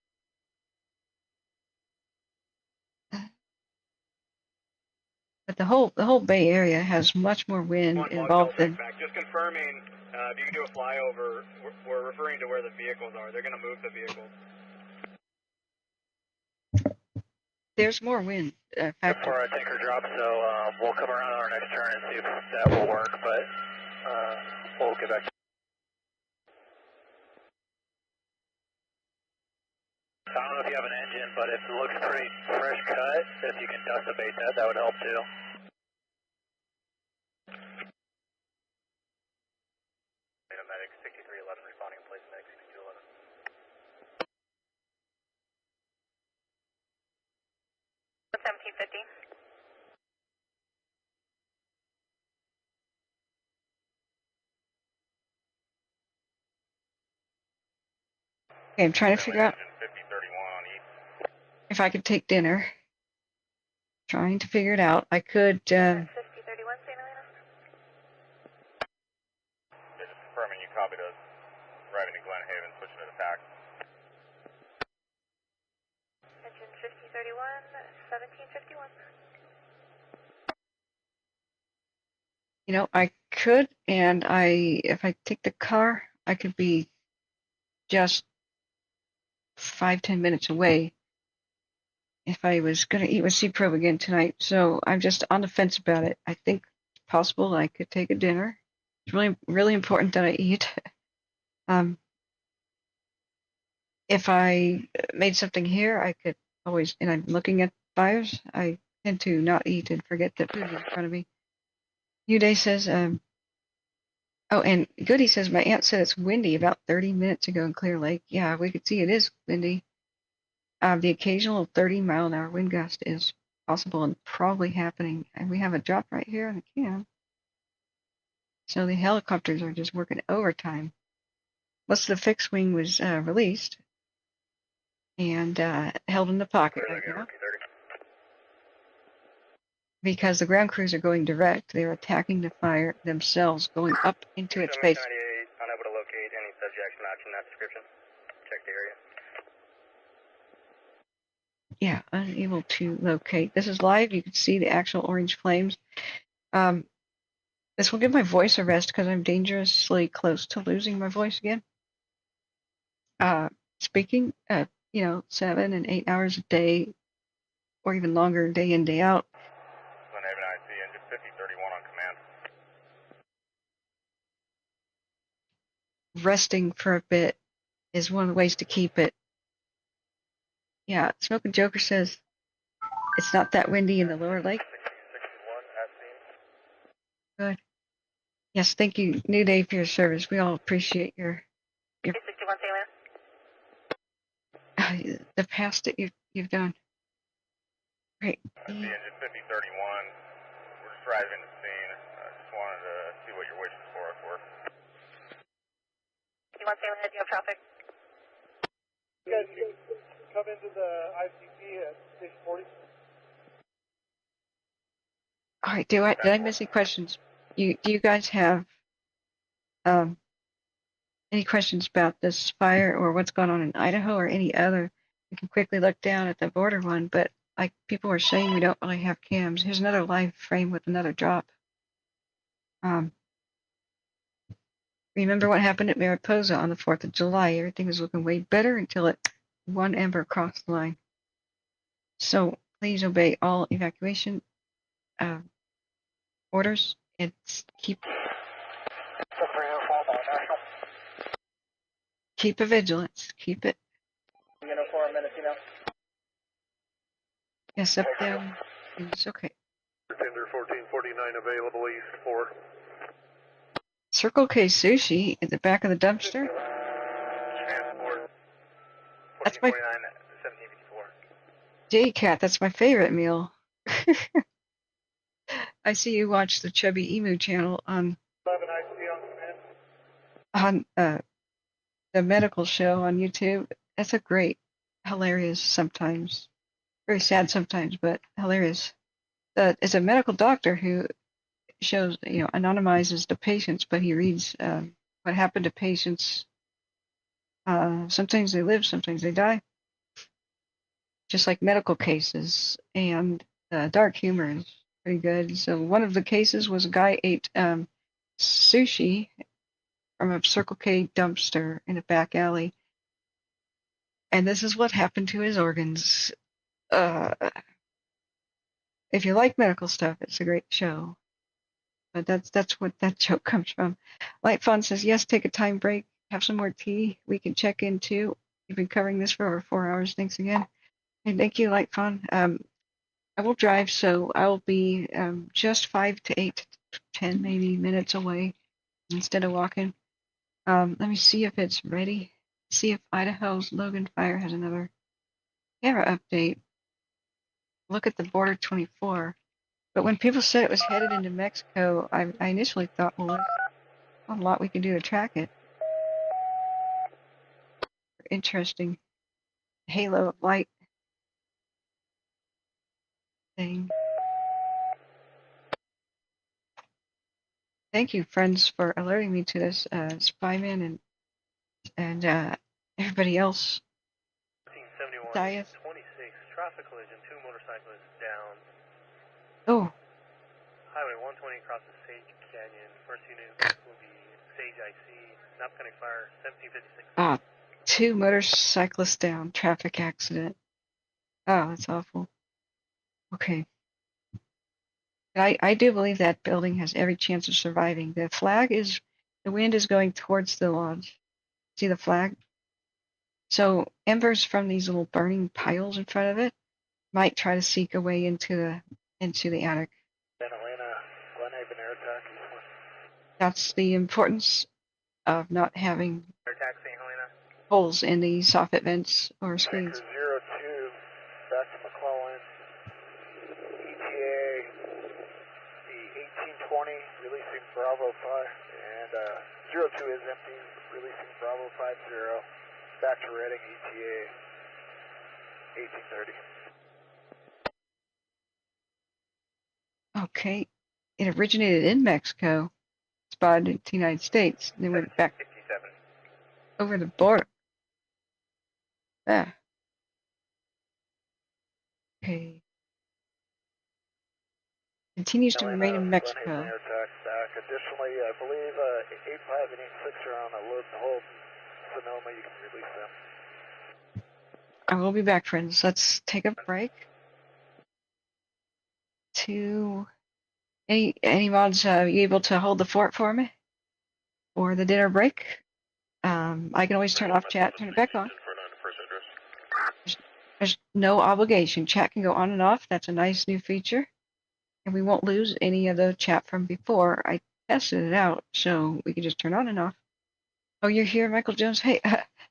But the whole Bay Area has much more wind involved than. Just confirming, if you can do a flyover, we're referring to where the vehicles are. They're going to move the vehicles. There's more wind factor. Before our tanker drops, so we'll come around on our next turn and see if that will work, but we'll get back. 1 Golf Golf Tank, just confirming, if you can do a flyover, we're referring to where the vehicles are. They're going to move the vehicles. There's more wind factor. Before our tanker drops, so we'll come around on our next turn and see if that will work, but we'll get back. I don't know if you have an engine, but if it looks pretty fresh cut, if you can dust abate that, that would help too. Medic 6311 responding in place, medic 6211. What's 1750? Okay, I'm trying to figure out if I could take dinner. Trying to figure it out. I could. 5031, St. Helena? They're just confirming you copied us. Driving to Glenhaven, switching to the pack. Engine 5031, 1751. You know, I could, and if I take the car, I could be just 5-10 minutes away if I was going to eat with C-Probe again tonight. So I'm just on the fence about it. I think it's possible I could take a dinner. It's really, really important that I eat. If I made something here, I could always, and I'm looking at fires, I tend to not eat and forget that food is in front of me. Uday says, oh, and Goody says, my aunt said it's windy about 30 minutes ago in Clear Lake. Yeah, we could see it is windy. The occasional 30-mile-an-hour wind gust is possible and probably happening. And we have a drop right here on the cam. So the helicopters are just working overtime. Most of the fixed wing was released and held in the pocket right now. Because the ground crews are going direct. They're attacking the fire themselves, going up into its base. Unable to locate any subjects matching that description. Check the area. Yeah, unable to locate. This is live. You can see the actual orange flames. This will give my voice a rest because I'm dangerously close to losing my voice again. Speaking, 7 and 8 hours a day, or even longer, day in, day out. Glenhaven IC, engine 5031 on command. Resting for a bit is one of the ways to keep it. Yeah, Smoking Joker says it's not that windy in the lower lake. Good. Yes, thank you, New Day, for your service. We all appreciate your 61, the past that you've done. Great. The engine 5031. We're just driving the scene. I just wanted to see what your wishes for us were. 61, St. Helena, do you have traffic? You guys come into the ICP at 640. All right. Did I miss any questions? Do you guys have any questions about this fire or what's going on in Idaho or any other? We can quickly look down at the border one, but like people are saying, we don't really have cams. Here's another live frame with another drop. Remember what happened at Mariposa on the 4th of July? Everything was looking way better until one ember crossed the line. So please obey all evacuation orders and keep a vigilance. Keep it. Yes, up down. It's okay. Tender 1449 available east 4. Circle K Sushi at the back of the dumpster. Transport. That's my 1754. J-Cat. That's my favorite meal. I see you watch the Chubby Emu channel on 11 IC on command. on the medical show on YouTube. That's a great, hilarious sometimes, very sad sometimes, but hilarious. It's a medical doctor who shows, anonymizes the patients, but he reads what happened to patients. Sometimes they live, sometimes they die. Just like medical cases, and dark humor is pretty good. So one of the cases was a guy ate sushi from a Circle K dumpster in a back alley, and this is what happened to his organs. If you like medical stuff, it's a great show. But that's what that joke comes from. Light Fun says, yes, take a time break, have some more tea. We can check in too. You've been covering this for over 4 hours. Thanks again. And thank you, Lightcon. I will drive, so I'll be just 5 to 8 to 10 maybe minutes away instead of walking. Let me see if it's ready. See if Idaho's Logan Fire has another camera update. Look at the border 24. But when people said it was headed into Mexico, I initially thought, well, there's not a lot we can do to track it. Interesting halo of light thing. Thank you, friends, for alerting me to this. Spyman and everybody else. 1371, Dias. 26, traffic collision, 2 motorcyclists down. Oh. Highway 120 across the Sage Canyon. First unit will be Sage IC, Napa County Fire, 1756. Ah, 2 motorcyclists down, traffic accident. Oh, that's awful. Okay. I do believe that building has every chance of surviving. The wind is going towards the lodge. See the flag? So embers from these little burning piles in front of it might try to seek a way into the attic. Glenhaven air attack. That's the importance of not having Air attack, St. Helena. holes in the soffit vents or screens. 02, back to McClellan. ETA, the 1820, releasing Bravo 5, and 02 is empty, releasing Bravo 50, back to Reading, ETA, 1830. Okay. It originated in Mexico, spotted in the United States, and then went back 57. over the border. Ah. Okay. Continues to remain in Mexico. Air attack back. Additionally, I believe 85 and 86 are on alert and hold. Sonoma, you can release them. I will be back, friends. Let's take a break. Any mods, you able to hold the fort for me? Or the dinner break? I can always turn off chat, turn it back on. There's no obligation. Chat can go on and off. That's a nice new feature. And we won't lose any of the chat from before. I tested it out, so we can just turn on and off. Oh, you're here, Michael Jones? Hey,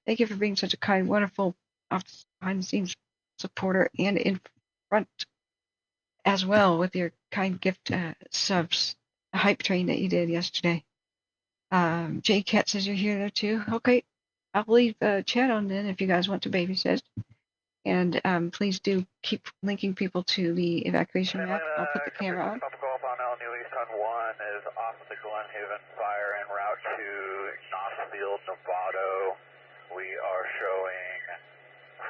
thank you for being such a kind, wonderful, behind-the-scenes supporter and in front as well with your kind gift subs, a hype train that you did yesterday. J Cat says you're here there too. Okay, I'll leave chat on then if you guys want to babysit. And please do keep linking people to the evacuation map. I'll put the camera on. Tropical on New Easton 1 is off of the Glenhaven fire en route to Knoxville, Novato. We are showing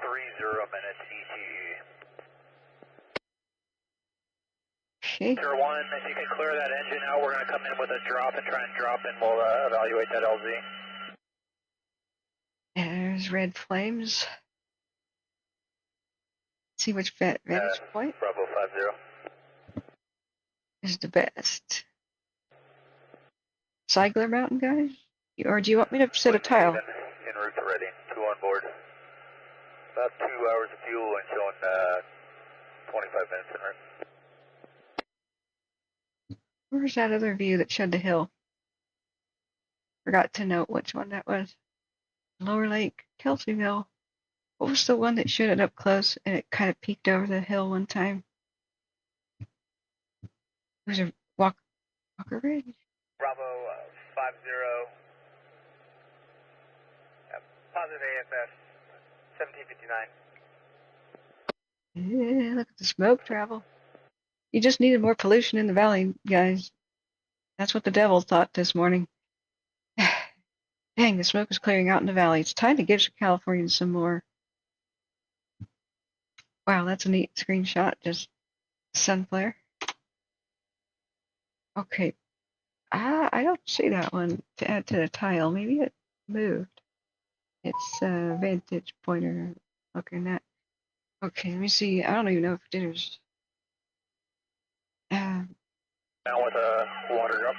30 minutes ETE. Okay. Tier 1, if you can clear that engine out, we're going to come in with a drop and try and drop and we'll evaluate that LZ. There's red flames. See which vantage point Bravo 50 is the best. Sigler Mountain, guys? Or do you want me to set a tile? En route to Reading, 2 on board. About 2 hours of fuel and showing 25 minutes en route. Where's that other view that showed the hill? Forgot to note which one that was. Lower Lake, Kelseyville. What was the one that showed it up close and it kind of peeked over the hill one time? It was a Walker Ridge. Bravo 50. Positive AFS 1759. Yeah, look at the smoke travel. You just needed more pollution in the valley, guys. That's what the devil thought this morning. Dang, the smoke is clearing out in the valley. It's time to give Californians some more. Wow, that's a neat screenshot. Just sun flare. Okay. I don't see that one to add to the tile. Maybe it moved. It's a vantage pointer. Okay, that. Okay, let me see. I don't even know if dinner's. Down with a water drop.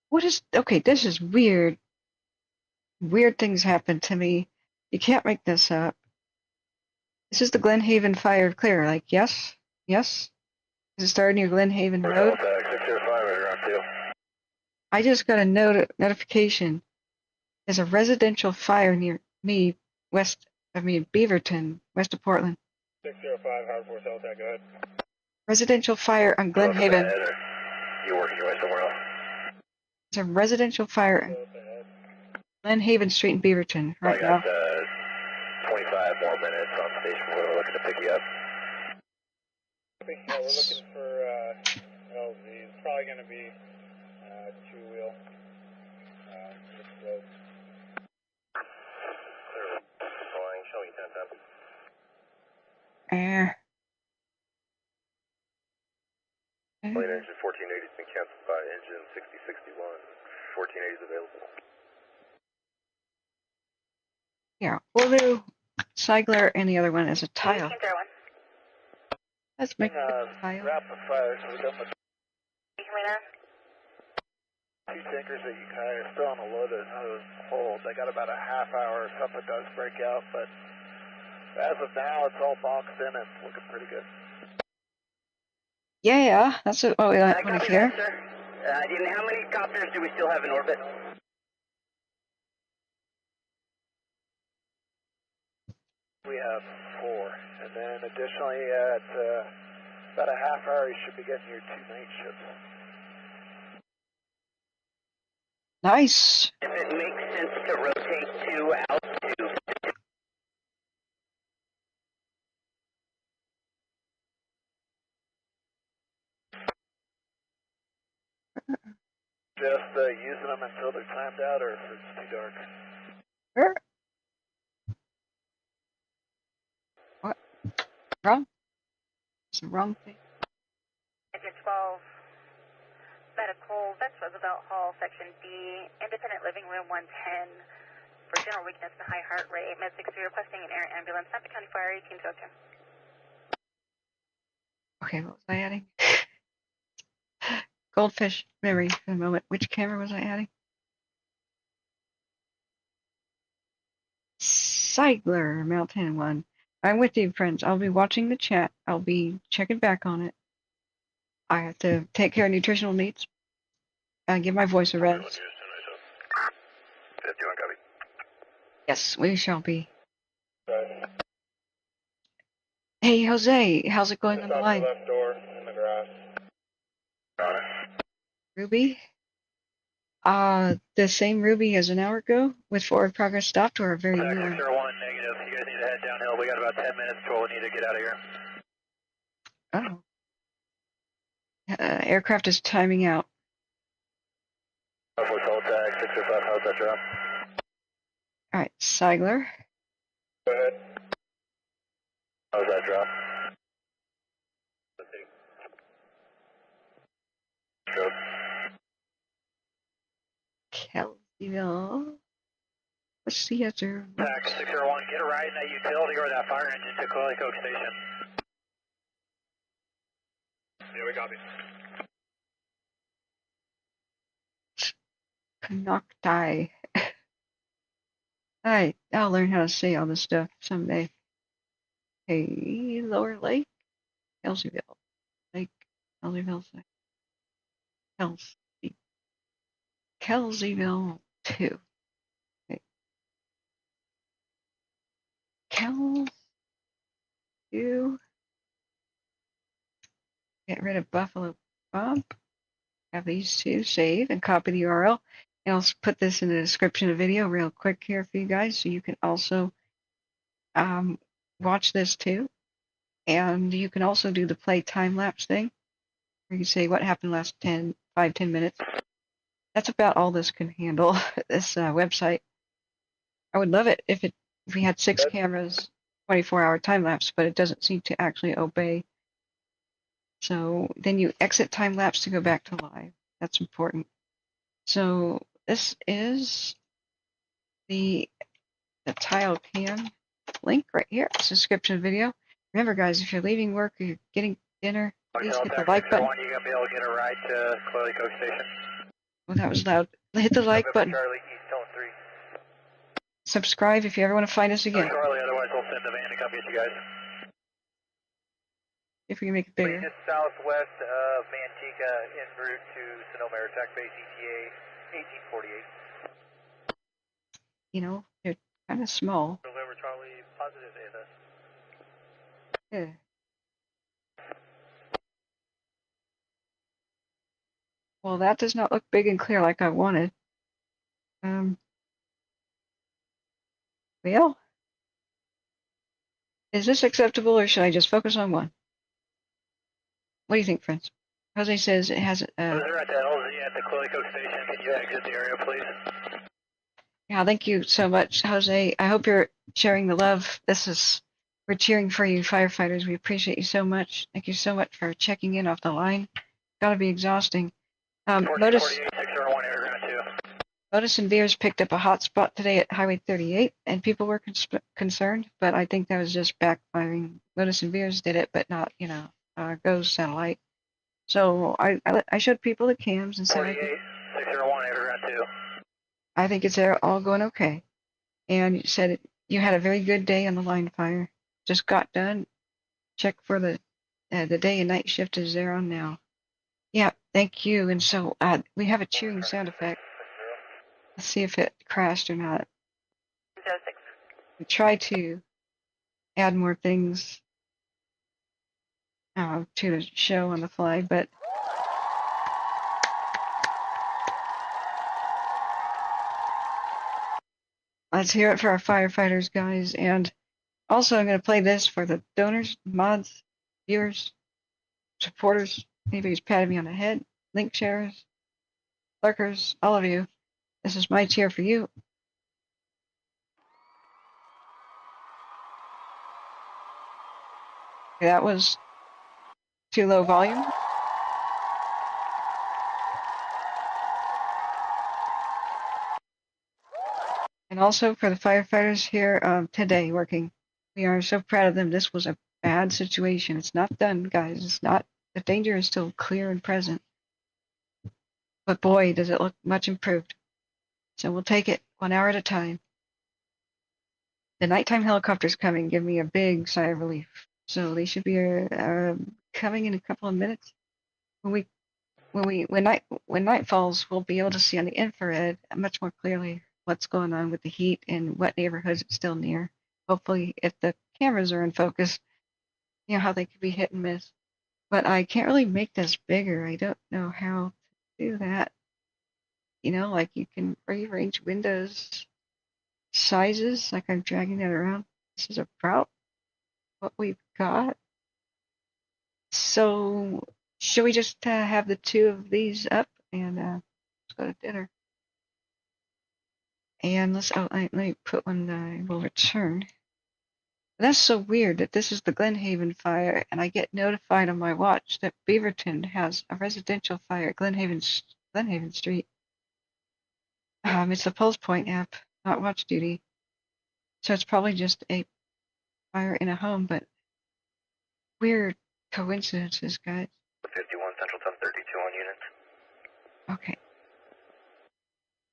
What is. Okay, this is weird. weird things happen to me. You can't make this up. This is the Glenhaven fire clear. Like, yes? Yes? Is it starting your Glenhaven road? I just got a notification. There's a residential fire near me, west of me, Beaverton, west of Portland. 605, Howard Force Delta, go ahead. Residential fire on Glenhaven. You're working your way somewhere else. There's a residential fire on Glenhaven Street in Beaverton right now. I got 25 more minutes on station. We're looking to pick you up. Yeah, we're looking for LZ. It's probably going to be two-wheel. Show me 10-10. Plane engine 1480 has been canceled by engine 6061. 1480 is available. Yeah, we'll do Sigler and the other one as a tile. Let's make it a tile. Rapid fire, so we're done with two tankers that you kind of still on a loaded hold. They got about a half hour if something does break out, but as of now, it's all boxed in and looking pretty good. Yeah, that's what we want to hear. That, sir. How many copters do we still have in orbit? We have 4, and then additionally at about a half hour, you should be getting your 2 night shifts. Nice. If it makes sense to rotate 2 out to... Just using them until they're timed out, or if it's too dark. Sure. What? Wrong? It's the wrong thing. Engine 12, medical, Vex Roosevelt Hall, Section D, independent living room 110, for general weakness and high heart rate, med 60 requesting an air ambulance, Santa County Fire 18 token. Okay, what was I adding? Goldfish memory for a moment. Which camera was I adding? Sigler, Mountain 1. I'm with you, friends. I'll be watching the chat. I'll be checking back on it. I have to take care of nutritional needs. Give my voice a rest. Yes, we shall be. Hey, Jose, how's it going on the line? Left door in the grass. Ruby? The same Ruby as an hour ago with forward progress stopped, or a very new one? 1 negative. You guys need to head downhill. We got about 10 minutes before we need to get out of here. Oh. Aircraft is timing out. Hold tag 605. How's that drop? Alright, Sigler. Go ahead. How's that drop? Good. Kelseyville. What's the other? Tax 601, get a ride in that utility or that fire engine to Quilly Coke Station. Yeah, we copy. Canocti. Alright, I'll learn how to say all this stuff someday. Hey, Lower Lake, Kelseyville. Lake, Kelseyville, Kelseyville 2. Okay. Kels 2. Get rid of Buffalo Bump. Have these two, save and copy the URL. And I'll put this in the description of the video real quick here for you guys, so you can also watch this too. And you can also do the play time lapse thing, where you say what happened last 5-10 minutes. That's about all this can handle. This website. I would love it if we had 6 cameras, 24-hour time lapse, but it doesn't seem to actually obey. So then you exit time lapse to go back to live. That's important. So this is the tile cam link right here. It's a description video. Remember, guys, if you're leaving work or you're getting dinner, please hit the like button. You're going to be able to get a ride to Quilly Coke Station. Well, that was loud. Hit the like button. Charlie, East Zone 3. subscribe if you ever want to find us again. Charlie, otherwise we'll send the van to come get you guys. If we can make it bigger. Just southwest of Manteca, en route to Sonoma Air Attack Base, ETA 1848. You know, they're kind of small. November Charlie, positive AFS. Yeah. Well, that does not look big and clear like I wanted. Well, is this acceptable or should I just focus on one? What do you think, friends? Jose says it has. They're at the LZ at the Quilico station. Can you exit the area, please? Yeah, thank you so much, Jose. I hope you're sharing the love. We're cheering for you, firefighters. We appreciate you so much. Thank you so much for checking in off the line. Gotta be exhausting. Modus and Veers picked up a hot spot today at Highway 38, and people were concerned, but I think that was just backfiring. Modus and Veers did it, but not, GOES satellite. So I showed people the cams and said, I think it's all going okay. And you said you had a very good day on the line fire. Just got done. Check for the day and night shift is there on now. Yeah, thank you. And so we have a cheering sound effect. Let's see if it crashed or not. We try to add more things to the show on the fly, but let's hear it for our firefighters, guys. And also, I'm going to play this for the donors, mods, viewers, supporters, anybody who's patted me on the head, link sharers, lurkers, all of you. This is my cheer for you. Okay, that was too low volume. And also for the firefighters here today working. We are so proud of them. This was a bad situation. It's not done, guys. It's not. The danger is still clear and present. But boy, does it look much improved. So we'll take it 1 hour at a time. The nighttime helicopter's coming. Give me a big sigh of relief. So they should be coming in a couple of minutes. When night falls, we'll be able to see on the infrared much more clearly what's going on with the heat and what neighborhoods it's still near. Hopefully, if the cameras are in focus, you know how they could be hit and miss. But I can't really make this bigger. I don't know how to do that. Like you can rearrange windows sizes, like I'm dragging that around. This is about what we've got. So, should we just have the two of these up and let's go to dinner? And let me put one that I will return. That's so weird that this is the Glenhaven fire, and I get notified on my watch that Beaverton has a residential fire at Glenhaven Street. It's the Pulse Point app, not Watch Duty. So it's probably just a fire in a home, but weird coincidences, guys. 51 Central 1032 on units. Okay.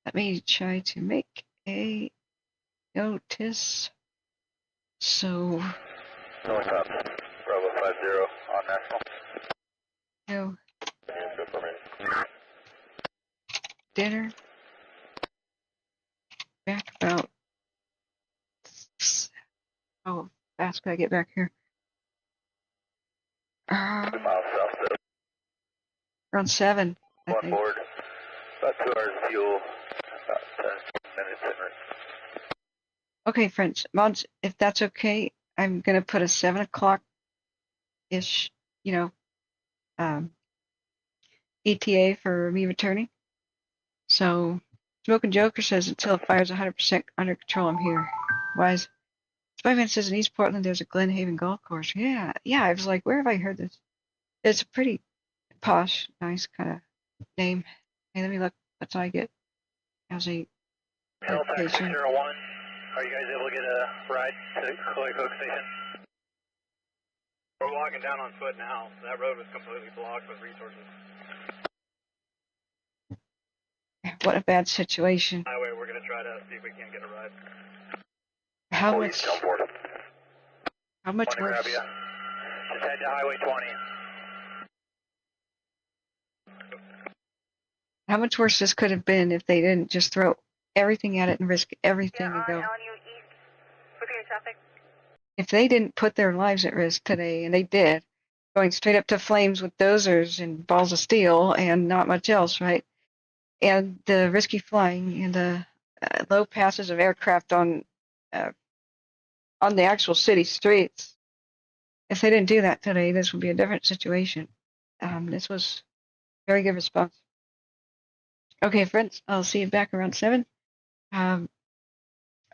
Let me try to make a notice. So. Bravo 50 on National. No. Dinner. Back about. How fast can I get back here? Around 7. I think. Board. About 2 hours of fuel. About 10 minutes in range. Okay, friends, mods, if that's okay, I'm gonna put a 7 o'clock-ish, ETA for me returning. So, Smoking Joker says until the fire's 100% under control, I'm here. Wise. Spyman says in East Portland there's a Glenhaven golf course. Yeah, I was like, where have I heard this? It's a pretty posh, nice kind of name. Hey, let me look. What did I get as a location? 01. Are you guys able to get a ride to Quilico Station? We're walking down on foot now. That road was completely blocked with resources. What a bad situation. Highway, we're going to try to see if we can get a ride. how Full much? east, jump forward. How much Want to worse? grab you. Just head to Highway 20. How much worse this could have been if they didn't just throw everything at it and risk everything Yeah, and go. on Avenue East, looking at traffic. If they didn't put their lives at risk today, and they did, going straight up to flames with dozers and balls of steel and not much else, right? And the risky flying and the low passes of aircraft uh, on the actual city streets. If they didn't do that today, this would be a different situation. This was very good response. Okay, friends, I'll see you back around 7.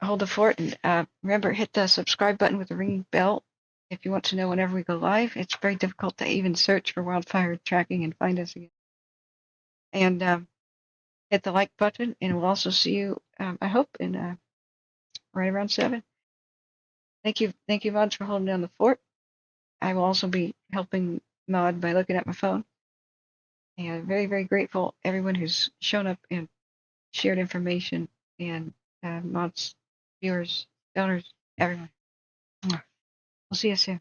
Hold the fort, and remember, hit the subscribe button with the ringing bell if you want to know whenever we go live. It's very difficult to even search for wildfire tracking and find us again. And hit the like button, and we'll also see you, I hope, in right around 7. Thank you, mods, for holding down the fort. I will also be helping mod by looking at my phone. And very, very grateful everyone who's shown up and shared information, and mods, viewers, donors, everyone. We'll see you soon.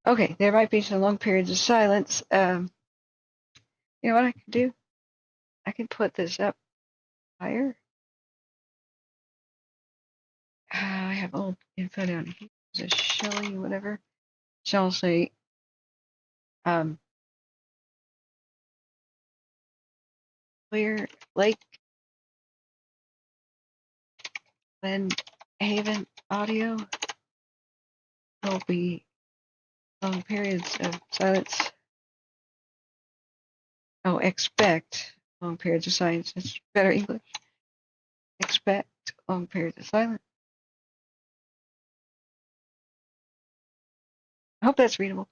Okay, there might be some long periods of silence. You know what I can do? I can put this up higher. I have old info down here. Is it Shelly, whatever? Shall say, Clear Lake, Glenhaven audio will be long periods of silence. Oh, expect long periods of silence. It's better English. Expect long periods of silence. I hope that's readable.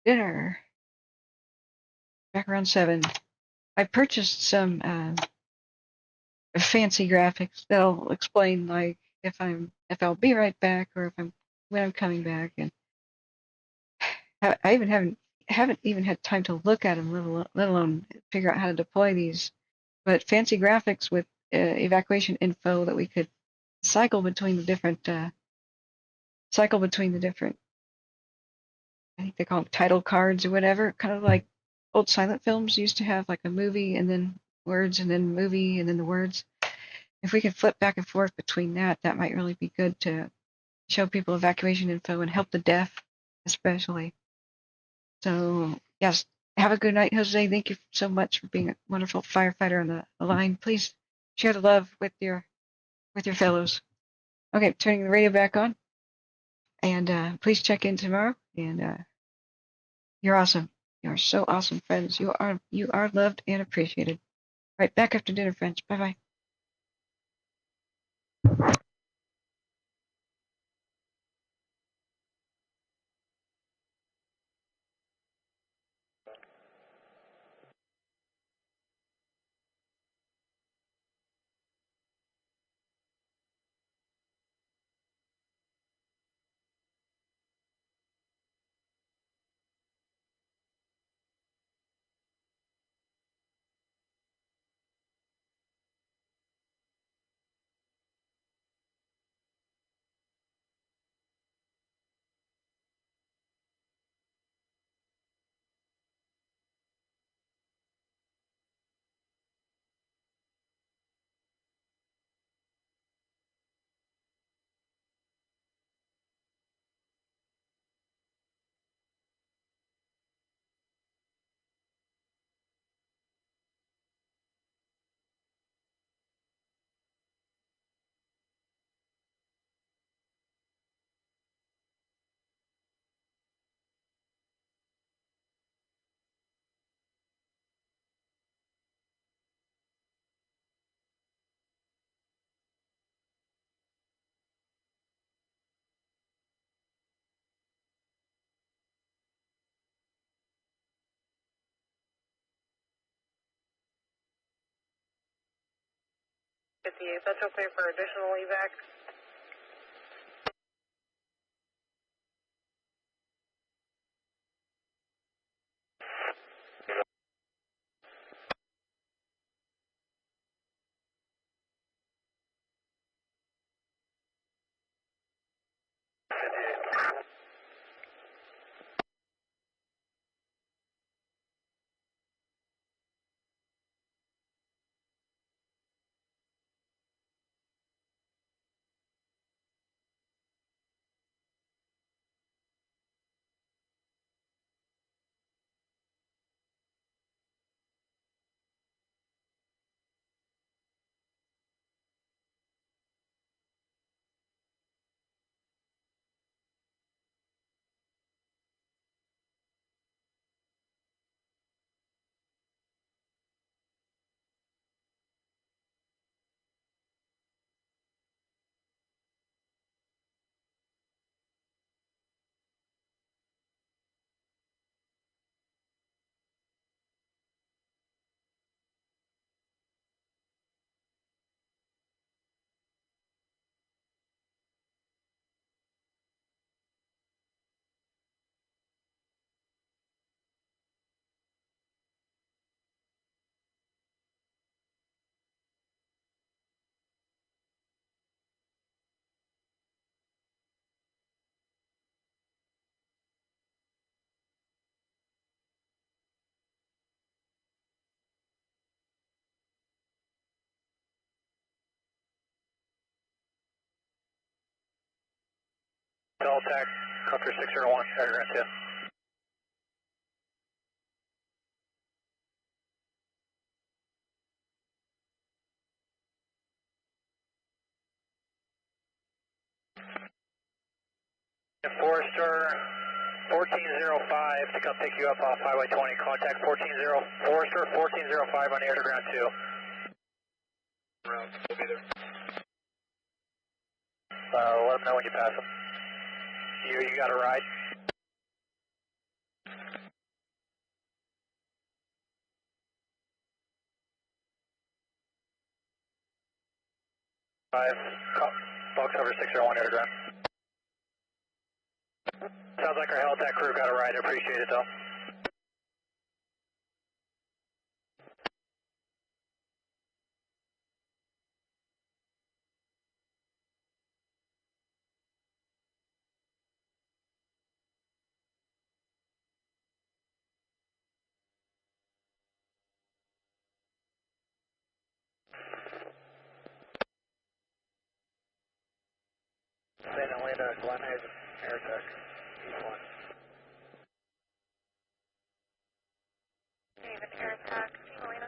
Dinner. Back around 7. I purchased some fancy graphics that'll explain, like, if I'll be right back, or when I'm coming back, and I even haven't even had time to look at them, let alone figure out how to deploy these. But fancy graphics with evacuation info that we could cycle between the different I think they call them title cards or whatever, kind of like old silent films used to have, like a movie and then words and then movie and then the words. If we could flip back and forth between that might really be good to show people evacuation info and help the deaf, especially. So, yes, have a good night, Jose. Thank you so much for being a wonderful firefighter on the line. Please share the love with your fellows. Okay, turning the radio back on. And please check in tomorrow. And you're awesome. You're so awesome, friends. You are loved and appreciated. Right, back after dinner, friends. Bye-bye. 58, that's okay for additional evac. Delta, Copter 601, Air 2. Forester 1405 to come pick you up off Highway 20. Contact Forester 1405 on the underground 2. We'll be there. Let them know when you pass them. You got a ride? Box over 601 underground. Sounds like our Helltech crew got a ride. Appreciate it though. St. Helena, Glenhaven, Airtech, East 1. Glenhaven, Airtech, St. Helena.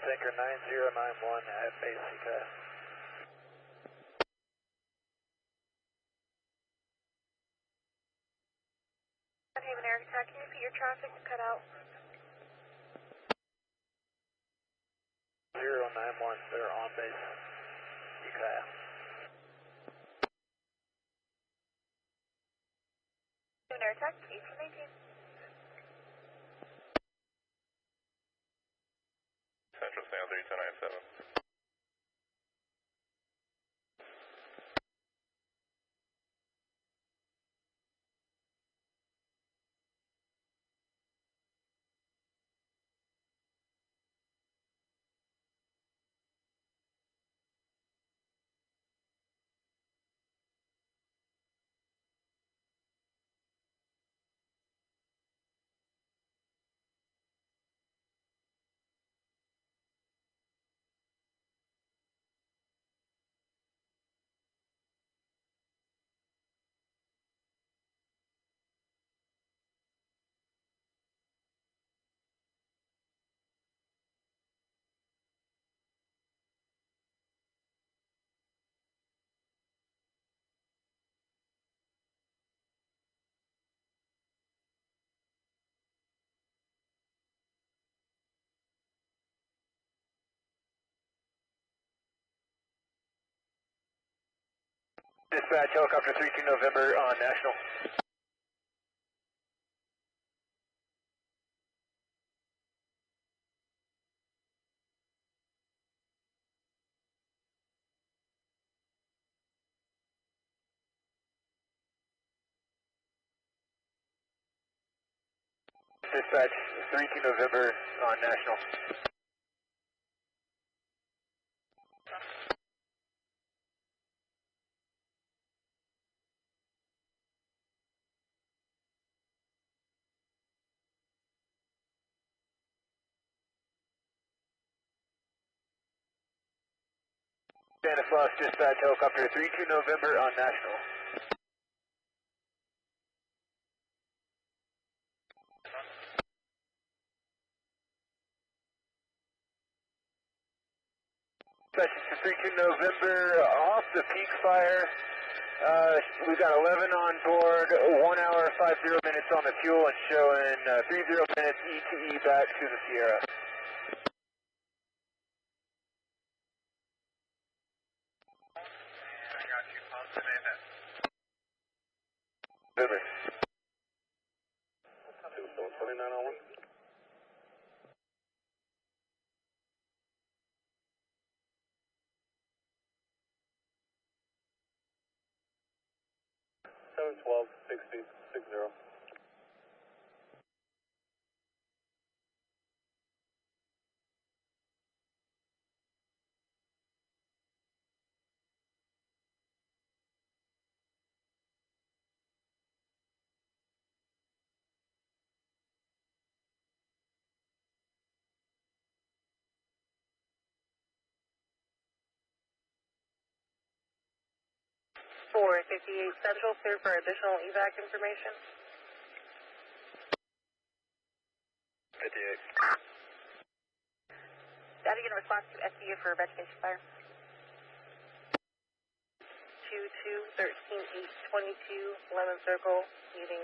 Sinker 9091 at base CK. Glenhaven, Airtech, can you repeat your traffic to cut out? 091, they're on base CK. Airtech, 1819. Central Sound 3297. Dispatch, helicopter 32 November on National. Dispatch, 32 November on National. Santa Claus, Dispatch, helicopter 32 November on National. Dispatch, 32 November, off the peak fire. We've got 11 on board, 1 hour, 50 minutes on the fuel, and showing 30 minutes ETE back to the Sierra. I got you, positive. River. 29 on 1. Seven 12 60 60. For 58 Central, clear for additional evac information. 58. Data in response to SBU for vegetation fire. 22 13 822 Lemon Circle, needing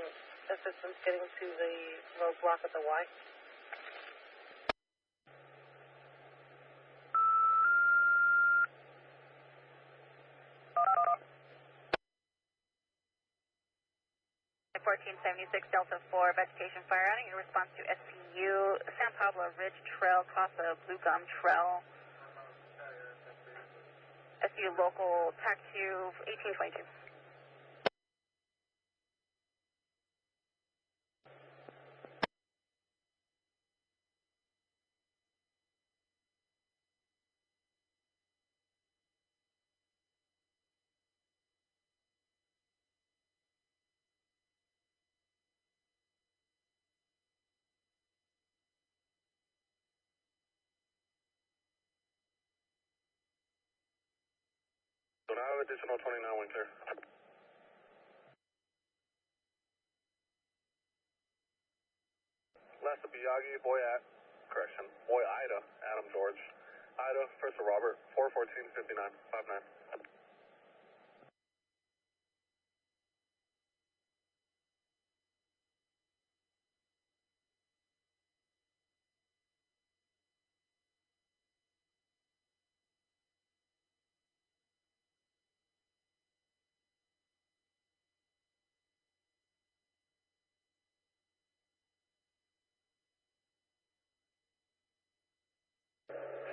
assistance getting to the roadblock at the Y. At 1476 Delta 4 vegetation fire. Adding in response to SPU San Pablo Ridge Trail, Casa Blue Gum Trail. SPU local TAC 2 1822. So now additional 29 wind clear. Last Biagi, Boy Ida, Adam George. Ida, first of Robert, 414 59 59.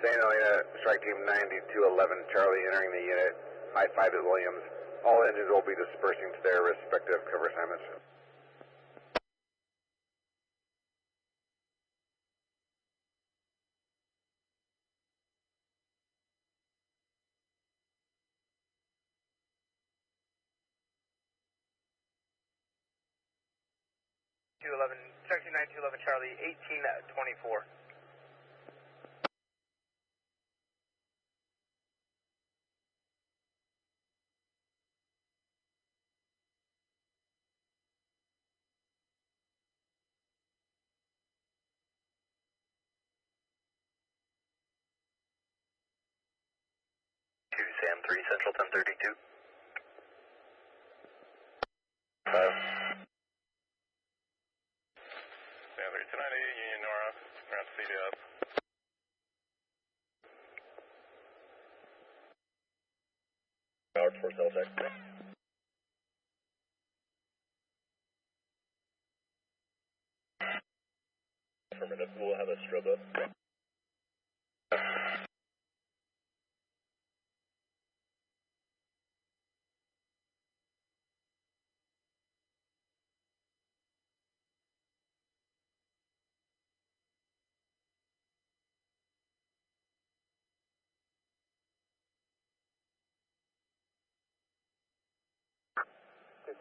Santa Elena, strike team 9211, Charlie entering the unit, I-5 at Williams. All engines will be dispersing to their respective cover assignments. Strike team 9211 Charlie, 1824. Sam 3 Central 1032. Sam 3 298 Union Nora, ground CDF. Powered for Celtec. Affirmative, we'll have a strobe up.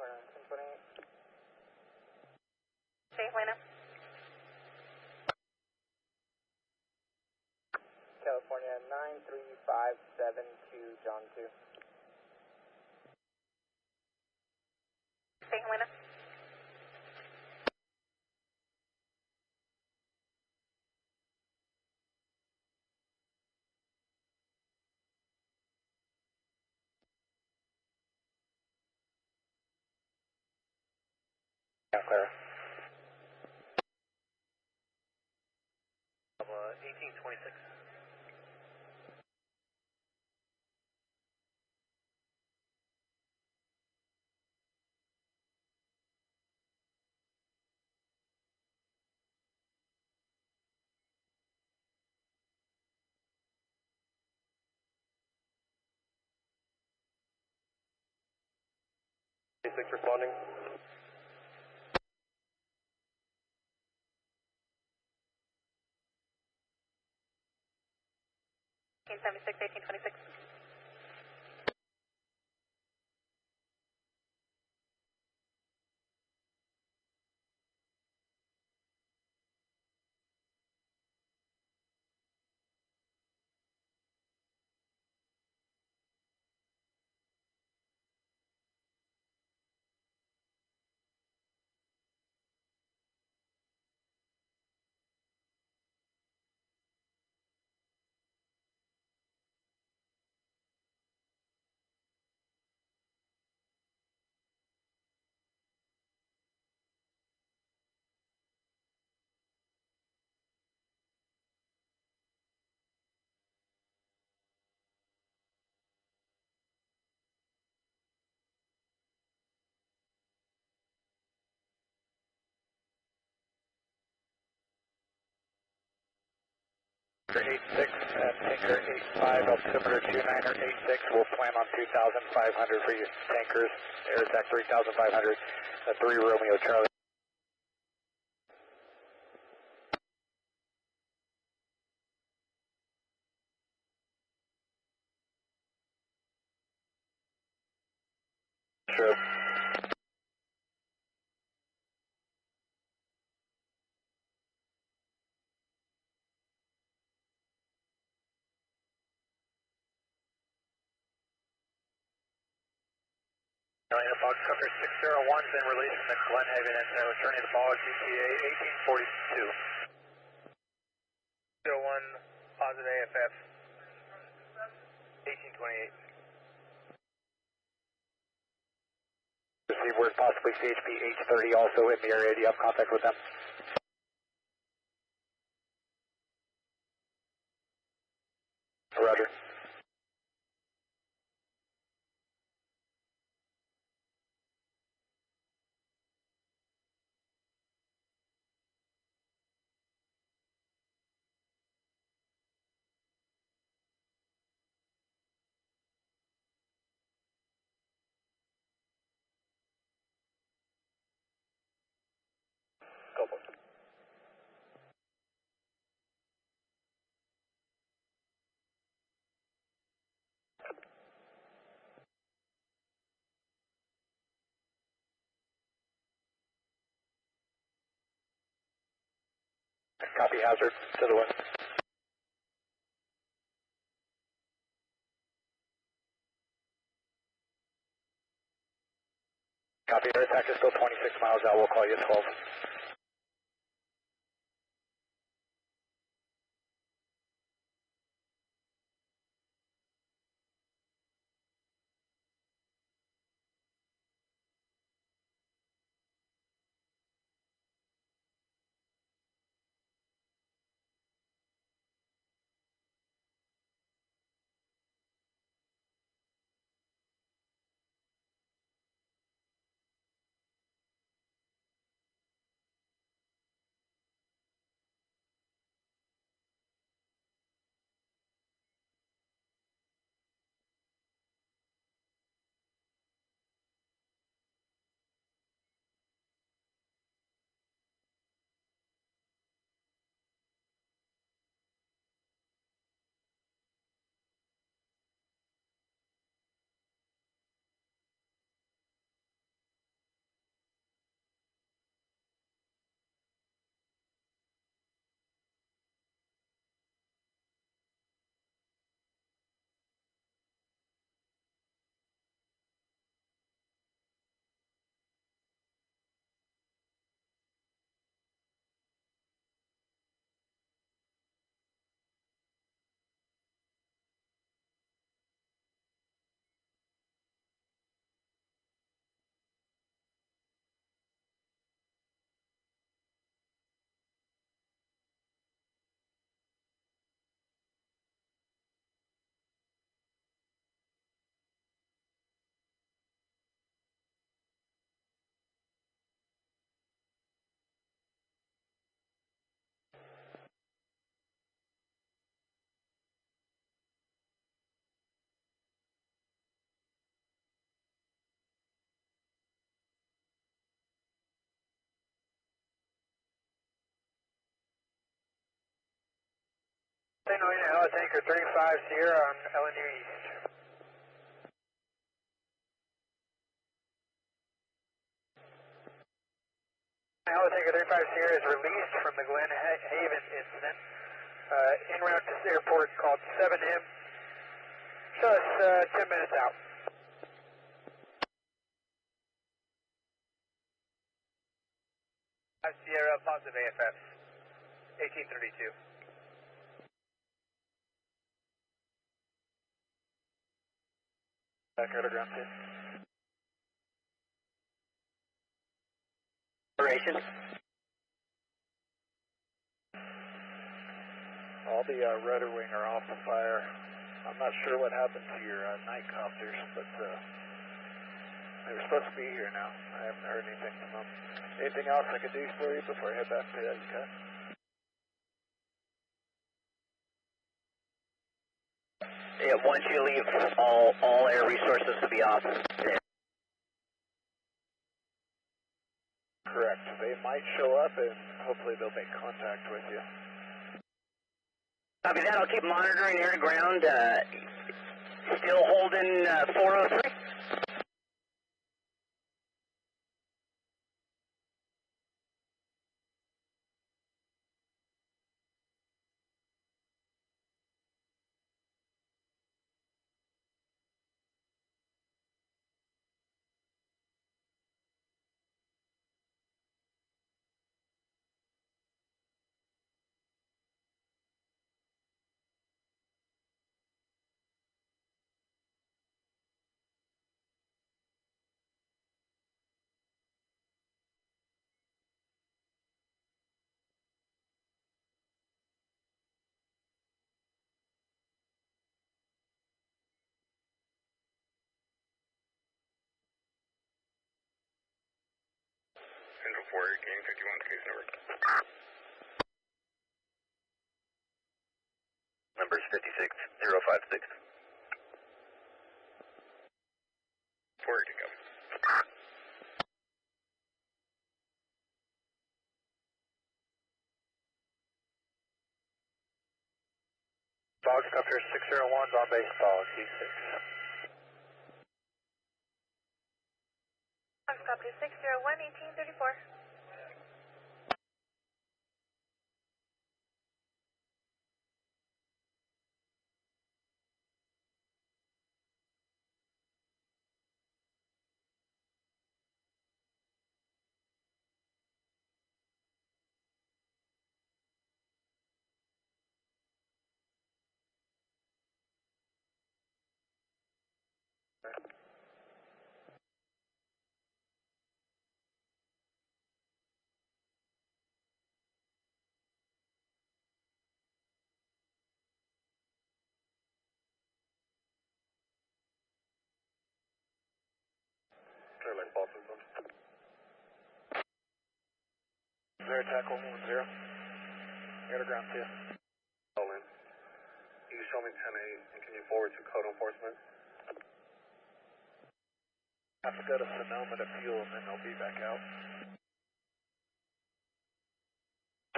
Calfire 1028. Say Helena. California 93572 John 2. Say Helena. Calfire. 1826. Responding. 1876, 1826. Tanker 85, altimeter 29er 86. We'll plan on 2,500 for you tankers. Air attack 3,500. 3 Romeo Charlie. Sure. Fox Cover 601's been released from the Glenhaven and returning to follow GTA 1842. 01 positive AFF 1828. Receive word possibly CHP H30 also in the area. Do you have contact with them? Roger. Copy hazard to the west. Copy, air attack is still 26 miles out. We'll call you at 12. Helena, Hello Tanker 35 Sierra on LNU East. Hello Tanker 35 Sierra is released from the Glenhaven incident. En route to this airport called 7M. Show us 10 minutes out. Sierra, positive AFS, 1832. Back out of ground 2. Operations. All the rudder wing are off the fire. I'm not sure what happened to your night copters, but they were supposed to be here now. I haven't heard anything from them. Anything else I could do for you before I head back to Cut? Yeah, once you leave, all air resources will be off. Correct. They might show up and hopefully they'll make contact with you. Copy that. I'll keep monitoring air to ground. Still holding 403. Central 4, Game 51, case number. Numbers 56056. 4 to go. Boxcopter 601's on base, Bog C6. Boxcopter 601, 1834. Clear lake Boston. Zero attack 110. Air to ground 2. Call in. You can show me 10-8 and can you forward to code enforcement? Have to go to Sonoma to fuel and then they'll be back out.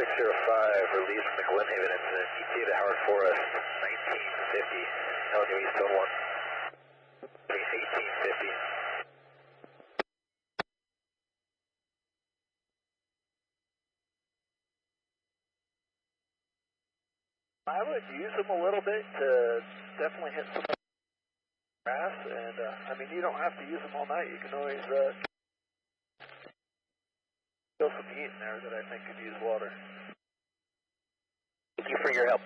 605, release from the Glenhaven incident. ETA to Howard Forest, 1950. LNU East 1. 1850. I would use them a little bit to definitely hit some grass, and I mean, you don't have to use them all night. You can always feel some heat in there that I think could use water. Thank you for your help.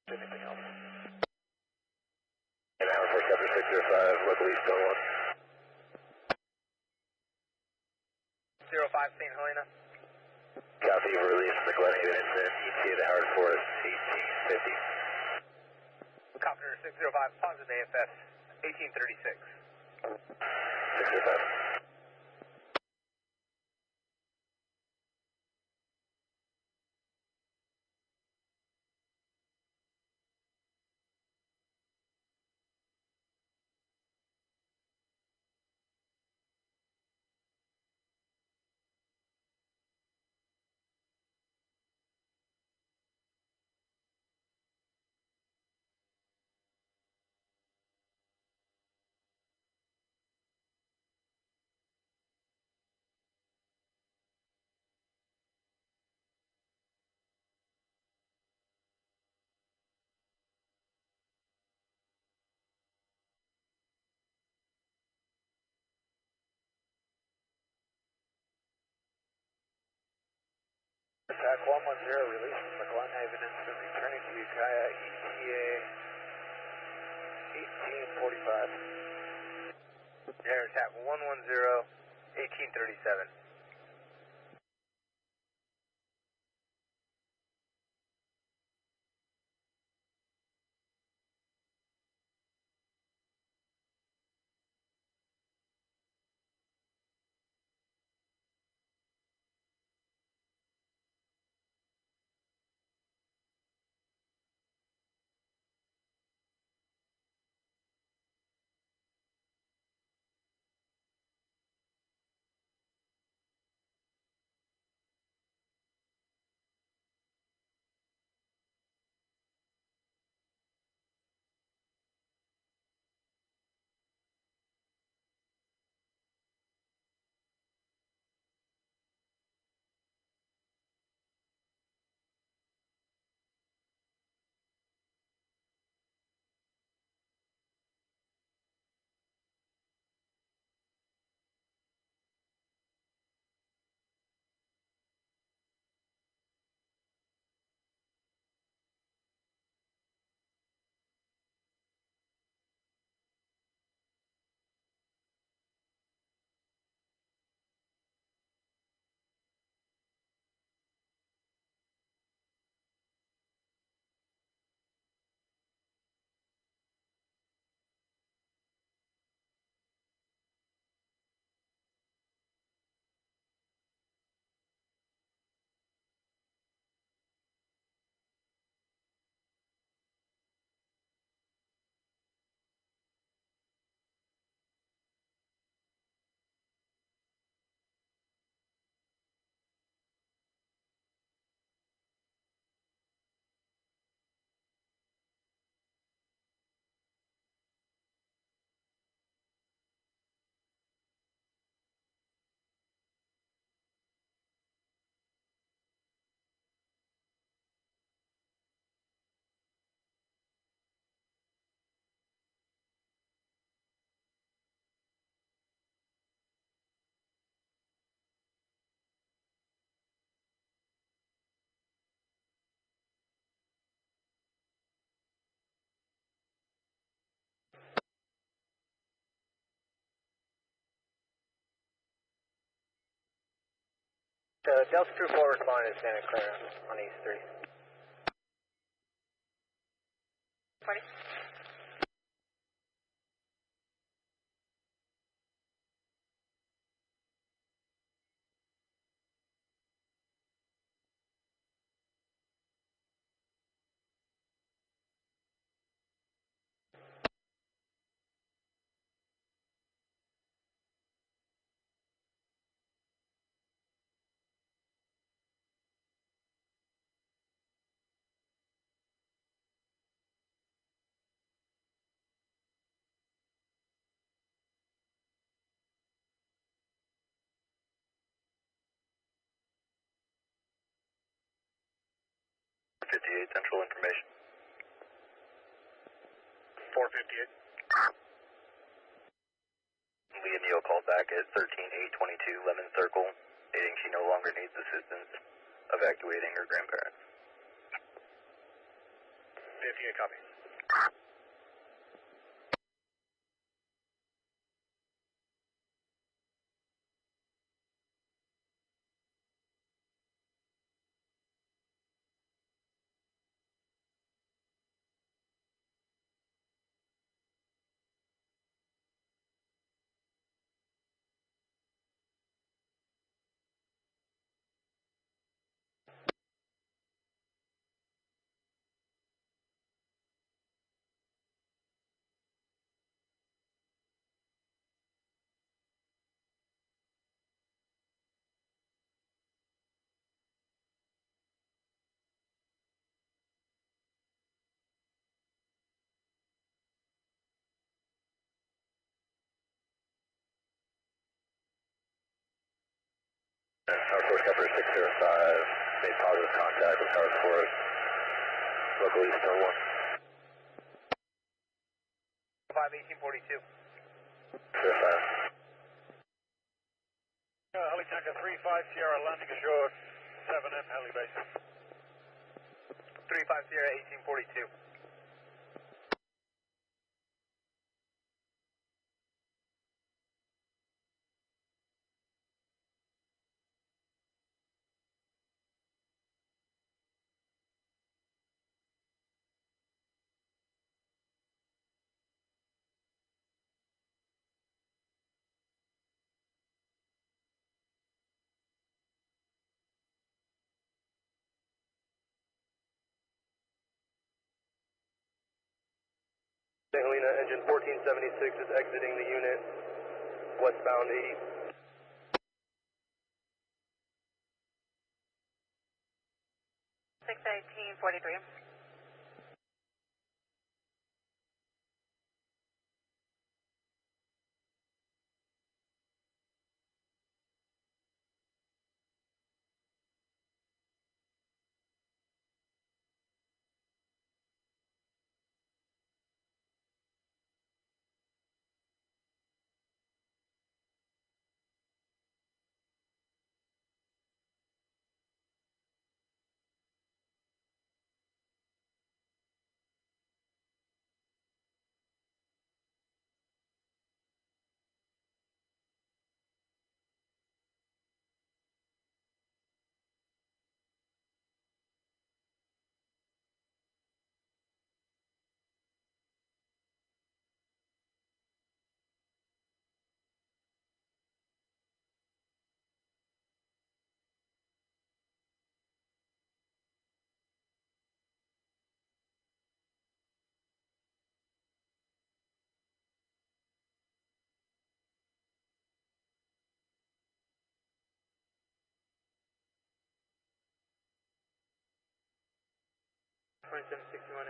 Anything else? And Howard Forest after 605, local East 1. 05, St. Helena. Copy, release from the Glenhaven incident. ETA to Howard Forest, 1850. Copter 605, positive AFS, 1836. 605. TAC 110, release from the Glenhaven incident, returning to Ukiah, ETA 1845. Air TAC 110, 1837. Delta Crew 4 responding to Santa Clara on East 3. 40. Central information. 458. Lee and Neil called back at 13822 Lemon Circle, stating she no longer needs assistance evacuating her grandparents. 58 copy. Northwest Cover 605, made positive contact with Tower 4, local East Tower 1. 51842. 05. Helitanker 35 Sierra landing ashore 7M heli base. 35 Sierra 1842. Helena, engine 1476 is exiting the unit, westbound 80. 61943.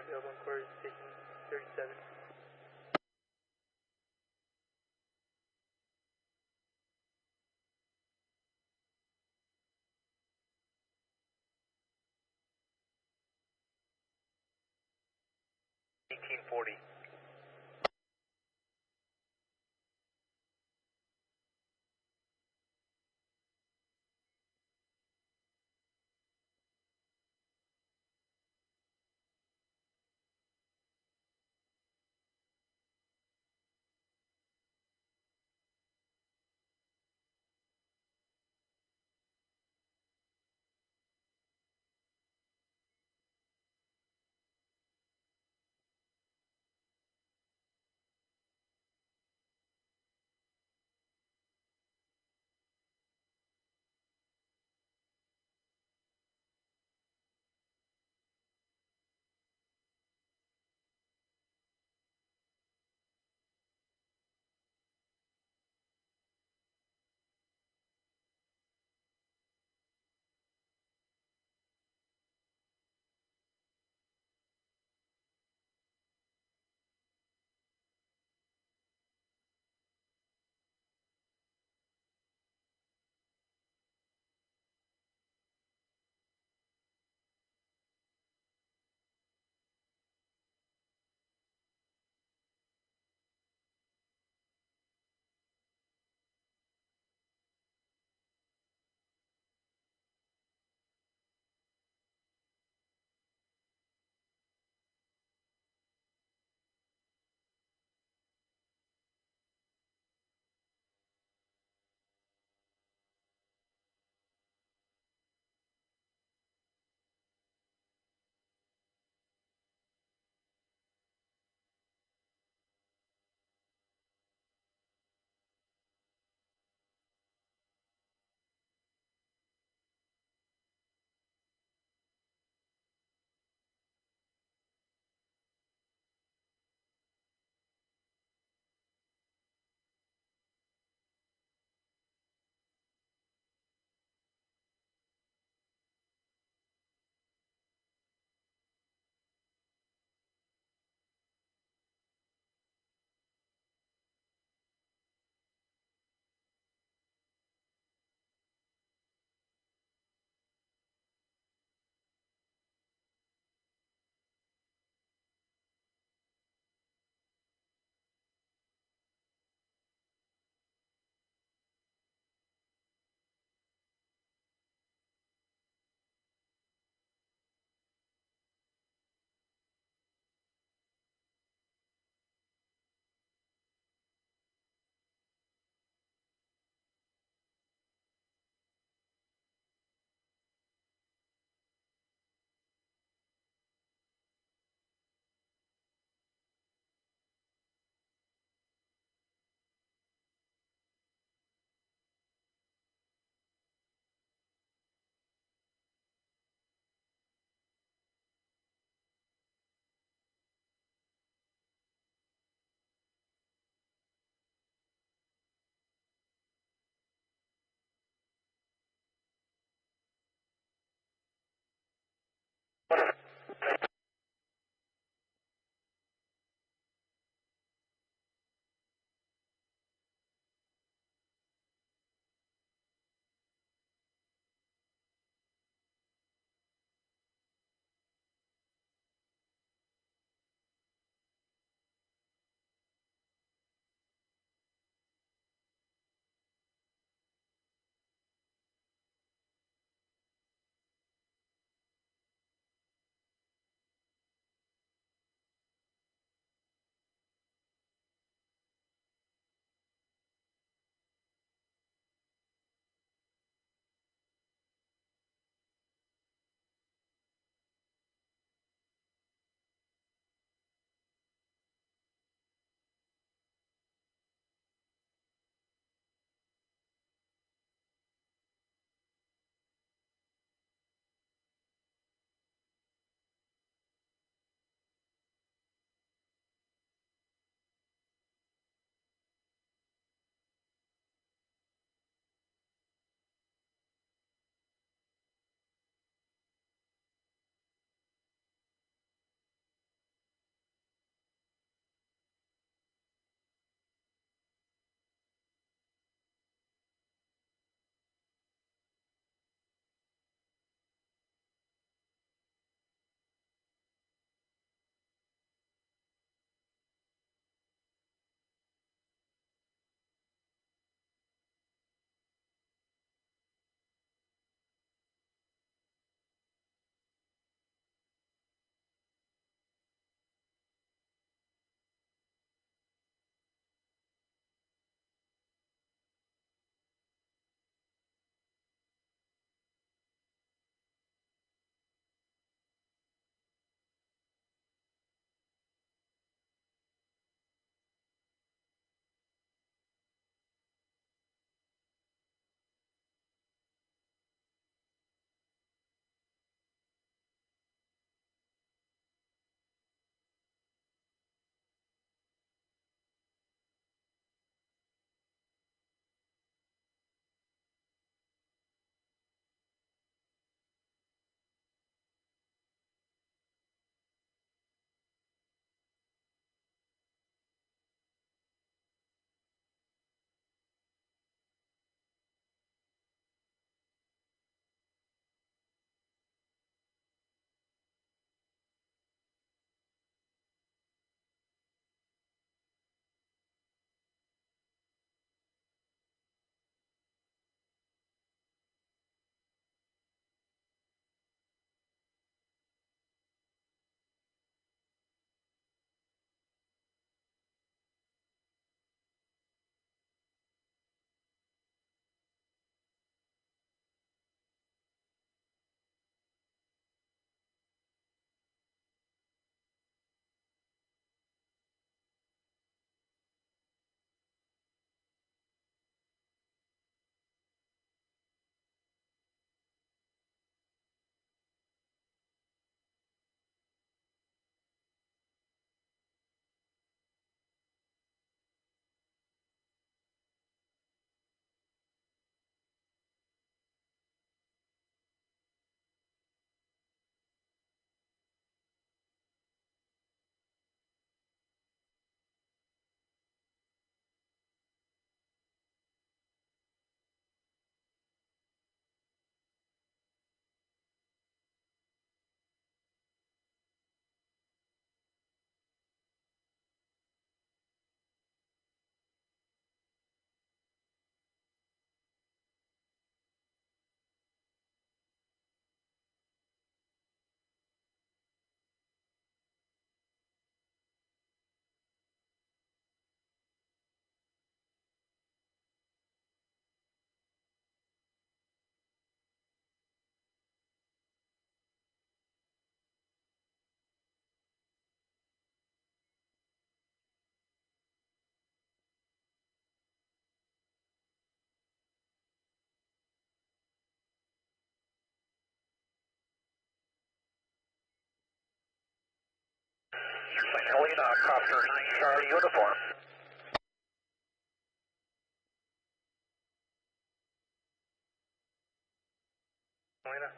Available in quarters, station 37. Helena, Copter 9 Charlie uniform. Helena.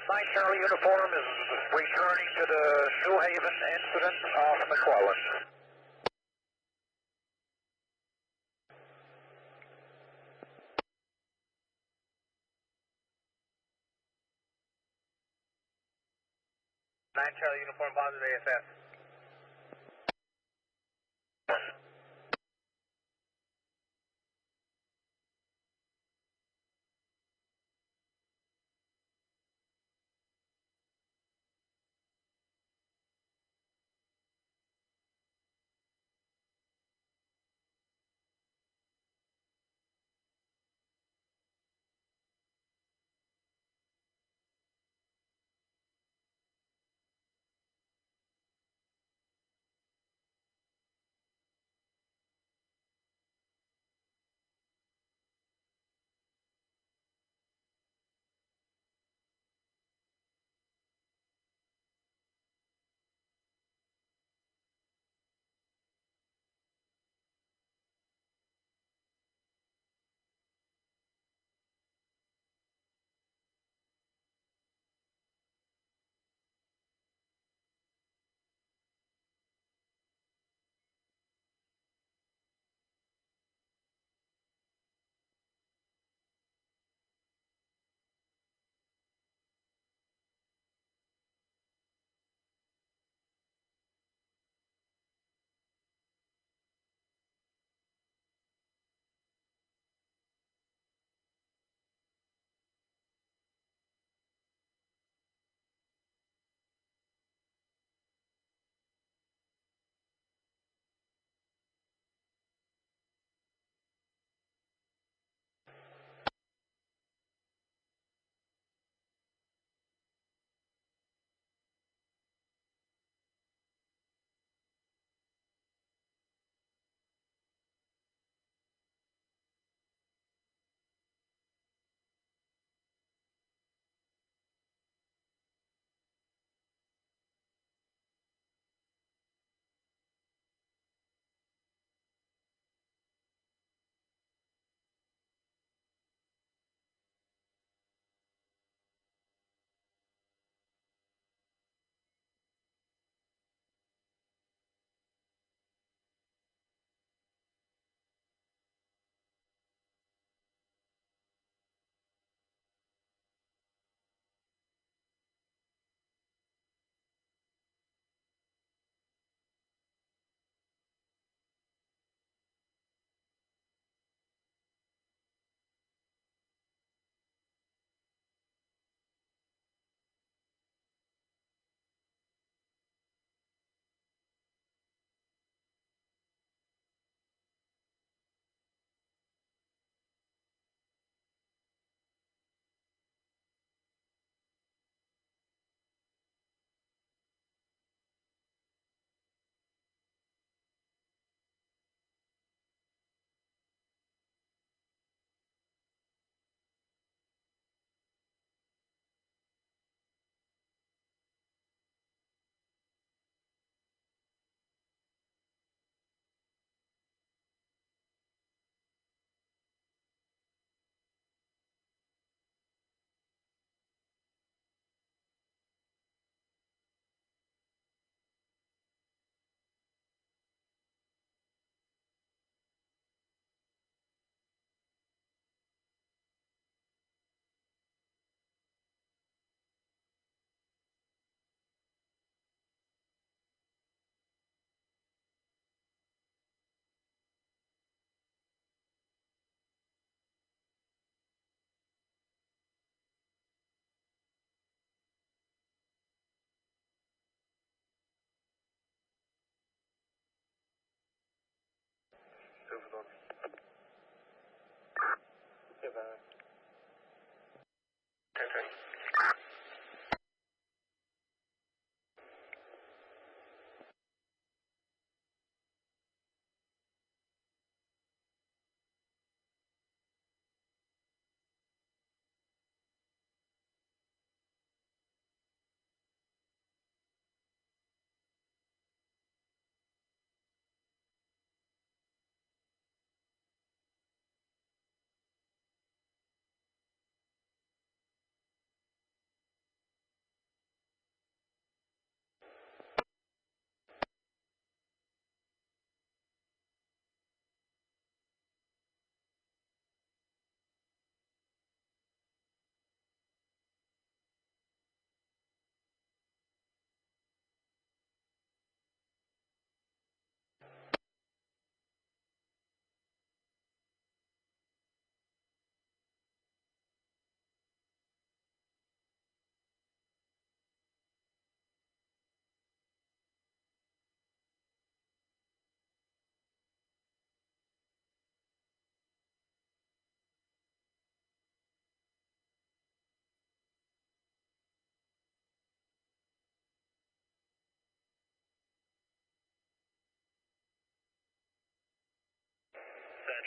9 Charlie uniform is returning to the New Haven incident off McClellan. Charlie uniform positive ASS.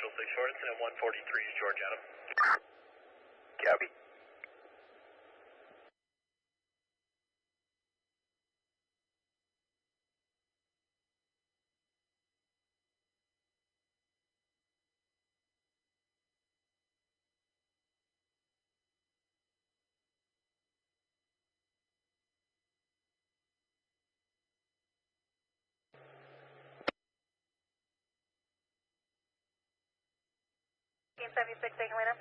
Central 6 Short, and 143 is George Adam. Copy. Team 76, St. Helena.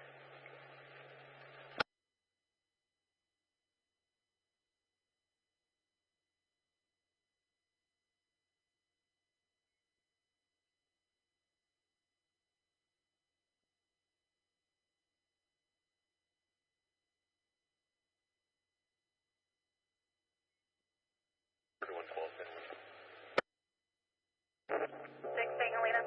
Six, St. Helena.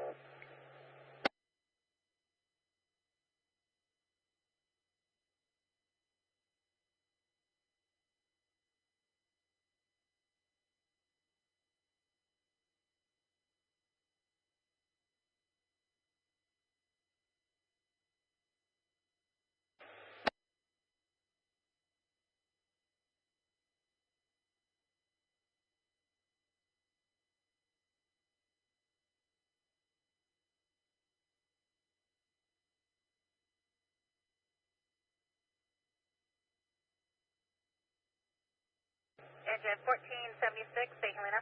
Engine 1476, St. Helena.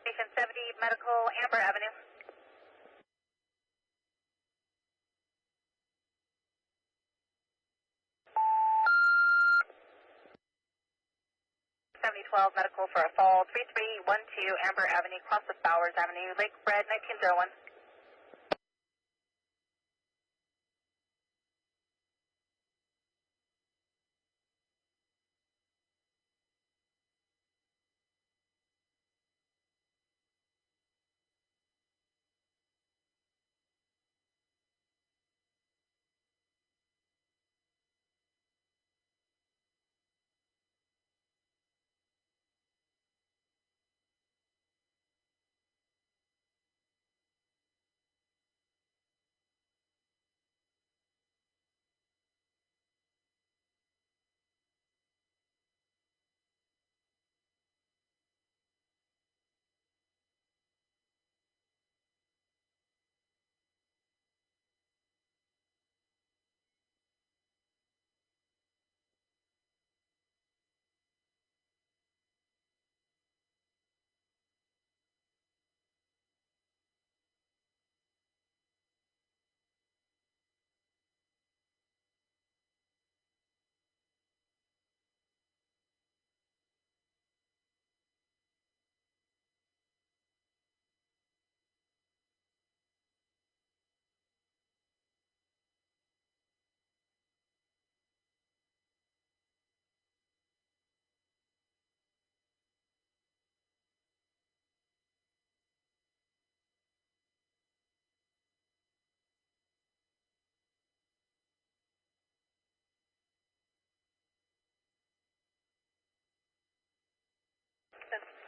Station 70, Medical, Amber Avenue. .7012 Medical for a fall, 3312 Amber Avenue, cross with Bowers Avenue, Lake Red, 1901.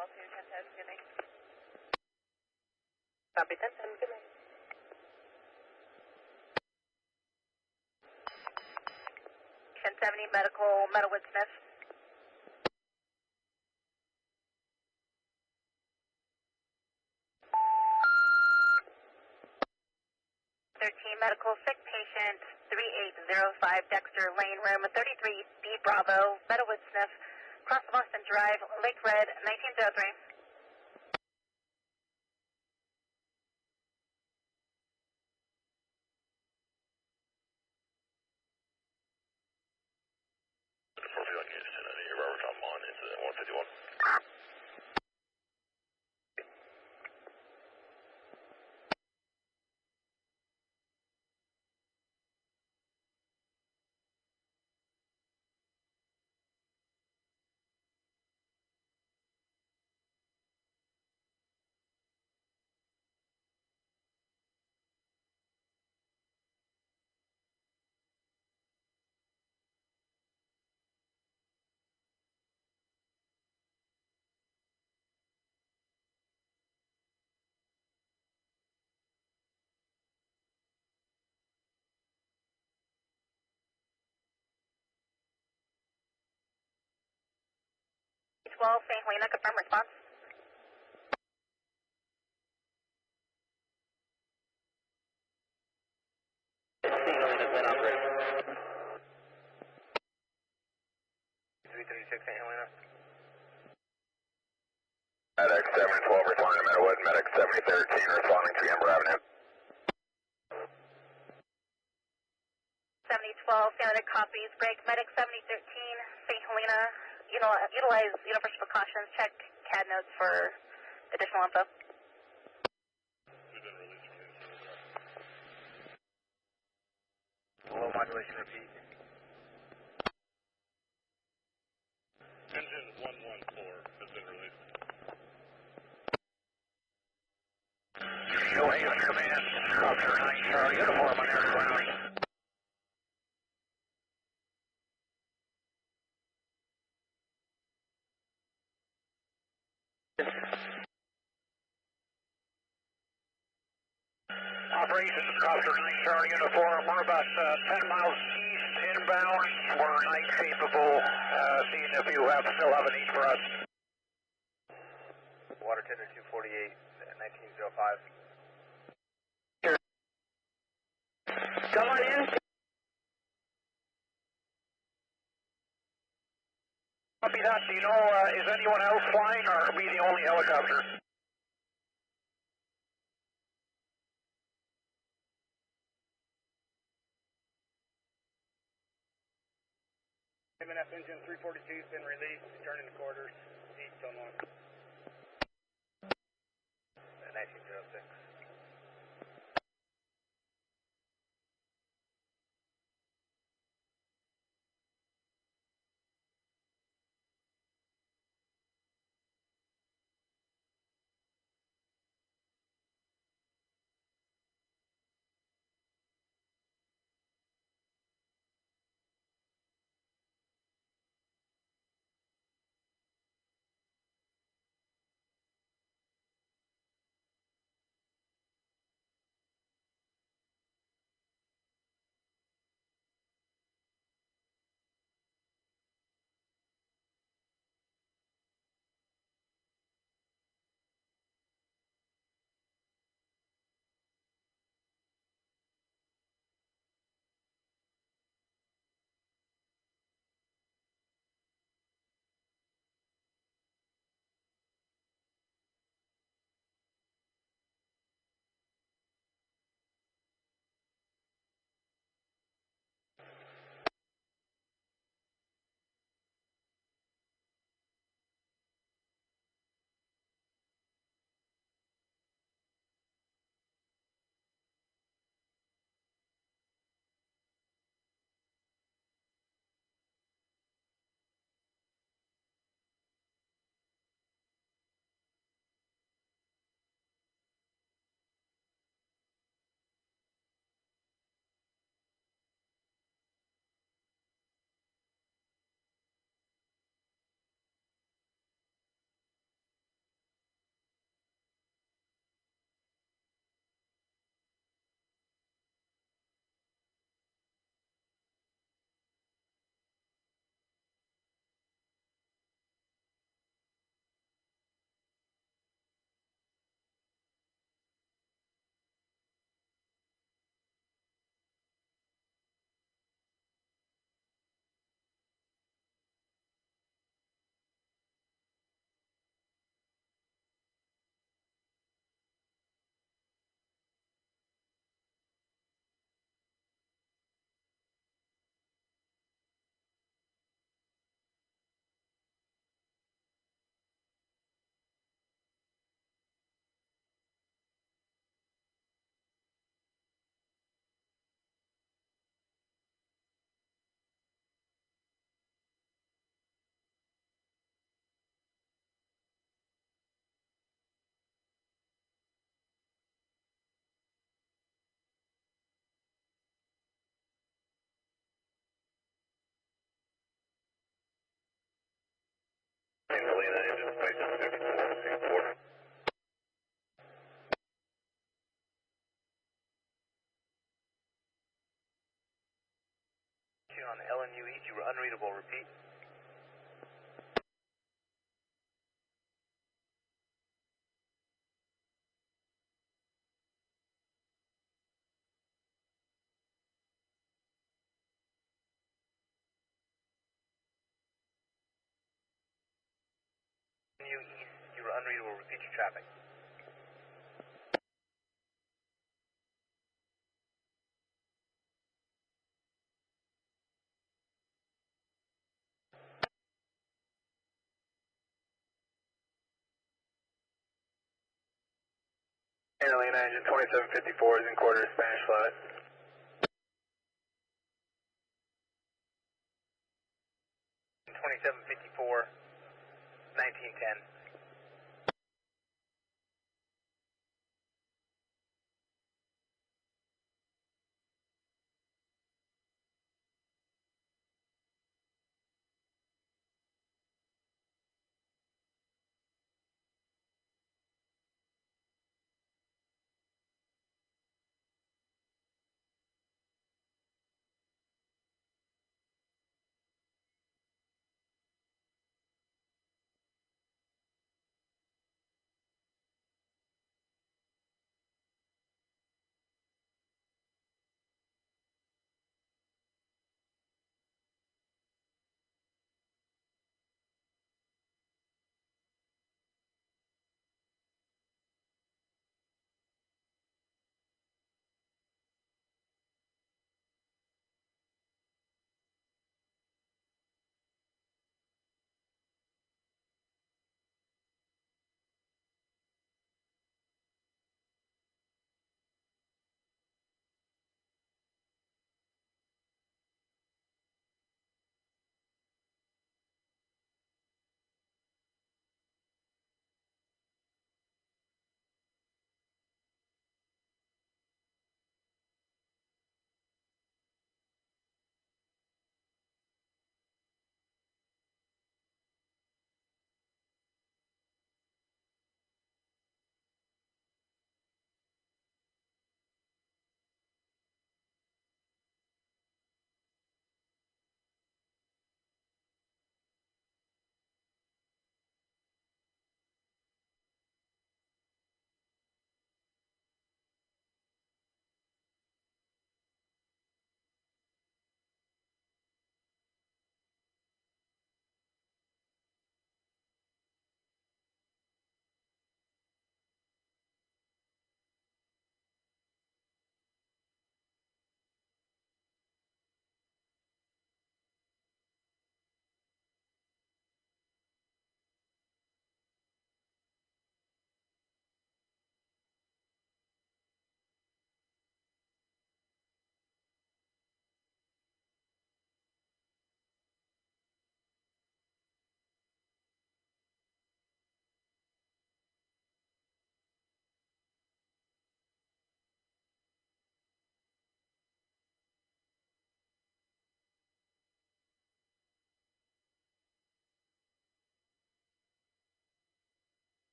Call to 1010, good night. Copy 1010, good night. Station 70, Medical, Meadowwood Smith. 13 Medical, sick patient, 3805 Dexter Lane, room 33B Bravo, Meadowwood Smith, cross Boston Drive, Lake Red, 1903. St. Helena, confirm response. St. Helena's been operated. 336 St. Helena. Medic 712 responding to Meadowood, Medic 7013 responding to Amber Avenue. 7012, standard copies, break, medic 7013, St. Helena, utilize universal precautions, check CAD notes for additional info. Low modulation, repeat. Engine 114 has been released. Glenhaven Command, Officer 9 Charlie, uniform on aircraft. Operations, Officer 9 Charlie, uniform. We're about 10 miles east, inbound. We're night capable, seeing if you still have a need for us. Water tender 248, 1905. Come on in. Copy that. Do you know, is anyone else flying, or are we the only helicopter? MNF engine 342 has been released, returning to quarters, east on 1. 1906. St. Helena, engine station 54, On LMUE, you were unreadable, repeat. Avenue East, you were unreadable, repeat your traffic. Carolina engine 2754 is in quarter Spanish flight. In 2754, 1910.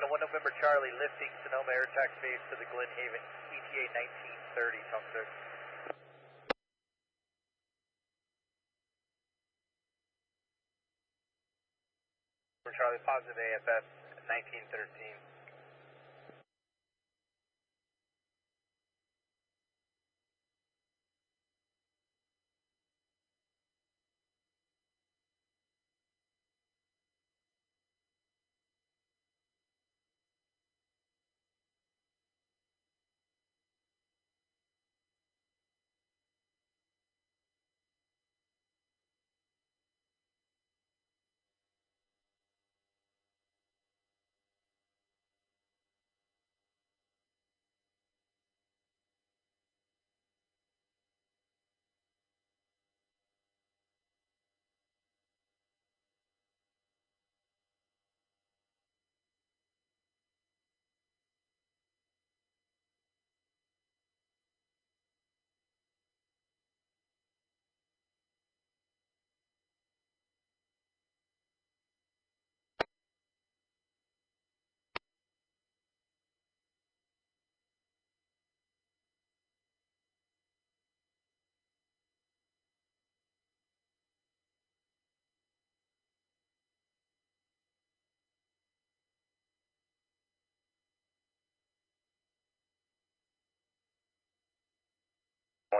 In 1 November Charlie, lifting Sonoma Air Tax Base to the Glenhaven, ETA 1930, Tom 6. For Charlie, positive AFS, 1913.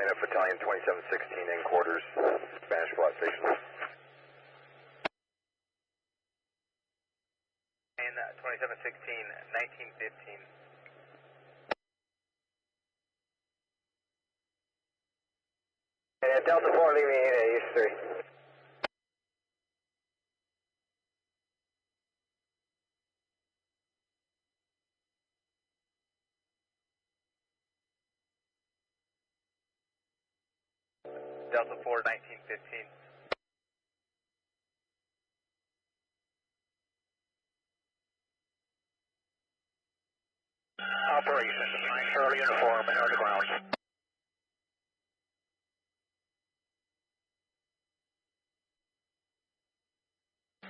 Helena, Battalion 2716 in quarters, Spanish Flat Station. And 2716, 1915. And Delta 4 leaving in at East 3. Delta 4, 1915. Operations, 9 Charlie uniform, air to ground.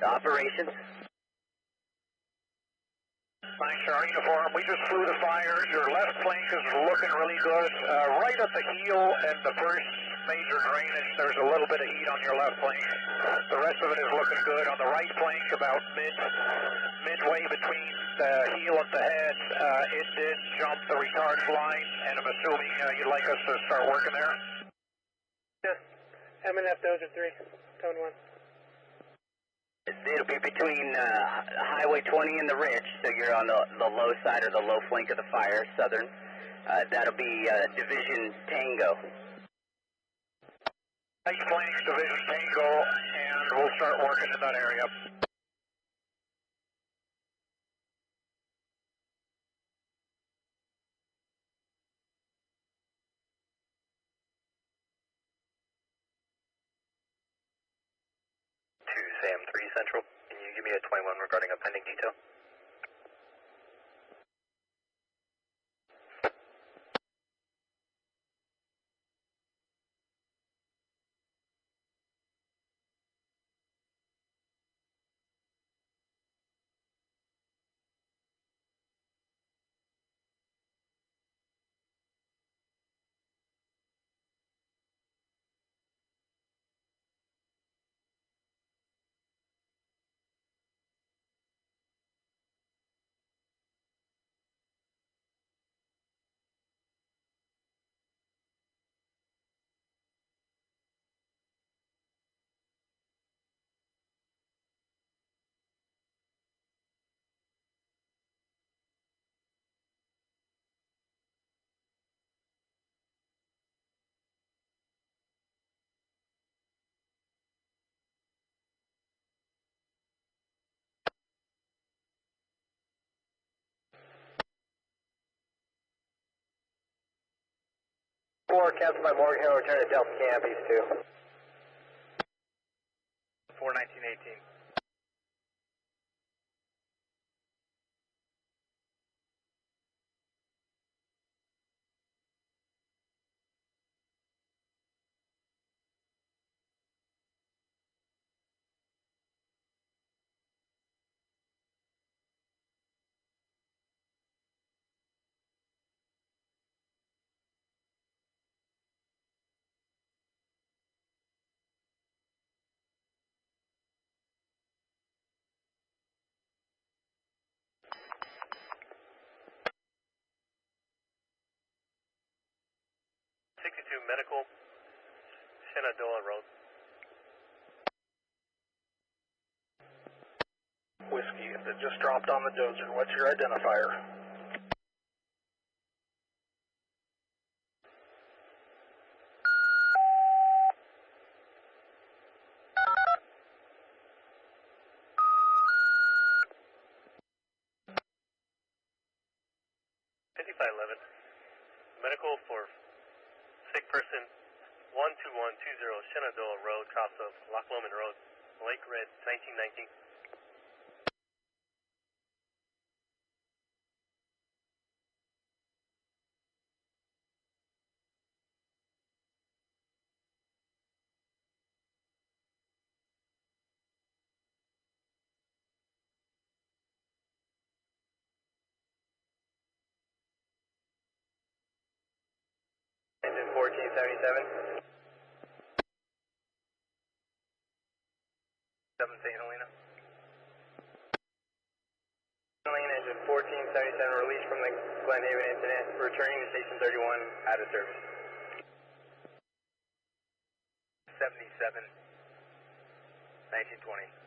Operations. 9 Charlie uniform, we just flew the fire. Your left flank is looking really good. Right at the heel and the first major drainage, there's a little bit of heat on your left flank. The rest of it is looking good. On the right flank, about midway between the heel and the head, it did jump the retard line, and I'm assuming you'd like us to start working there? Yes. M&F Dozer 3, Cone 1. It'll be between Highway 20 and the Ridge, so you're on the low side or the low flank of the fire, southern. That'll be Division Tango. Right flank, Division Tango, and we'll start working in that area. To Sam 3 Central, can you give me a 21 regarding a pending detail? Captain by Morgan Hill, return to Delta Camp, East 2. 4, 1918. Medical, Shenandoah Road. Whiskey, that just dropped on the dozer. What's your identifier? Medical for sick person 12120 Shenandoah Road, cross of Loch Lomond Road, Lake Red, 1919. Engine 1477. 7 St. Helena. Helena, engine 1477, released from the Glenhaven incident, returning to Station 31 out of service. 77, 1920.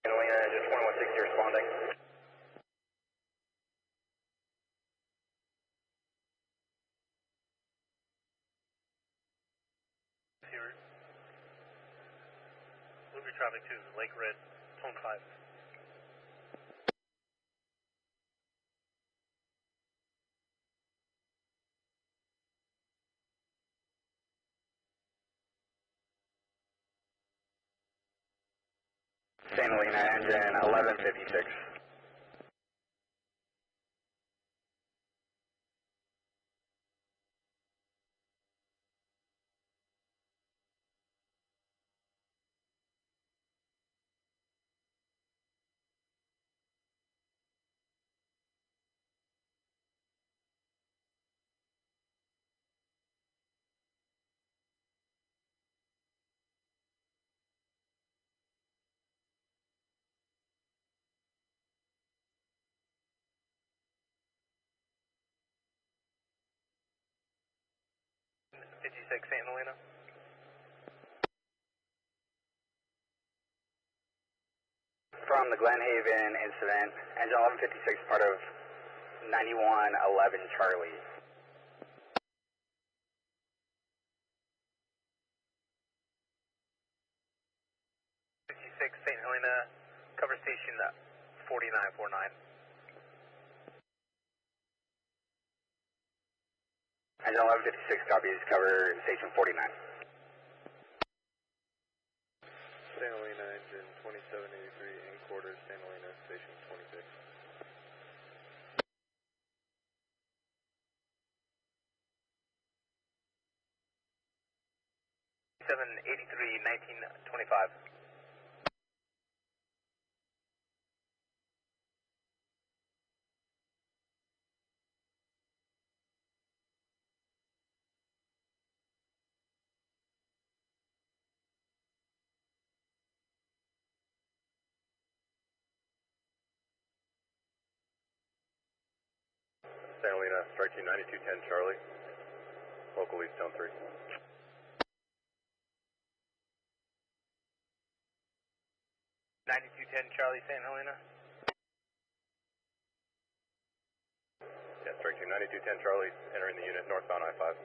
Catalina, engine 2160 responding. Here. Liberty traffic 2, Lake Red, tone 5. Santa Helena, engine 1156. Santa Helena. From the Glenhaven incident, engine 1156, part of 9111 Charlie. 56 St. Helena, cover station 4949. Engine 1156 copies, cover station 49. Santa Helena, engine 2783, in quarters, Santa Helena, station 26. 783, 1925. Santa Helena, strike team 9210 Charlie, local east zone 3. Charlie, Santa Helena. Yeah, strike team 9210 Charlie, entering the unit northbound I-5.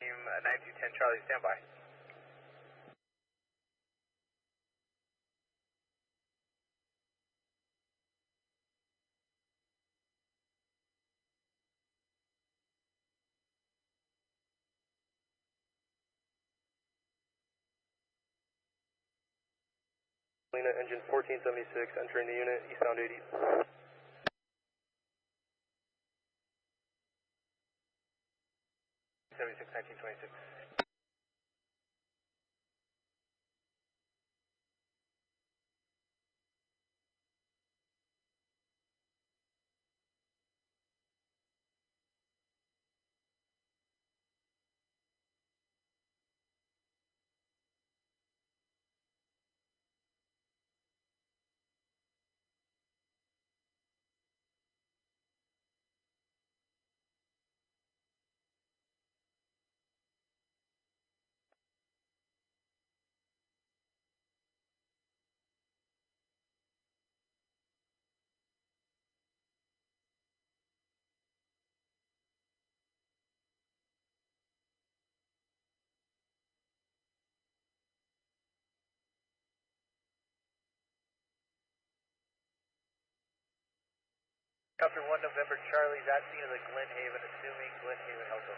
Team 9210 Charlie, standby. Helena, engine 1476, entering the unit, eastbound 80. 1926. Calfire 1 November Charlie's at scene of the Glenhaven, assuming Glenhaven Alpha.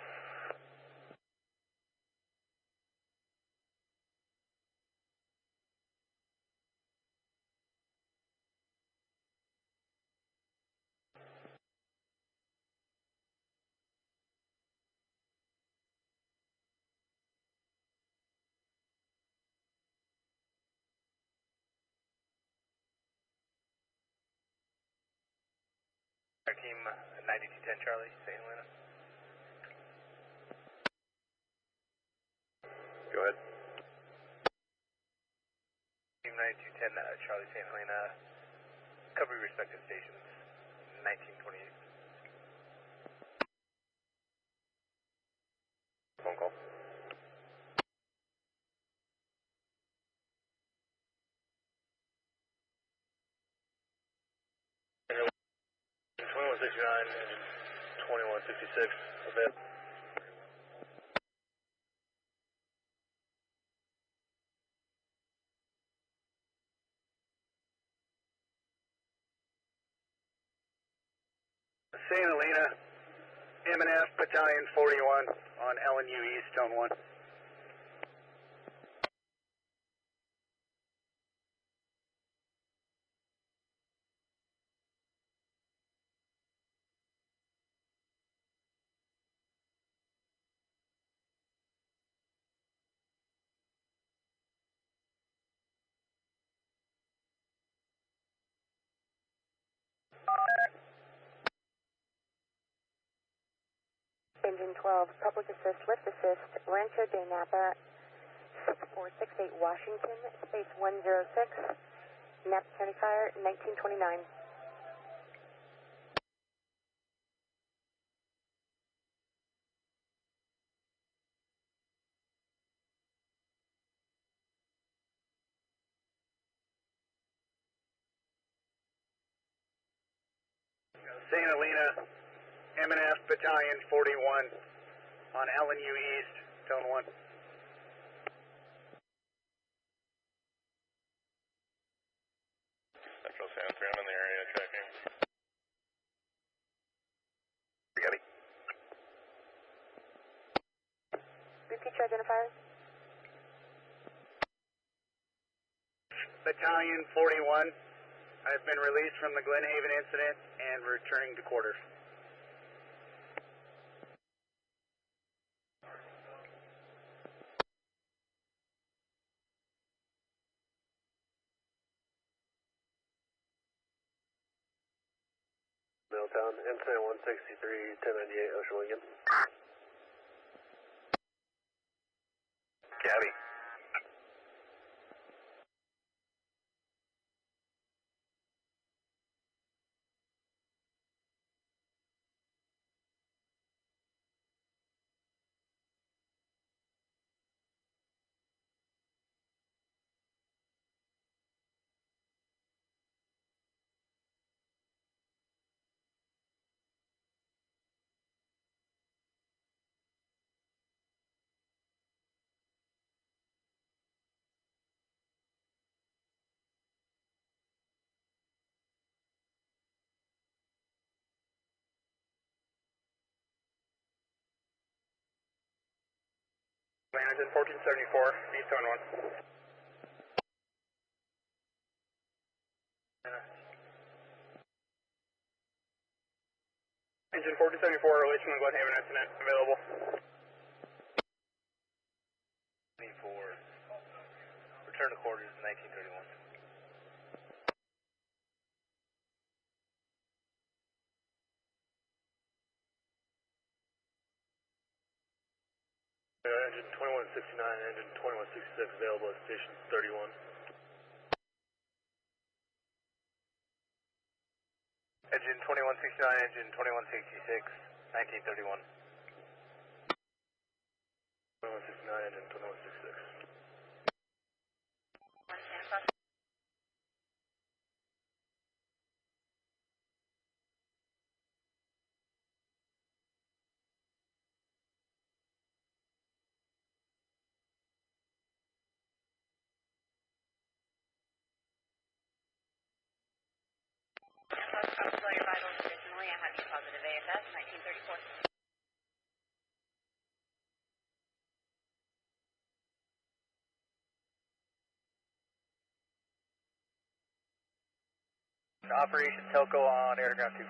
Team 9210 Charlie, St. Helena. Go ahead. Team 9210 Charlie, St. Helena. Cover your respective stations. 1928. Phone call. Engine 2169, engine 2166, event. Santa Helena, M&F Battalion 41 on LNU East, Zone 1. Engine 12, Public Assist, Lift Assist, Rancho de Napa, 6468 Washington, space 106, Napa County Fire, 1929. Santa Helena, M&F Battalion 41 on LNU East, Zone 1. Central San 3, I'm in the area, checking. Copy. Repeat your identifier. Battalion 41, I've been released from the Glenhaven incident and returning to quarters. Middletown, M10 163, 1098, Ocean Lincoln. Cabby. engine 1474, eastbound 1. Engine 1474, relation to Glenhaven incident, available. 24. Return to quarters 1931. Engine 2169, engine 2166 available at station 31. Engine 2169, engine 2166, 1931. 2169, engine 2166. Control your vitals additionally. I have you positive AFS 1934. Operation Telco on air to ground 2.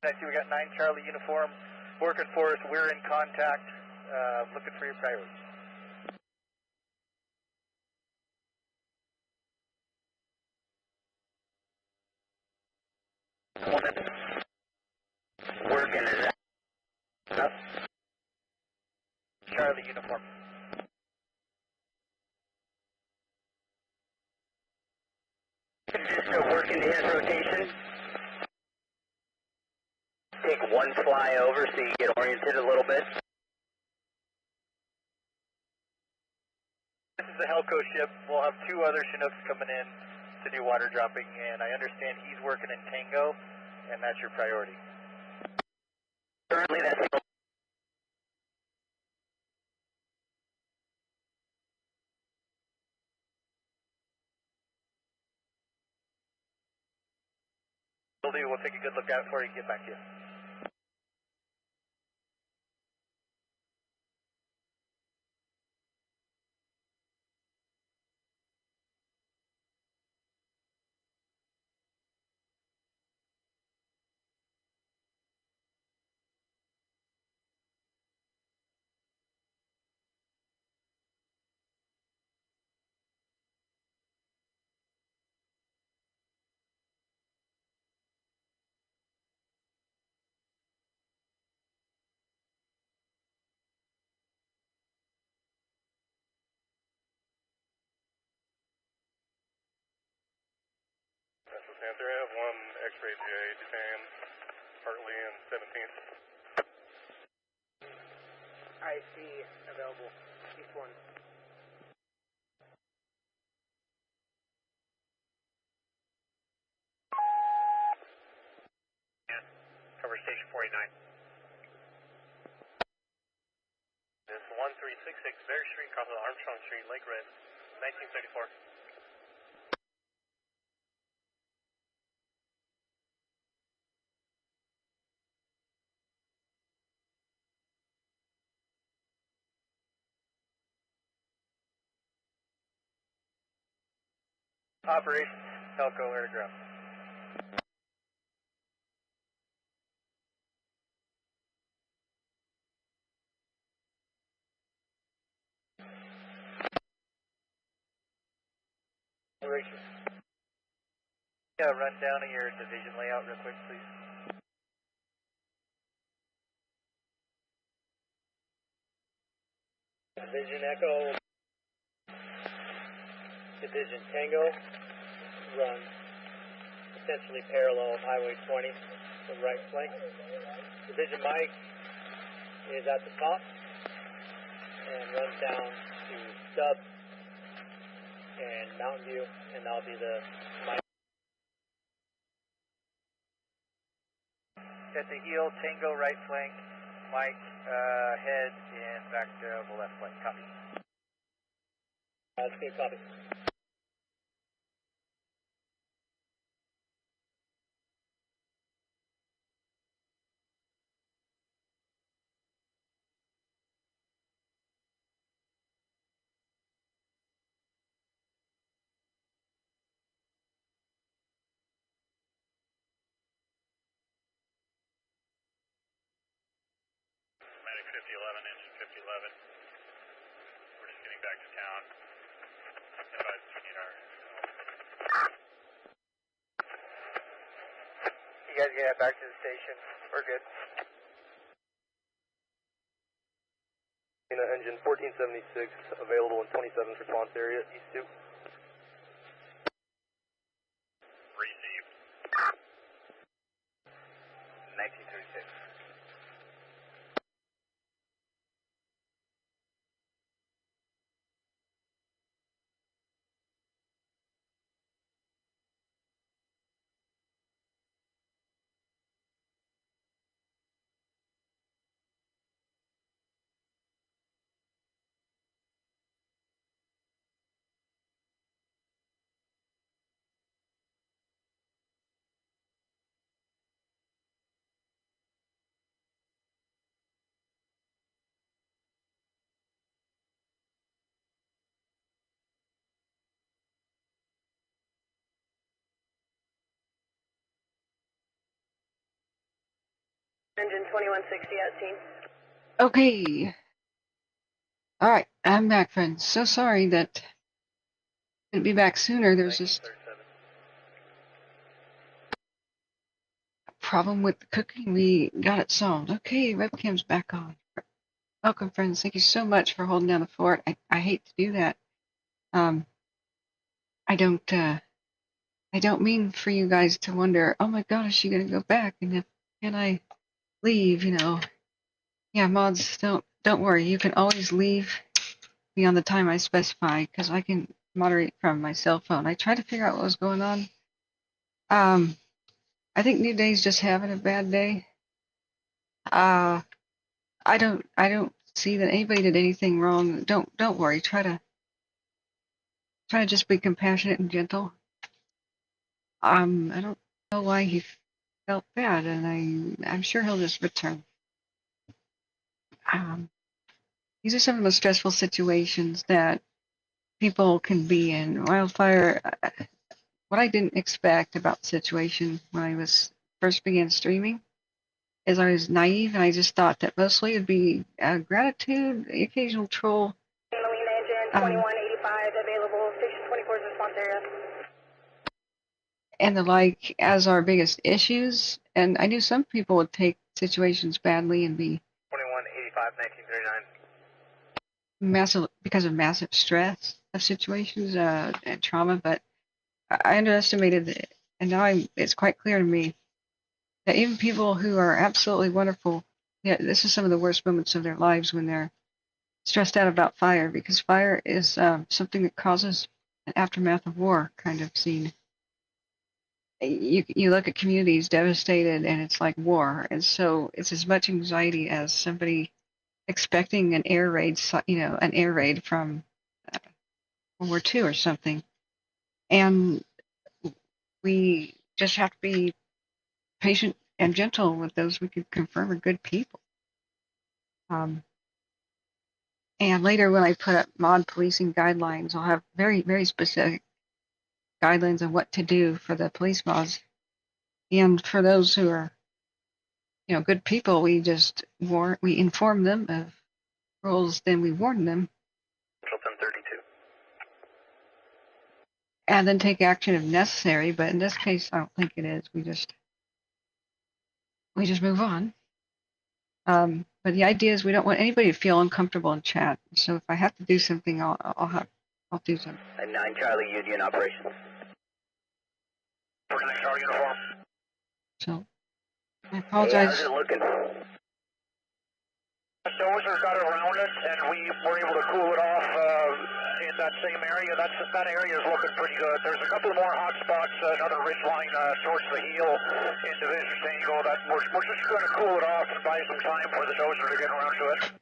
I see we got 9 Charlie uniform working for us. We're in contact, looking for your priority. Working is that? Charlie uniform. Just work into his rotation. Take one fly over so you get oriented a little bit. This is the Helco ship. We'll have 2 other Chinooks coming in to do water dropping, and I understand he's working in Tango, and that's your priority. Currently, that's the We'll take a good look at it for you and get back to you. That's Panther. I have 1 X-ray J, Japan, Hartley and 17th. IC available, east 1. Cover station 49. This is 1366 Berry Street, across Armstrong Street, Lake Red, 1934. Operations, Telco, air to ground. Operations. Yeah, run down of your division layout real quick, please. Division Echo, Division Tango, runs essentially parallel of Highway 20, the right flank. Division Mike is at the top and runs down to Stub and Mountain View, and that'll be the Mike. At the heel, Tango right flank, Mike head and back to the left flank. Copy. That's good, copy. engine 5011. We're just getting back to town. Advise if you need our help. You guys get back to the station. We're good. Engine 1476 available in 27th response area, East 2. Received. 1936. Engine 2160 at scene. Okay. All right, I'm back, friends. So sorry that I couldn't be back sooner. There's just a problem with the cooking. We got it solved. Okay, webcam's back on. Welcome, friends. Thank you so much for holding down the fort. I hate to do that. I don't mean for you guys to wonder, oh my God, is she gonna go back? And if can I leave? You know, yeah, mods, don't worry. You can always leave beyond the time I specify because I can moderate from my cell phone. I tried to figure out what was going on. I think New Day's just having a bad day. I don't see that anybody did anything wrong. Don't worry. Try to just be compassionate and gentle. I don't know why he felt bad, and I'm sure he'll just return. These are some of the most stressful situations that people can be in. Wildfire, what I didn't expect about the situation when I was first began streaming is I was naive and I just thought that mostly it'd be gratitude, the occasional troll. Marine engine 2185 available, station 24's response area. And the like as our biggest issues. And I knew some people would take situations badly and be 2185, 1939. massive because of massive stress of situations and trauma, but I underestimated it, and now it's quite clear to me that even people who are absolutely wonderful, yeah, this is some of the worst moments of their lives when they're stressed out about fire, because fire is something that causes an aftermath of war kind of scene. You look at communities devastated, and it's like war, and so it's as much anxiety as somebody expecting an air raid, an air raid from World War II or something. And we just have to be patient and gentle with those we can confirm are good people. And later when I put up mod policing guidelines, I'll have very, very specific guidelines on what to do for the police mods. And for those who are, good people, we inform them of rules, then we warn them. 1032. And then take action if necessary, but in this case, I don't think it is. We just move on. But the idea is we don't want anybody to feel uncomfortable in chat. So if I have to do something, I'll do something. 9 Charlie Union operations. We're going to start uniform. So I apologize. How's it looking? Dozers got around it, and we were able to cool it off in that same area. That area is looking pretty good. There's a couple more hot spots, another ridge line towards the heel in Division Tango. That we're just going to cool it off and buy some time for the dozer to get around to it.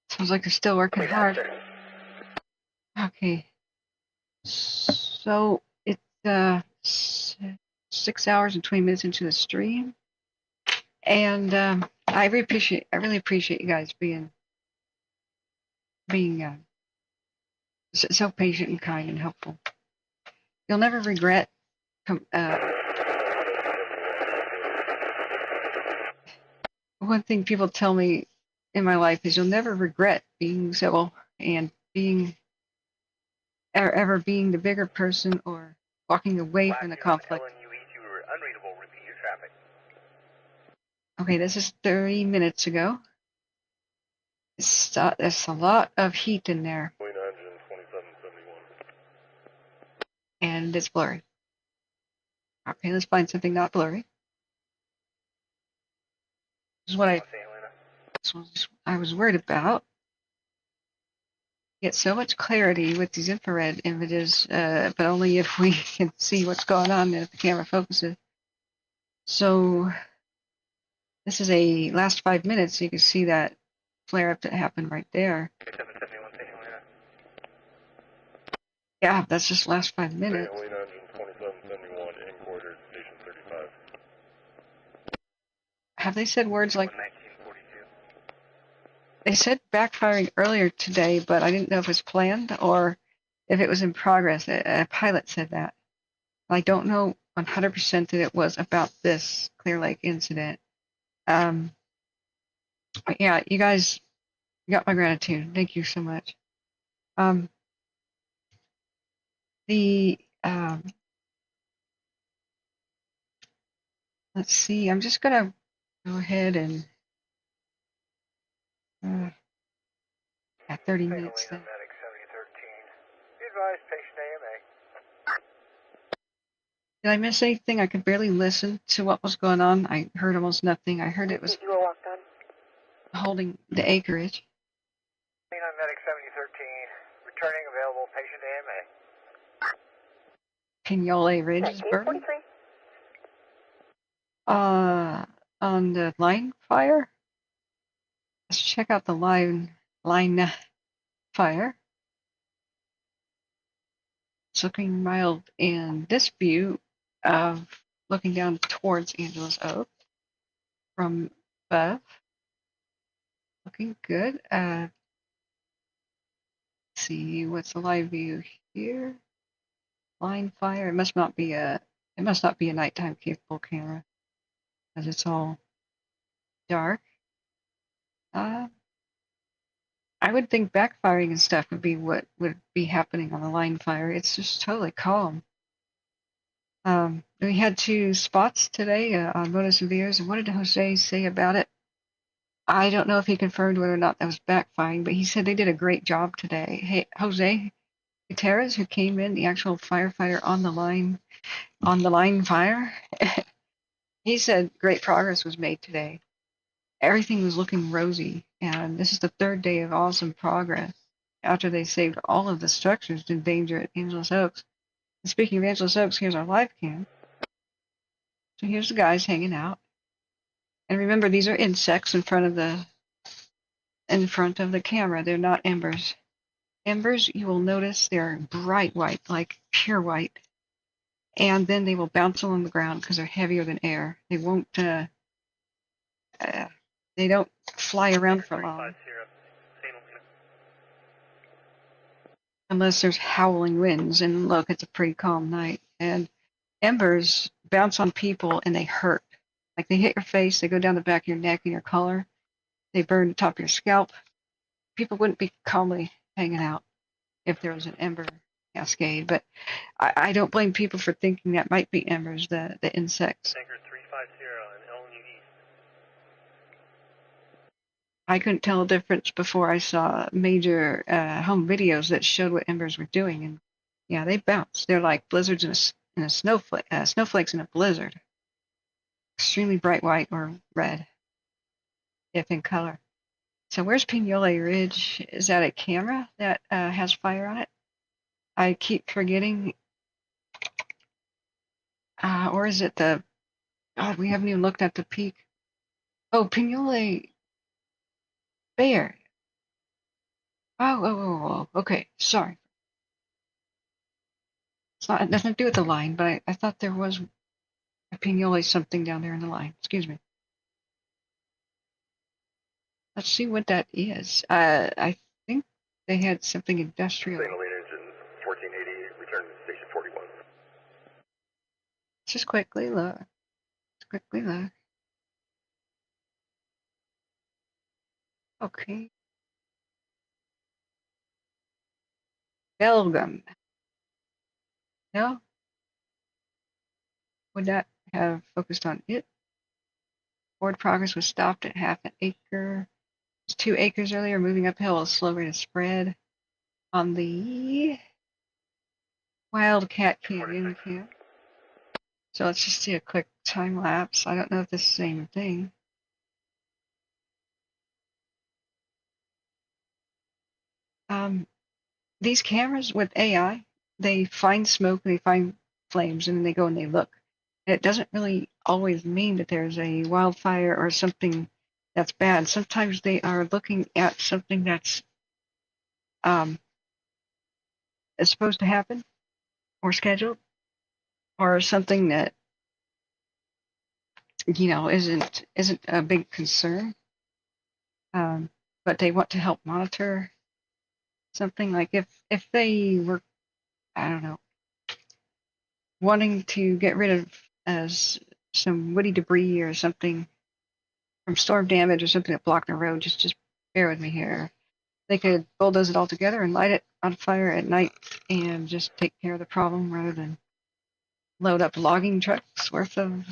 Sounds like they're still working hard. Okay. So it's 6 hours and 20 minutes into the stream, and I really appreciate you guys being so patient and kind and helpful. You'll never regret. One thing people tell me in my life is you'll never regret being civil and being ever being the bigger person or walking away from the conflict. LNUE2 unreadable. Repeat your traffic. Okay, this is 30 minutes ago. There's a lot of heat in there. Clean engine 2771. And it's blurry. Okay, let's find something not blurry. This is what I was worried about. Get so much clarity with these infrared images, but only if we can see what's going on and if the camera focuses. So this is a last 5 minutes. So you can see that flare up that happened right there. 771 St. Helena. Yeah, that's just last 5 minutes. Clean engine 2771 in quarters, station 35. Have they said words like? 1942. They said backfiring earlier today, but I didn't know if it was planned or if it was in progress. A pilot said that. I don't know 100% that it was about this Clear Lake incident. But yeah, you guys got my gratitude. Thank you so much. Let's see. I'm just gonna go ahead and at 30 minutes. Then. Medic 7013. Be advised, patient AMA. Did I miss anything? I could barely listen to what was going on. I heard almost nothing. I heard it was You were walked on. holding the acreage. Clean on Medic 7013. Returning available patient AMA. Pinolet Ridge is burning. On the line fire. Let's check out the line fire. It's looking mild in this view of looking down towards Angeles Oak from above. Looking good. Let's see what's the live view here. Line fire. It must not be a nighttime capable camera, as it's all dark. I would think backfiring and stuff would be what would be happening on the line fire. It's just totally calm. We had 2 spots today on Moto Severes, and what did Jose say about it? I don't know if he confirmed whether or not that was backfiring, but he said they did a great job today. Hey, Jose Gutierrez, who came in, the actual firefighter on the line fire, he said great progress was made today. Everything was looking rosy, and this is the 3rd day of awesome progress after they saved all of the structures in danger at Angeles Oaks. And speaking of Angeles Oaks, here's our live cam. So here's the guys hanging out. And remember, these are insects in front of the camera. They're not embers. Embers, you will notice they're bright white, like pure white. And then they will bounce along the ground because they're heavier than air. They won't, they don't fly around for long. Unless there's howling winds. And look, it's a pretty calm night. And embers bounce on people and they hurt. Like they hit your face, they go down the back of your neck and your collar. They burn the top of your scalp. People wouldn't be calmly hanging out if there was an ember cascade. But I don't blame people for thinking that might be embers, the insects. Anchor 350 and LNU East. I couldn't tell the difference before I saw major home videos that showed what embers were doing. And yeah, they bounce. They're like blizzards in a snowflake, snowflakes in a blizzard. Extremely bright white or red, if in color. So where's Pinolet Ridge? Is that a camera that has fire on it? I keep forgetting. Or is it the... God, we haven't even looked at the peak. Oh, Pinolet Bear. Oh, okay, sorry. It's not, it nothing to do with the line, but I thought there was a Pinolet something down there in the line. Excuse me. Let's see what that is. I think they had something industrial. St. Helena engine 1480, return to station 41. Let's just quickly look. Okay. Belgium. No? Would that have focused on it? Forward progress was stopped at half an acre. It was 2 acres earlier, moving uphill at a slow rate of spread on the Wildcat Canyon camp. So let's just see a quick time lapse. I don't know if this is the same thing. These cameras with AI, they find smoke, they find flames, and then they go and they look. And it doesn't really always mean that there's a wildfire or something that's bad. Sometimes they are looking at something that's is supposed to happen or scheduled, or something that isn't a big concern. But they want to help monitor something. Like if they were, I don't know, wanting to get rid of some woody debris or something from storm damage or something that blocked the road, just bear with me here. They could bulldoze it all together and light it on fire at night and just take care of the problem rather than load up logging trucks worth of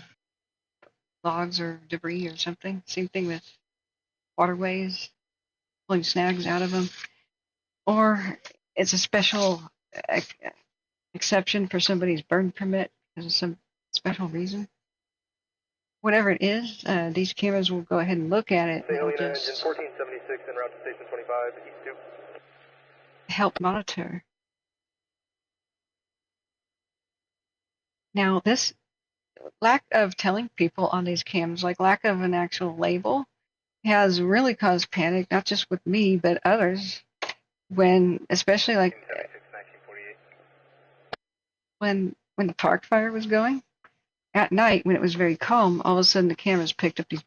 logs or debris or something. Same thing with waterways, pulling snags out of them. Or it's a special exception for somebody's burn permit because of some special reason. Whatever it is, these cameras will go ahead and look at it. Engine 1476 en route to station 25, east 2. Help monitor. Now, this lack of telling people on these cams, like lack of an actual label, has really caused panic, not just with me, but others. When, especially like when the park fire was going, at night when it was very calm, all of a sudden the cameras picked up these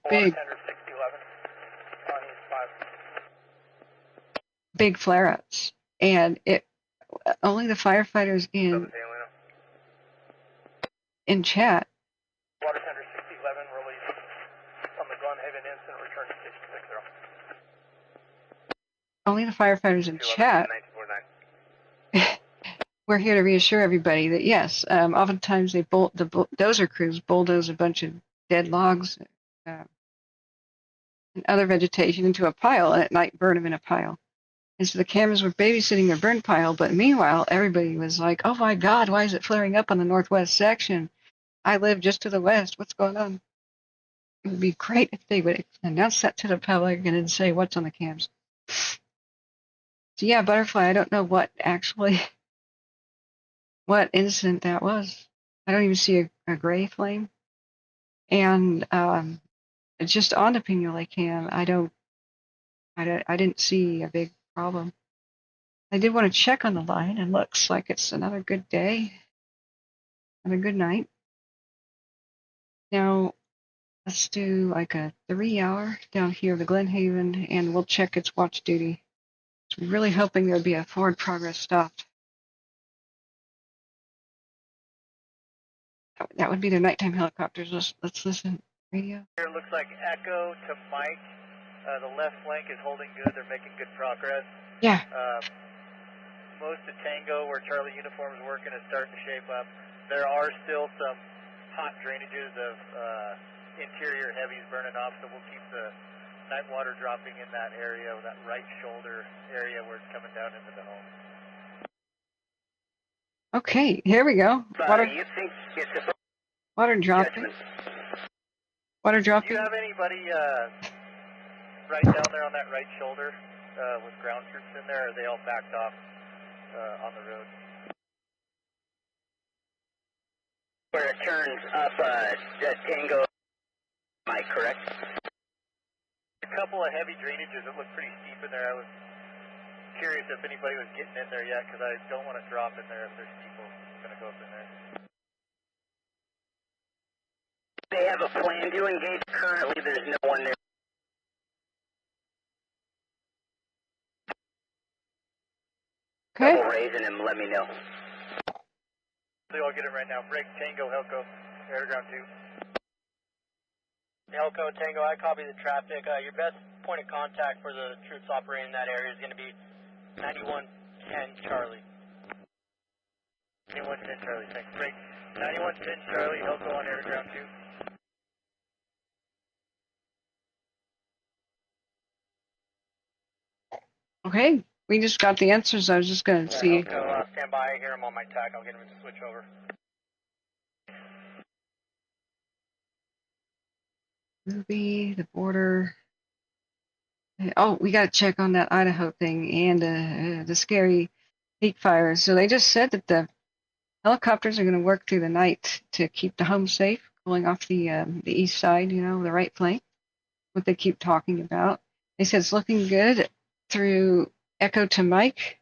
big flare-ups, and only the firefighters in chat. Water tender 6011, release from the Glenhaven incident, return to station 60. Only the firefighters in chat. We're here to reassure everybody that yes, oftentimes the dozer crews bulldoze a bunch of dead logs and other vegetation into a pile, and at night burn them in a pile. And so the cameras were babysitting their burn pile, but meanwhile everybody was like, "Oh my God, why is it flaring up on the northwest section? I live just to the west. What's going on?" It would be great if they would announce that to the public and then say what's on the cams. So yeah, Butterfly, I don't know what incident that was. I don't even see a gray flame. And just on the Pinola cam, I didn't see a big problem. I did want to check on the line, and looks like it's another good day and a good night. Now, let's do like a 3-hour down here, the Glenhaven, and we'll check its watch duty. I'm really hoping there'll be a forward progress stopped. That would be the nighttime helicopters. Let's listen. Radio. Here looks like Echo to Mike. The left flank is holding good. They're making good progress. Yeah. Most of Tango, where Charlie uniform is working, is starting to shape up. There are still some hot drainages of interior heavies burning off, so we'll keep the night water dropping in that area, that right shoulder area where it's coming down into the home. Okay, here we go. Water dropping. Water dropping. Do you have anybody right down there on that right shoulder with ground troops in there, or are they all backed off on the road? Where it turns up Tango, am I correct? A couple of heavy drainages that look pretty steep in there. I was curious if anybody was getting in there yet, because I don't want to drop in there if there's people going to go up in there. They have a plan to engage. Currently, there's no one there. Okay. Double raising him, let me know. So I'll get it right now. Break Tango, Helco, air ground 2. Helco, Tango, I copy the traffic. Your best point of contact for the troops operating in that area is going to be 9110 Charlie. 9110 Charlie, thanks. Great. 9110 Charlie, he'll go on air to ground 2. Okay, we just got the answers. I was just going to see. Go stand by. I hear him on my tack. I'll get him to switch over. Ruby, the border. Oh, we got to check on that Idaho thing and the scary peak fires. So they just said that the helicopters are going to work through the night to keep the home safe, going off the east side, you know, the right flank, what they keep talking about. They said it's looking good through Echo to Mike.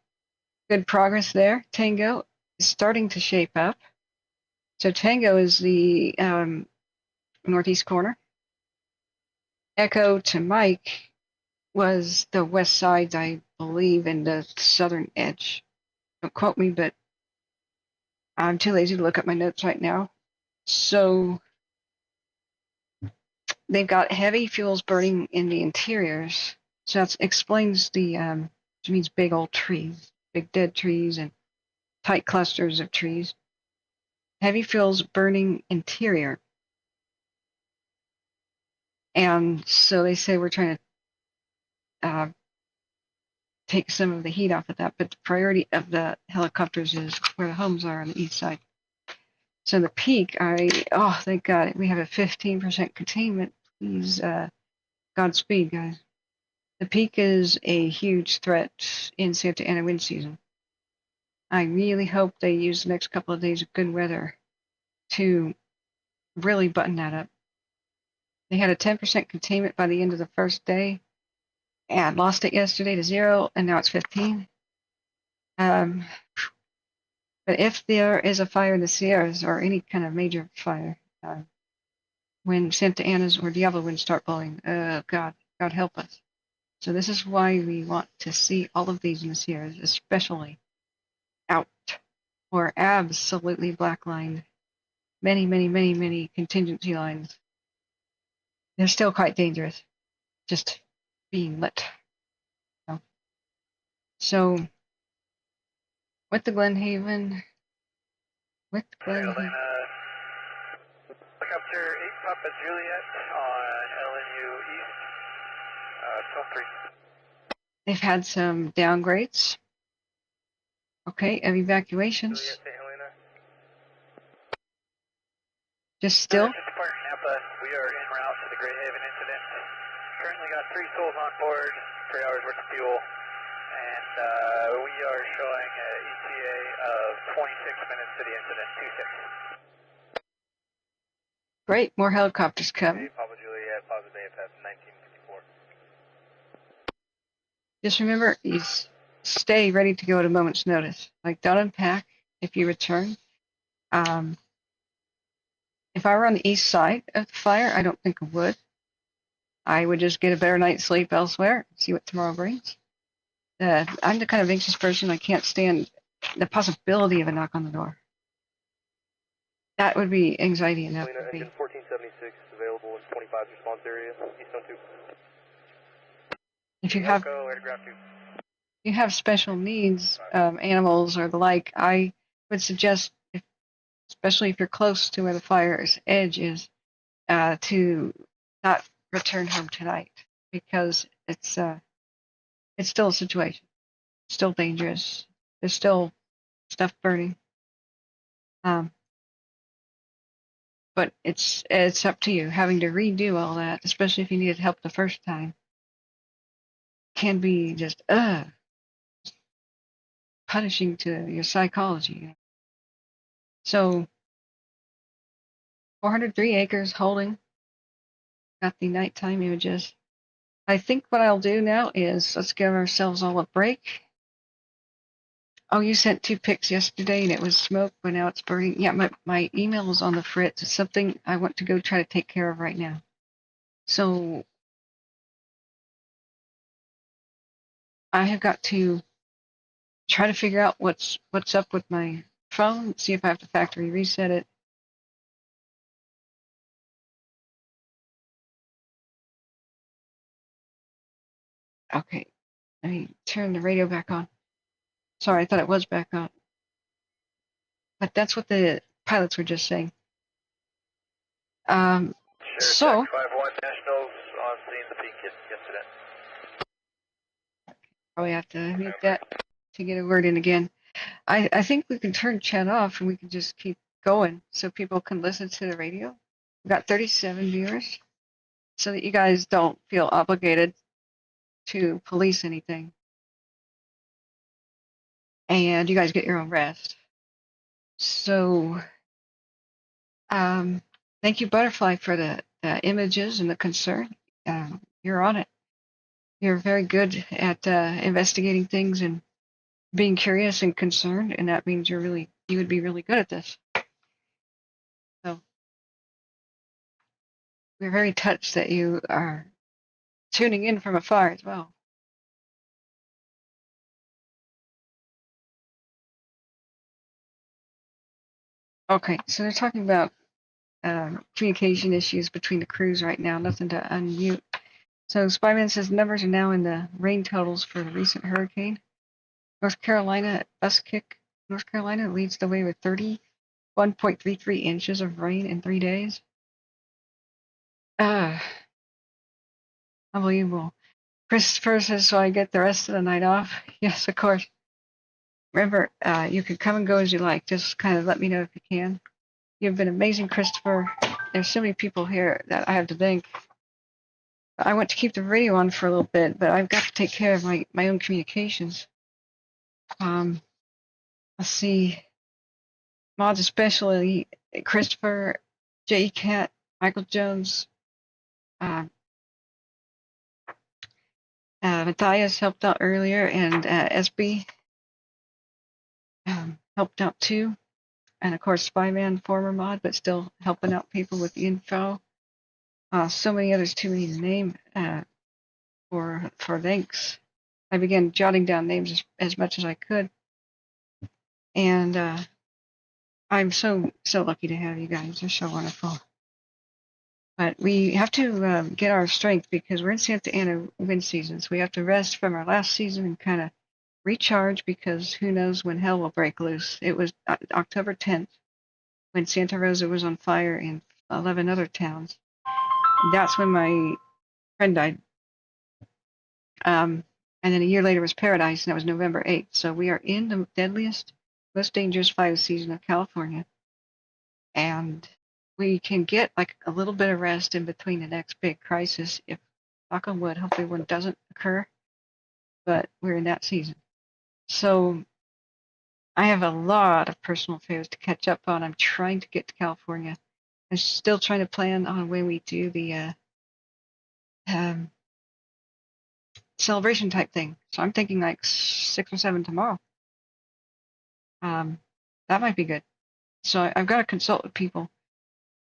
Good progress there. Tango is starting to shape up. So Tango is the northeast corner. Echo to Mike was the west side, I believe, and the southern edge. Don't quote me, but I'm too lazy to look up my notes right now. So they've got heavy fuels burning in the interiors. So that explains the, which means big old trees, big dead trees and tight clusters of trees. Heavy fuels burning interior. And so they say we're trying to take some of the heat off of that, but the priority of the helicopters is where the homes are on the east side. So the peak, thank God, we have a 15% containment. Please, Godspeed, guys. The peak is a huge threat in Santa Ana wind season. I really hope they use the next couple of days of good weather to really button that up. They had a 10% containment by the end of the first day, and lost it yesterday to 0, and now it's 15. But if there is a fire in the Sierras or any kind of major fire, when Santa Ana's or Diablo winds start blowing, God help us. So this is why we want to see all of these in the Sierras, especially out or absolutely black-lined. Many contingency lines. They're still quite dangerous, just being lit. So with the Glenhaven, Helicopter 8 Papa Juliet on LNU East, 12-3. they've had some downgrades. Okay, of evacuations. Juliet, Helena. Just still. Fire Napa, we are en route to the Glenhaven incident. Currently got 3 souls on board, 3 hours worth of fuel, and we are showing an ETA of 26 minutes to the incident, 26. Great, more helicopters coming. Papa Juliet, positive AFS 1954. Just remember, you stay ready to go at a moment's notice. Like, don't unpack if you return. If I were on the east side of the fire, I don't think I would. I would just get a better night's sleep elsewhere, see what tomorrow brings. I'm the kind of anxious person, I can't stand the possibility of a knock on the door. That would be anxiety enough for me. Engine 1476 available in 25's response area, Keystone 2. If you have special needs, animals or the like, I would suggest, especially if you're close to where the fire's edge is, to not return home tonight, because it's still a situation. It's still dangerous. There's still stuff burning. But it's up to you. Having to redo all that, especially if you needed help the first time, can be just punishing to your psychology. So 403 acres holding. Got the nighttime images. I think what I'll do now is let's give ourselves all a break. Oh, you sent 2 pics yesterday and it was smoke, but now it's burning. Yeah, my email is on the fritz. It's something I want to go try to take care of right now. So I have got to try to figure out what's up with my phone, see if I have to factory reset it. Okay, let me turn the radio back on. Sorry, I thought it was back on. But that's what the pilots were just saying. Sure, So, check 5-1 Nationals on scene, the peak incident. probably have to mute that to get a word in again. I think we can turn chat off and we can just keep going so people can listen to the radio. We've got 37 viewers, so that you guys don't feel obligated to police anything. And you guys get your own rest. So, thank you, Butterfly, for the images and the concern. You're on it. You're very good at investigating things and being curious and concerned, and that means you would be really good at this. So we're very touched that you are tuning in from afar as well. Okay, so they're talking about communication issues between the crews right now. Nothing to unmute. So Spyman says numbers are now in the rain totals for the recent hurricane. North Carolina North Carolina leads the way with 31.33 inches of rain in 3 days. Unbelievable. Christopher says, so I get the rest of the night off? Yes, of course. Remember, you can come and go as you like. Just kind of let me know if you can. You've been amazing, Christopher. There's so many people here that I have to thank. I want to keep the radio on for a little bit, but I've got to take care of my own communications. Let's see. Mods especially Christopher, J. Cat, Michael Jones, Matthias helped out earlier, and SB helped out too. And of course, Spyman, former mod, but still helping out people with the info. So many others, too many to name. For thanks. I began jotting down names as much as I could. And I'm so lucky to have you guys. You're so wonderful. But we have to get our strength because we're in Santa Ana wind season. So we have to rest from our last season and kind of recharge because who knows when hell will break loose. It was October 10th when Santa Rosa was on fire and 11 other towns. And that's when my friend died. And then a year later was Paradise, and that was November 8th. So we are in the deadliest, most dangerous fire season of California. And we can get like a little bit of rest in between the next big crisis if, knock on wood, hopefully one doesn't occur. But we're in that season. So I have a lot of personal affairs to catch up on. I'm trying to get to California. I'm still trying to plan on when we do the celebration type thing. So I'm thinking like 6 or 7 tomorrow. That might be good. So I've got to consult with people.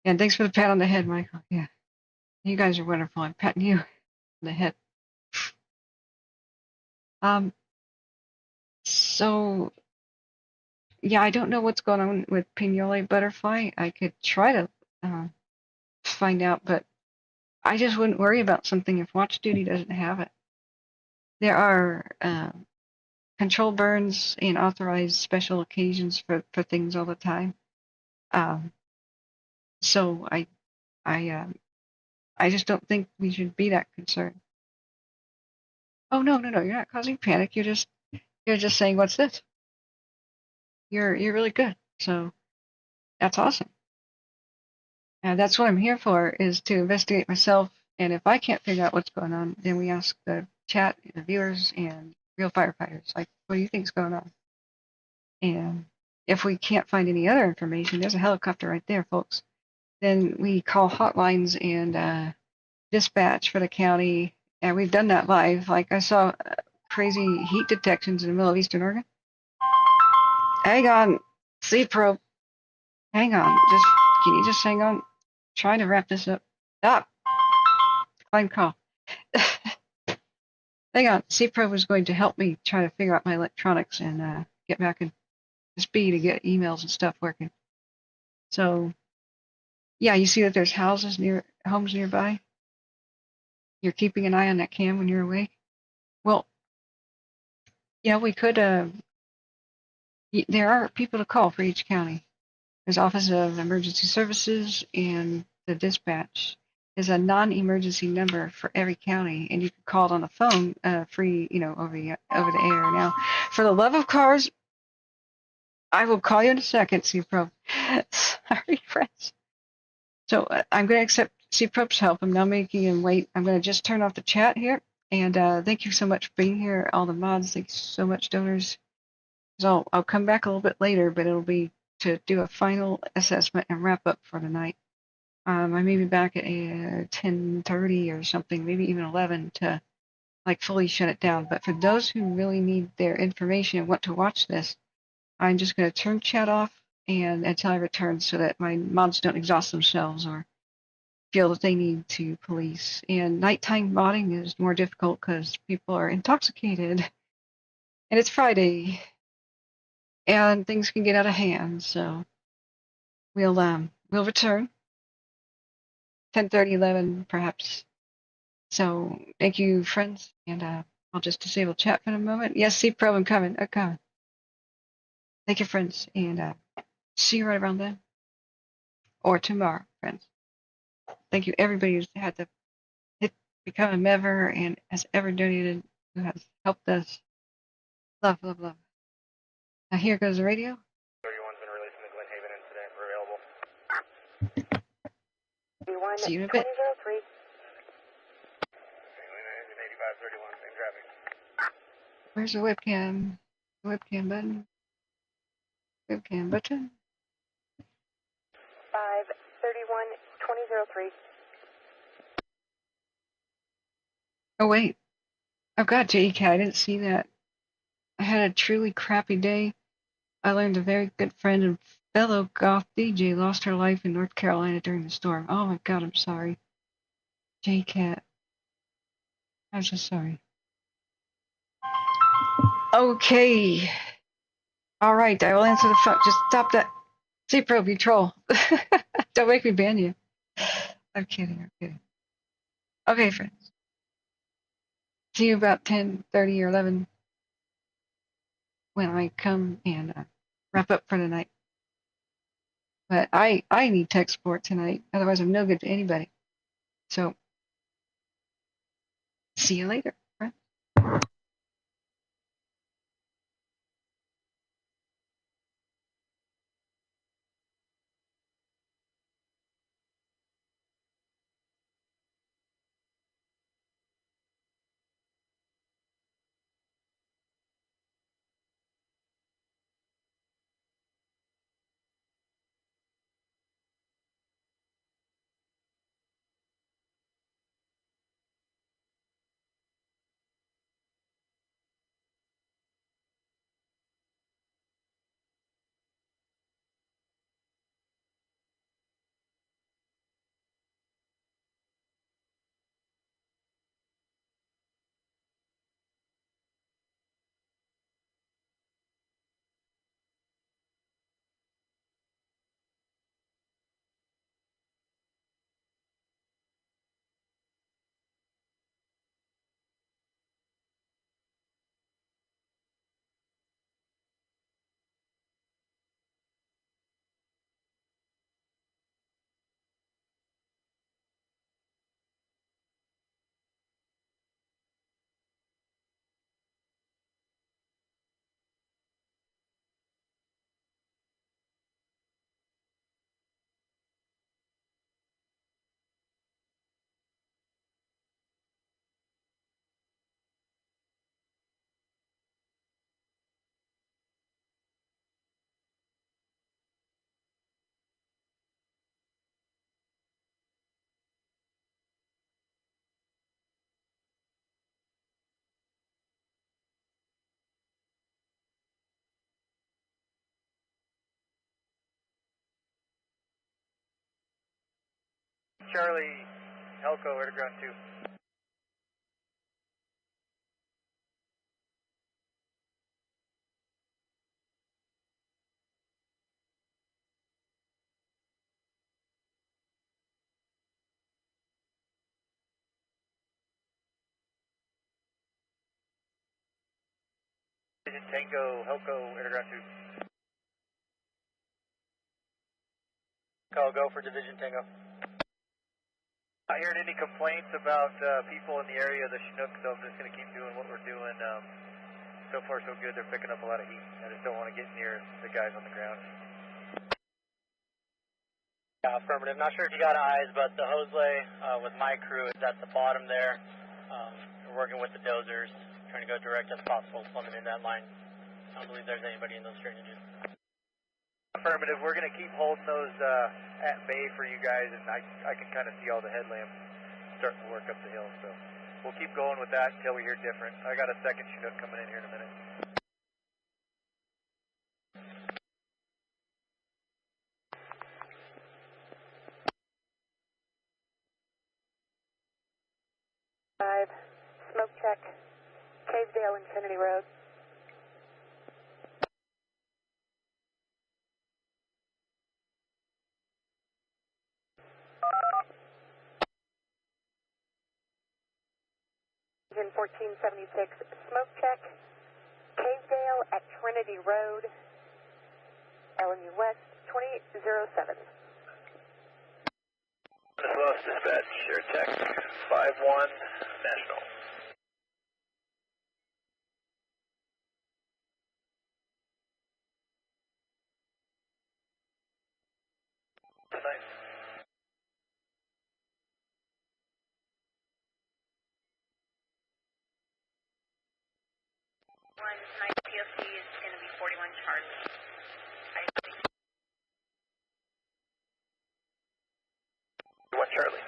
And thanks for the pat on the head, Michael. Yeah, you guys are wonderful. I'm patting you on the head. So yeah, I don't know what's going on with Pignole Butterfly. I could try to find out, but I just wouldn't worry about something if Watch Duty doesn't have it. There are control burns and authorized special occasions for things all the time. So I just don't think we should be that concerned. Oh no, you're not causing panic. You're just saying, what's this? You're really good. So that's awesome. And that's what I'm here for, is to investigate myself. And if I can't figure out what's going on, then we ask the chat, the viewers, and real firefighters, like, what do you think's going on? And if we can't find any other information, there's a helicopter right there, folks. Then we call hotlines and dispatch for the county. And we've done that live. Like I saw crazy heat detections in the middle of Eastern Oregon. Hang on, sea probe. Hang on, can you just hang on? Trying to wrap this up. Stop. Climb call. Hang on, sea probe was going to help me try to figure out my electronics and get back in speed to get emails and stuff working. So, yeah, you see that there's homes nearby. You're keeping an eye on that cam when you're awake. Yeah, we could. There are people to call for each county. There's Office of Emergency Services and the dispatch. There's a non-emergency number for every county, and you can call it on the phone, free, over the air. Now, for the love of cars, I will call you in a second, C-Pro. Sorry, friends. So I'm going to accept C-Pro's help. I'm now making him wait. I'm going to just turn off the chat here. And thank you so much for being here, all the mods. Thank you so much, donors. So I'll come back a little bit later, but it'll be to do a final assessment and wrap up for tonight. I may be back at 10:30 or something, maybe even 11 to like fully shut it down. But for those who really need their information and want to watch this, I'm just going to turn chat off and until I return so that my mods don't exhaust themselves or feel that they need to police. And nighttime modding is more difficult because people are intoxicated and it's Friday and things can get out of hand. So we'll return 10:30, 11 perhaps. So thank you, friends, and I'll just disable chat for a moment. Yes, C-Pro, I'm coming. I'm coming. Thank you, friends, and see you right around then or tomorrow, friends. Thank you, everybody who's had to become a member and has ever donated, who has helped us. Love, love, love. Now here goes the radio. 31's been released from the Glenhaven incident. We're available. See you in a bit. 2003. 8531, same traffic. Where's the webcam? The webcam button. Webcam button. 531 2003. Oh wait, I've got JCat. I didn't see that. I had a truly crappy day. I learned a very good friend and fellow goth DJ lost her life in North Carolina during the storm. Oh my god, I'm sorry. JCat. I'm so sorry. Okay. Alright, I will answer the phone. Just stop that. C-Pro, you troll. Don't make me ban you. I'm kidding, I'm kidding. Okay, friends. See you about 10:30 or 11 when I come and wrap up for the night. But I need tech support tonight, otherwise I'm no good to anybody. So, see you later, friends. Charlie, Elko, where to ground 2. Division Tango, Helco, Interground 2. Call go for Division Tango. Not hearing any complaints about people in the area of the Chinook, so I'm just going to keep doing what we're doing. So far, so good. They're picking up a lot of heat. I just don't want to get near the guys on the ground. Yeah, affirmative. Not sure if you got eyes, but the hose lay with my crew is at the bottom there. We're working with the dozers, trying to go direct as possible, plumbing in that line. I don't believe there's anybody in those drainages. Affirmative. We're going to keep holding those at bay for you guys, and I can kind of see all the headlamps starting to work up the hill. So we'll keep going with that until we hear different. I got a second Chinook coming in here in a minute. Smoke check, Cavedale, Infinity Road. Engine 1476, smoke check, Cavedale at Trinity Road, LMU West, 2807. Hello, dispatch, your text, 51 National. Nice. 1 POC is going to be 41 Charlie. 1 Charlie.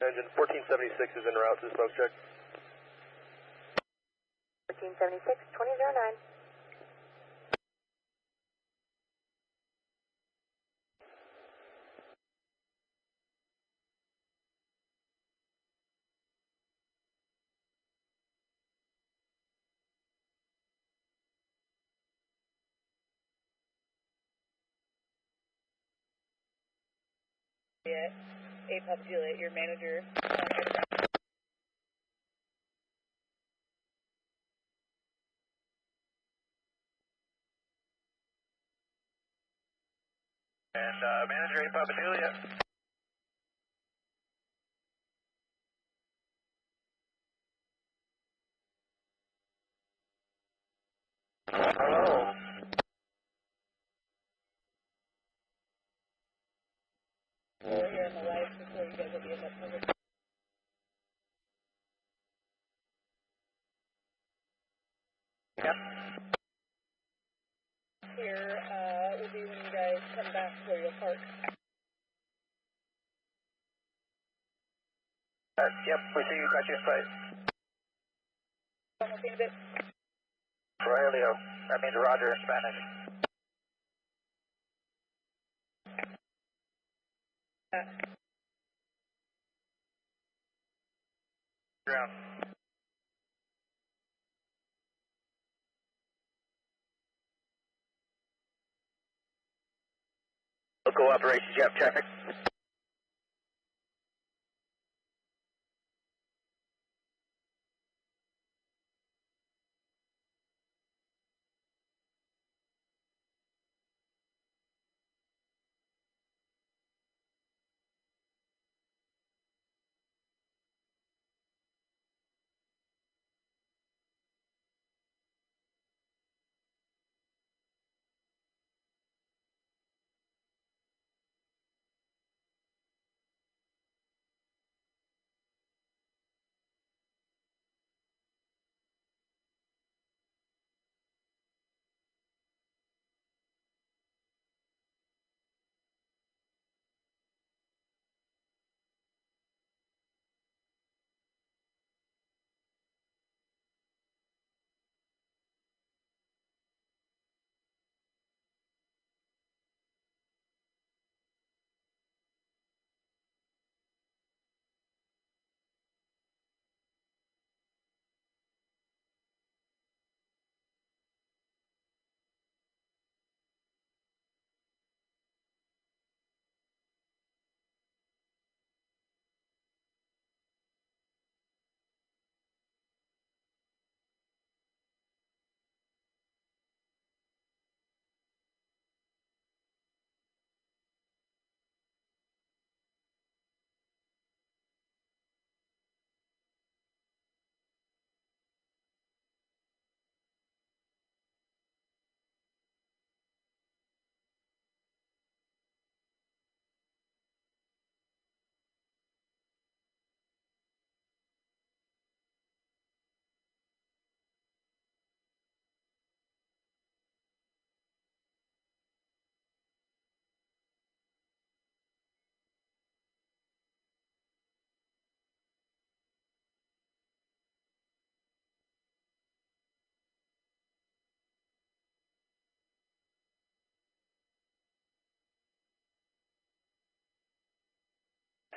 Engine 1476 is en route to smoke check. 1476, 2009. Yeah, A-Pop Juliet, your manager. And manager A-Pop Juliet. Hello. We're here on the live before you guys will be in that public. Yep. Here will be when you guys come back where you'll park. Yep, we see you, got your sight. Almost in a bit. Rogelio, that means Roger in Spanish. Ground. Local operations, you have traffic.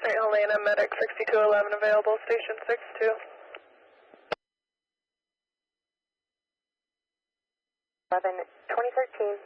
St. Helena, medic 6211 available, station 62. 2013.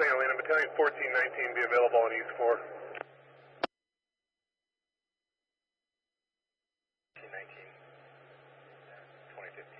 St. Helena, Battalion 1419 be available on East 4. 1419, 2015.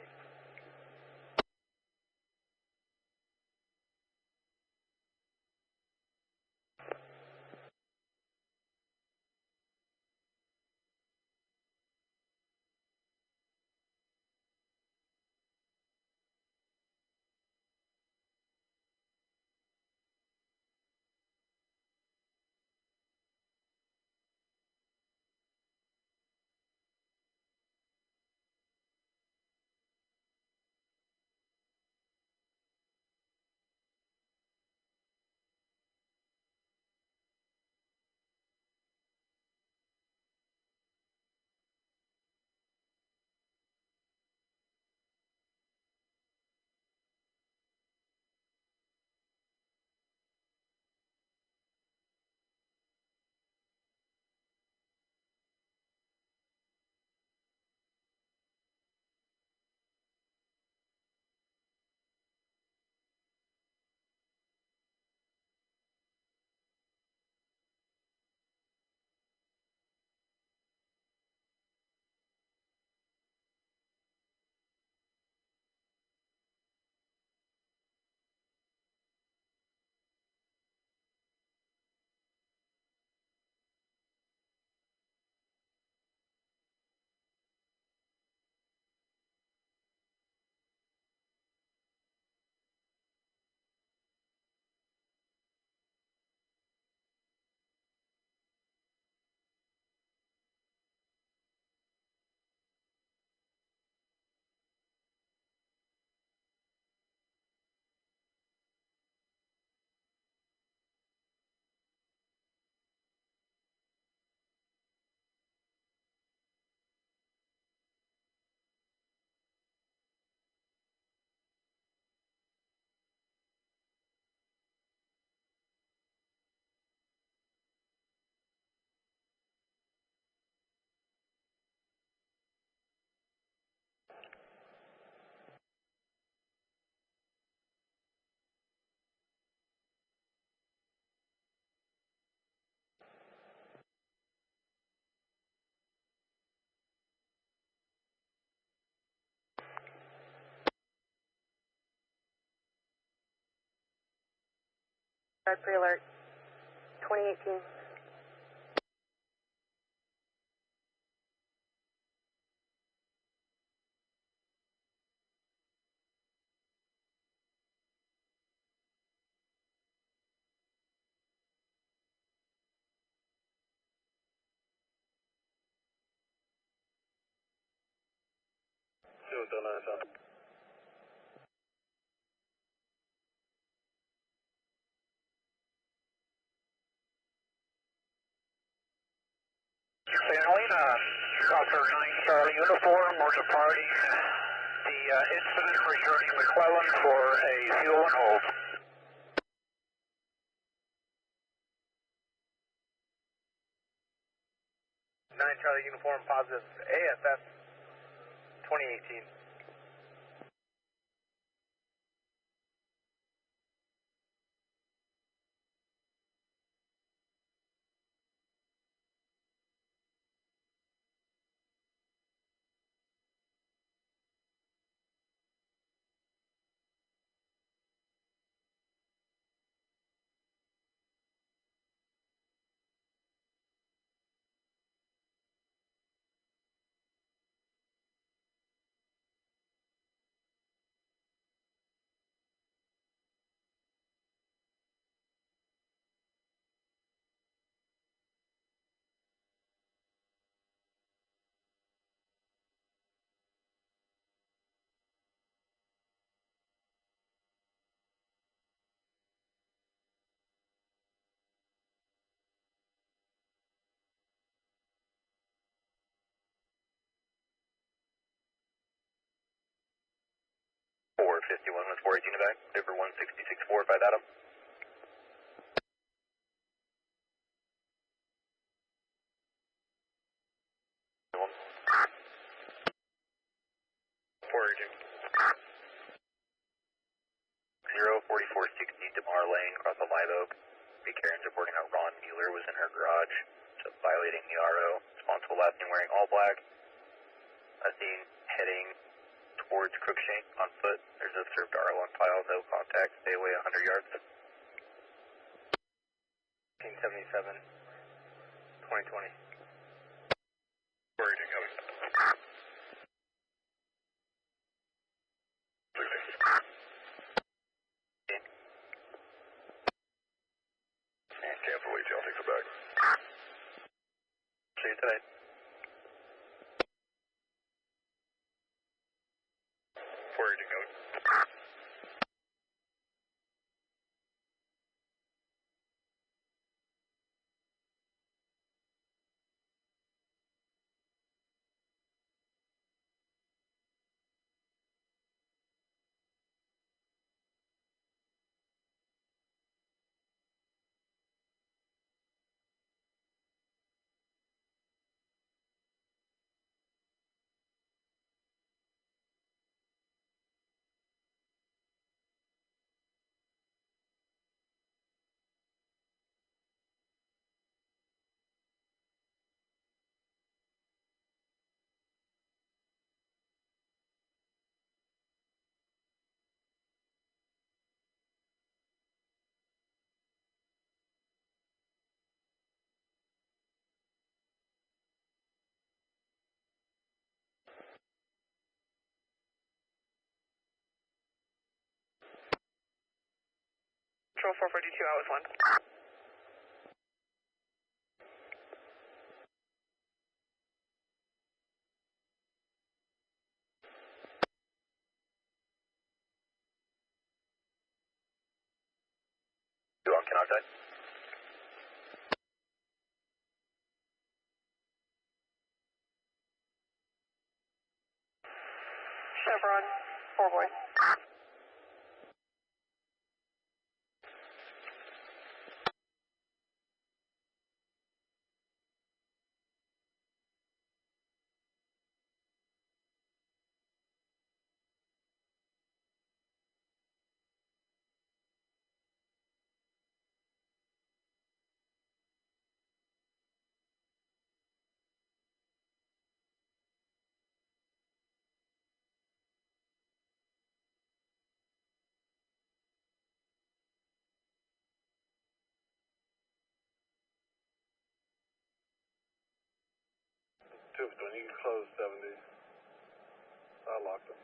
Pre-alert, 2018. St. Helena, Officer 9 Charlie uniform, we're departing the incident, returning McClellan for a fuel and hold. 9 Charlie uniform, positive AFF 2018. Four 51 with 418 evac, River 166 by Adam. Foraging. 04460 DeMar Lane, across the Live Oak. B. Karen's reporting out Ron Mueller was in her garage, so violating the RO. Responsible last name wearing all black. Seen heading towards Crookshank on foot. There's a observed RO on file, no contact, stay away 100 yards. 1977, 2020. Foraging out. And careful, wait, I'll take it back. See you tonight. Foraging out. Control 442, I was 1. You on can outside? Chevron, 4 boys. When you can close 70. I locked them.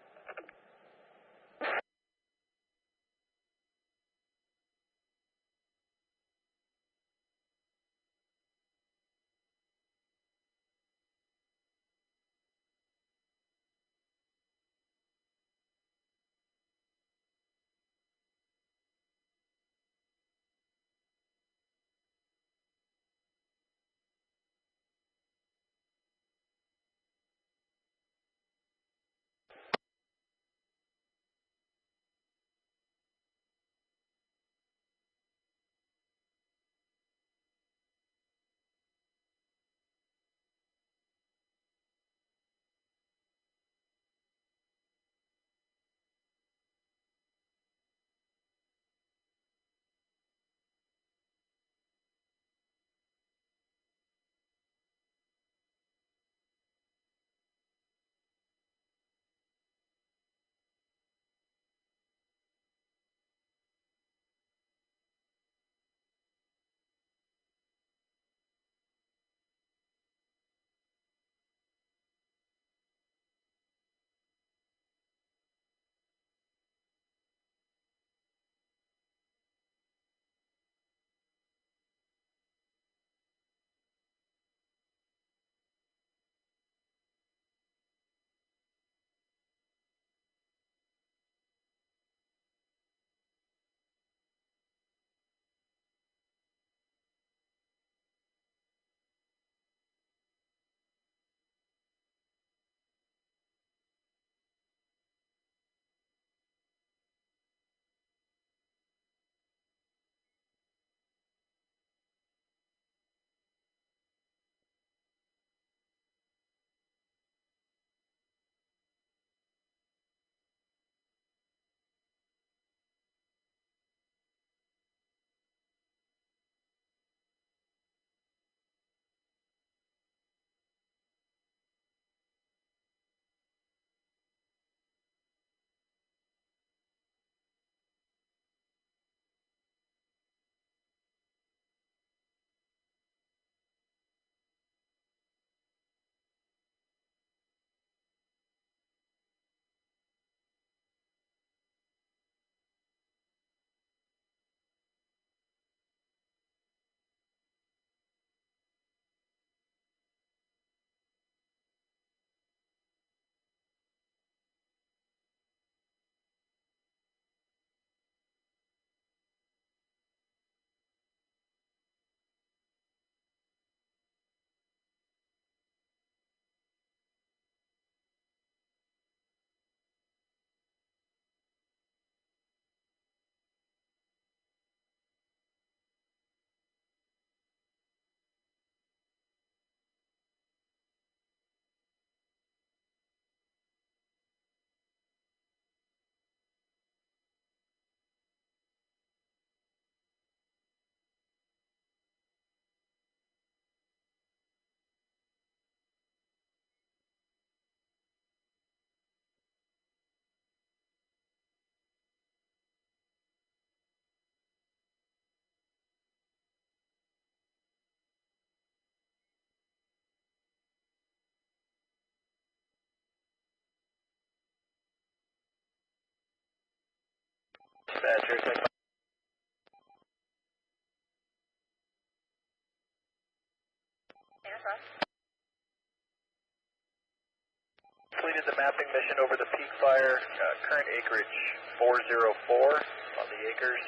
Completed the mapping mission over the peak fire. Current acreage 404 on the acres.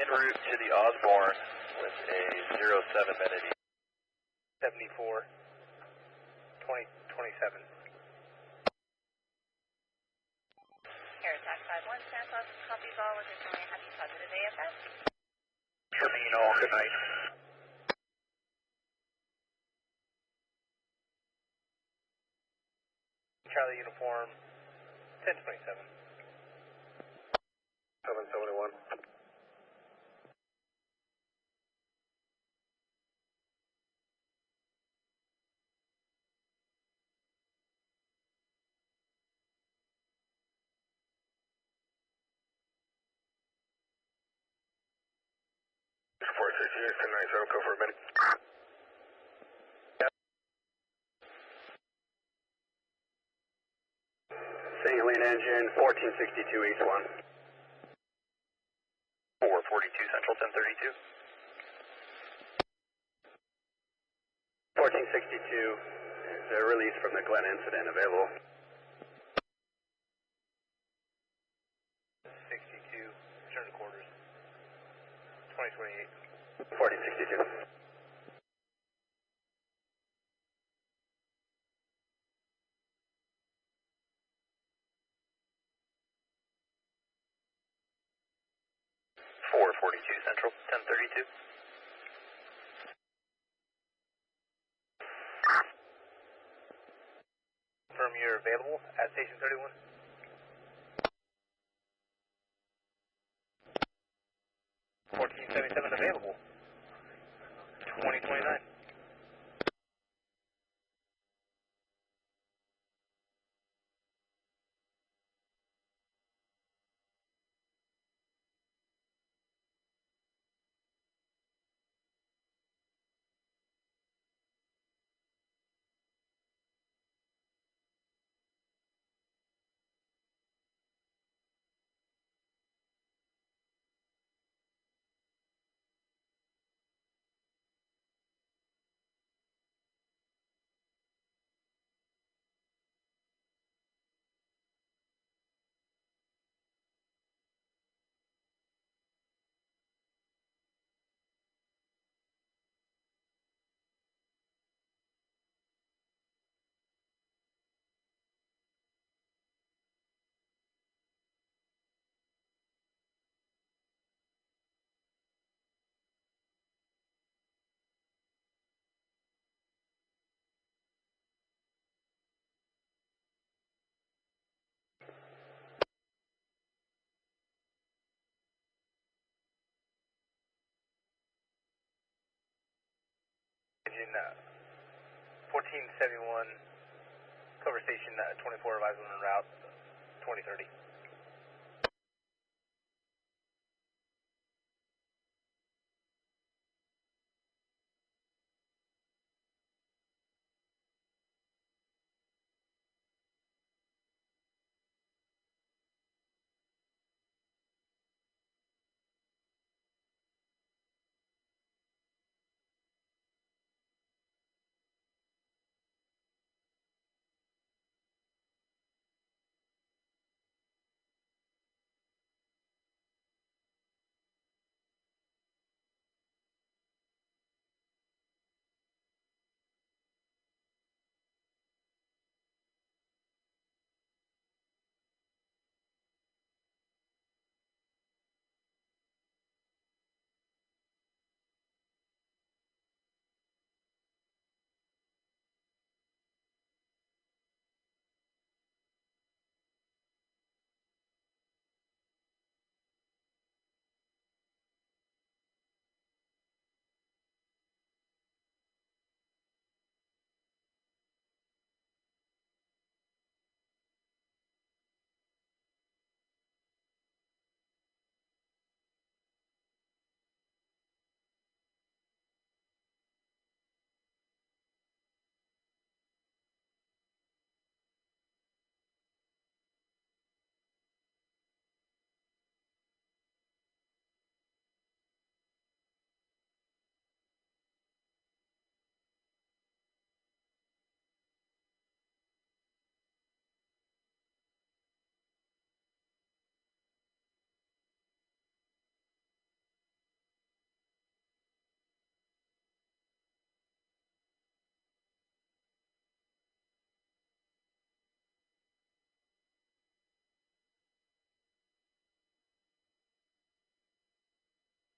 En route to the Osborne with a 07 minute 74 2027. Air Attack 5-1, Santos, copies all, additionally happy positive AFS. Terminal, good night. Charlie uniform 1027. 771. Support 690, go for a minute. Saline engine 1462H1. 442 Central 1032. 1462 is a release from the Glen incident available. 62, return to quarters. 2028. 1462. Central 1032. Confirm you're available at Station 31. 1477 available. 2029. Engine 1471, cover station 24, arrival en route 2030.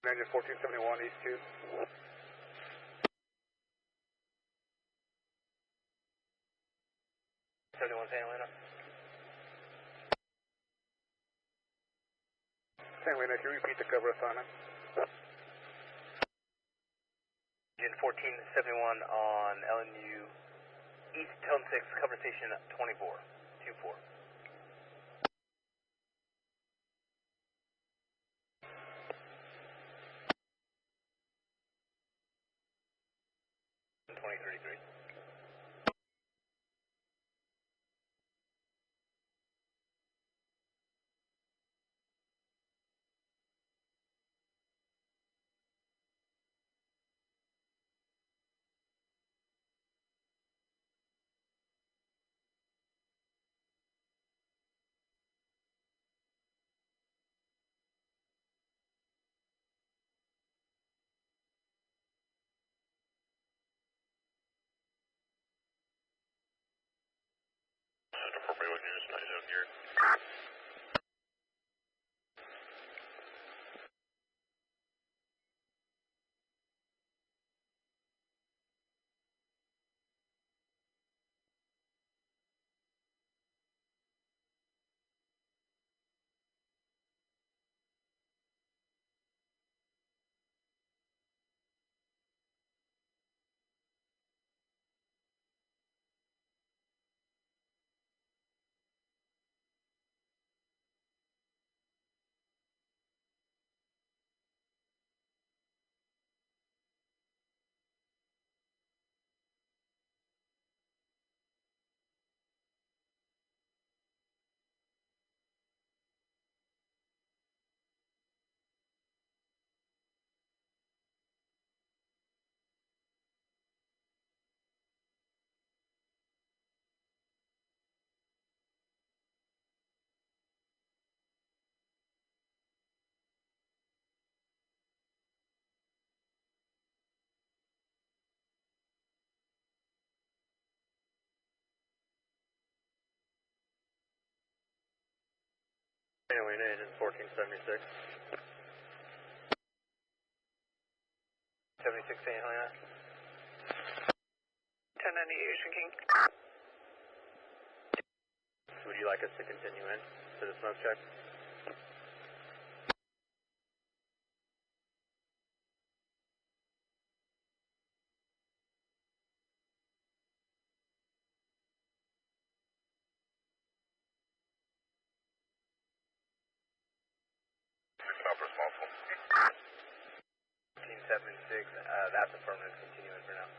Engine 1471, East 2. St. Helena. St. Helena, can you repeat the cover assignment? Engine 1471 on LNU East Tone 6, cover station 24. 24. Appropriate with news, 9 zone geared. St. Helena, engine 1476. 76 St. Helena. 1090 Ocean King. Would you like us to continue in to the smoke check? Stop responsible. 1576, that's affirmative, continuing for now.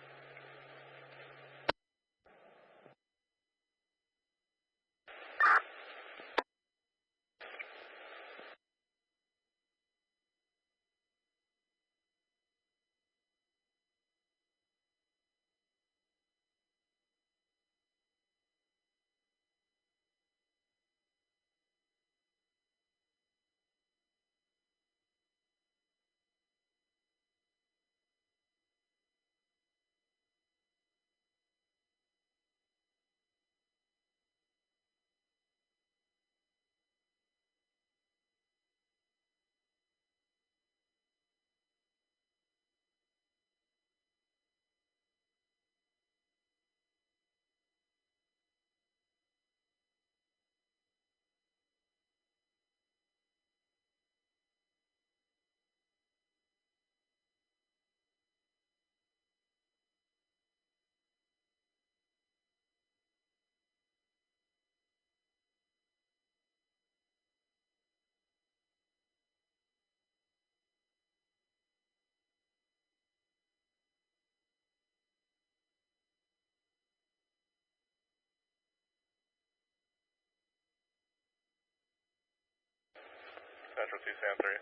Central 2 San 3.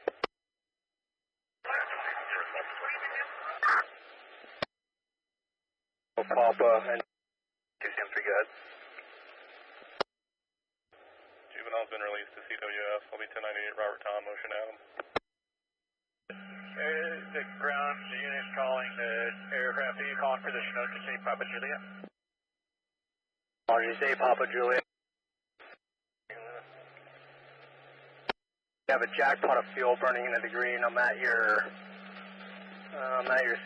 Papa and 2 Sam 3, go ahead. Juvenile's been released to CWF. I'll be 1098 Robert Tom, motion Adam. The ground unit calling the aircraft. Are you calling for the Chinook to say Papa Juliet? Or you say Papa Juliet? have a jackpot of fuel burning into the green. I'm at your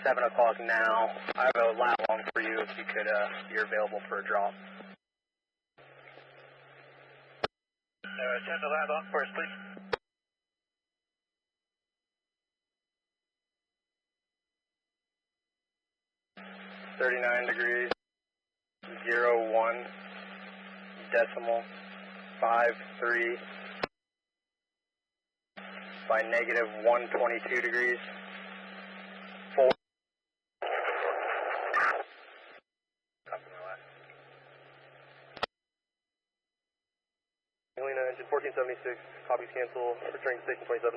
7 o'clock now. I have a lat long for you if you could, you're available for a drop. Send the lat long for us, please. $39 01 decimal 53 by negative 122 degrees. 4. Helena, engine 1476, copies cancel, returning to station 27.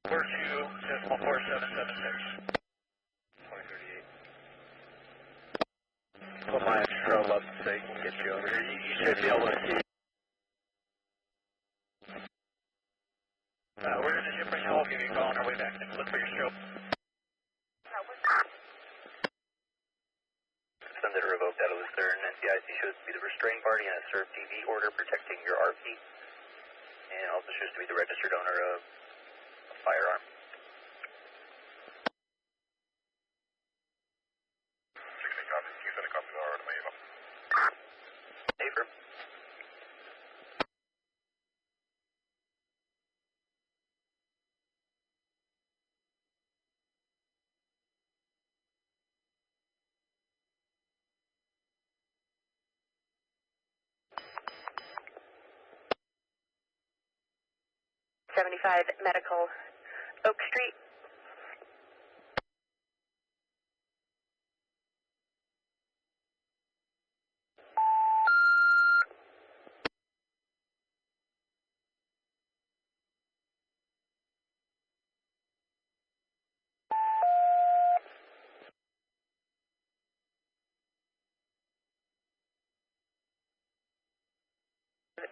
Washoe, decimal 4776. 2038. Put my extra up so you can get you over here. You should be able to see. Where is the ship bring all? Give you a call on our way back. Look for your stroke. Send it to revoke that of Lucerne. NCIC shows to be the restrained party and a served DV order protecting your RP. And also shows to be the registered owner of a firearm. Safer. Medical, Oak Street.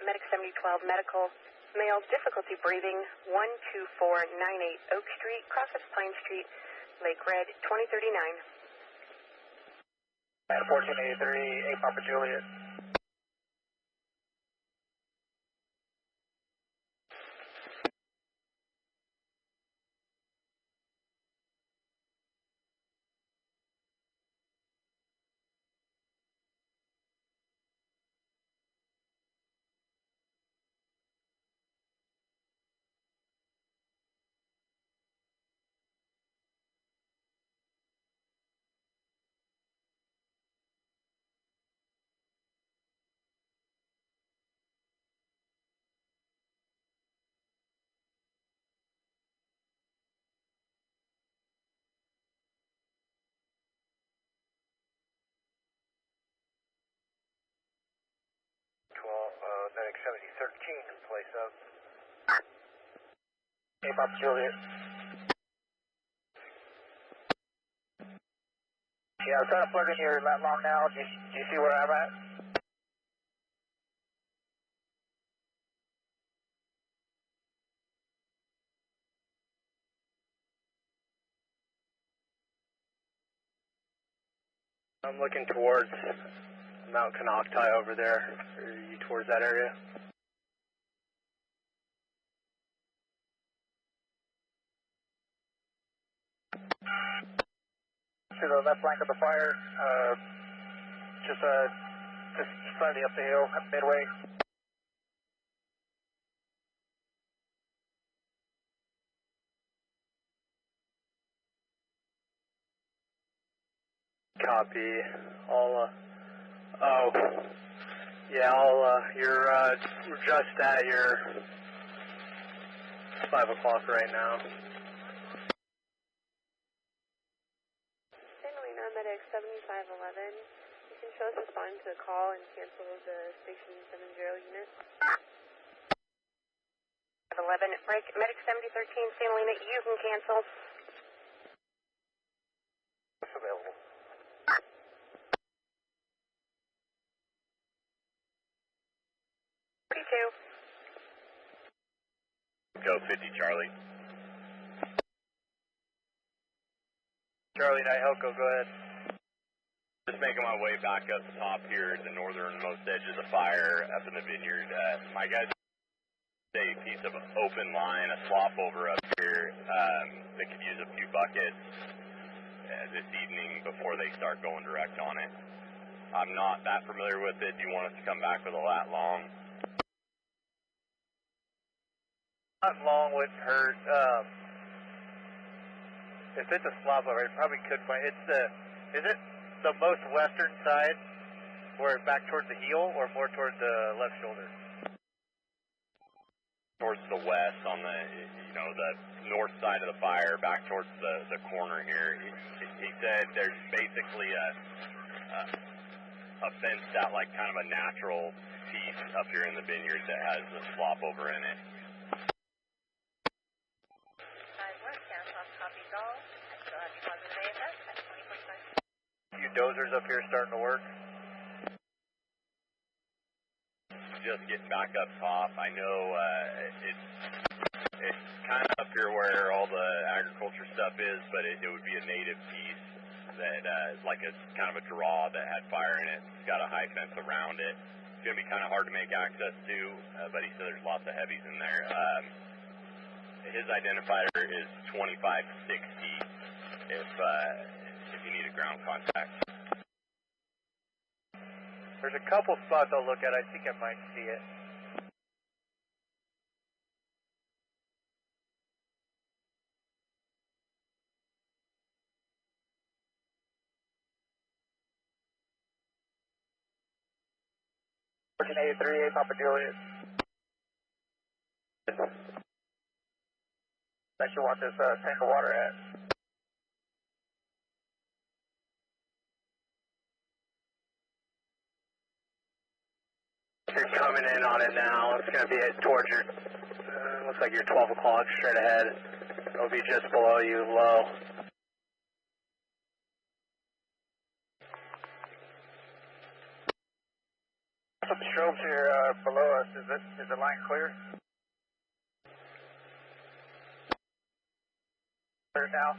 Medic 7012 Medical, male, difficulty breathing, 12498 Oak Street, crosses Pine Street, Lake Red, 2039. 1483, 8 Papa Juliet. Medic 7013 in place of 8 Papa Juliet. Yeah, I'm trying to plug in your lat long now. Do you see where I'm at? I'm looking towards Mount Canocti over there. Are you towards that area? To the left flank of the fire, just slightly up the hill, midway. Copy. You're just at your 5 o'clock right now. Helena, Medic 7511. You can show us responding to the call and cancel the station 70 unit. 11, break, Medic 7013, St. Helena, you can cancel. It's available. Go 50, Charlie. Charlie, Night Elko, go ahead. Just making my way back up the top here at the northernmost edge of the fire up in the vineyard. My guys A piece of open line, a slop over up here that could use a few buckets this evening before they start going direct on it. I'm not that familiar with it. Do you want us to come back with a lat long? Lat long wouldn't hurt. If it's a slop over, it probably could find. Is it the most western side, where back towards the heel, or more towards the left shoulder? Towards the west, on the the north side of the fire, back towards the corner here. He said there's basically a fenced out, like kind of a natural piece up here in the vineyard that has the slop over in it. A few dozers up here starting to work. Just getting back up top. I know it's kind of up here where all the agriculture stuff is, but it would be a native piece that is like a kind of a draw that had fire in it. It's got a high fence around it. It's going to be kind of hard to make access to, but he said there's lots of heavies in there. His identifier is 2560 if you need a ground contact. There's a couple spots I'll look at. I think I might see it. A Papa Juliet. That you want this tank of water at? You're coming in on it now. It's going to be towards your, looks like you're 12 o'clock straight ahead. It'll be just below you, low. Some strobes here below us. Is the line clear? Clear now.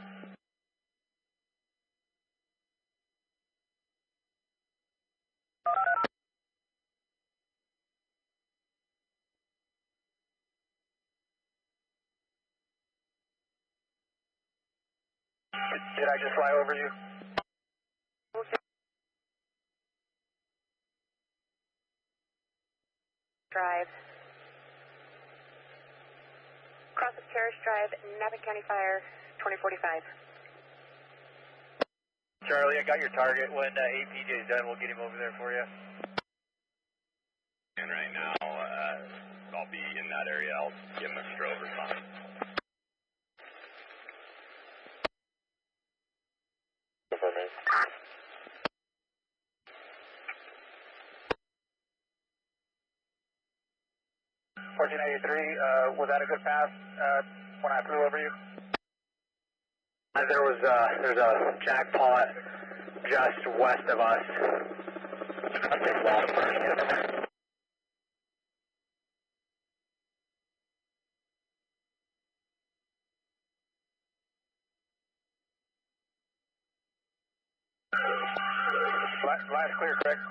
Did I just fly over you? Drive. Cross of Parish Drive, Napa County Fire, 2045. Charlie, I got your target. When APJ is done, we'll get him over there for you. And right now, I'll be in that area. I'll give him a strobe or something. For me. 1483, was that a good pass when I flew over you? There's a jackpot just west of us. Last clear, correct?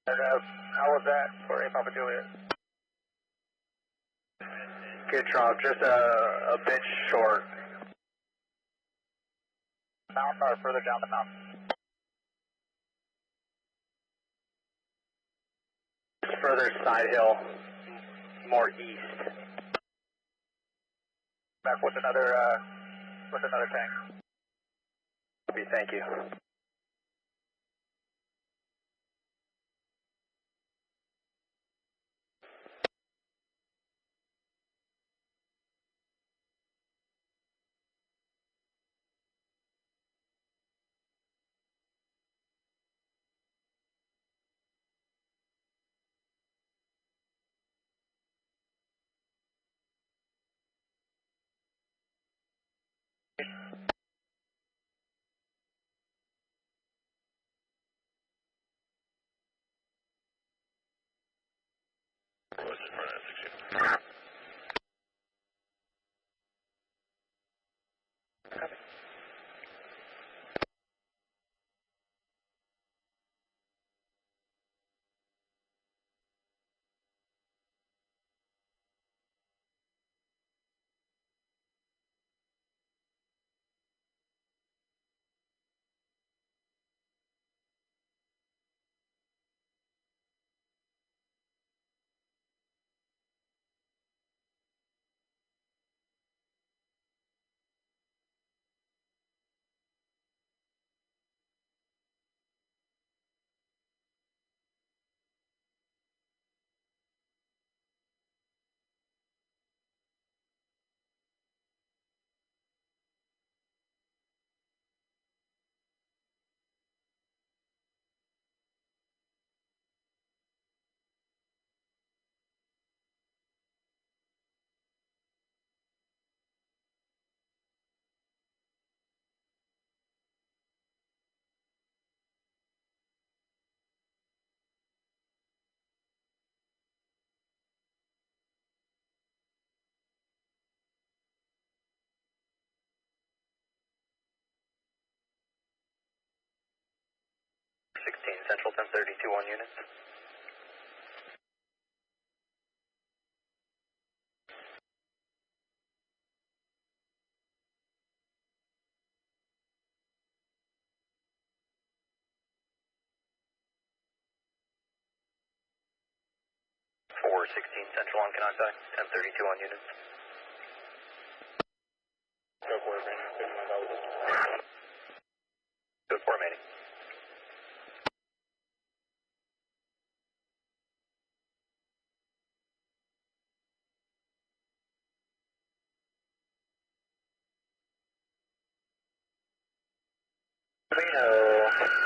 How was that for A Papa Juliet? Good drop, just a bit short. Mountain or further down the mountain? Further side hill, more east. Back with another tank. Thank you. Central 1032 1 units. Four 16 Central on contact, 1032 on units. Go for it, man. Good for remaining.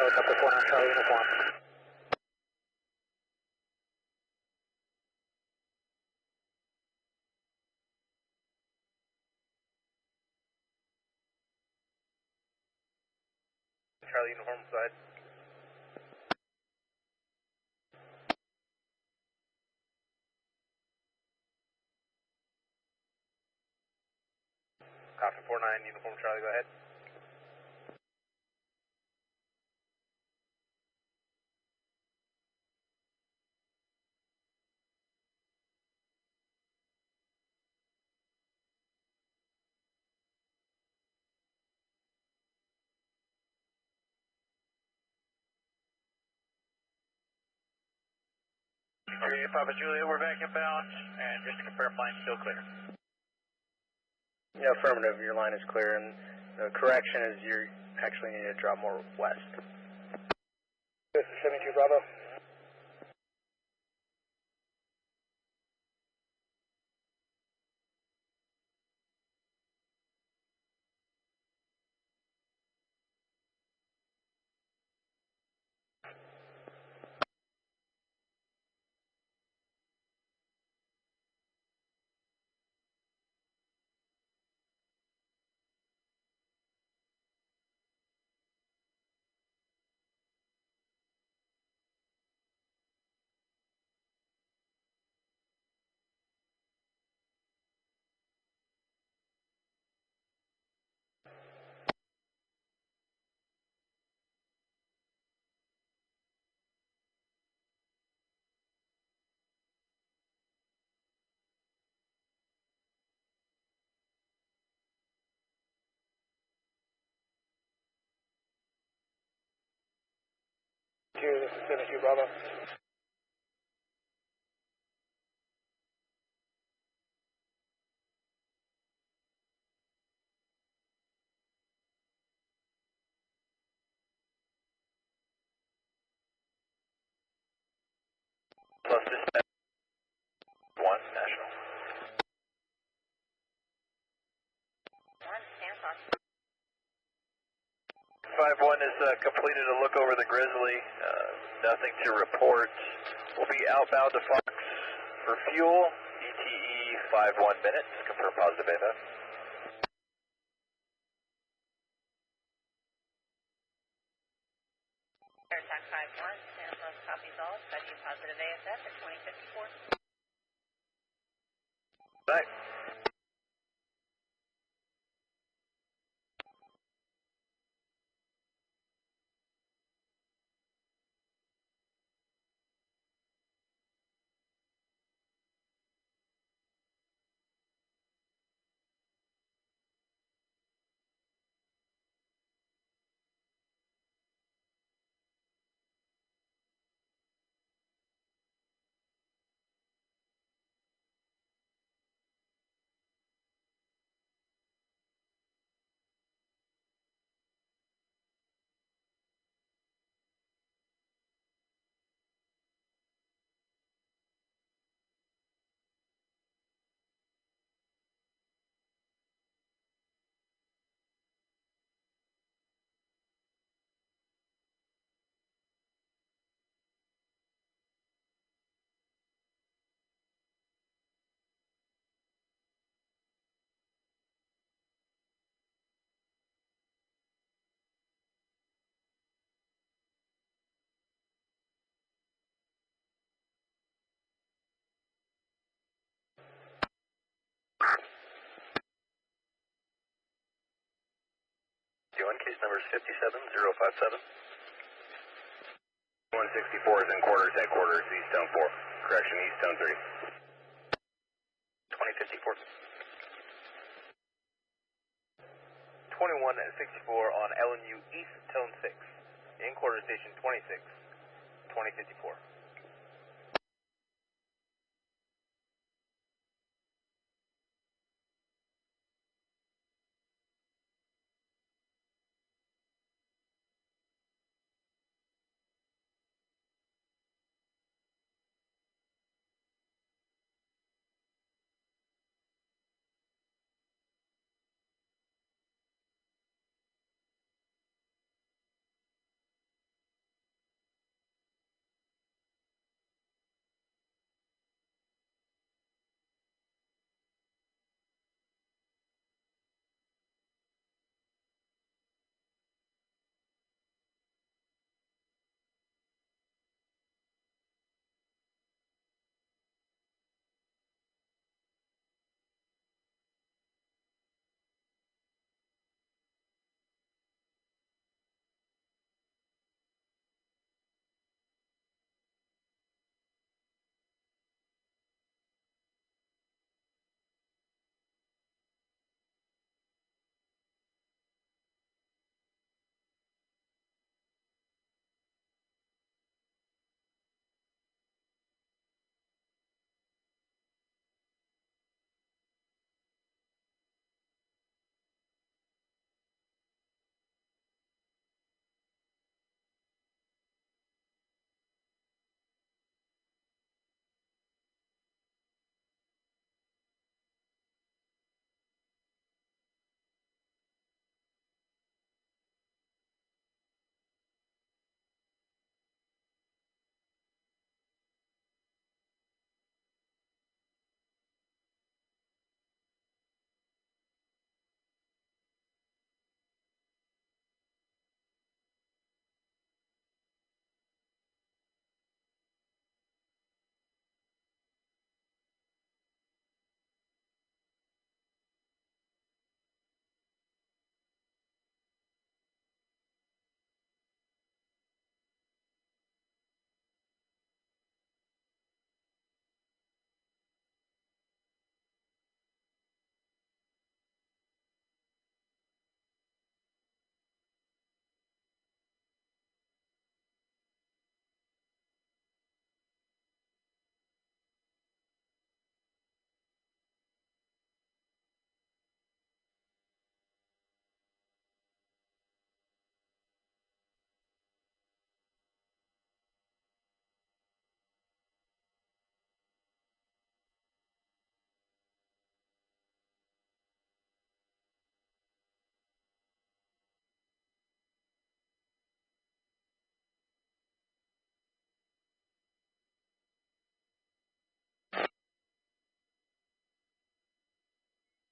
Helicopter 49 Charlie uniform. Charlie uniform side. Copy 49 uniform Charlie, go ahead. Papa Julia, we're back inbound, and just to confirm, line's still clear. Yeah, affirmative, your line is clear, and the correction is you actually need to drop more west. This is 72 Bravo. This is 72 Bravo. Plus dispatch 1 National. 1, stand on. 5-1 has completed a look over the Grizzly. Nothing to report. We'll be outbound to Fox for fuel. ETE 5-1 minutes. Confirm positive AFF. Attack 5-1, stand on, copies all, study positive ASF at 2054. Back. Case number is 57057. 164 is in quarters, headquarters, East Zone 4. Correction, East Zone 3. 2054. 2164 on LNU East Tone 6. In quarter station 26. 2054.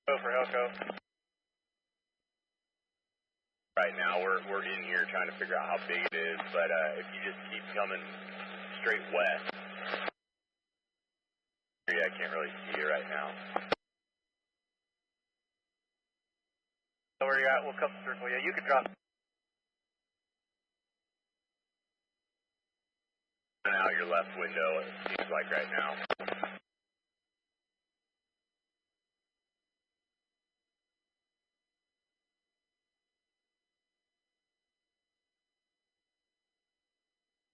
Go for Elko. Right now, we're in here trying to figure out how big it is, but if you just keep coming straight west, I can't really see you right now. Where you're at, we'll come circle. Yeah, you can drop. Out your left window, it seems like right now.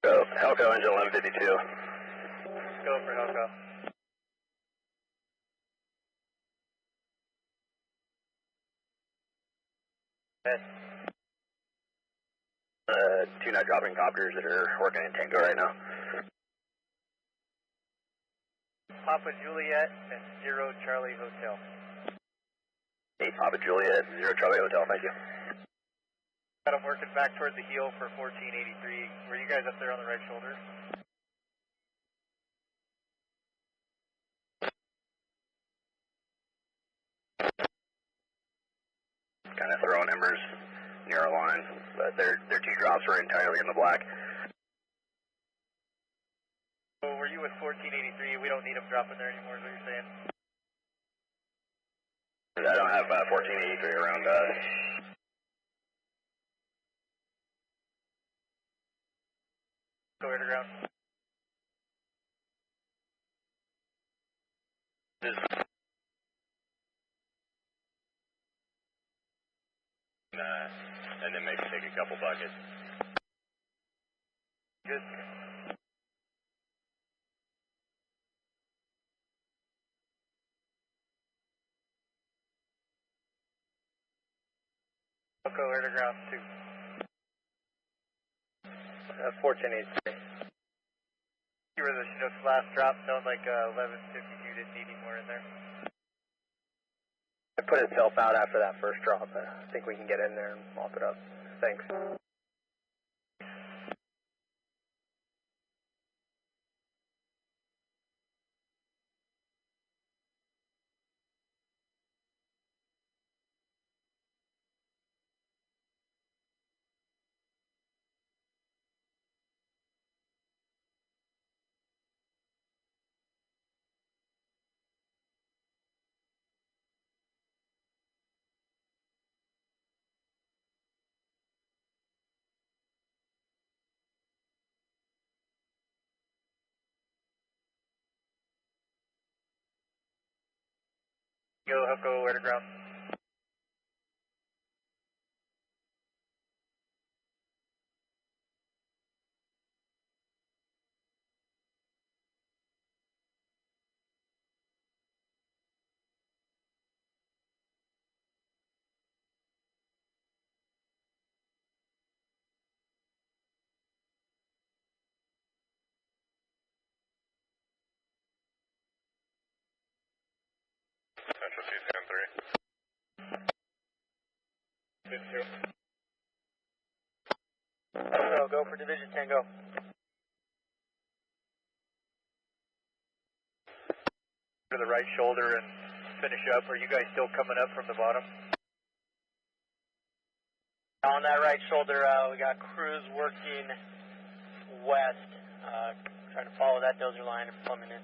So, Helco engine 1152. Go for Helco. Two night dropping copters that are working in Tango right now. Papa Juliet and 0 Charlie Hotel. 8 Papa Juliet, 0 Charlie Hotel, thank you. Got them working back toward the heel for 1483. Were you guys up there on the right shoulder? Kind of throwing embers near our line, but their two drops were entirely in the black. So were you with 1483? We don't need them dropping there anymore, is what you're saying? I don't have 1483 around us. Go underground. And then maybe take a couple buckets. Good. Go underground 2. 1483. You were the Chinook's last drop, sound like 1152, didn't need any more in there. It put itself out after that first drop. I think we can get in there and mop it up. Thanks. Go underground. Central C-10-3. Go for Division 10, go. To the right shoulder and finish up. Are you guys still coming up from the bottom? On that right shoulder, we got crews working west, trying to follow that dozer line and plumbing in.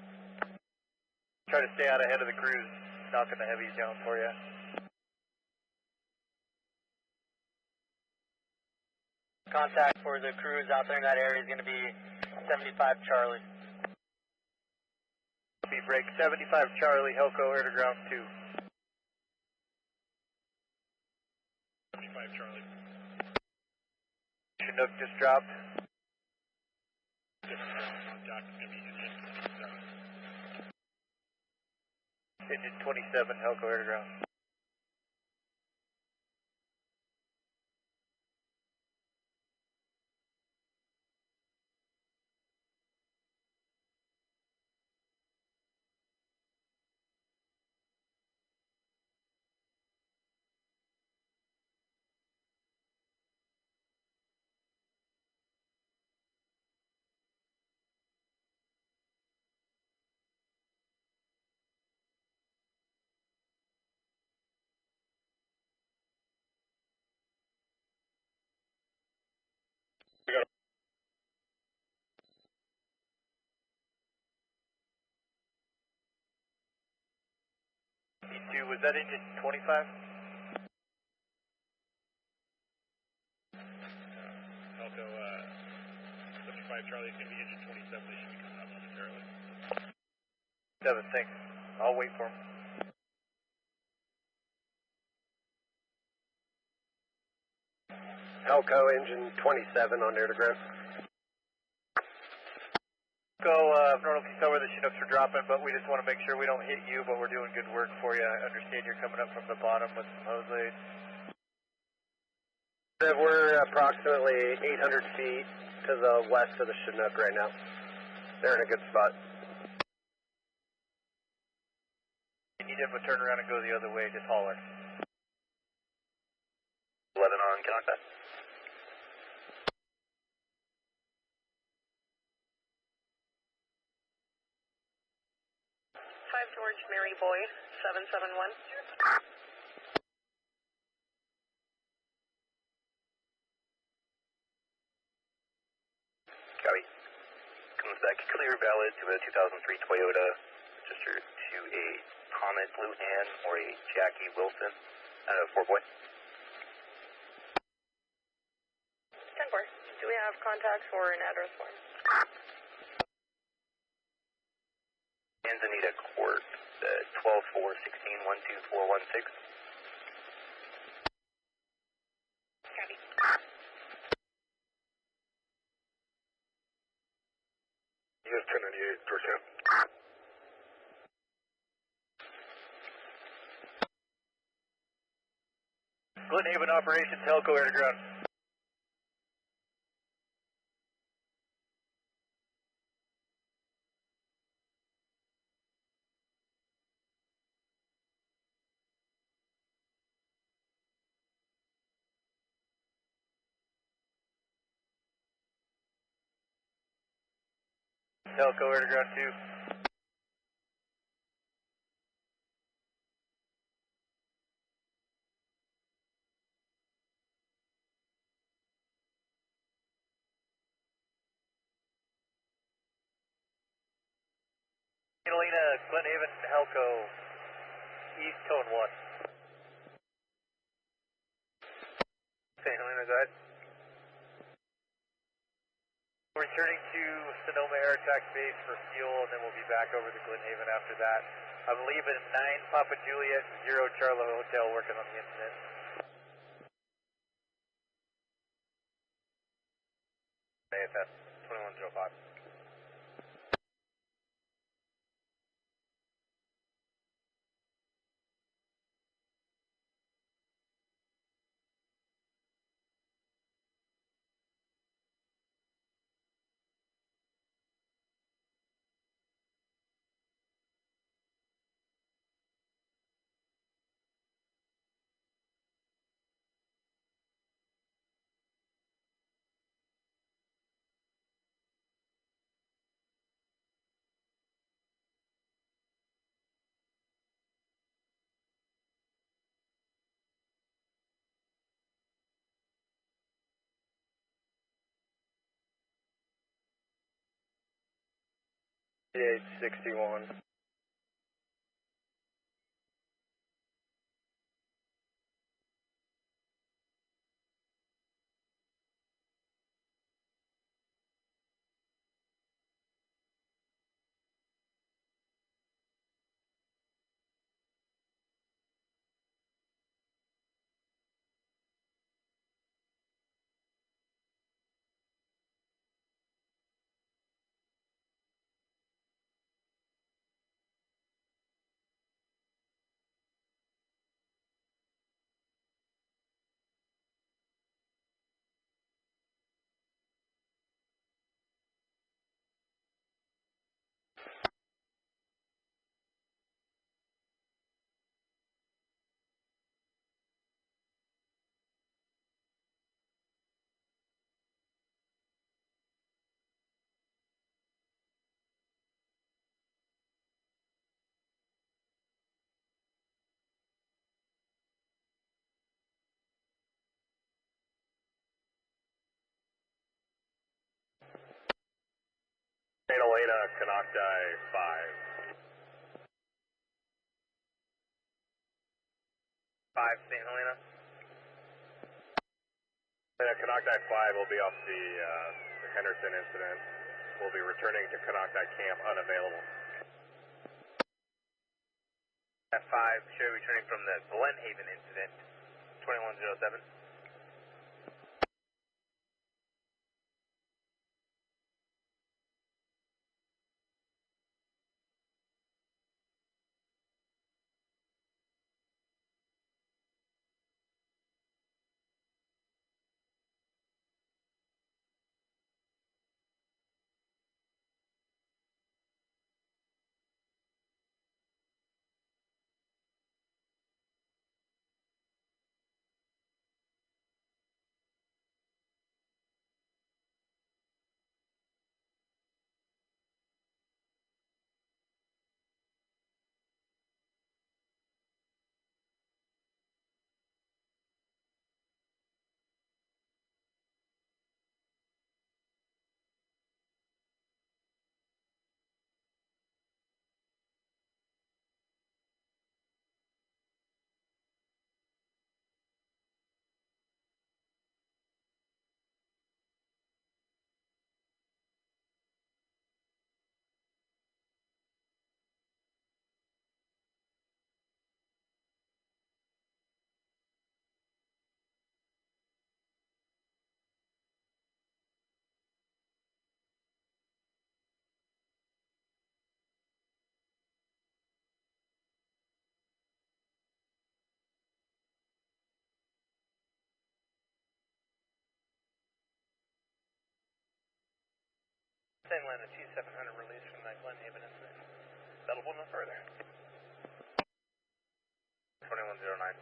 Try to stay out ahead of the crews, knocking the heavies down for you. Contact for the crews out there in that area is going to be 75 Charlie. Speed break 75 Charlie, Helco, air to ground 2. 75 Charlie. Chinook just dropped. Contact is going to be Engine 27, Helco, air to ground. E2, was that engine 25? Helco, 75 Charlie is going to be engine 27. They should be coming up momentarily. 7, thanks. I'll wait for him. Helco, engine 27 on air to ground. I don't know if you saw where the Chinooks are dropping, but we just want to make sure we don't hit you, but we're doing good work for you. I understand you're coming up from the bottom with some hose leads. We're approximately 800 feet to the west of the Chinook right now. They're in a good spot. You need him to turn around and go the other way, just holler. 11 on contact. 5 George Mary Boy, 771. Copy. Comes back clear valid to a 2003 Toyota, registered to a Thomas Luhan or a Jackie Wilson, 4-boy. 10-4. Do we have contacts for an address for him? Manzanita Court, 12-4-16-12416. Copy. US 1098, Georgetown. Glenhaven Operations, Helco Air to Ground. Helco Air to Ground 2. Catalina, Glenhaven, Helco, East Cone 1. St. Helena, go ahead. Returning to Sonoma Air Attack Base for fuel, and then we'll be back over to Glenhaven after that. I'm leaving 9 Papa Juliet, 0 Charlie Hotel working on the incident. AFS 2105. CH-61. St. Helena, Canocti 5. 5 St. Helena. Canocti 5 will be off the Henderson incident. We'll be returning to Canocti Camp unavailable. At 5, show returning from the Glenhaven incident, 2107. St. Helena 2700 release from that Glenhaven incident. Available no further. 2109.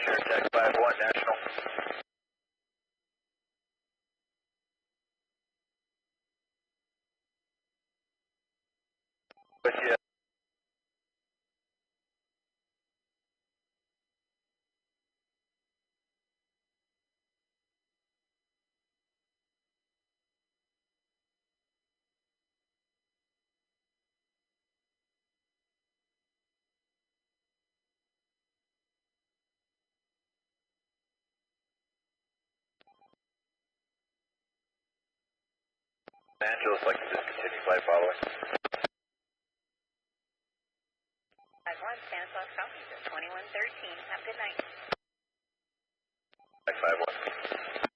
Sure, Tech 5-1 National. With you. Angeles like to discontinue flight following. 5-1, Stanislav Southeast, 2113. Have a good night. 5-1.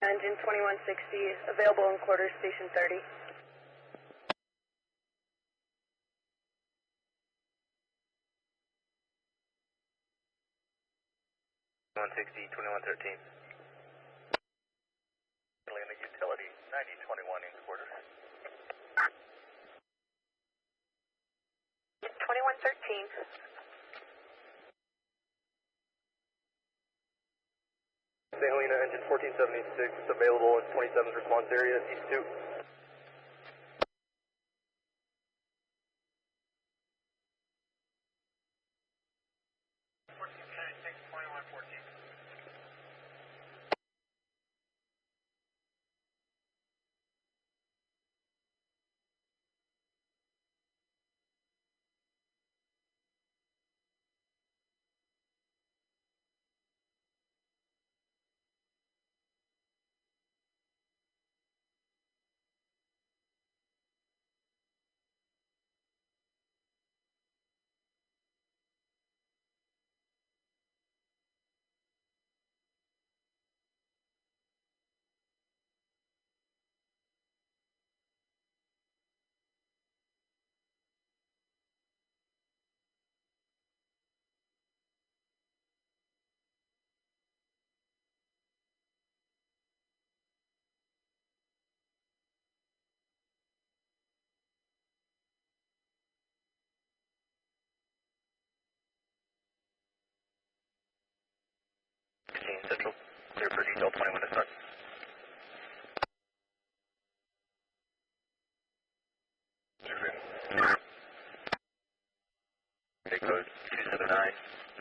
Engine 2160, available in quarters, station 30. 160, 2113. Atlanta Utility, 9021 in quarter. 2113. St. Helena engine 1476, available in 27's response area, East 2.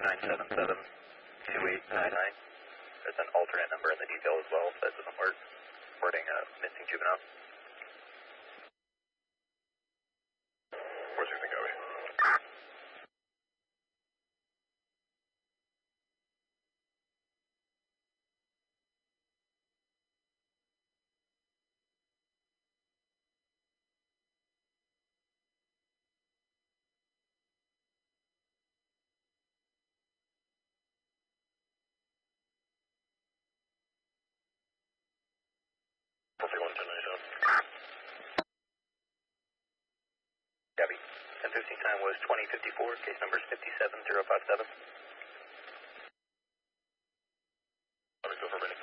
977-2899. There's an alternate number in the detail as well if that doesn't work. Reporting a missing juvenile. 460 copy. Copy. 10:15 time was 2054. Case number is 57057. Let me go for a minute.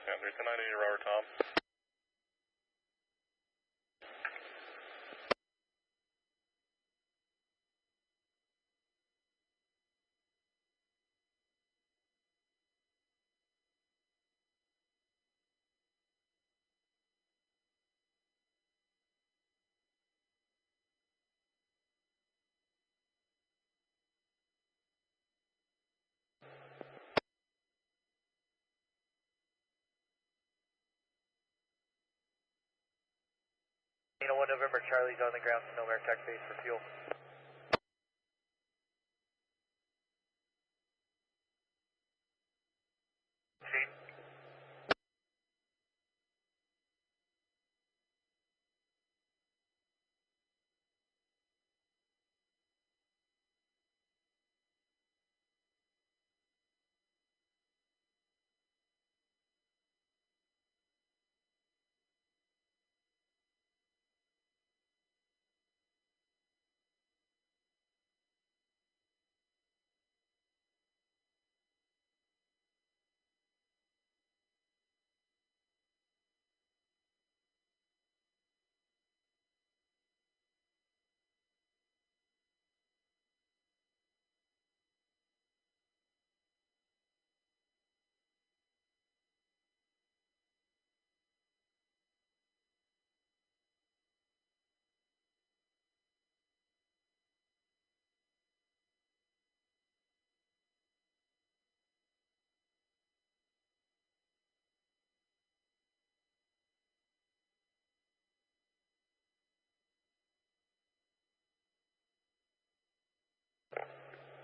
Sam 390, Robert Tom. You know, 1 November Charlie's on the ground, no air tech base for fuel.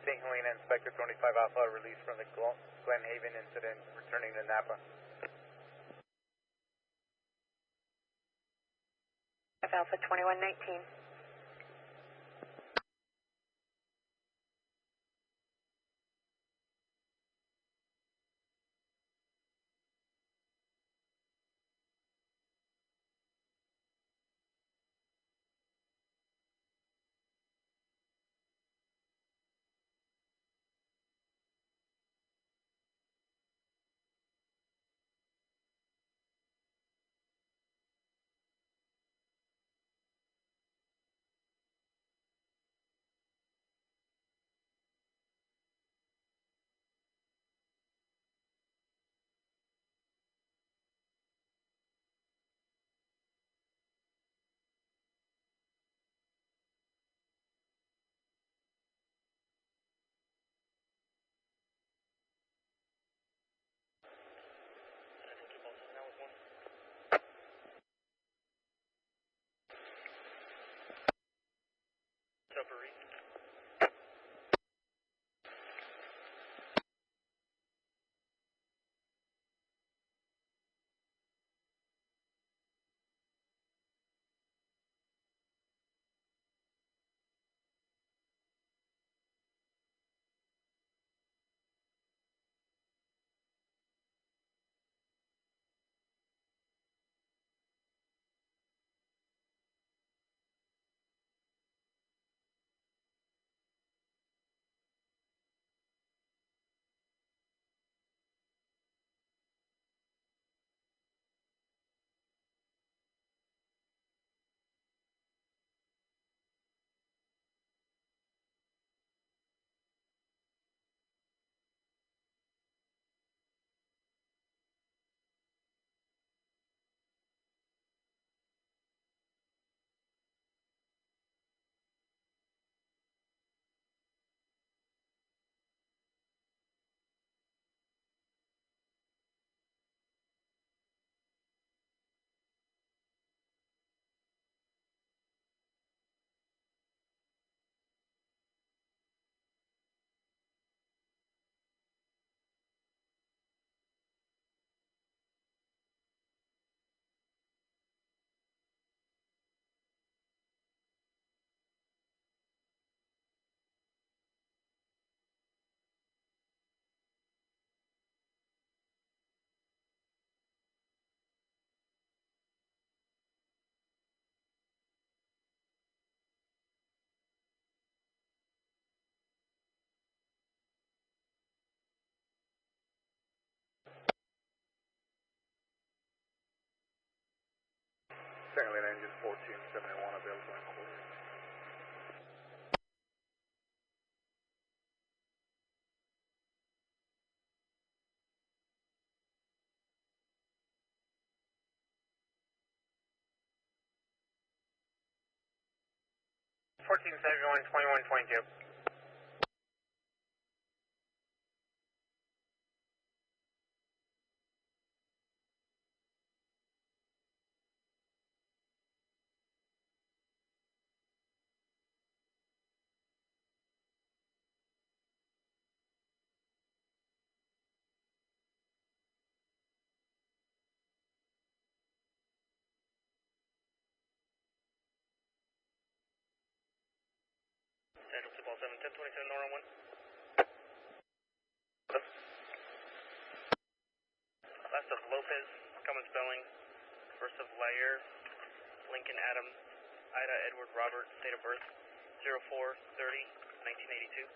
St. Helena Inspector 25 Alpha released from the Glenhaven incident, returning to Napa. Alpha 2119. Second lane engine 1471 available in quarter. Fourteen 71 21 22. Central 207, 1027 Nora 1. Last of Lopez, Cummins Spelling. First of Lair, Lincoln Adam, Ida Edward Robert, date of birth 04/30/1982.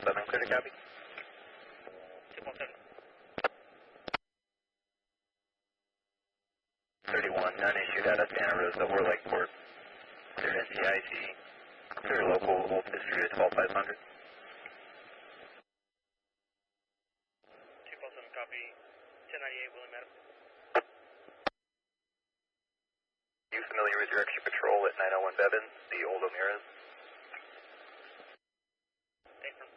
Southern clear to copy. 217. 31, none issued out of Santa Rosa or Lakeport. Clear NCIC. Clear local, volt distributed 12500. 247 copy. 1098 William Adam. You familiar with direction patrol at 901 Bevan, the old O'Meara's? Apron.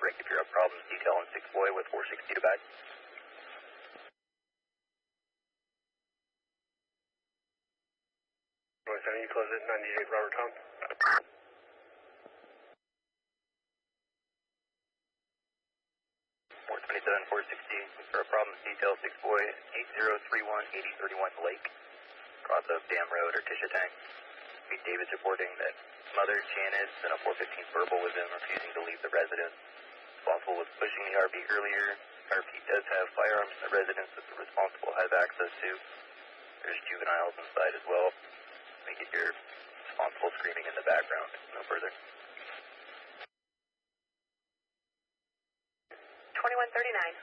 break if you're a problems detail on 6 boy with 460 to back. You close it 98 Robert Tom. 427, 460 for a problems detail 6 boy 8031 8031 Lake. Cross of Dam Road or Tisha Tank. Pete David's reporting that mother Janice and a 415 verbal with him refusing to leave the residence. Responsible was pushing the RV earlier. RV does have firearms in the residence that the responsible has access to. There's juveniles inside as well. We get your responsible screaming in the background. No further. 2139.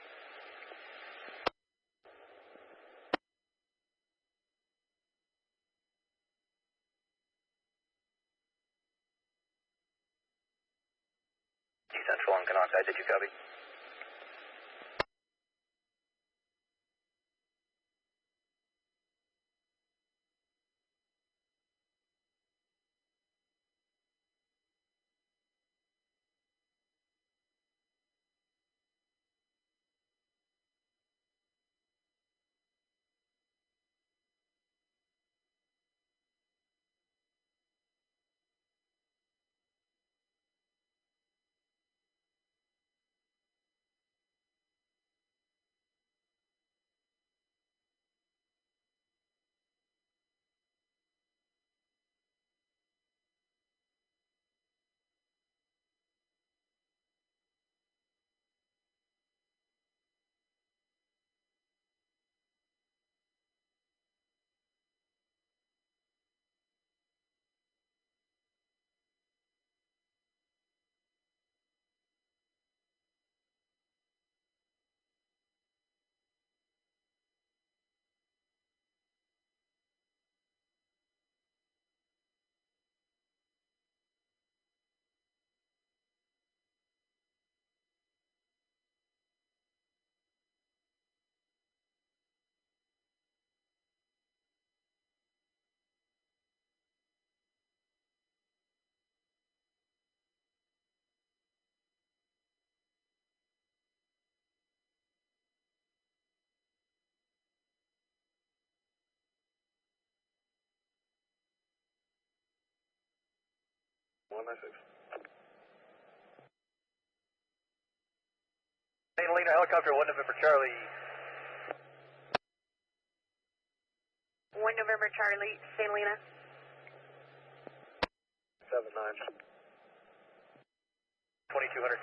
Central on Canocti, did you copy? St. Helena helicopter, 1 November Charlie. 1 November Charlie, St. Helena. 79. 2200.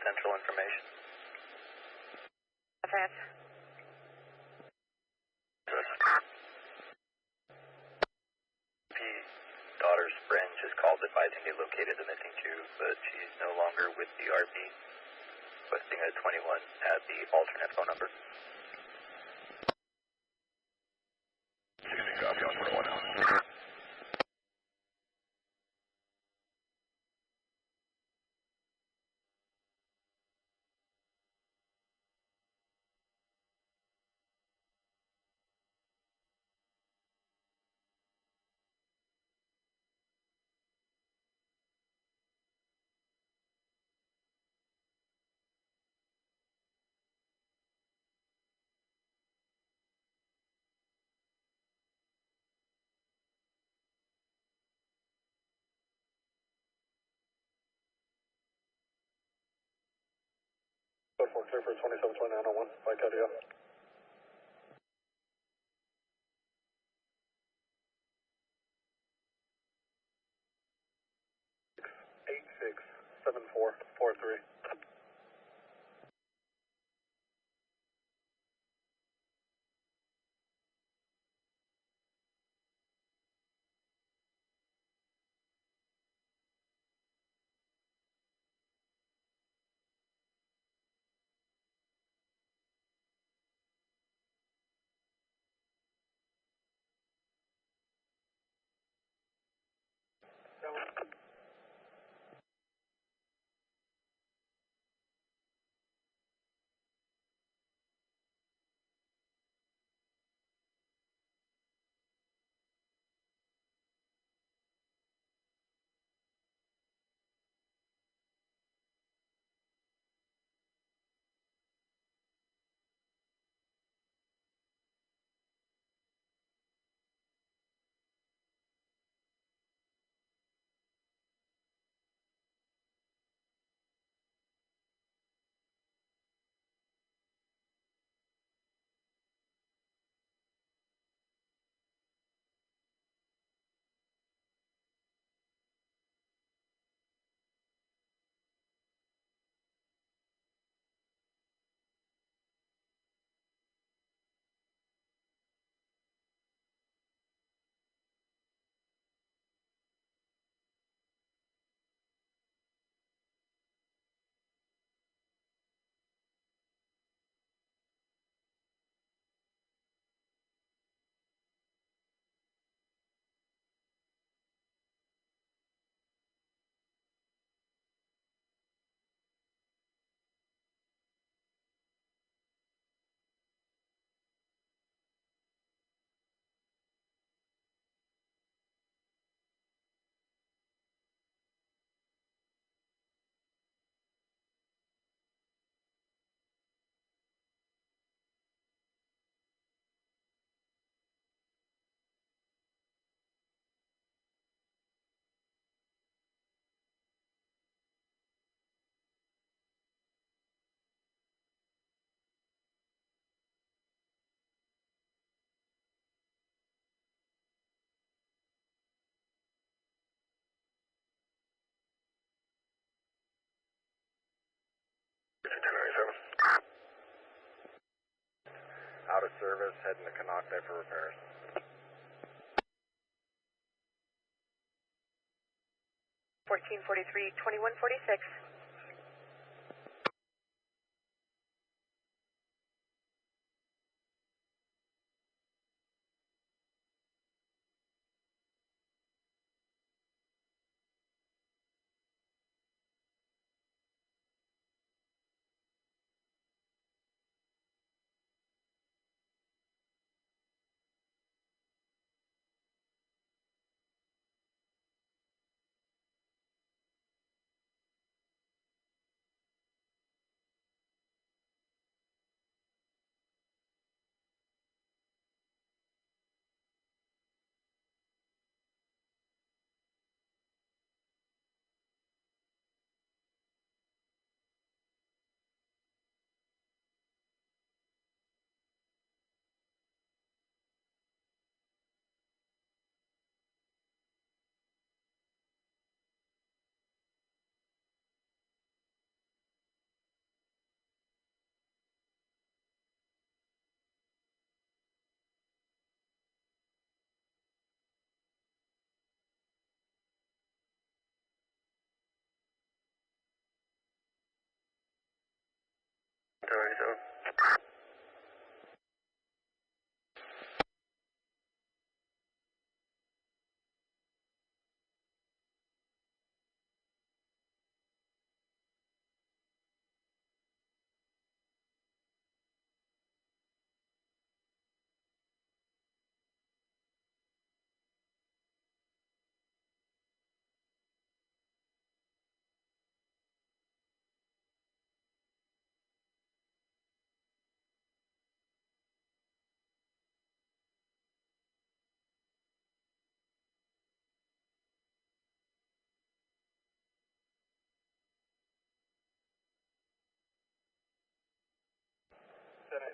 Central information. FS. Daughter's friend just called advising they located the missing two, but she's no longer with the RV. Requesting a 21 at the alternate phone number. 60 copy on 21 now. Code 4 clear for 272901, by Cadio. 867443. Out of service, heading to Canocte for repairs. Fourteen 2146.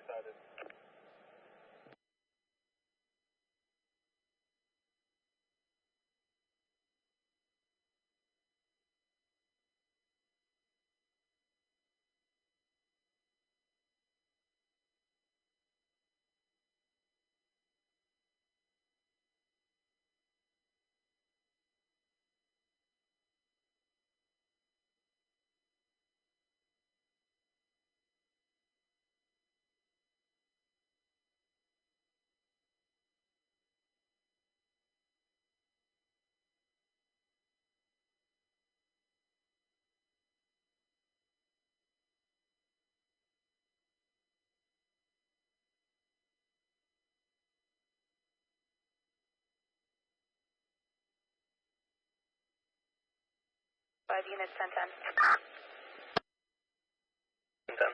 Excited. Five units, 10-10. 10.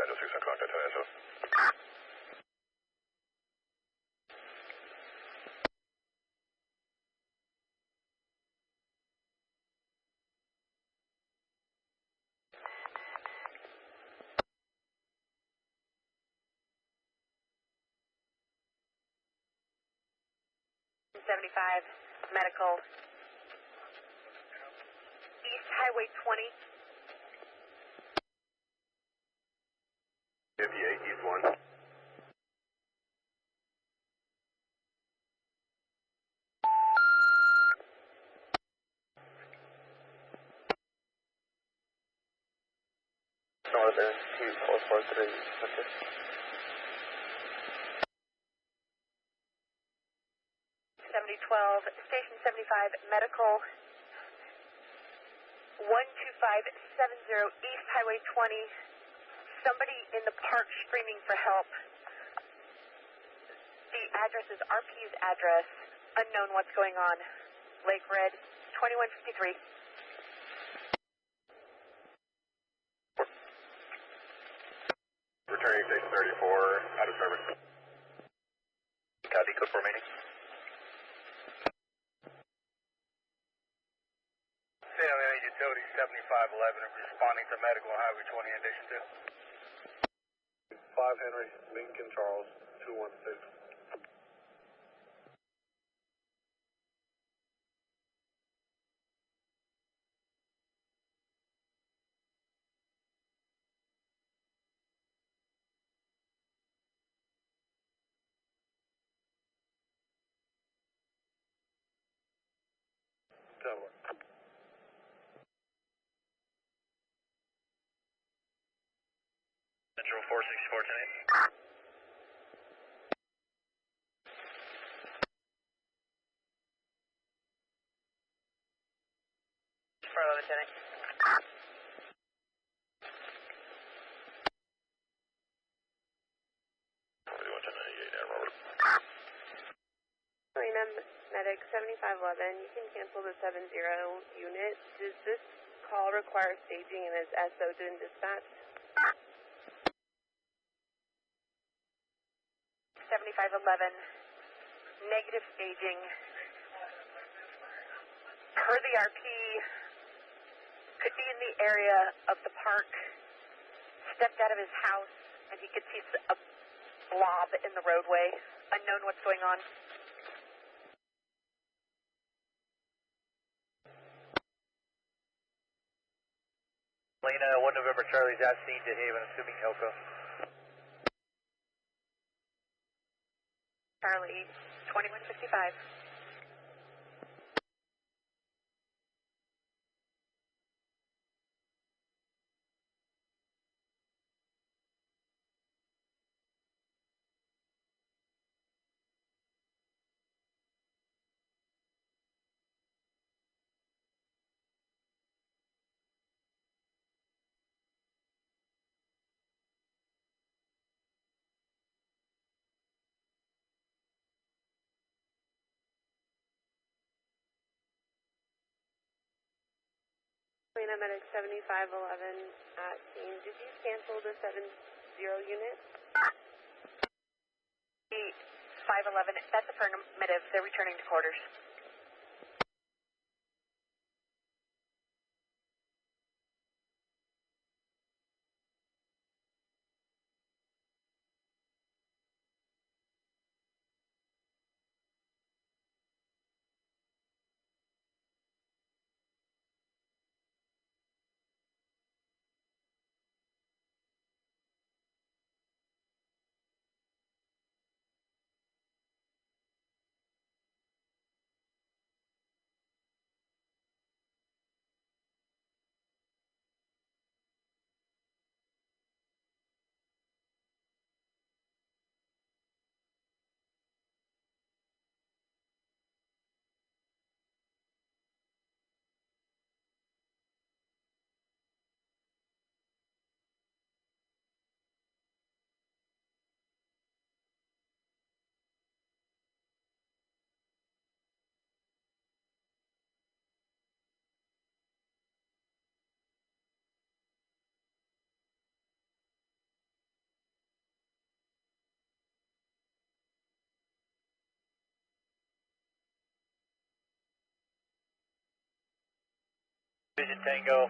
Angel 6 on contact 10 Angel. Medical. East Highway 20. 58, East 1. Northern 2443. Okay. 7012, Station 75, Medical. 12570, East Highway 20. Somebody in the park screaming for help. The address is RP's address. Unknown what's going on. Lake Red, 2153. Returning station 34, out of service. Copy, code for remaining. CLA Utility 7511 responding to medical on Highway 20 in addition to 5 Henry, Lincoln Charles, 216. Tower. Central 464 tonight. Fire 11 Lieutenant. Helena, Medic 7511, you can cancel the 70 unit. Does this call require staging and is SO in dispatch? 7511, negative staging. Per the RP, could be in the area of the park, stepped out of his house, and he could see a blob in the roadway. Unknown what's going on. Lena, 1 November Charlie's at scene, Deschutes, assuming Elko. Charlie, 2155. Helena, Medic 7511 at scene. Did you cancel the 70 unit? 511, that's affirmative. They're returning to quarters. Division Tango,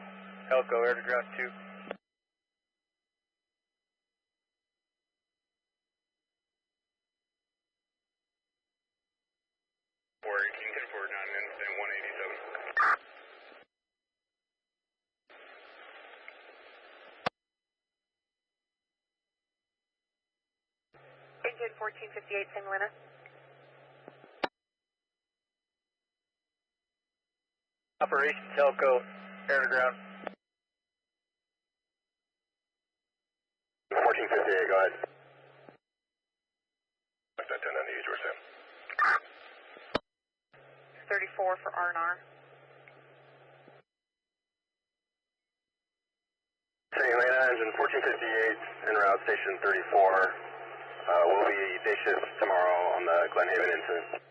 Elko, air to ground 2. For 18 9 and 187. Engine 1458, St. Helena. Operations Elko, air to ground. 1458, go ahead. Left antenna on the east, Sam. 34 for R&R. St. Helena, engine 1458, en route, station 34. We'll be Deschutes tomorrow on the Glenhaven incident.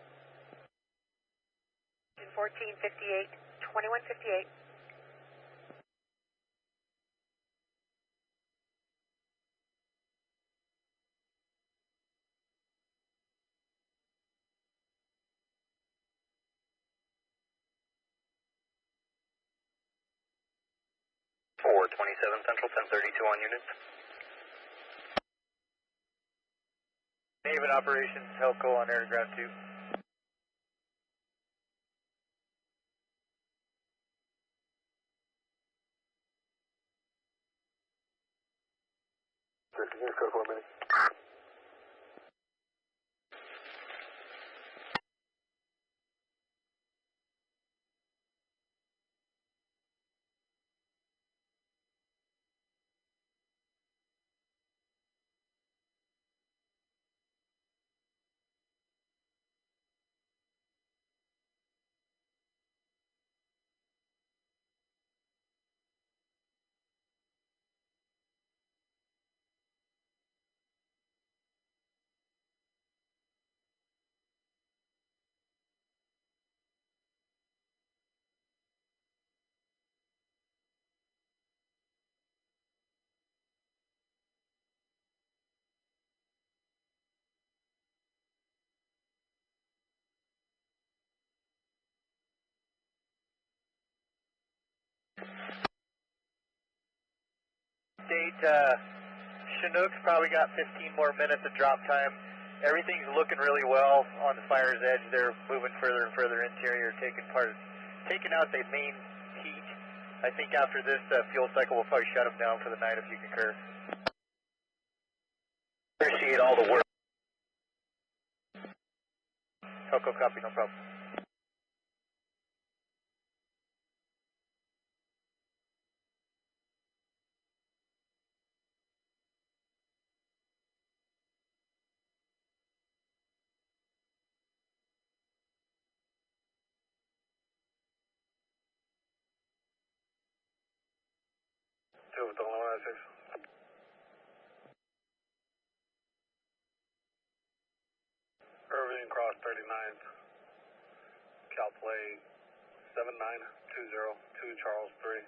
Engine 1458, 2158. For 27 Central, 1032 on units. Haven Operations Elko on air to ground 2. Here's code 4 minutes. Chinook's probably got 15 more minutes of drop time. Everything's looking really well on the fire's edge. They're moving further and further interior, taking out the main heat. I think after this fuel cycle, we'll probably shut them down for the night if you concur. Appreciate all the work. Elko, copy, no problem. Irving cross 39th. Calplay 79202 Charles 3.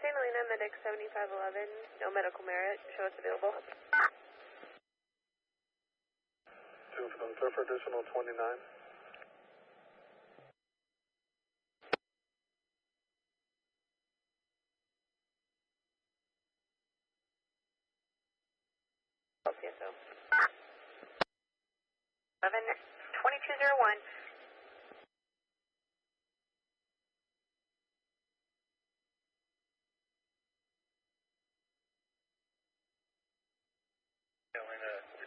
St. Helena, Medic 7511, no medical merit, show us available. 2 from Surfer, additional 29. CSO. 11-2201.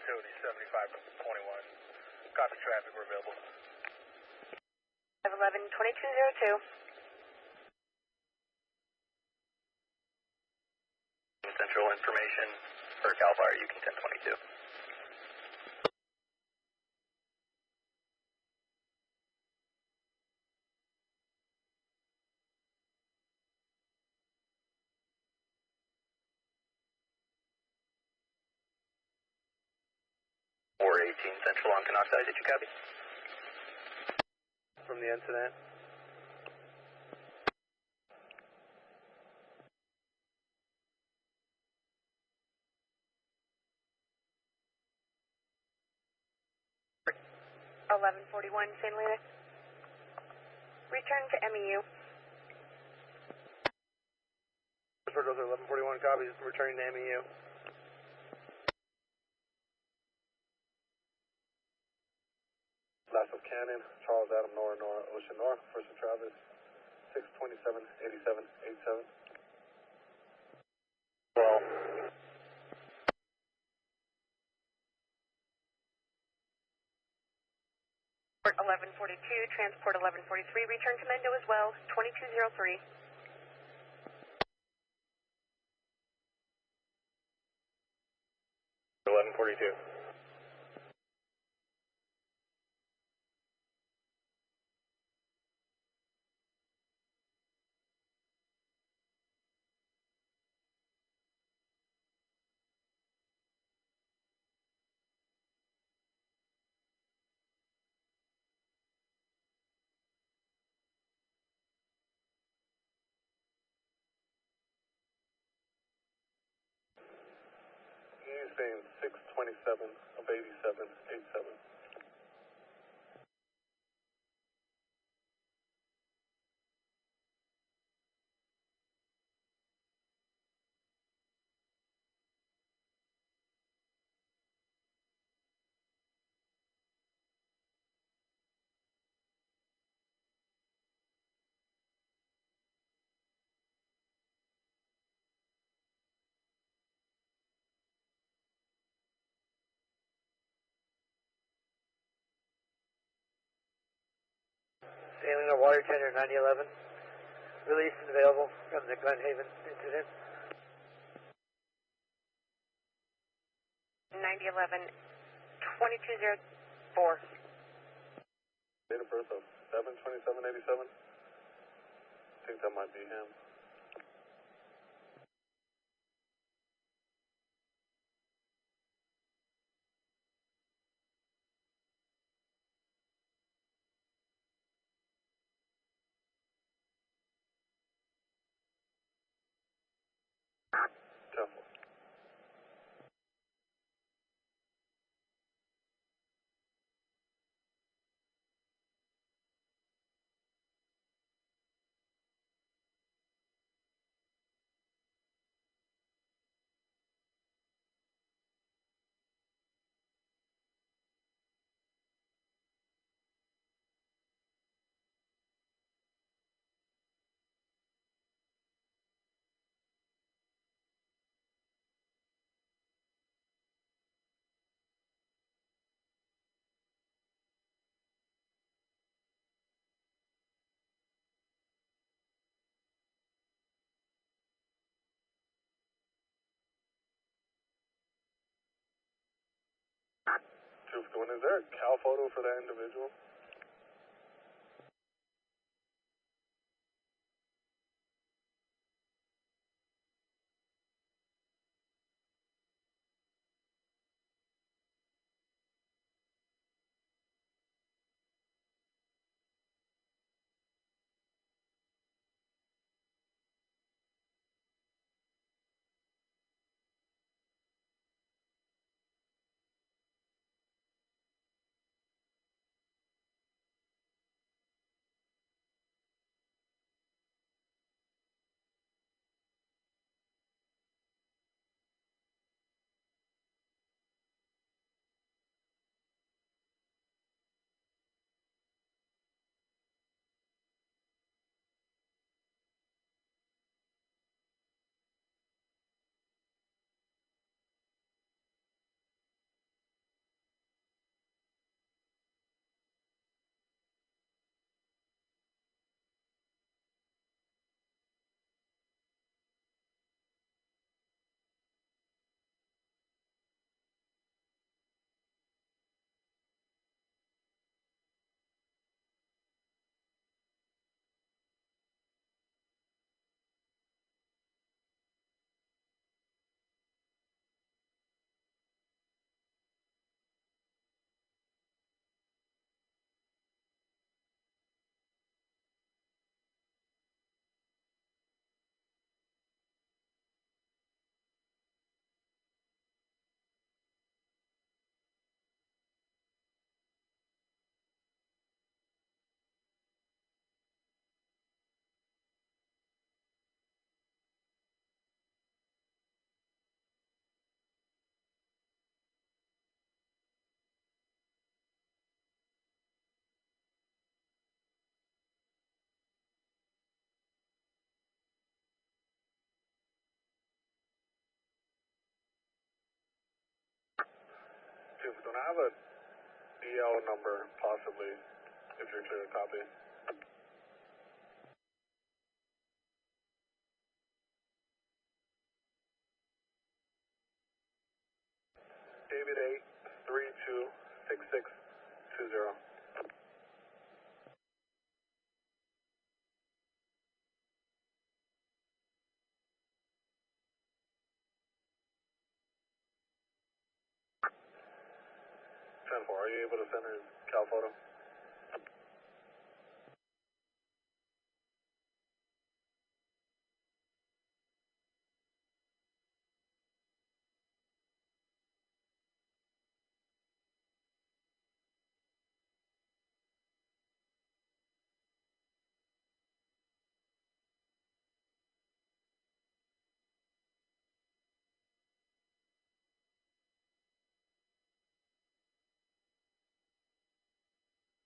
Utility 7521. Copy traffic, we're available. 511-2202. Central information for Calfire, UK 1022. 418 Central on Canocti, did you copy? From the incident. Eleven 41, St. Helena. Return to MEU. Those are 1141 copies, returning to MEU. Last of Cannon, Charles Adam Nora Nora Ocean North, First of Travis, 627 87 87. Well. 1142, transport 1143, return to Mendo as well, 2203. $11.42. He's saying 627 of 87 87. Sailing a water tender 9011. Release and available from the Glenhaven incident. 9011, 2204. Date of birth of 7/27/87. I think that might be him. Careful. Is there a cow photo for that individual? Don't I have a DL number, possibly, if you're clear to copy? David 8326620. Are you able to send her Cal photo?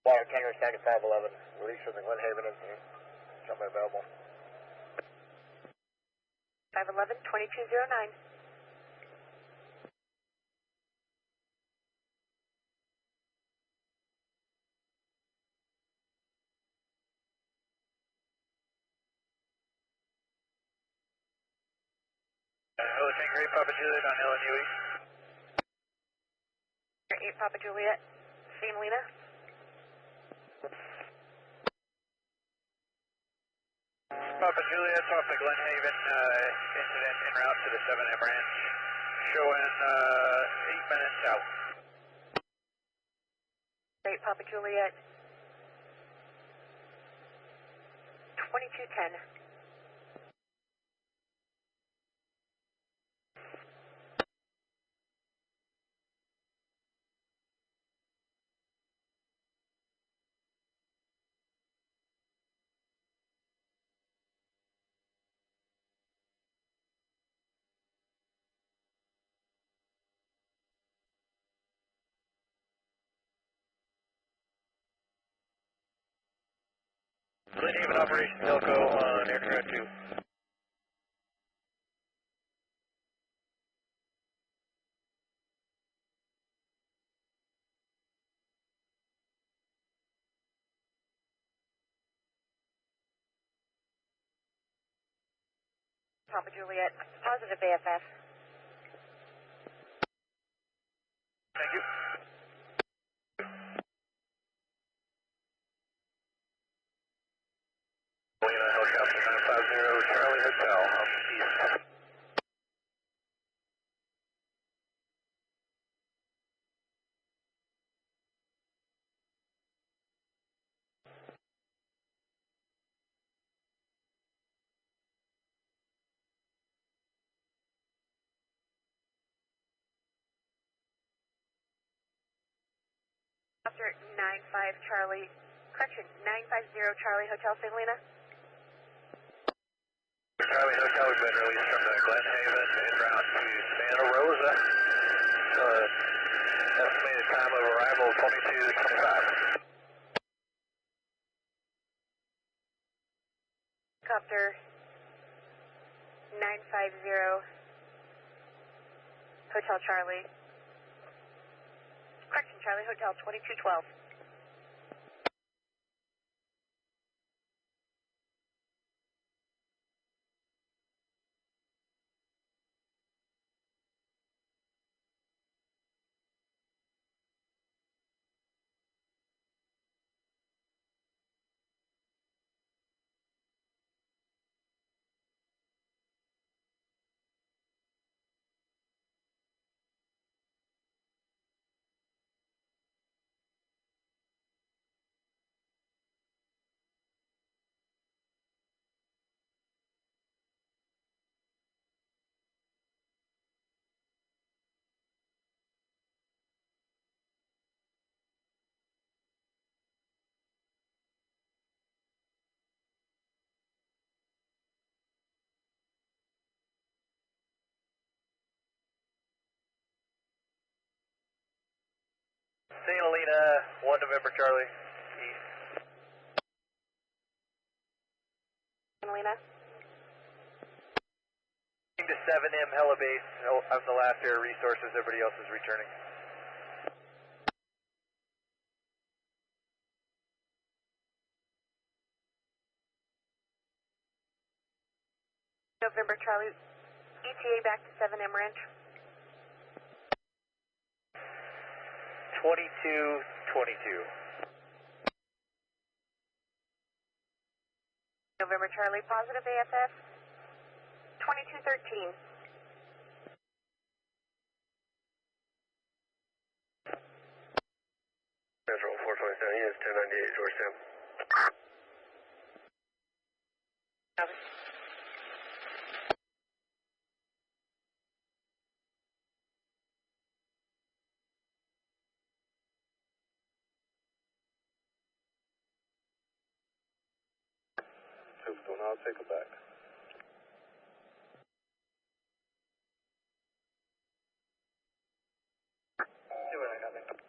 Water Kangaroo Static 511, release from the Glenhaven engineer. Jumping available. 511, 2209. Tanker 8 Papa Juliet on LNUE. 8 Papa Juliet, St. Helena. Papa Juliet off the Glenhaven incident en route to the 7M ranch. Showing 8 minutes out. 8 Papa Juliet, 2210. Glenhaven Operation Telco on aircraft 2. Papa Juliet, positive AFF. Thank you. Lena Helicopter 950 Charlie Hotel, east. After 95 Charlie, correction, 950 Charlie Hotel St. Helena. Charlie Hotel has been released from the Glenhaven en route to Santa Rosa. Estimated time of arrival 22:25. Copter 950 Hotel Charlie. Correction, Charlie Hotel 2212. St. Helena, 1 November Charlie, east. St. Helena. To 7M Helibase, I'm the last air resources, everybody else is returning. November Charlie, ETA back to 7M Ranch. 2222. November Charlie, positive AFF, 2213. Central 427, units 1098, George Sam. I'll take it back. See what I got there.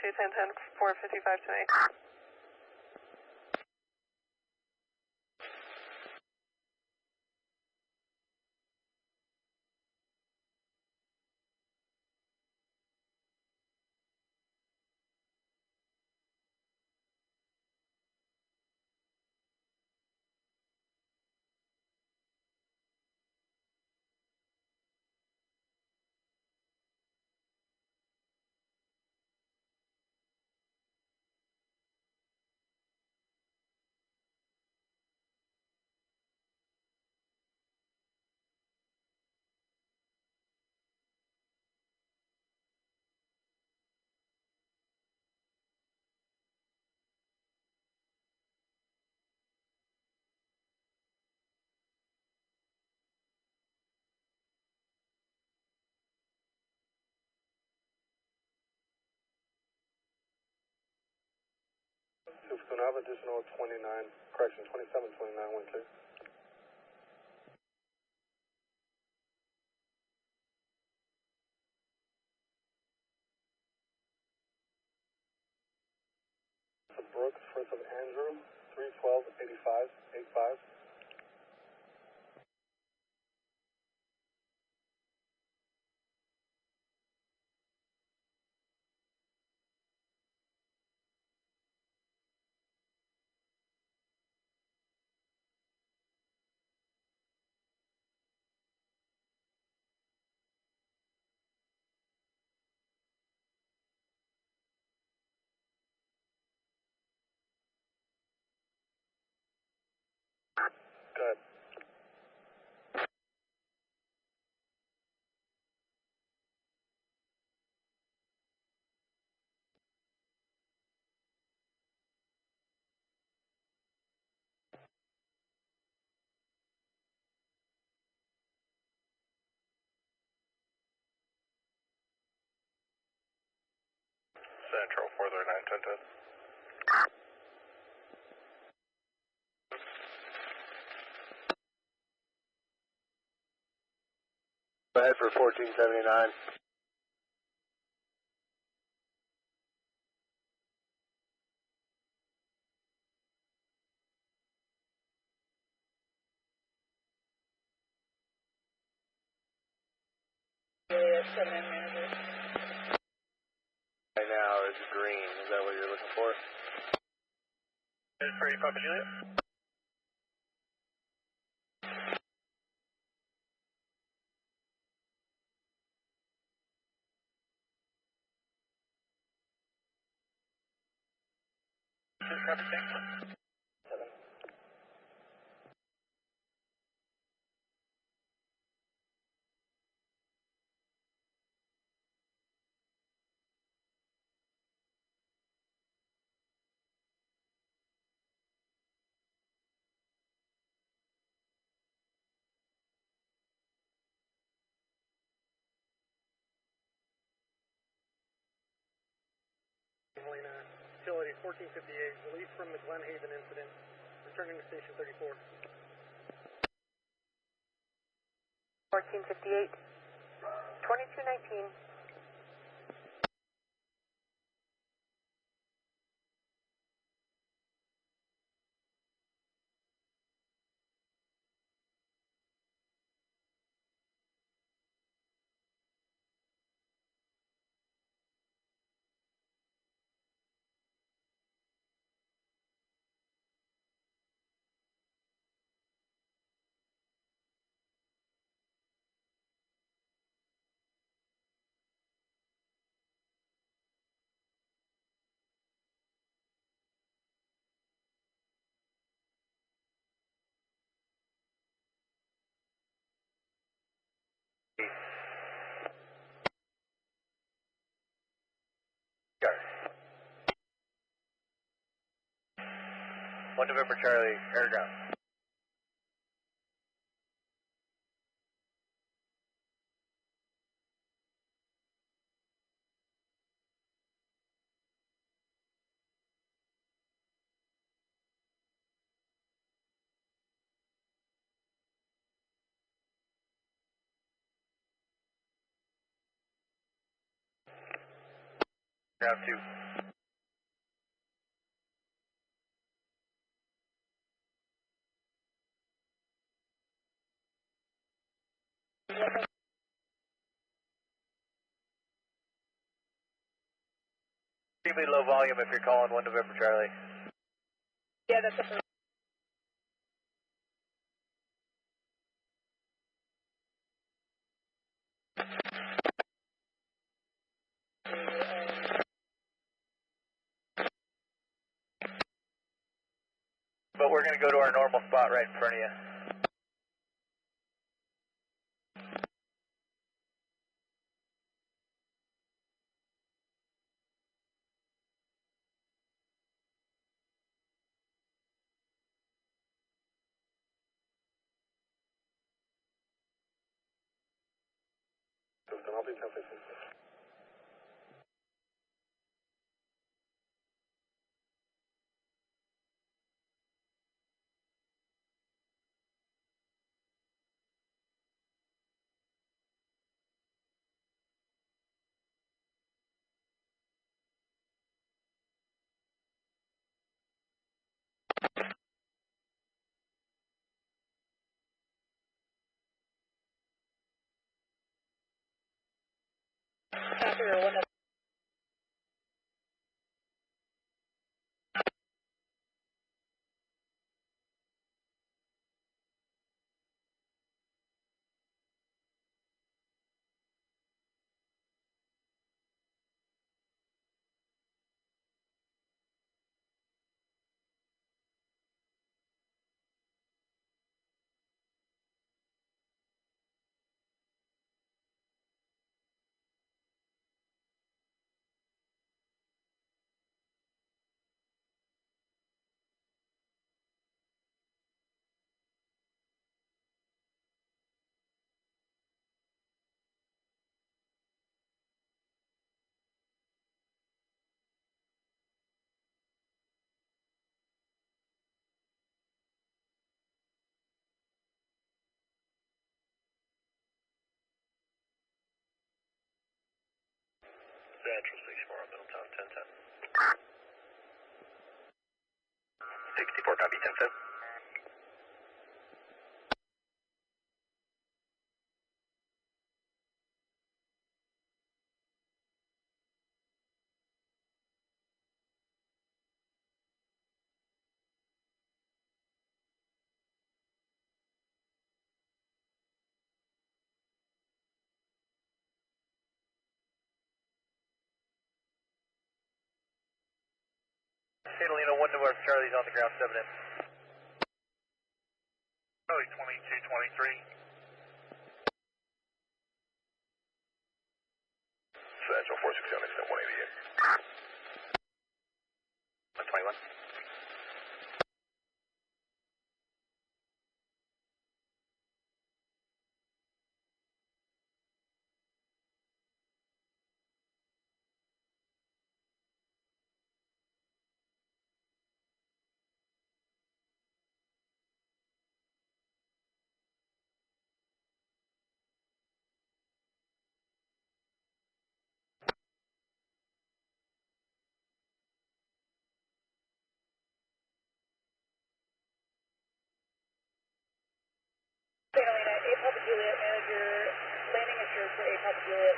Two 1010 455 tonight. Houston, I have additional 29, correction, 2729 wind clear. Brooks, first of Andrew, 31285, 85. Good. Central 439 1010. Go ahead for 1479. Right now it's green. Is that what you're looking for? It's pretty Papa Juliet. utility 1458, released from the Glenhaven incident, returning to station 34. 1458, 2219. One November Charlie, air ground. Ground 2. Extremely low volume if you're calling 1 November Charlie. Yeah, that's a But we're going to go to our normal spot right in front of you. I'll be 10:15. Central 64 on Middletown, 1010. 64, copy, 1010. Catalina, 1 November Charlie's on the ground, 7 in. Charlie 2223. Central 460 extent 188. 121.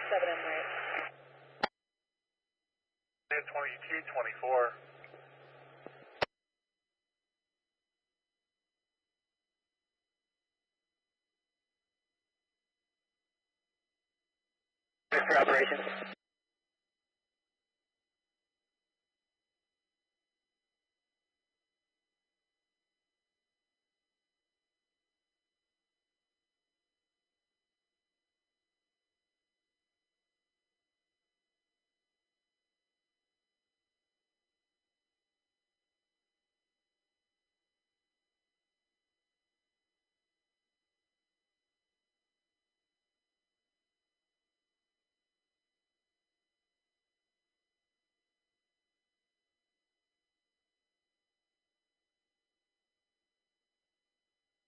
7M right. 2224. For operations.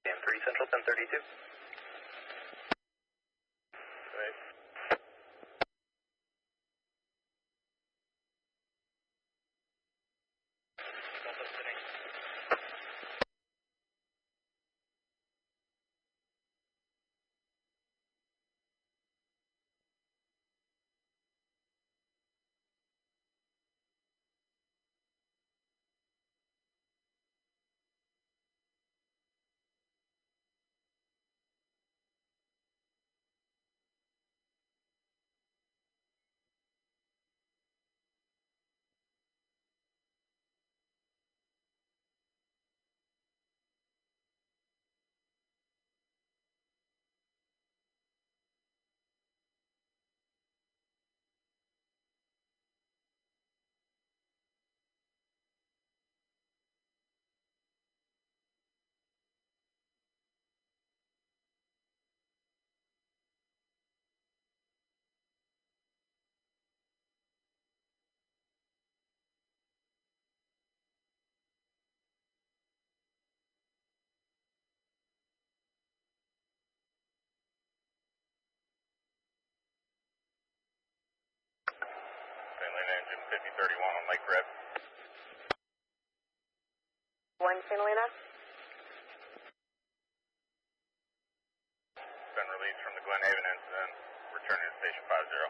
Dam 3 Central 1032. Right. Engine 5031 on Lake Rip. 1 Finlina. Been released from the Glenhaven incident. Returning to Station 50.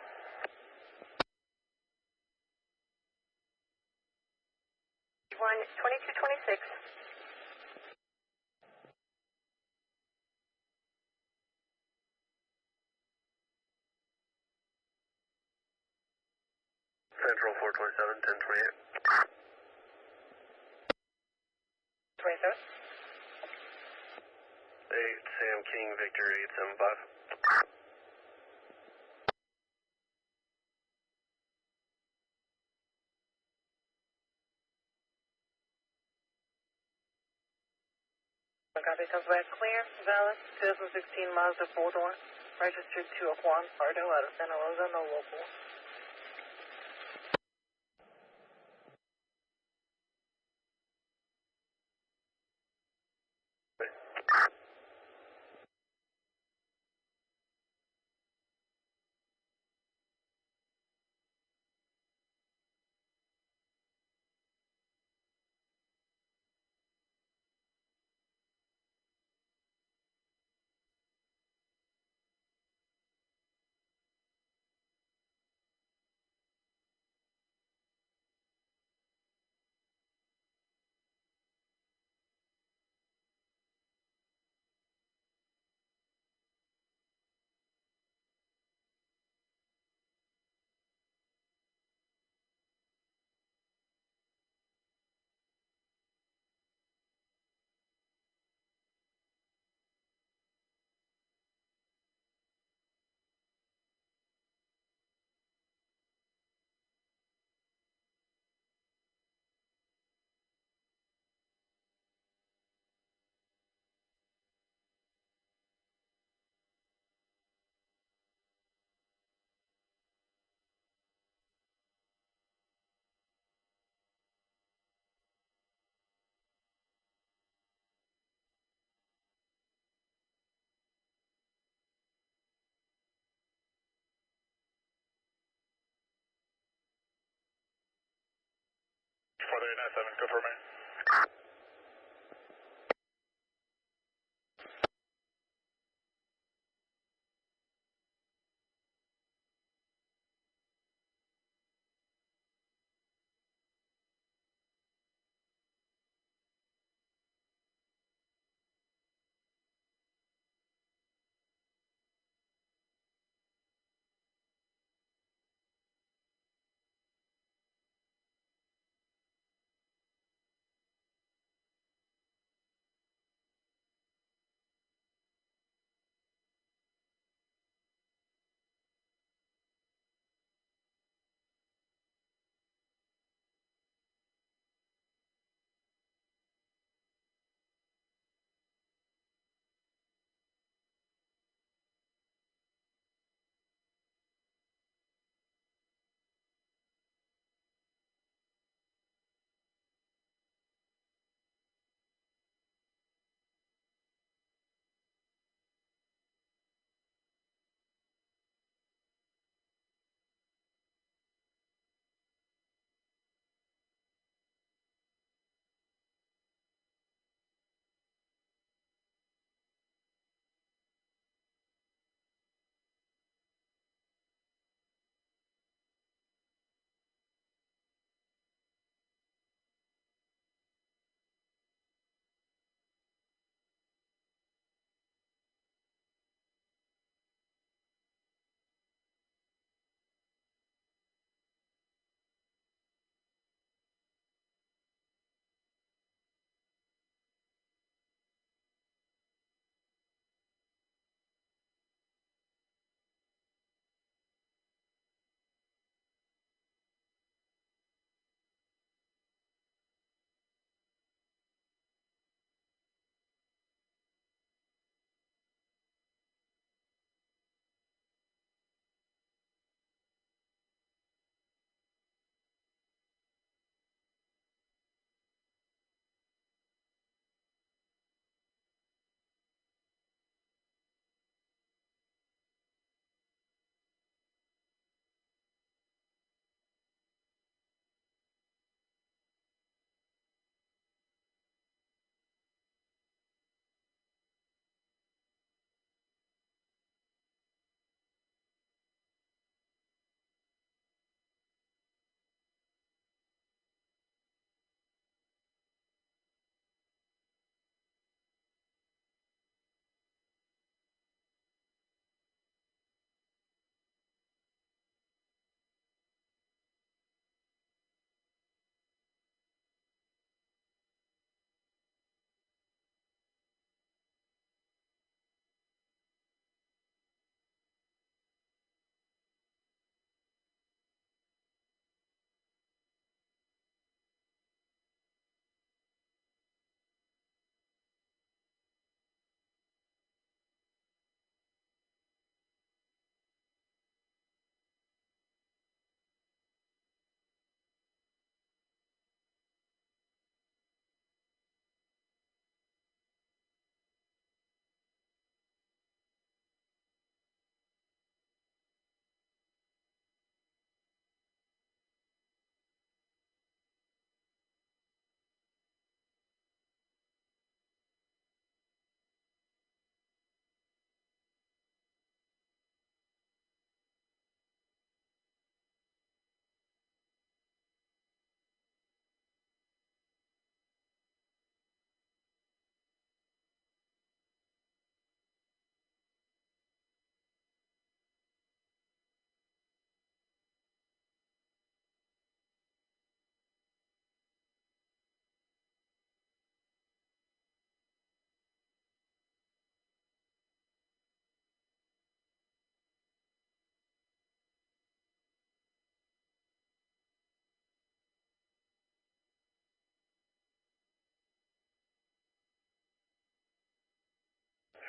2226. Central 427, 1028. 27. 8 Sam King, Victor 875. Copy, comes back clear, valid, 2016 Mazda 4-door, registered to Juan Pardo out of Santa Rosa, no local. Go for me.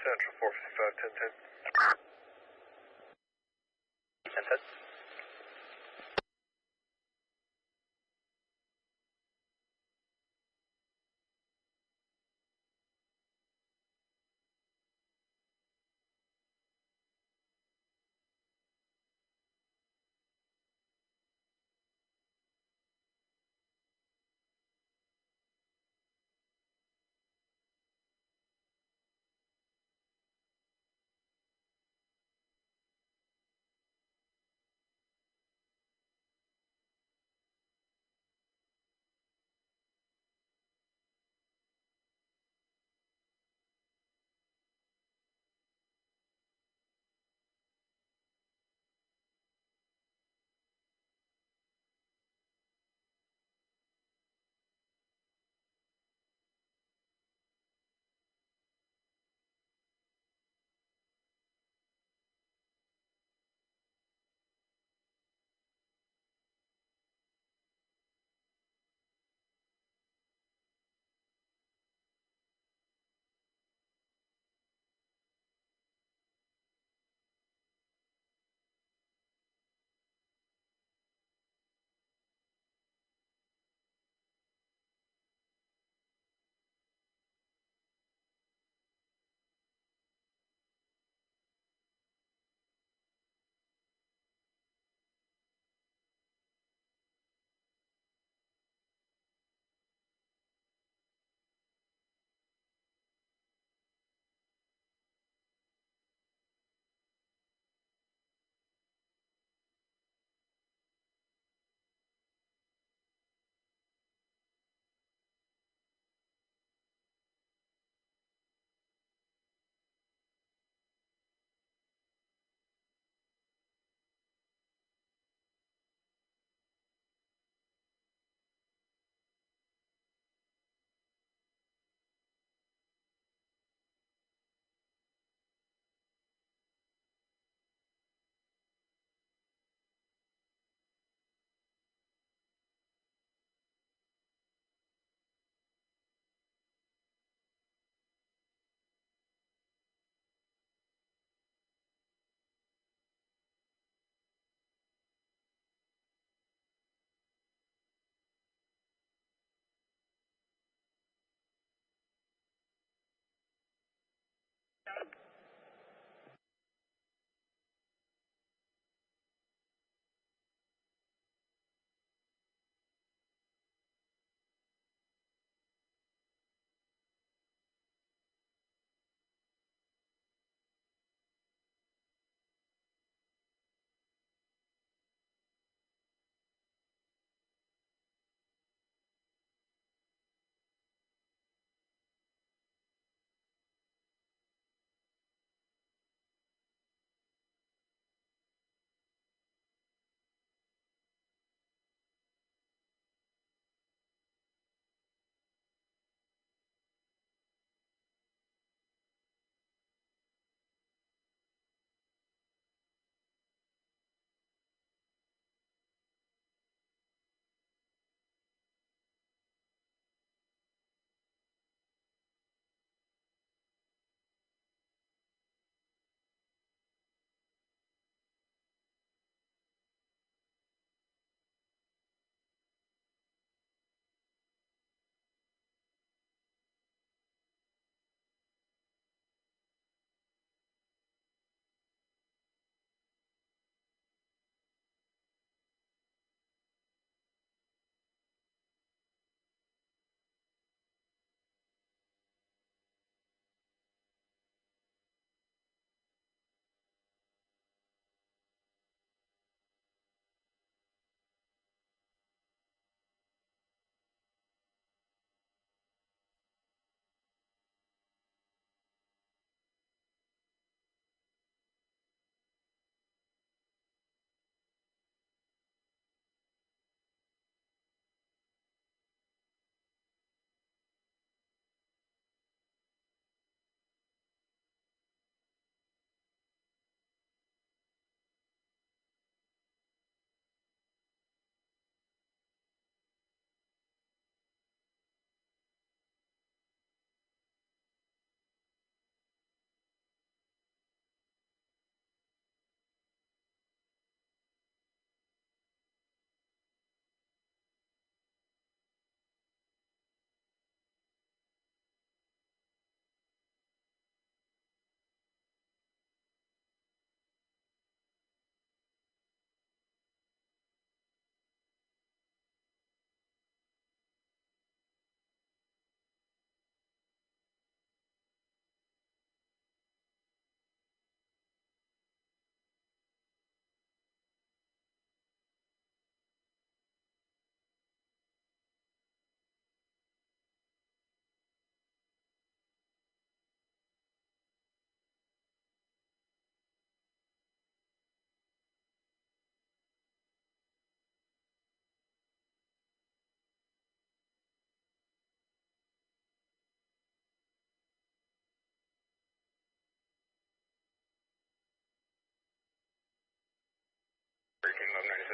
Central 455, 1010. 10-10.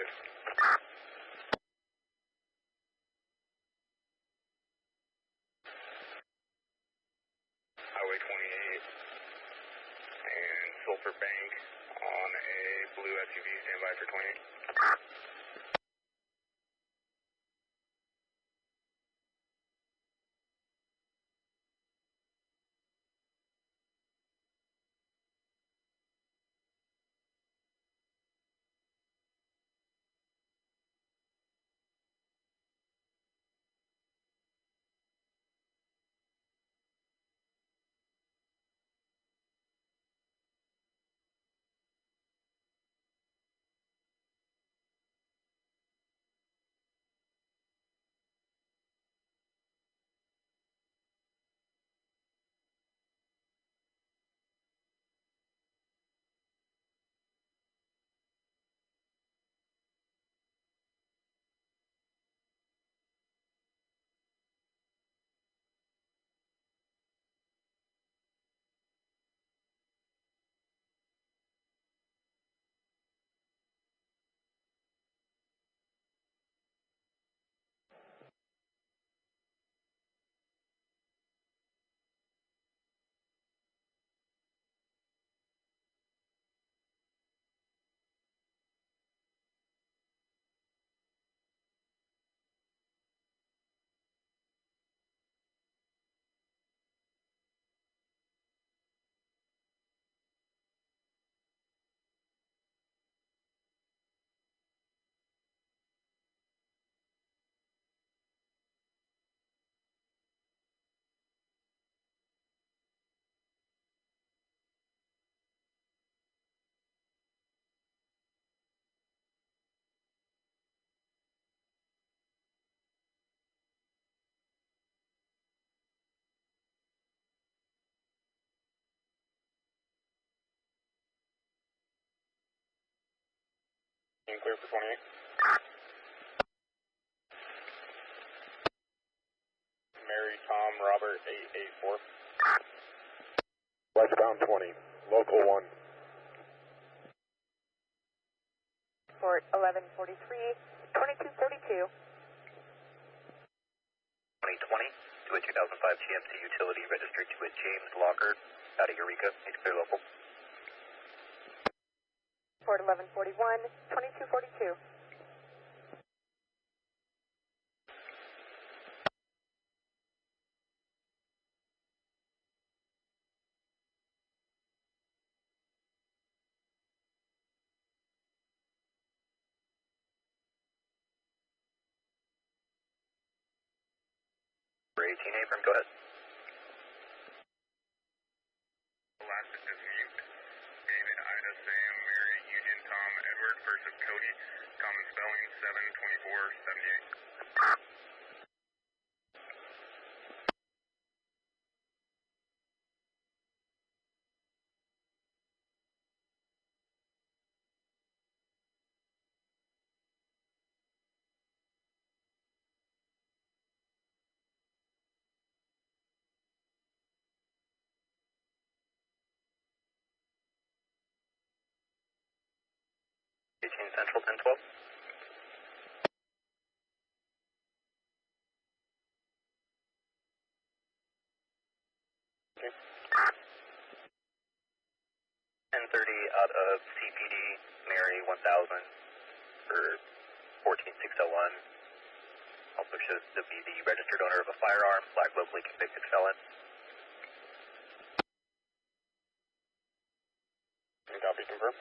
Negative. Highway 28 and Sulphur Bank on a blue SUV, standby for 28. Clear for 28. Mary Tom Robert 884. Westbound 20, local 1. Port 1143, 2232. 2020 to a 2005 GMC utility registered to a James Locker out of Eureka. Need to clear local. Port 1141, 2242. For 18 Abram, go ahead. Last is mute. David, Ida, Sam, Mary, Union, Tom, Edward, first of Cody, common spelling 72478. Central 1012. Okay. 1030 out of CPD, Mary 1000 for 14601. Also shows to be the registered owner of a firearm, black locally convicted felon. Copy, confirm.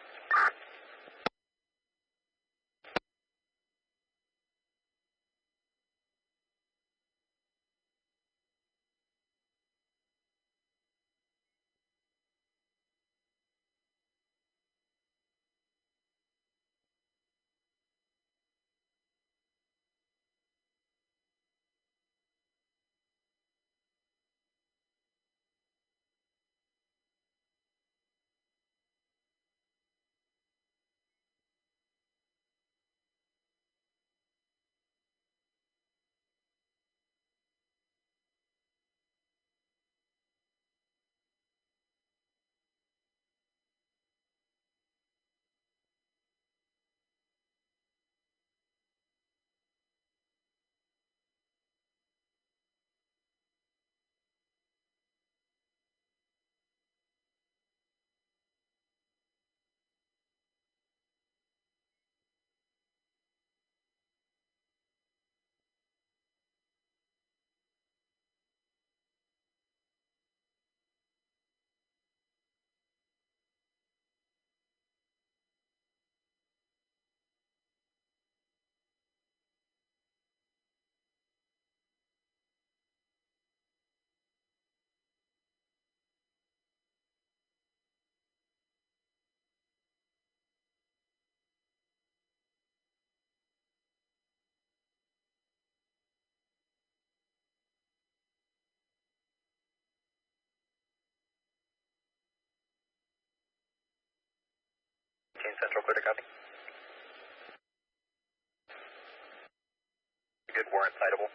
Central, clear to copy. Good, warrant citable.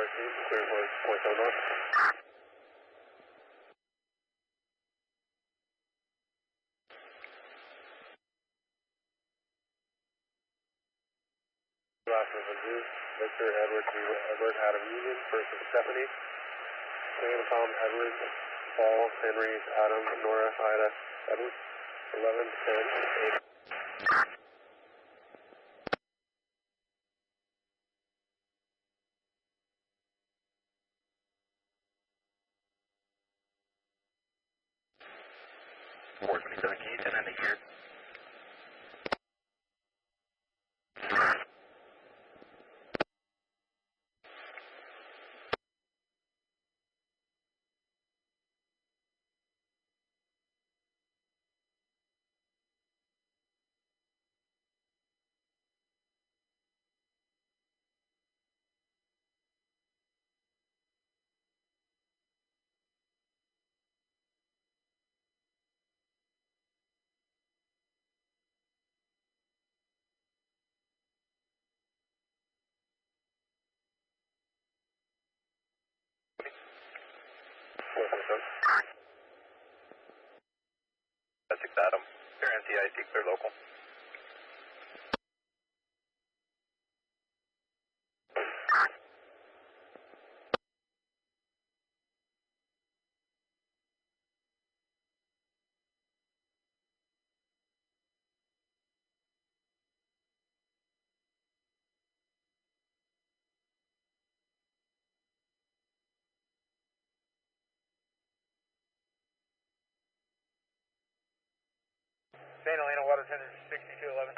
Clear for point 7 north. Last of Victor, Edward, Edward, Adam Union, first of Stephanie, Sam, Tom, Edward, Paul, Henry, Adam, Nora, Ida, Edward, 11, 10, 8. That's 6 Adam. Clear NCIC, clear local. St. Helena, water tender 6211.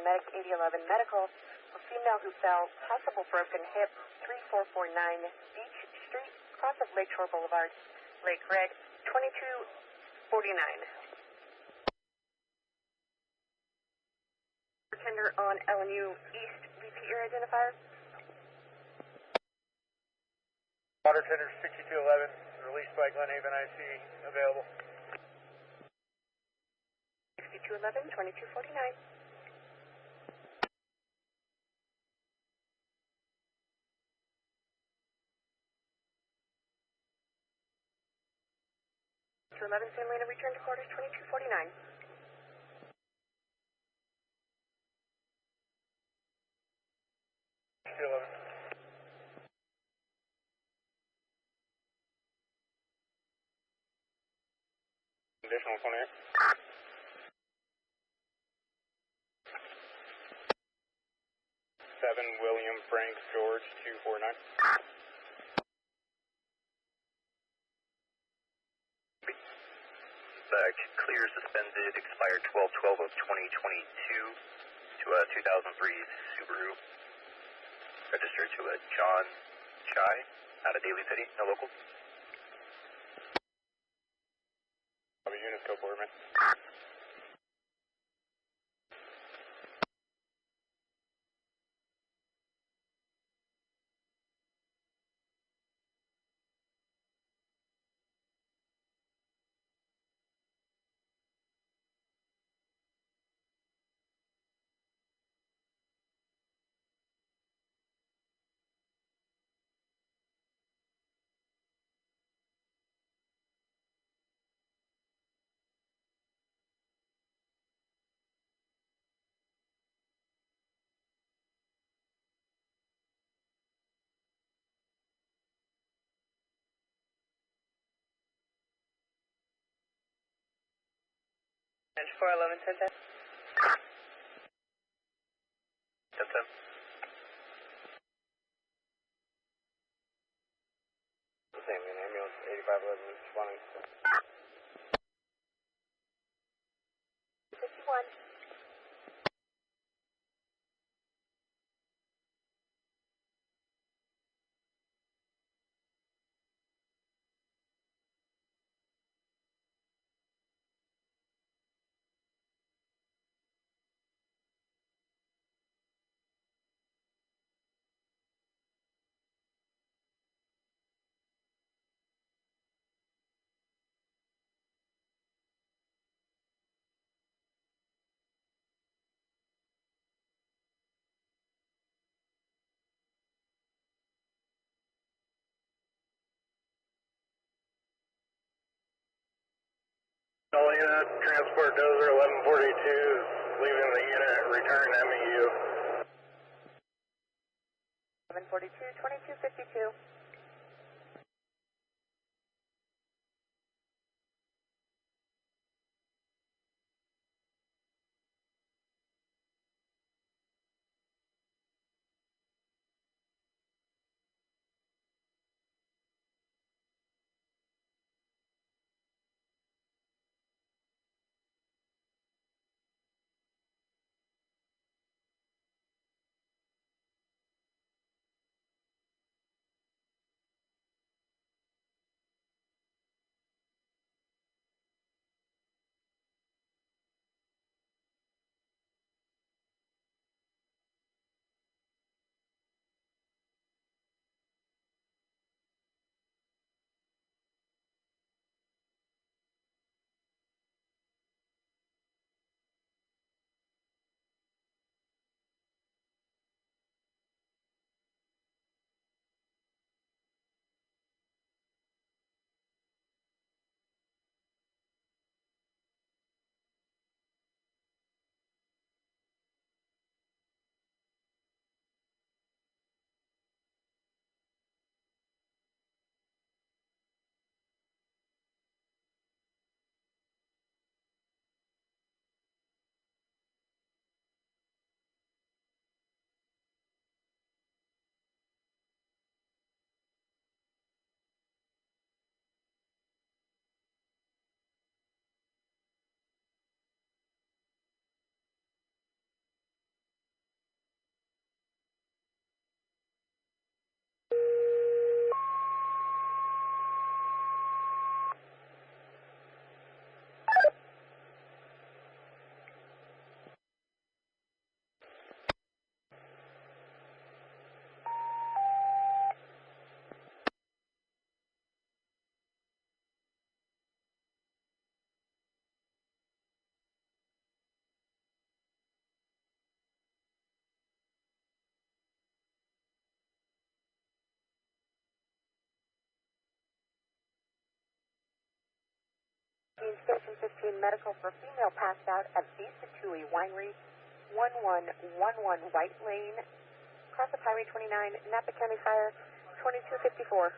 Medic 8011 medical for female who fell, possible broken hip, 3449 Beach Street, cross of Lakeshore Boulevard, Lake Red, 2249. Tender on LNU East, repeat your identifier. Water tender 6211, released by Glenhaven IC, available. 6211, 2249. 11 San Helena, return to quarters 2249. Additional 28. 7 William Frank George 249. Clear suspended, expired 12/12 of 2022 to a 2003 Subaru. Registered to a John Chai out of Daly City, no local. Have a unit go forward, man. And 411, 1010. 1010. The same, an ambulance 8511 responding. 51. All unit, transport dozer 1142 is leaving the unit, return MEU. 1142, 2252. Station 15 medical for female passed out at Deschutes Winery, 1111 White Lane, cross of Highway 29, Napa County Fire, 2254.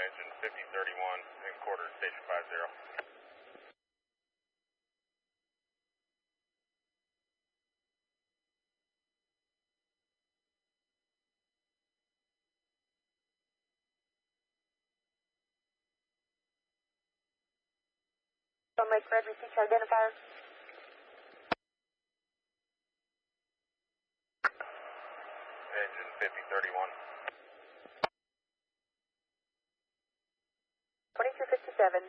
engine 5031 and quarter station 50. Mike Red, receive your identifier. Engine 5031. 2257.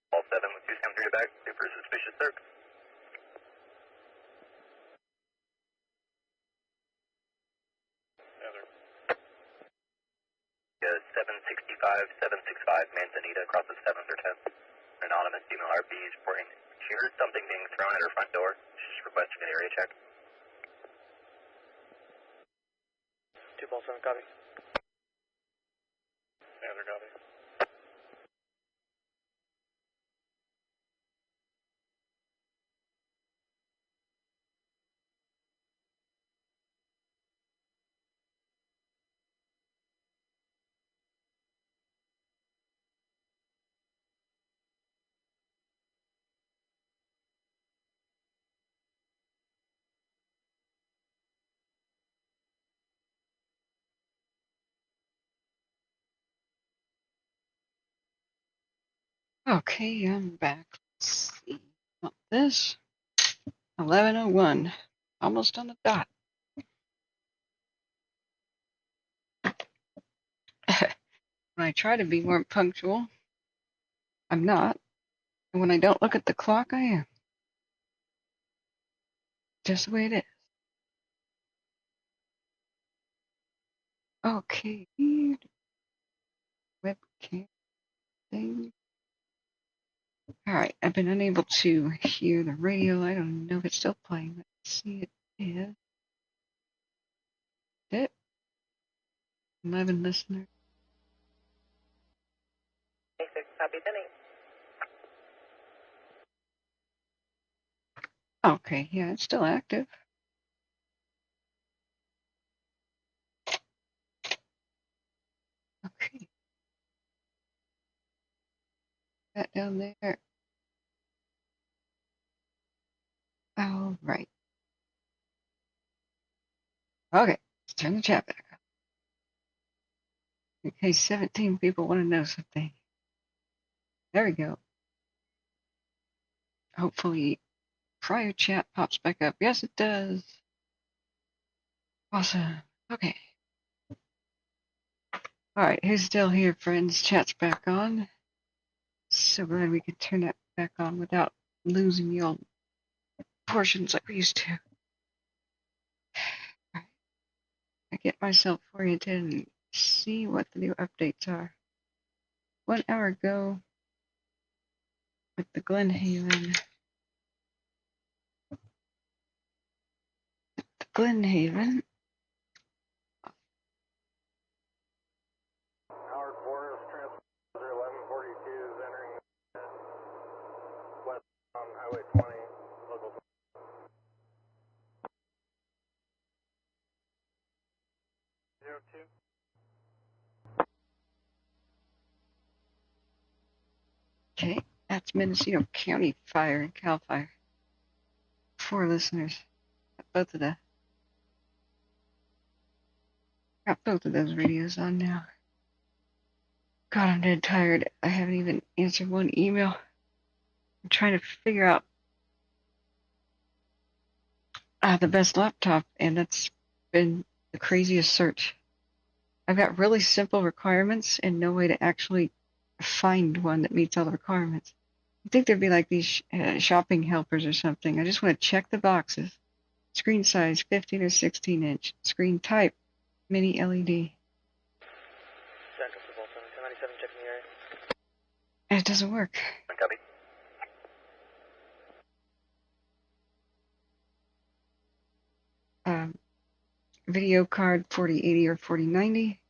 All 7 with 273 back, super suspicious circ. Yeah, 765, Manzanita crosses 7th or 10th. Anonymous female RP is reporting she heard something being thrown at her front door. She's requesting an area check. 2 Ball 7, copy. Standard copy. Okay, I'm back. Let's see. Not this. 11:01. Almost on the dot. When I try to be more punctual, I'm not. And when I don't look at the clock, I am. Just the way it is. Okay. Webcam thing. Alright, I've been unable to hear the radio. I don't know if it's still playing. Let's see, it is. It? 11 listeners. 26, copy, 10-8. Okay, yeah, it's still active. Okay. That down there. Alright. Okay, let's turn the chat back on. In case 17 people want to know something. There we go. Hopefully, prior chat pops back up. Yes, it does. Awesome. Okay. Alright, who's still here, friends? Chat's back on. So glad we could turn that back on without losing the old portions like we used to. Alright. I get myself oriented and see what the new updates are. 1 hour ago with the Glenhaven. Glenhaven. Howard 4, transfer 1142 is entering west on Highway 20, local. 02. Okay, that's Mendocino County Fire and Calfire. 4 listeners. Got both of those radios on now. God, I'm dead tired. I haven't even answered one email. I'm trying to figure out the best laptop, and that's been the craziest search. I've got really simple requirements and no way to actually find one that meets all the requirements. I think there'd be like these shopping helpers or something. I just want to check the boxes. Screen size, 15 or 16 inch. Screen type, mini LED. And it doesn't work. Copy. Video card 4080 or 4090.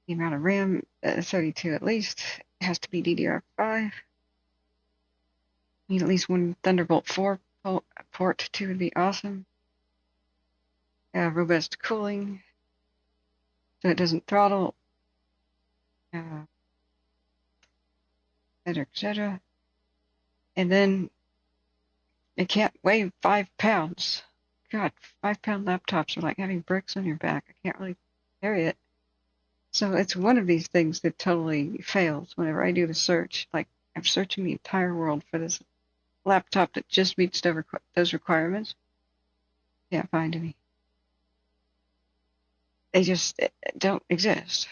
The amount of RAM, 32 at least. It has to be DDR5. Need at least one Thunderbolt 4 port. 2 would be awesome. Robust cooling, so it doesn't throttle. Etc. And then it can't weigh 5 pounds. God, 5-pound laptops are like having bricks on your back. I can't really carry it. So it's one of these things that totally fails whenever I do the search. Like, I'm searching the entire world for this laptop that just meets those requirements. Can't find any. They just don't exist.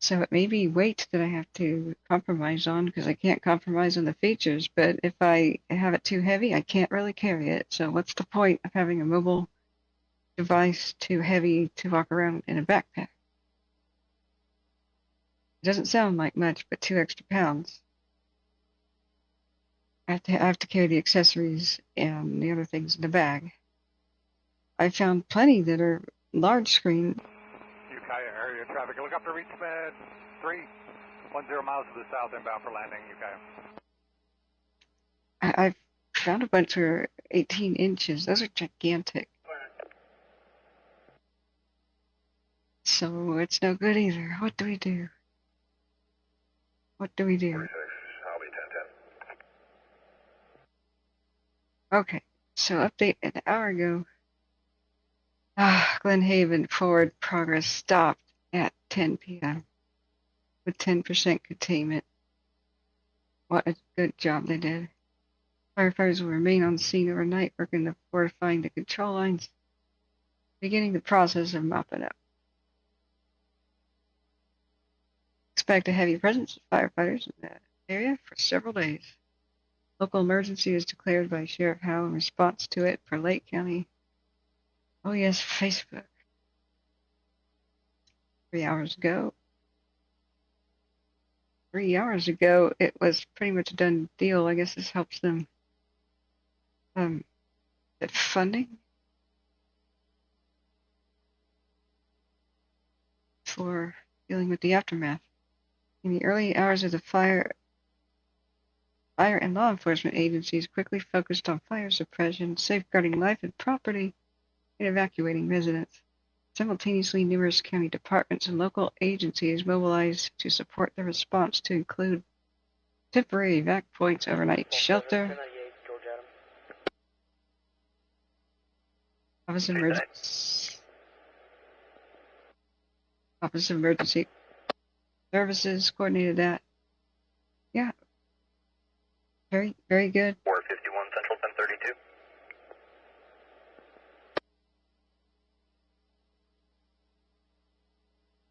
So it may be weight that I have to compromise on because I can't compromise on the features. But if I have it too heavy, I can't really carry it. So what's the point of having a mobile device too heavy to walk around in a backpack? It doesn't sound like much, but 2 extra pounds. I have to carry the accessories and the other things in the bag. I found plenty that are large screen. Ukiah area traffic. Helicopter reach med 310 miles to the south inbound for landing, Ukiah. I've found a bunch that are 18 inches. Those are gigantic. So it's no good either. What do we do? What do we do? I'll be 1010. Okay, so update an hour ago. Glenhaven forward progress stopped at 10 p.m. with 10% containment. What a good job they did. Firefighters will remain on scene overnight, working to fortifying the control lines, beginning the process of mopping up. Expect a heavy presence of firefighters in that area for several days. Local emergency is declared by Sheriff Howe in response to it for Lake County. Oh yes, Facebook. 3 hours ago. 3 hours ago, it was pretty much a done deal. I guess this helps them get funding for dealing with the aftermath. In the early hours of the fire and law enforcement agencies quickly focused on fire suppression, safeguarding life and property, and evacuating residents. Simultaneously, numerous county departments and local agencies mobilized to support the response, to include temporary evac points, overnight shelter, Office of Emergency Services coordinated that. Yeah. Very, very good. 451 Central 1032.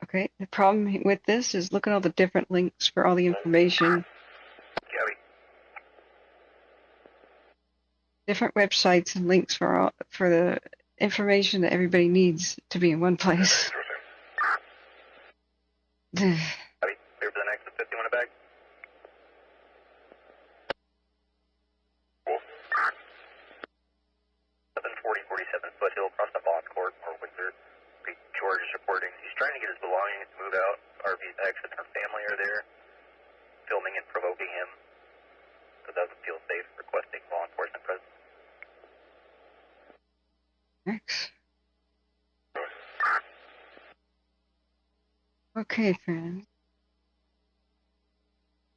Okay, the problem with this is look at all the different links for all the information. Gabby. Different websites and links for the information that everybody needs to be in one place. Copy. Here for the next 51 in back. Cool. 740-47 Foothill across the box court or Windsor. George is reporting he's trying to get his belongings to move out. RV's exit, her family are there, filming and provoking him. So doesn't feel safe, requesting law enforcement presence. Next. Okay, friends.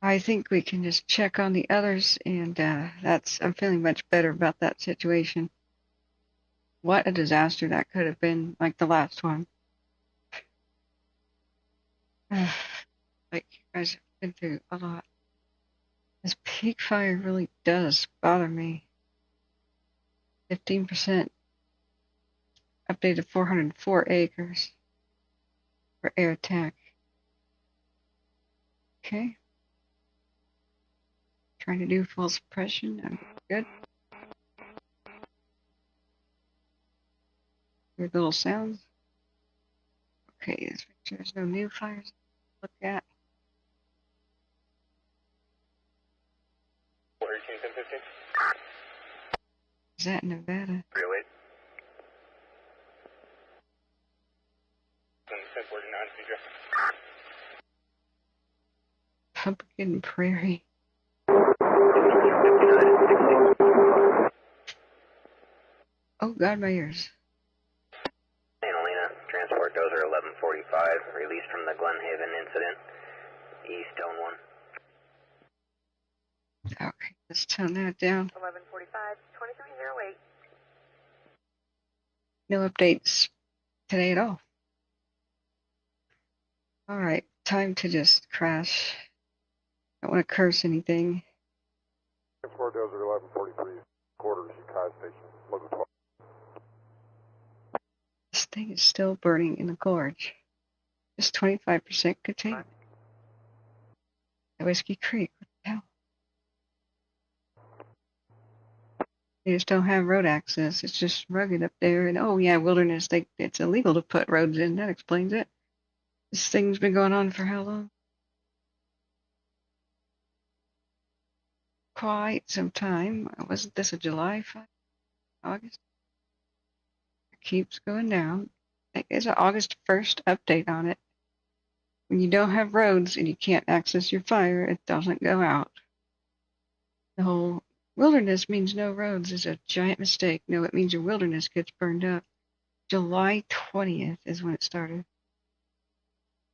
I think we can just check on the others, and I'm feeling much better about that situation. What a disaster that could have been, like the last one. Like, you guys have been through a lot. This peak fire really does bother me. 15%. Updated 404 acres for air attack. Okay. Trying to do full suppression. I'm good. Weird little sounds. Okay, let's make sure there's no new fires to look at. 13-10-15. Is that Nevada? 308. 1049, CJ. Pumpkin Prairie. Oh God, my ears. Annalena, transport dozer 1145, released from the Glenhaven incident, east zone 1. Okay, let's tone that down. 1145, 2308. No updates today at all. Alright, time to just crash. Don't want to curse anything. Transport dozer 1143, quarters, Kai Station, local 12. This thing is still burning in the gorge. Just 25% contained. At Whiskey Creek, what the hell? They just don't have road access. It's just rugged up there. And oh yeah, wilderness. It's illegal to put roads in. That explains it. This thing's been going on for how long? Quite some time. Wasn't this a July 5? August? It keeps going down. There's an August 1st update on it. When you don't have roads and you can't access your fire, it doesn't go out. The whole wilderness means no roads is a giant mistake. No, it means your wilderness gets burned up. July 20th is when it started.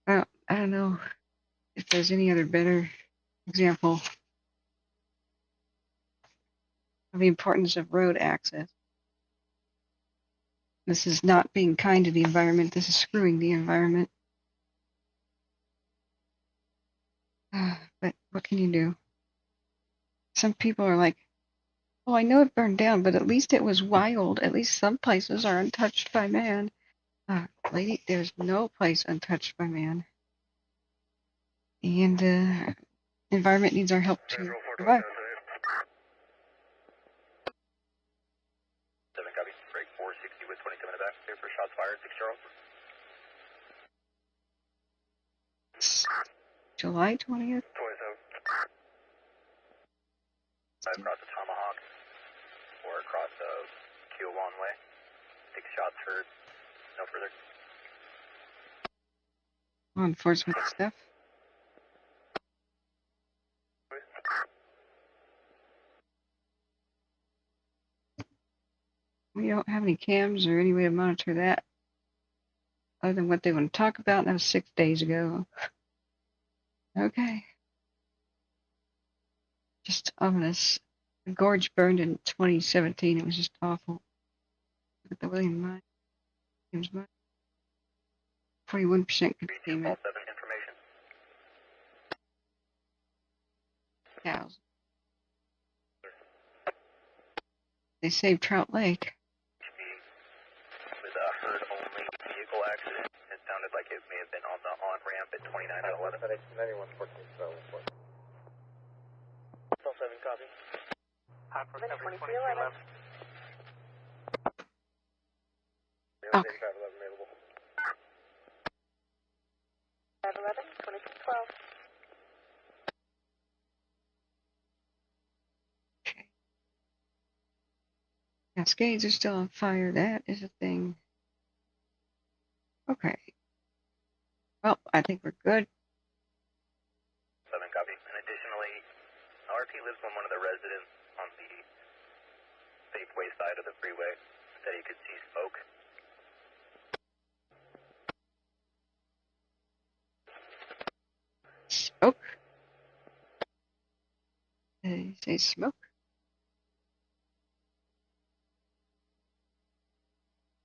I don't know if there's any other better example of the importance of road access. This is not being kind to the environment. This is screwing the environment. But what can you do? Some people are like, oh, I know it burned down, but at least it was wild. At least some places are untouched by man. Lady, there's no place untouched by man. And the environment needs our help to survive. 7 copy. Break 460 with 27 in the back. Clear for shots fired. 6 Charles. July 20th? 27. Across the Tomahawk or across the Kiowon Way. 6 shots heard. No further. Law enforcement stuff. We don't have any cams or any way to monitor that other than what they want to talk about. That was 6 days ago. Okay. Just ominous. The gorge burned in 2017. It was just awful. Look at the William Mine. James Mine. 41% containment. Information. Cows. They saved Trout Lake. With a herd only vehicle accident. It sounded like it may have been on the on-ramp at 29 at 11. 9114, so 7 copy. Hot for 2311. Okay. 7511 available. 511, 2212. Okay. Cascades are still on fire. That is a thing. Okay. Well, I think we're good. 7 copy. And additionally, RT lives on one of the residents on the Safeway side of the freeway. Said he could see smoke. Smoke? Did he say smoke?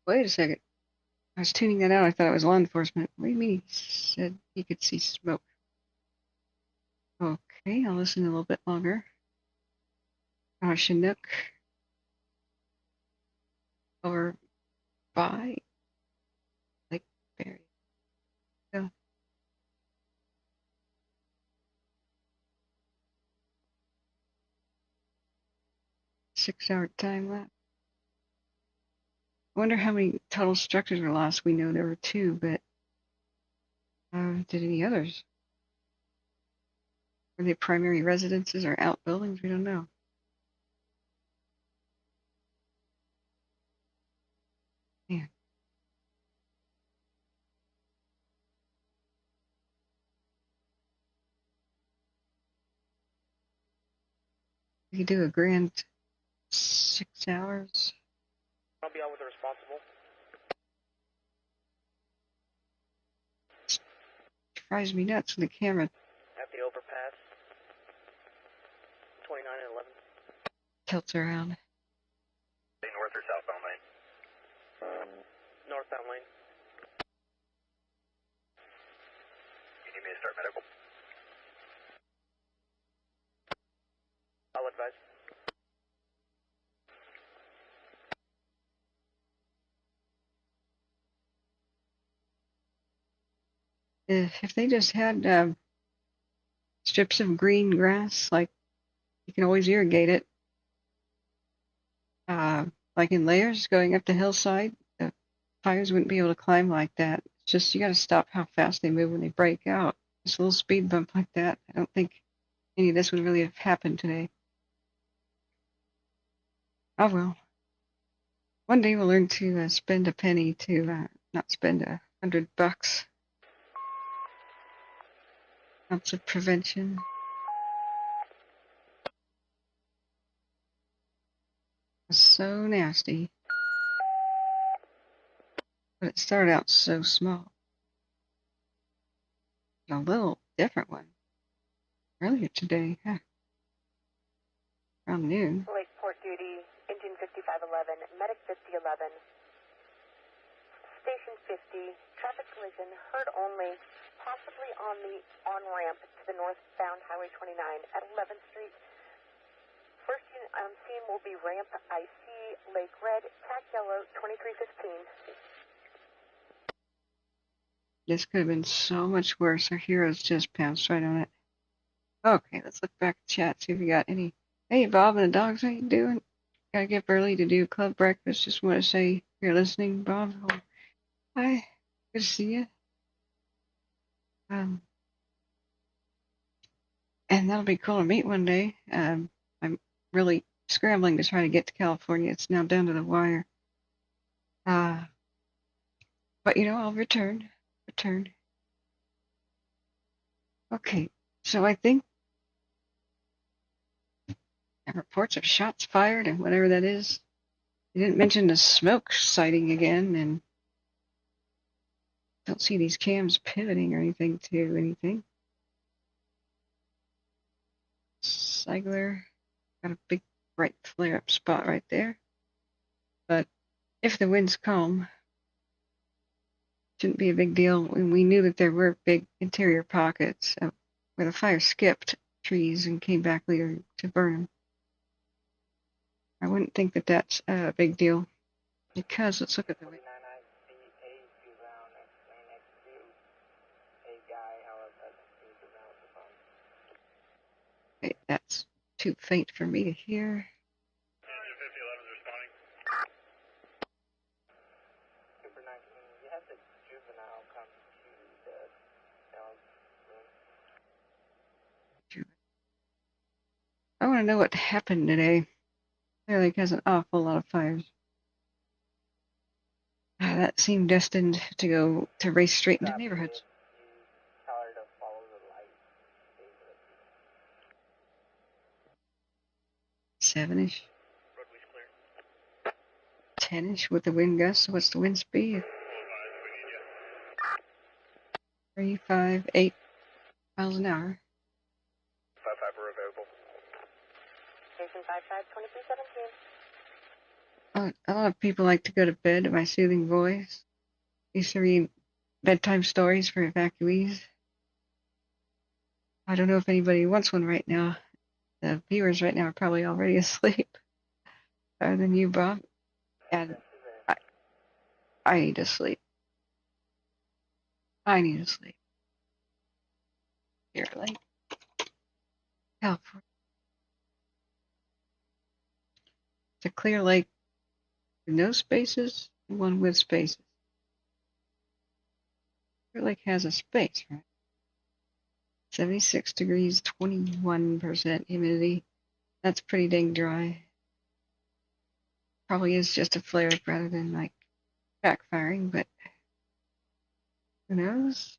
Wait a second. I was tuning that out. I thought it was law enforcement. What do you mean he said he could see smoke? Okay, I'll listen a little bit longer. Chinook. Over by Lake Berry. Go. Six-hour time lapse. I wonder how many total structures were lost. We know there were 2, but did any others? Were they primary residences or outbuildings? We don't know. Man. We could do a grand 6 hours. I'll be out with the responsible. Drives me nuts with the camera. At the overpass. 29 and 11. Tilts around. North or southbound lane? Northbound lane. You need me to start medical? I'll advise. If they just had strips of green grass, like you can always irrigate it, like in layers going up the hillside, the fires wouldn't be able to climb like that. It's just you got to stop how fast they move when they break out. Just a little speed bump like that. I don't think any of this would really have happened today. Oh well. One day we'll learn to spend a penny to not spend $100. Ounce of prevention. It's so nasty. But it started out so small. A little different one. Earlier today, huh? Around noon. Lakeport duty, engine 5511, medic 5011. Station 50, traffic collision, heard only, possibly on the on-ramp to the northbound Highway 29 at 11th Street. First unit I'm seeing will be ramp IC, Lake Red, TAC yellow, 2315. This could have been so much worse. Our heroes just pounced right on it. Okay, let's look back at chat, see if we got any. Hey, Bob and the dogs, how you doing? Gotta get up early to do club breakfast. Just want to say, if you're listening, Bob. Hi, good to see you. And that'll be cool to meet one day. I'm really scrambling to try to get to California. It's now down to the wire. But you know, I'll return. Okay, so I think reports of shots fired and whatever that is. You didn't mention the smoke sighting again, and don't see these cams pivoting or anything to anything. Seigler got a big bright flare-up spot right there. But if the wind's calm, shouldn't be a big deal. We knew that there were big interior pockets where the fire skipped trees and came back later to burn them. I wouldn't think that that's a big deal because let's look at the. Okay, that's too faint for me to hear. Super 9 You have the juvenile come to the room. I want to know what happened today. Clear Lake has an awful lot of fires. That seemed destined to go to race straight into neighborhoods. Tell her to follow the light. 7-ish. 10-ish with the wind gust. What's the wind speed? 3, 5, 8 miles an hour. 5-5 are available. Station 55, 2317. A lot of people like to go to bed to my soothing voice. Used to read bedtime stories for evacuees. I don't know if anybody wants one right now. The viewers right now are probably already asleep. Other than you, Bob. And I need to sleep. I need to sleep. Here, like California. It's a clear lake with no spaces and one with spaces. Clear Lake has a space, right? 76 degrees, 21% humidity. That's pretty dang dry. Probably is just a flare up rather than like backfiring, but who knows?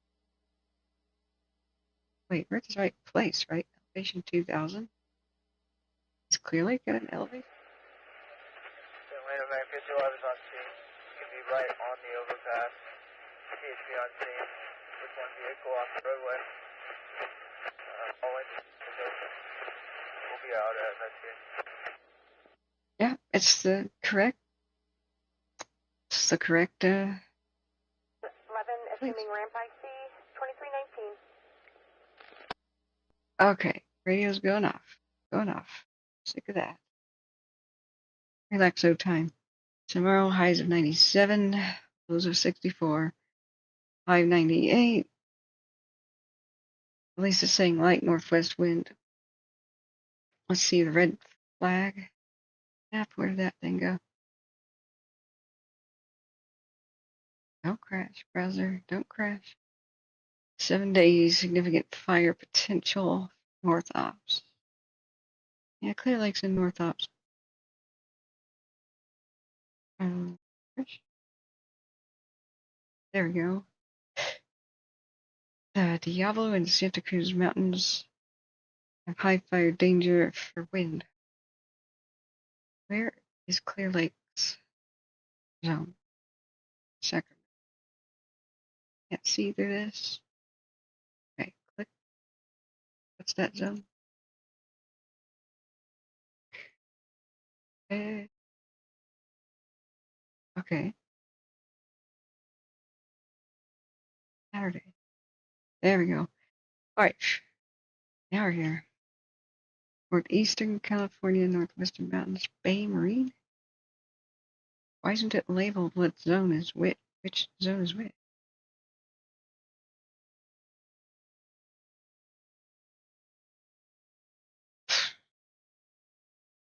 Wait, we're at the right place, right? Elevation 2000. Is Clear Lake at an elevation? Atlanta Van 51 is on scene. You can be right on the overpass. PHP on scene. With one vehicle off the roadway. All engines is open. We'll be out at that scene. Yeah, it's the correct. It's the correct. 11, assuming ramp IC 2319. Okay, radio's going off. Going off. Sick of that. Relaxo time. Tomorrow, highs of 97, lows of 64, high of 98. At least it's saying light northwest wind. Let's see the red flag. Map, where did that thing go? Don't crash, browser. Don't crash. 7 days, significant fire potential, North Ops. Yeah, Clear Lake's in North Ops. There we go. Diablo and Santa Cruz Mountains have high fire danger for wind. Where is Clear Lake's zone? Sacramento. Can't see through this. Okay, click. What's that zone? Okay. Saturday. There we go. Alright. Now we're here. Northeastern California, Northwestern Mountains, Bay Marine. Why isn't it labeled what zone is which? Which zone is which?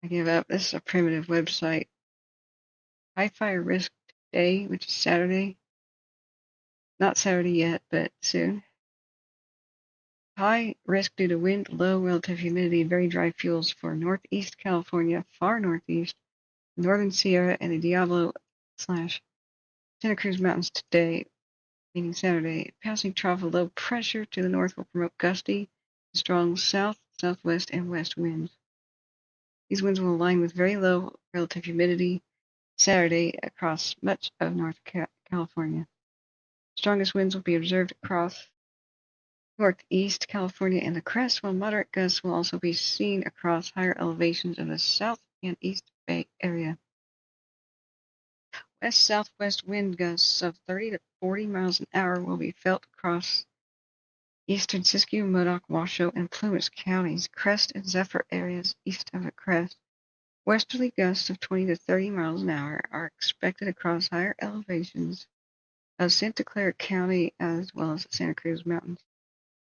I give up. This is a primitive website. High fire risk today, which is Saturday. Not Saturday yet, but soon. High risk due to wind, low relative humidity, very dry fuels for Northeast California, far northeast, Northern Sierra, and the Diablo/Santa Cruz Mountains today, meaning Saturday. Passing trough of low pressure to the north will promote gusty, strong south, southwest, and west winds. These winds will align with very low relative humidity Saturday across much of North California. Strongest winds will be observed across Northeast California and the crest, while moderate gusts will also be seen across higher elevations of the South and East Bay area. West-southwest wind gusts of 30 to 40 miles an hour will be felt across eastern Siskiyou, Modoc, Washoe, and Plumas counties, crest and zephyr areas east of the crest. Westerly gusts of 20 to 30 miles an hour are expected across higher elevations of Santa Clara County as well as the Santa Cruz Mountains,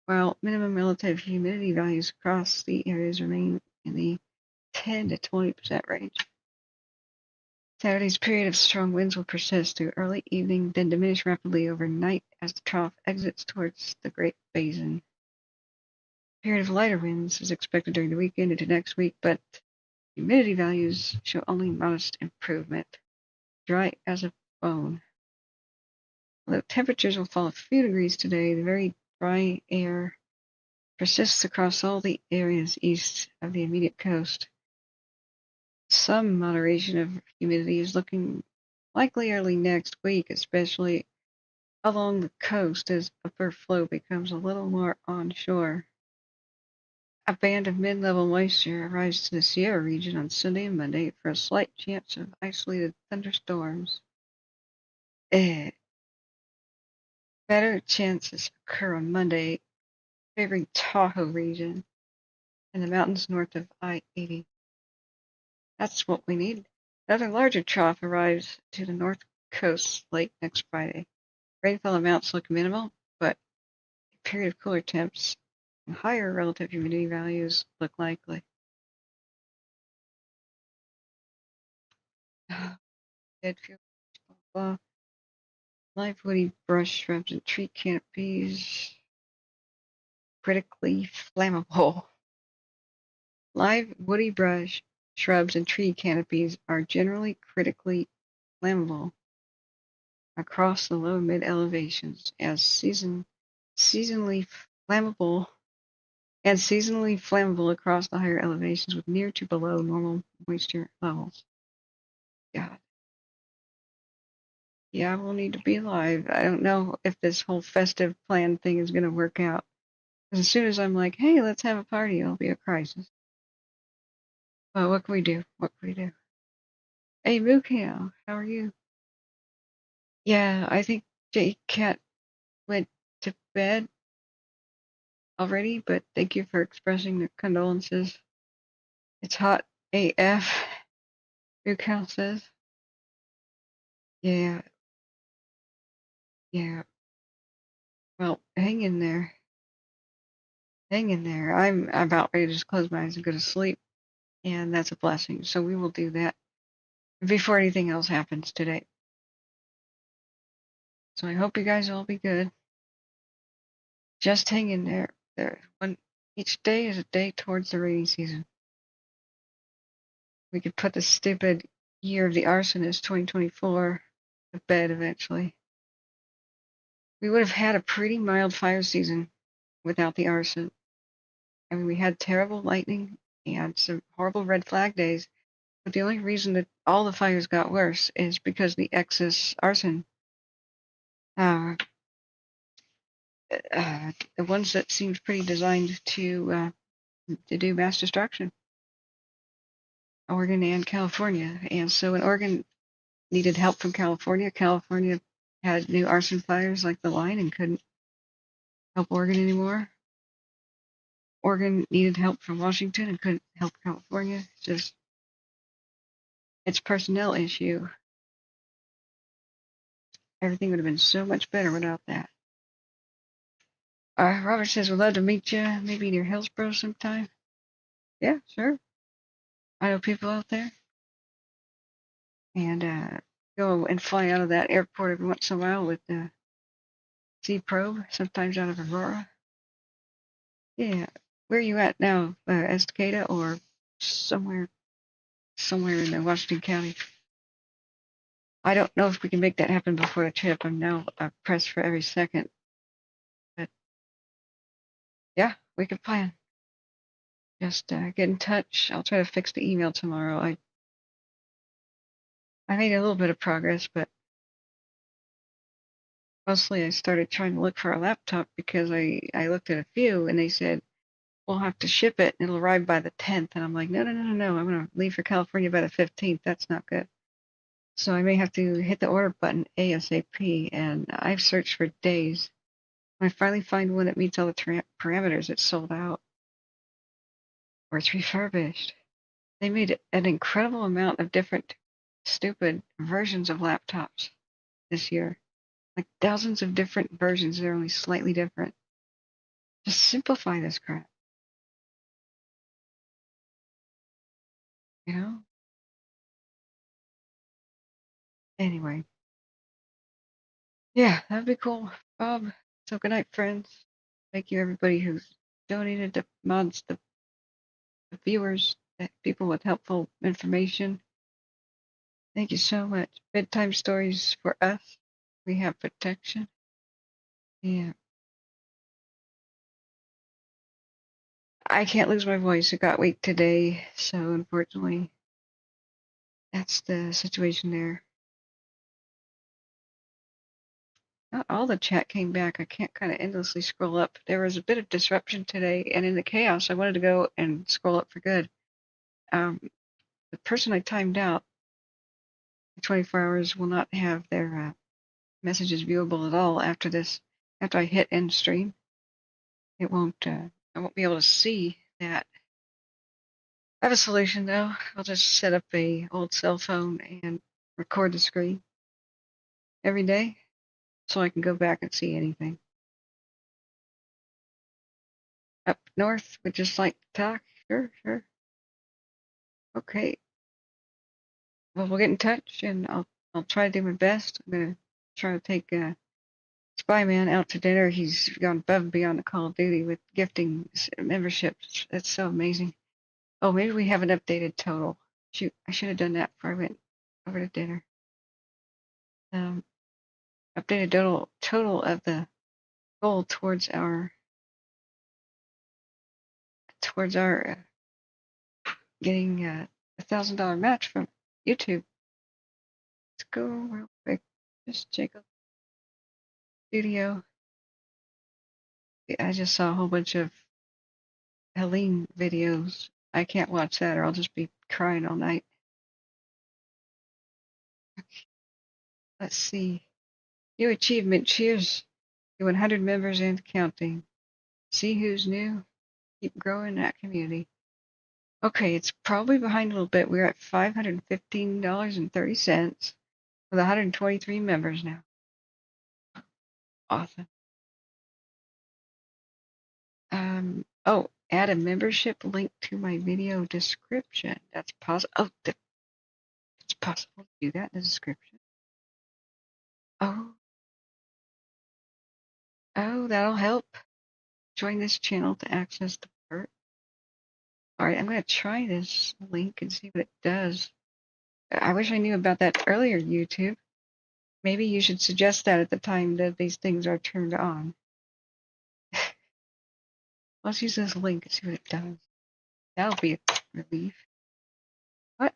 while minimum relative humidity values across the areas remain in the 10 to 20% range. Saturday's period of strong winds will persist through early evening, then diminish rapidly overnight as the trough exits towards the Great Basin. Period of lighter winds is expected during the weekend into next week, but humidity values show only modest improvement. Dry as a bone. Although temperatures will fall a few degrees today, the very dry air persists across all the areas east of the immediate coast. Some moderation of humidity is looking likely early next week, especially along the coast as upper flow becomes a little more onshore. A band of mid-level moisture arrives to the Sierra region on Sunday and Monday for a slight chance of isolated thunderstorms. Better chances occur on Monday, favoring Tahoe region and the mountains north of I-80. That's what we need. Another larger trough arrives to the north coast late next Friday. Rainfall amounts look minimal, but a period of cooler temps and higher relative humidity values look likely. Dead fuel, blah, blah. Live woody brush shrubs and tree canopies critically flammable. Live woody brush, shrubs, and tree canopies are generally critically flammable across the low and mid elevations as seasonally flammable across the higher elevations with near to below normal moisture levels. God. Yeah, we'll need to be alive. I don't know if this whole festive plan thing is going to work out. Because as soon as I'm like, hey, let's have a party, it'll be a crisis. Well, what can we do? What can we do? Hey, Mookow, how are you? Yeah, I think Jake Cat went to bed already, but thank you for expressing the condolences. It's hot AF, Mookow says. Yeah, yeah. Well, hang in there. Hang in there. I'm about ready to just close my eyes and go to sleep, and that's a blessing. So we will do that before anything else happens today. So I hope you guys all be good. Just hang in there. Each day is a day towards the rainy season. We could put the stupid year of the arsonist 2024 to bed eventually. We would have had a pretty mild fire season without the arson. I mean, we had terrible lightning and some horrible red flag days, but the only reason that all the fires got worse is because the excess arson. The ones that seemed pretty designed to do mass destruction. Oregon and California. And so when Oregon needed help from California, California had new arson fires like the line and couldn't help Oregon anymore. Oregon needed help from Washington and couldn't help California. It's a personnel issue. Everything would have been so much better without that. Robert says, we'd love to meet you, maybe near Hillsborough sometime. Yeah, sure. I know people out there. And go and fly out of that airport every once in a while with the Sea Probe, sometimes out of Aurora. Yeah. Where are you at now? Estacada or somewhere in Washington County? I don't know if we can make that happen before the trip. I'm now pressed for every second. But yeah, we can plan. Just get in touch. I'll try to fix the email tomorrow. I made a little bit of progress, but mostly I started trying to look for a laptop because I looked at a few and they said, we'll have to ship it and it'll arrive by the 10th. And I'm like, no. I'm going to leave for California by the 15th. That's not good. So I may have to hit the order button ASAP. And I've searched for days. When I finally find one that meets all the parameters, it's sold out. Or it's refurbished. They made an incredible amount of different stupid versions of laptops this year. Like thousands of different versions. They're only slightly different. Just simplify this crap. You know? Anyway, yeah, that'd be cool, Bob. So good night, friends. Thank you, everybody who's donated, the mods, the viewers, the people with helpful information. Thank you so much. Bedtime stories for us. We have protection. Yeah. I can't lose my voice. It got weak today, so unfortunately, that's the situation there. Not all the chat came back. I can't kind of endlessly scroll up. There was a bit of disruption today, and in the chaos, I wanted to go and scroll up for good. The person I timed out, 24 hours, will not have their messages viewable at all after this. After I hit end stream, it won't. I won't be able to see that. I have a solution though. I'll just set up a old cell phone and record the screen every day, so I can go back and see anything. Up north, would just like to talk? Sure, sure. Okay. Well, we'll get in touch, and I'll try to do my best. I'm gonna try to take Spyman out to dinner. He's gone above and beyond the Call of Duty with gifting memberships. It's so amazing. Oh, maybe we have an updated total. Shoot, I should have done that before I went over to dinner. Updated total of the goal towards our getting a $1,000 match from YouTube. Let's go real quick. Just check out studio. I just saw a whole bunch of Helene videos. I can't watch that, or I'll just be crying all night. Okay. Let's see. New achievement. Cheers to 100 members and counting. See who's new. Keep growing that community. Okay, it's probably behind a little bit. We're at $515.30 with 123 members now. Awesome. Oh, add a membership link to my video description. That's possible. Oh, it's possible to do that in the description. Oh, that'll help. Join this channel to access the perk. All right, I'm going to try this link and see what it does. I wish I knew about that earlier, YouTube. Maybe you should suggest that at the time that these things are turned on. Let's use this link and see what it does. That'll be a relief. What?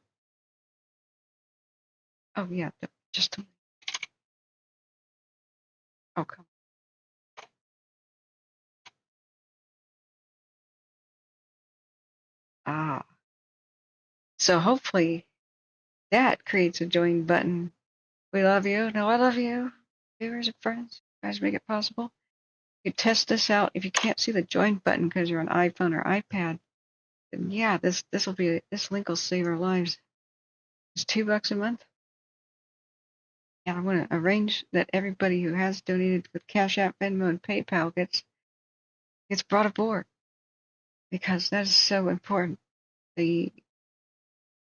Oh, yeah, just a... Oh, come on. Ah. So hopefully that creates a join button. We love you. No, I love you. Viewers and friends, you guys make it possible. You test this out. If you can't see the join button because you're on iPhone or iPad, then yeah, this link will save our lives. It's $2 a month. And I want to arrange that everybody who has donated with Cash App, Venmo, and PayPal gets brought aboard, because that is so important. The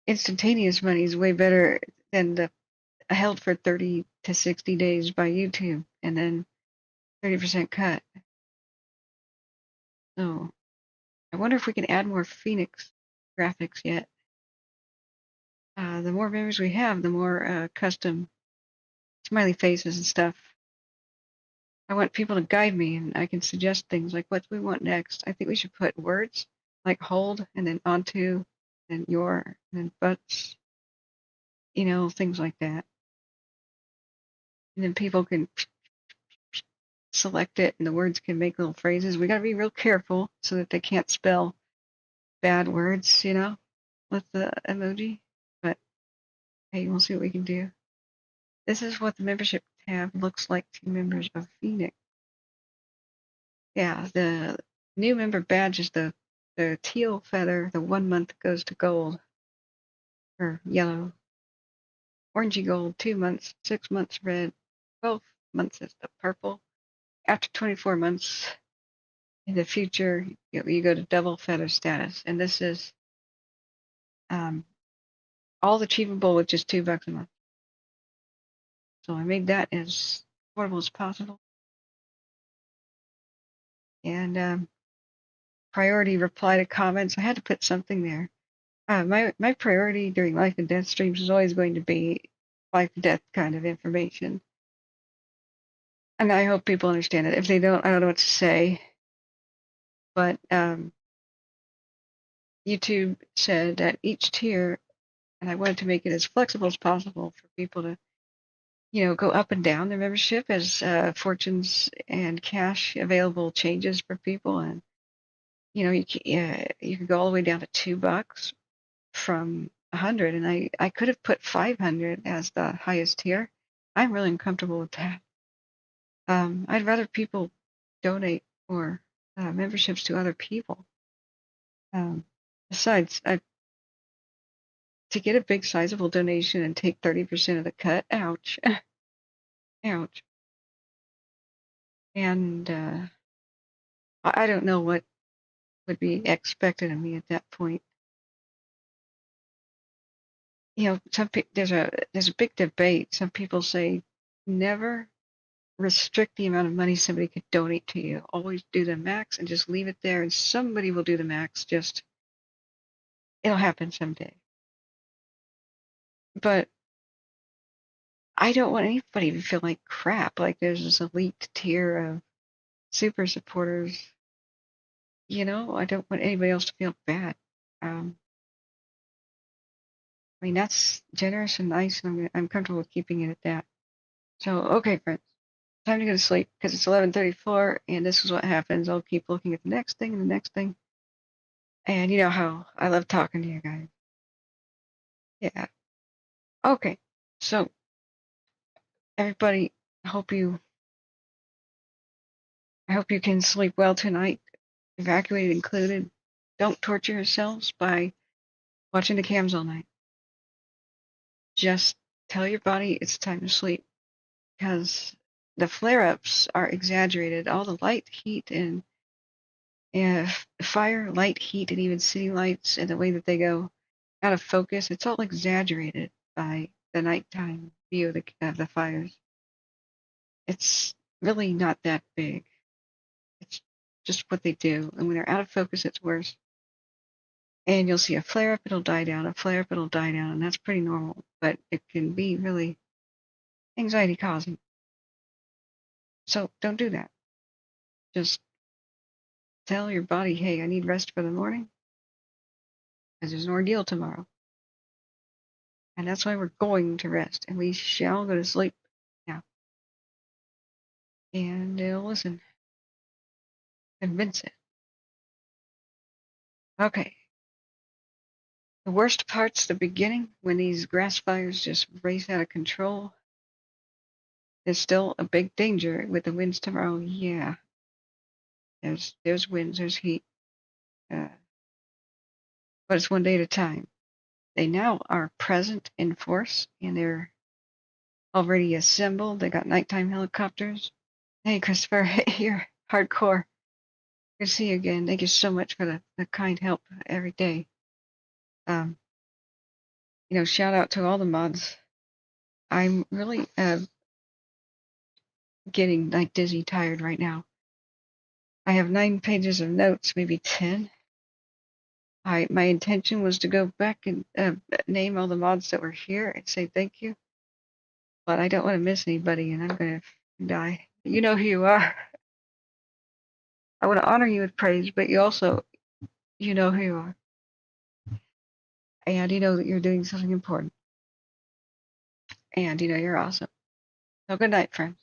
instantaneous money is way better than the held for 30 to 60 days by YouTube and then 30% cut. So I wonder if we can add more Phoenix graphics yet. The more members we have, the more custom smiley faces and stuff. I want people to guide me, and I can suggest things like what we want next. I think we should put words like hold and then onto and your and then buts, things like that. And then people can select it and the words can make little phrases. We got to be real careful so that they can't spell bad words, with the emoji. But hey, we'll see what we can do. This is what the membership tab looks like to members of Phoenix. Yeah, the new member badge is the teal feather. The 1 month goes to gold or yellow. Orangey gold, 2 months, 6 months red, 12 months is the purple. After 24 months in the future, you go to double feather status. And this is all achievable with just $2 a month. so I made that as affordable as possible. And priority reply to comments. I had to put something there. My priority during life and death streams is always going to be life and death kind of information. And I hope people understand it. If they don't, I don't know what to say. But YouTube said that each tier, and I wanted to make it as flexible as possible for people to, go up and down their membership as fortunes and cash available changes for people. And, you can go all the way down to $2 from 100. And I could have put 500 as the highest tier. I'm really uncomfortable with that. I'd rather people donate more memberships to other people. Besides, to get a big sizable donation and take 30% of the cut, ouch. Ouch. And I don't know what would be expected of me at that point. There's a big debate. Some people say never restrict the amount of money somebody could donate to you. Always do the max and just leave it there, and somebody will do the max. Just it'll happen someday. But I don't want anybody to feel like crap. Like there's this elite tier of super supporters. I don't want anybody else to feel bad. That's generous and nice, and I'm comfortable with keeping it at that. So, okay, friends, time to go to sleep because it's 11:34, and this is what happens. I'll keep looking at the next thing and the next thing. And you know how I love talking to you guys. Yeah. Okay. So, everybody, I hope you can sleep well tonight. Evacuated included. Don't torture yourselves by watching the cams all night. Just tell your body it's time to sleep because the flare-ups are exaggerated. All the light, heat, and fire, light, heat, and even city lights and the way that they go out of focus, it's all exaggerated by the nighttime view of the fires. It's really not that big. It's just what they do. And when they're out of focus, it's worse. And you'll see a flare up, it'll die down, a flare up, it'll die down, and that's pretty normal. But it can be really anxiety causing. So don't do that. Just tell your body, hey, I need rest for the morning because there's an ordeal tomorrow. And that's why we're going to rest, and we shall go to sleep now. And it'll listen. Convince it. Okay. The worst part's the beginning, when these grass fires just race out of control. There's still a big danger with the winds tomorrow. Yeah. There's winds, there's heat. But it's one day at a time. They now are present in force, and they're already assembled. They got nighttime helicopters. Hey, Christopher, you're hardcore. Good to see you again. Thank you so much for the kind help every day. Shout out to all the mods. I'm really getting like dizzy tired right now. I have 9 pages of notes, maybe 10. My intention was to go back and name all the mods that were here and say thank you, but I don't want to miss anybody, and I'm gonna die. You know who you are. I want to honor you with praise, but you also, know who you are, and you know that you're doing something important, and you're awesome. So good night, friends,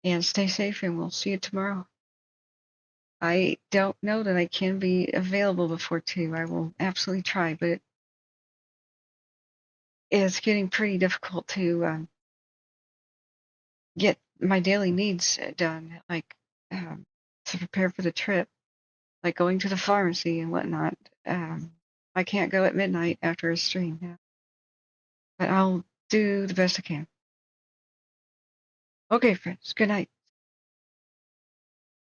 and stay safe, and we'll see you tomorrow. I don't know that I can be available before 2. I will absolutely try, but it's getting pretty difficult to get my daily needs done, like to prepare for the trip, like going to the pharmacy and whatnot. I can't go at midnight after a stream now, but I'll do the best I can. Okay, friends, good night.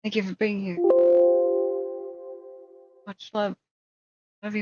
Thank you for being here. Much love. Love you all.